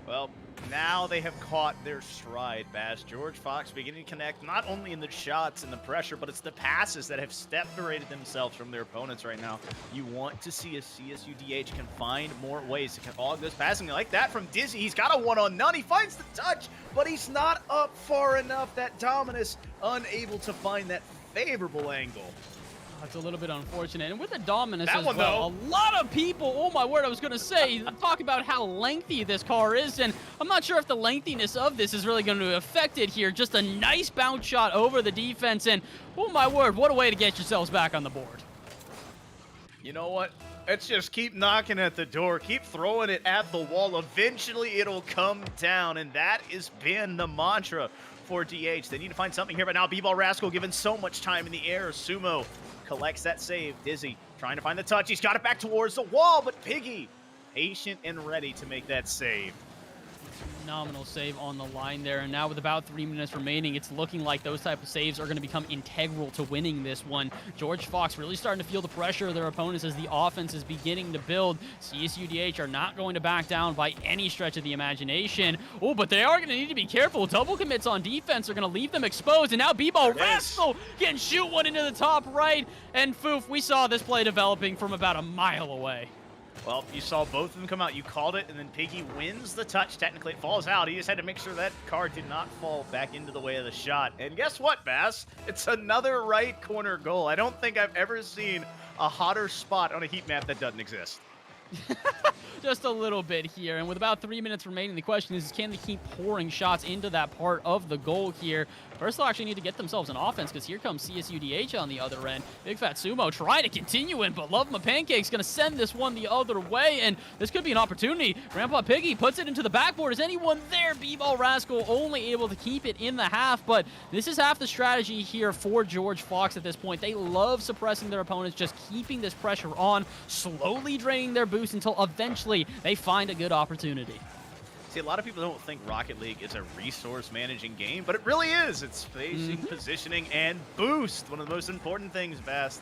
Well, now they have caught their stride, Bass. George Fox beginning to connect not only in the shots and the pressure, but it's the passes that have separated themselves from their opponents right now. You want to see a CSUDH can find more ways to get all this passing like that from Dizzy. He's got a one-on-none. He finds the touch, but he's not up far enough. That Dominus unable to find that favorable angle. It's a little bit unfortunate. And with the Dominus That as one, well, a lot of people, oh my word, I was going to say, talk about how lengthy this car is, and I'm not sure if the lengthiness of this is really going to affect it here. Just a nice bounce shot over the defense, and oh my word, what a way to get yourselves back on the board. You know what? Let's just keep knocking at the door. Keep throwing it at the wall. Eventually, it'll come down, and that has been the mantra for DH. They need to find something here, but now B-Ball Rascal given so much time in the air. Sumo collects that save. Dizzy trying to find the touch. He's got it back towards the wall, but Piggy patient and ready to make that save. Phenomenal save on the line there, and now with about 3 minutes remaining, it's looking like those type of saves are going to become integral to winning this one. George Fox really starting to feel the pressure of their opponents as the offense is beginning to build. CSUDH are not going to back down by any stretch of the imagination. Oh, but they are going to need to be careful. Double commits on defense are going to leave them exposed, and now B-Ball Rascal can shoot one into the top right, and Foof, we saw this play developing from about a mile away. Well, you saw both of them come out. You called it, and then Piggy wins the touch. Technically, it falls out. He just had to make sure that car did not fall back into the way of the shot. And guess what, Bass? It's another right corner goal. I don't think I've ever seen a hotter spot on a heat map that doesn't exist. Just a little bit here, and with about 3 minutes remaining, the question is, can they keep pouring shots into that part of the goal here? First, they'll actually need to get themselves an offense, because here comes CSUDH on the other end. Big Fat Sumo trying to continue in, but Love My Pancake's going to send this one the other way, and this could be an opportunity. Grandpa Piggy puts it into the backboard. Is anyone there? B-Ball Rascal only able to keep it in the half, but this is half the strategy here for George Fox at this point. They love suppressing their opponents, just keeping this pressure on, slowly draining their boost until eventually they find a good opportunity. See, a lot of people don't think Rocket League is a resource managing game, but it really is. It's spacing, positioning, and boost. One of the most important things, Bast.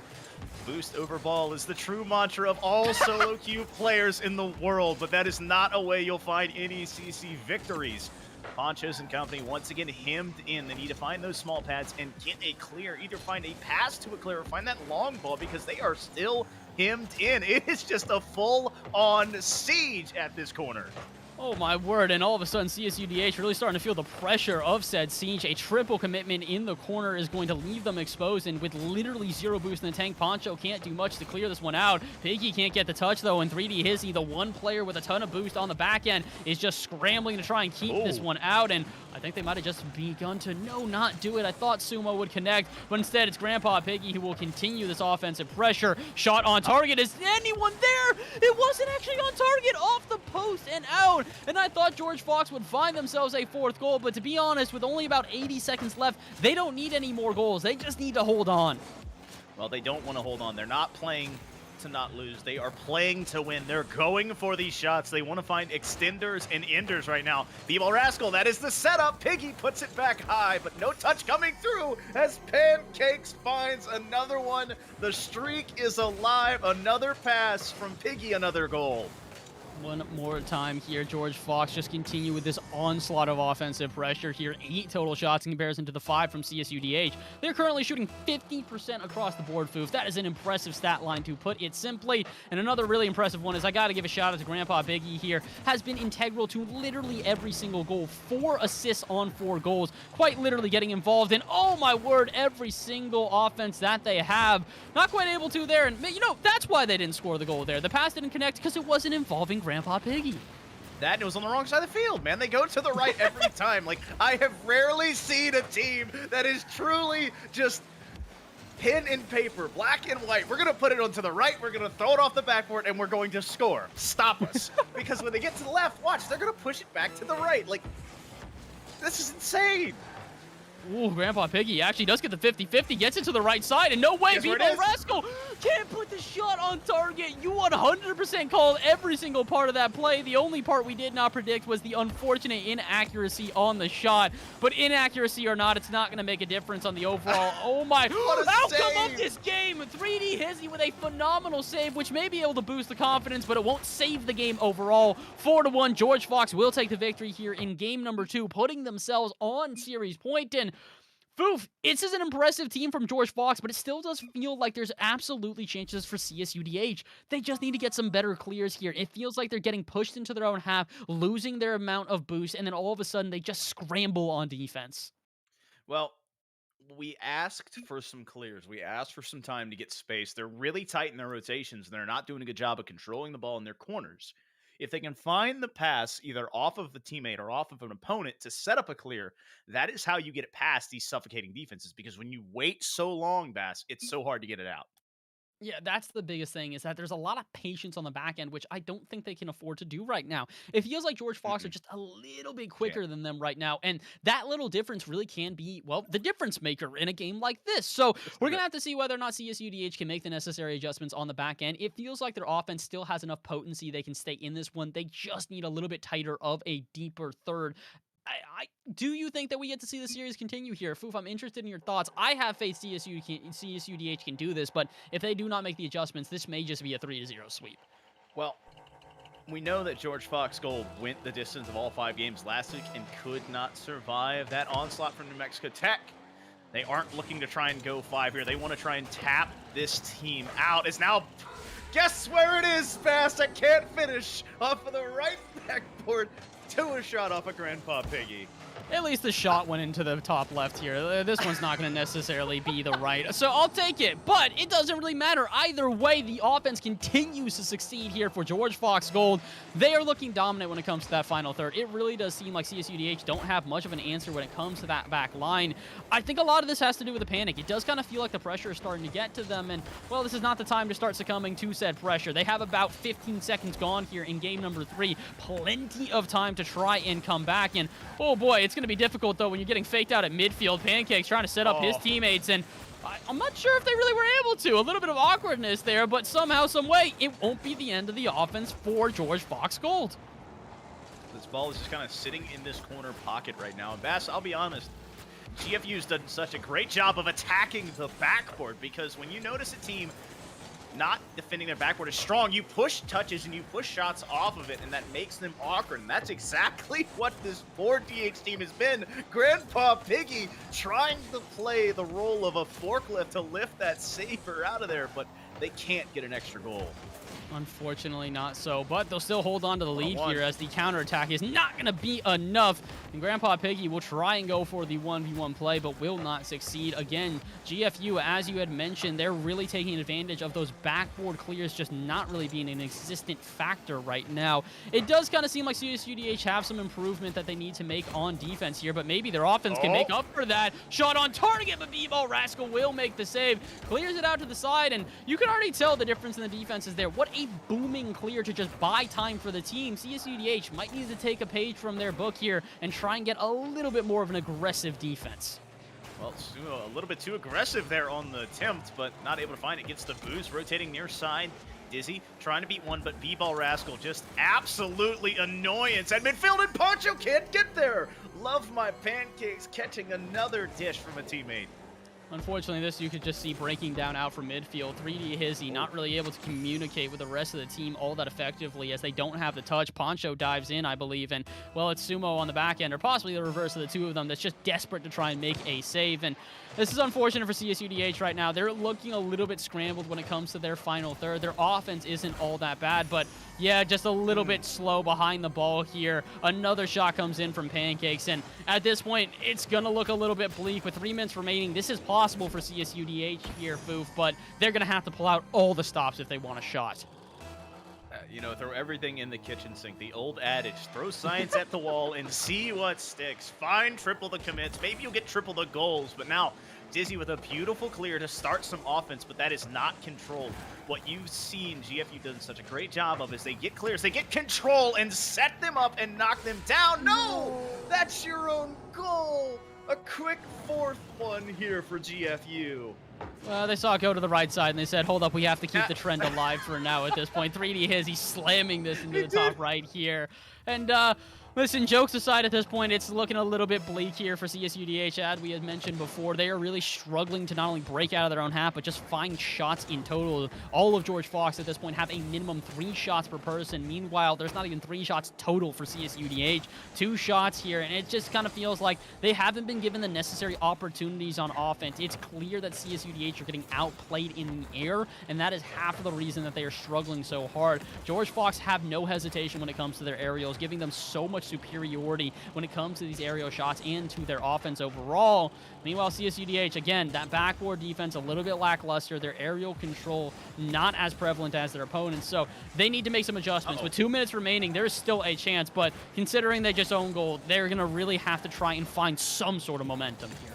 Boost over ball is the true mantra of all solo queue players in the world, but that is not a way you'll find NECC victories. Ponchos and company once again hemmed in. They need to find those small pads and get a clear. Either find a pass to a clear or find that long ball, because they are still hemmed in. It is just a full-on siege at this corner. Oh my word, and all of a sudden CSUDH really starting to feel the pressure of said siege. A triple commitment in the corner is going to leave them exposed, and with literally zero boost in the tank, Poncho can't do much to clear this one out. Piggy can't get the touch though, and 3D Hizzy, the one player with a ton of boost on the back end, is just scrambling to try and keep this one out, and I think they might have just begun to not do it. I thought Sumo would connect, but instead it's Grandpa Piggy who will continue this offensive pressure. Shot on target. Is anyone there? It wasn't actually on target, off the post and out. And I thought George Fox would find themselves a fourth goal, but to be honest, with only about 80 seconds left, they don't need any more goals. They just need to hold on. Well, they don't want to hold on. They're not playing to not lose. They are playing to win. They're going for these shots. They want to find extenders and enders right now. B-Ball Rascal, that is the setup. Piggy puts it back high, but no touch coming through as Pancakes finds another one. The streak is alive. Another pass from Piggy, another goal. One more time here, George Fox just continue with this onslaught of offensive pressure here. 8 total shots in comparison to the 5 from CSUDH. They're currently shooting 50% across the board, Foof. That is an impressive stat line, to put it simply. And another really impressive one is I got to give a shout out to Grandpa Biggie here. Has been integral to literally every single goal. 4 assists on 4 goals. Quite literally getting involved in, oh my word, every single offense that they have. Not quite able to there. And, you know, that's why they didn't score the goal there. The pass didn't connect because it wasn't involving Grandpa Piggy. That was on the wrong side of the field, man. They go to the right every time. Like, I have rarely seen a team that is truly just pen and paper, black and white. We're going to put it onto the right. We're going to throw it off the backboard, and we're going to score. Stop us. Because when they get to the left, watch, they're going to push it back to the right. Like, this is insane. Ooh, Grandpa Piggy actually does get the 50-50, gets it to the right side, and no way, Guess where it Bebo is? Rascal can't put the shot on target. You 100% called every single part of that play. The only part we did not predict was the unfortunate inaccuracy on the shot. But inaccuracy or not, it's not going to make a difference on the overall. Oh my, What a outcome of save! this game. 3D Hizzy with a phenomenal save, which may be able to boost the confidence, but it won't save the game overall. 4-1, George Fox will take the victory here in game number 2, putting themselves on series point. And Foof, this is an impressive team from George Fox, but it still does feel like there's absolutely chances for CSUDH. They just need to get some better clears here. It feels like they're getting pushed into their own half, losing their amount of boost, and then all of a sudden they just scramble on defense. Well, we asked for some clears. We asked for some time to get space. They're really tight in their rotations, and they're not doing a good job of controlling the ball in their corners. If they can find the pass either off of the teammate or off of an opponent to set up a clear, that is how you get it past these suffocating defenses. Because when you wait so long, Bass, it's so hard to get it out. Yeah, that's the biggest thing, is that there's a lot of patience on the back end, which I don't think they can afford to do right now. It feels like George Fox are just a little bit quicker than them right now, and that little difference really can be, well, the difference maker in a game like this. So we're going to have to see whether or not CSUDH can make the necessary adjustments on the back end. It feels like their offense still has enough potency. They can stay in this one. They just need a little bit tighter of a deeper third. Do you think that we get to see the series continue here? Foof, I'm interested in your thoughts. I have faith CSUDH can do this, but if they do not make the adjustments, this may just be a 3-0 sweep. Well, we know that George Fox Gold went the distance of all 5 games last week and could not survive that onslaught from New Mexico Tech. They aren't looking to try and go 5 here. They want to try and tap this team out. It's now, guess where it is, Fast? I can't finish off of the right backboard. To a shot off of Grandpa Piggy. At least the shot went into the top left here. This one's not going to necessarily be the right. So I'll take it, but it doesn't really matter. Either way, the offense continues to succeed here for George Fox Gold. They are looking dominant when it comes to that final third. It really does seem like CSUDH don't have much of an answer when it comes to that back line. I think a lot of this has to do with the panic. It does kind of feel like the pressure is starting to get to them, and, well, this is not the time to start succumbing to said pressure. They have about 15 seconds gone here in game number 3. Plenty of time to try and come back, and, oh boy, it's going to be difficult, though, when you're getting faked out at midfield. Pancake's trying to set up his teammates, and I'm not sure if they really were able to. A little bit of awkwardness there, but somehow, some way, it won't be the end of the offense for George Fox Gold. This ball is just kind of sitting in this corner pocket right now. And Bass, I'll be honest, GFU's done such a great job of attacking the backboard, because when you notice a team not defending their backboard is strong, you push touches and you push shots off of it, and that makes them awkward. And that's exactly what this 4DH team has been. Grandpa Piggy trying to play the role of a forklift to lift that saber out of there, but they can't get an extra goal. Unfortunately not so, but they'll still hold on to the lead here, as the counterattack is not going to be enough. And Grandpa Piggy will try and go for the 1v1 play, but will not succeed. Again, GFU, as you had mentioned, they're really taking advantage of those backboard clears just not really being an existent factor right now. It does kind of seem like CSUDH have some improvement that they need to make on defense here, but maybe their offense can make up for that. Shot on target, but B-Ball Rascal will make the save. Clears it out to the side, and you can already tell the difference in the defense is there. What a booming clear to just buy time for the team. CSUDH might need to take a page from their book here and try and get a little bit more of an aggressive defense. Well, Sumo a little bit too aggressive there on the attempt, but not able to find it. Gets the boost, rotating near side. Dizzy trying to beat one, but B-Ball Rascal just absolutely annoyance at midfield, and Poncho can't get there. Love my pancakes catching another dish from a teammate. Unfortunately, this you could just see breaking down out from midfield. 3D Hizzy not really able to communicate with the rest of the team all that effectively, as they don't have the touch. Poncho dives in, I believe, and, well, it's Sumo on the back end, or possibly the reverse of the two of them, that's just desperate to try and make a save. And this is unfortunate for CSUDH right now. They're looking a little bit scrambled when it comes to their final third. Their offense isn't all that bad, but yeah, just a little bit slow behind the ball here. Another shot comes in from Pancakes, and at this point, it's going to look a little bit bleak. With 3 minutes remaining, this is possible for CSUDH here, Foof, but they're going to have to pull out all the stops if they want a shot. You know, throw everything in the kitchen sink. The old adage, throw science at the wall and see what sticks. Find triple the commits. Maybe you'll get triple the goals, but now Dizzy with a beautiful clear to start some offense, but that is not controlled. What you've seen GFU does such a great job of is they get clears, they get control and set them up and knock them down. No! That's your own goal! A quick fourth one here for GFU. Well, they saw it go to the right side, and they said, hold up, we have to keep the trend alive for now at this point. 3D he's slamming this into the top right here. And, listen, jokes aside at this point, it's looking a little bit bleak here for CSUDH. As we had mentioned before, they are really struggling to not only break out of their own half, but just find shots in total. All of George Fox at this point have a minimum 3 shots per person. Meanwhile, there's not even 3 shots total for CSUDH. 2 shots here, and it just kind of feels like they haven't been given the necessary opportunities on offense. It's clear that CSUDH are getting outplayed in the air, and that is half of the reason that they are struggling so hard. George Fox have no hesitation when it comes to their aerials, giving them so much superiority when it comes to these aerial shots and to their offense overall. Meanwhile, CSUDH, again, that backboard defense a little bit lackluster, their aerial control not as prevalent as their opponents, so they need to make some adjustments. With 2 minutes remaining, there's still a chance, but considering they just own goal, they're going to really have to try and find some sort of momentum here.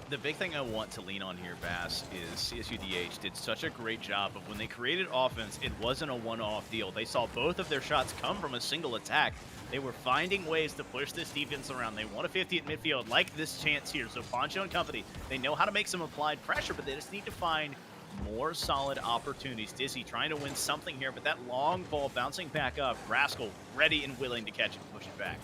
The big thing I want to lean on here, Bass, is CSUDH did such a great job of when they created offense, it wasn't a one-off deal. They saw both of their shots come from a single attack. They were finding ways to push this defense around. They want a 50 at midfield, like this chance here. So Poncho and company, they know how to make some applied pressure, but they just need to find more solid opportunities. Dizzy trying to win something here, but that long ball bouncing back up. Rascal ready and willing to catch it and push it back.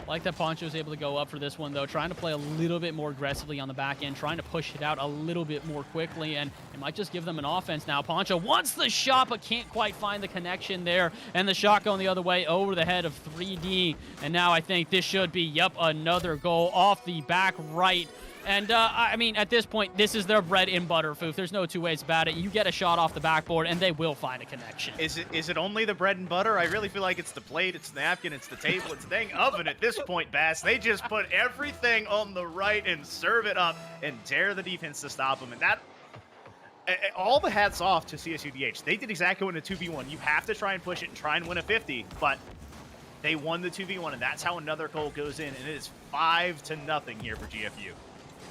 Like that Poncho was able to go up for this one, though, trying to play a little bit more aggressively on the back end, trying to push it out a little bit more quickly, and it might just give them an offense now. Poncho wants the shot, but can't quite find the connection there, and the shot going the other way over the head of 3D, and now I think this should be, yep, another goal off the back right. And, I mean, at this point, this is their bread and butter, Foof. There's no two ways about it. You get a shot off the backboard, and they will find a connection. Is it only the bread and butter? I really feel like it's the plate, it's the napkin, it's the table, it's the dang oven at this point, Bass. They just put everything on the right and serve it up and dare the defense to stop them. And that, all the hats off to CSUDH. They did exactly what in a 2v1. You have to try and push it and try and win a 50, but they won the 2v1, and that's how another goal goes in, and it is 5-0 here for GFU.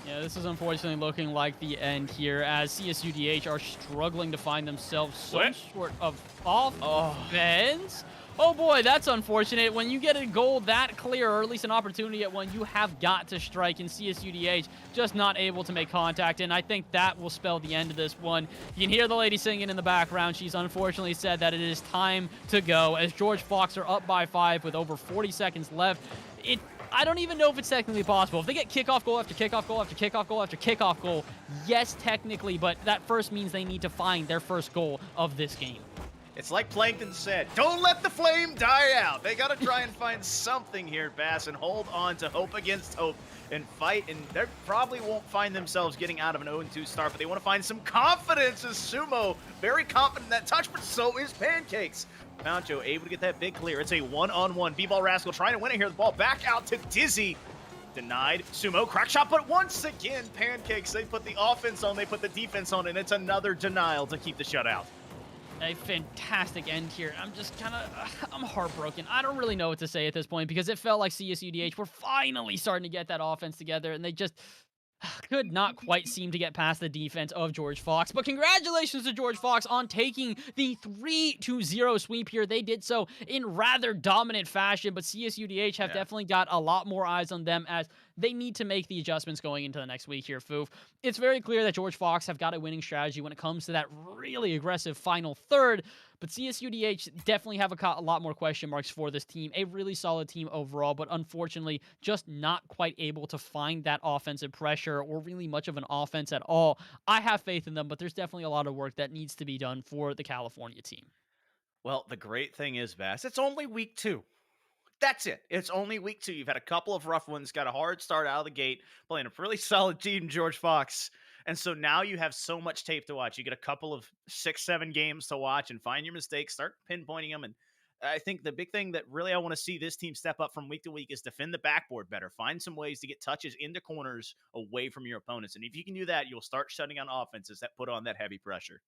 Yeah, this is unfortunately looking like the end here as CSUDH are struggling to find themselves some sort of offense. Oh boy, that's unfortunate. When you get a goal that clear, or at least an opportunity at one, you have got to strike, and CSUDH just not able to make contact, and I think that will spell the end of this one. You can hear the lady singing in the background. She's unfortunately said that it is time to go as George Fox are up by 5 with over 40 seconds left. I don't even know if it's technically possible. If they get kickoff goal after kickoff goal after kickoff goal after kickoff goal, yes, technically, but that first means they need to find their first goal of this game. It's like Plankton said, don't let the flame die out. They got to try and find something here, Bass, and hold on to hope against hope and fight. And they probably won't find themselves getting out of an 0-2 start, but they want to find some confidence as Sumo. Very confident in that touch, but so is Pancakes. Poncho able to get that big clear. It's a one-on-one. B-ball Rascal trying to win it here. The ball back out to Dizzy. Denied. Sumo, crack shot, but once again, Pancakes, they put the offense on, they put the defense on, and it's another denial to keep the shutout. A fantastic end here. I'm just kind of, I'm heartbroken. I don't really know what to say at this point because it felt like CSUDH were finally starting to get that offense together, and they just could not quite seem to get past the defense of George Fox. But congratulations to George Fox on taking the 3-0 sweep here. They did so in rather dominant fashion, but CSUDH have definitely got a lot more eyes on them as they need to make the adjustments going into the next week here, Foof. It's very clear that George Fox have got a winning strategy when it comes to that really aggressive final third, but CSUDH definitely have a lot more question marks for this team. A really solid team overall, but unfortunately just not quite able to find that offensive pressure or really much of an offense at all. I have faith in them, but there's definitely a lot of work that needs to be done for the California team. Well, the great thing is, Bass, it's only week 2. That's it. It's only week 2. You've had a couple of rough ones, got a hard start out of the gate, playing a really solid team, George Fox. And so now you have so much tape to watch. You get a couple of 6-7 games to watch and find your mistakes, start pinpointing them. And I think the big thing that really I want to see this team step up from week to week is defend the backboard better. Find some ways to get touches into corners away from your opponents. And if you can do that, you'll start shutting down offenses that put on that heavy pressure.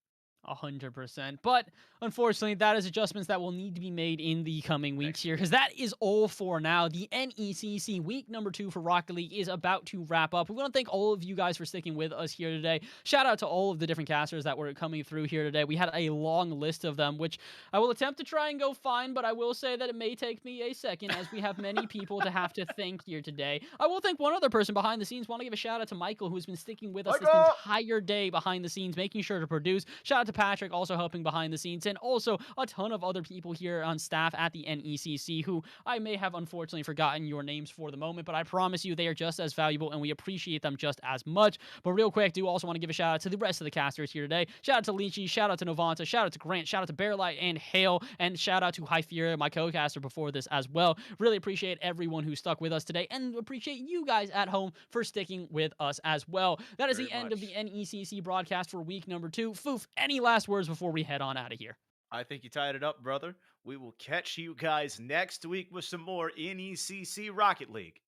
100%. But unfortunately, that is adjustments that will need to be made in the coming weeks here, because that is all for now. The NECC week number 2 for Rocket League is about to wrap up. We want to thank all of you guys for sticking with us here today. Shout out to all of the different casters that were coming through here today. We had a long list of them, which I will attempt to try and go find, but I will say that it may take me a second, as we have many people to have to thank here today. I will thank one other person behind the scenes. Want to give a shout out to Michael, who's been sticking with us this entire day behind the scenes, making sure to produce. Shout out to Patrick, also helping behind the scenes, and also a ton of other people here on staff at the NECC who I may have unfortunately forgotten your names for the moment, but I promise you they are just as valuable and we appreciate them just as much. But real quick, I do also want to give a shout out to the rest of the casters here today. Shout out to Lychee, shout out to Novanta, shout out to Grant, shout out to Bearlight and Hale, and shout out to Hypheria, my co-caster before this as well. Really appreciate everyone who stuck with us today, and appreciate you guys at home for sticking with us as well. That is the end of the NECC broadcast for week number 2. Foof, any last words before we head on out of here? I think you tied it up, brother. We will catch you guys next week with some more NECC Rocket League.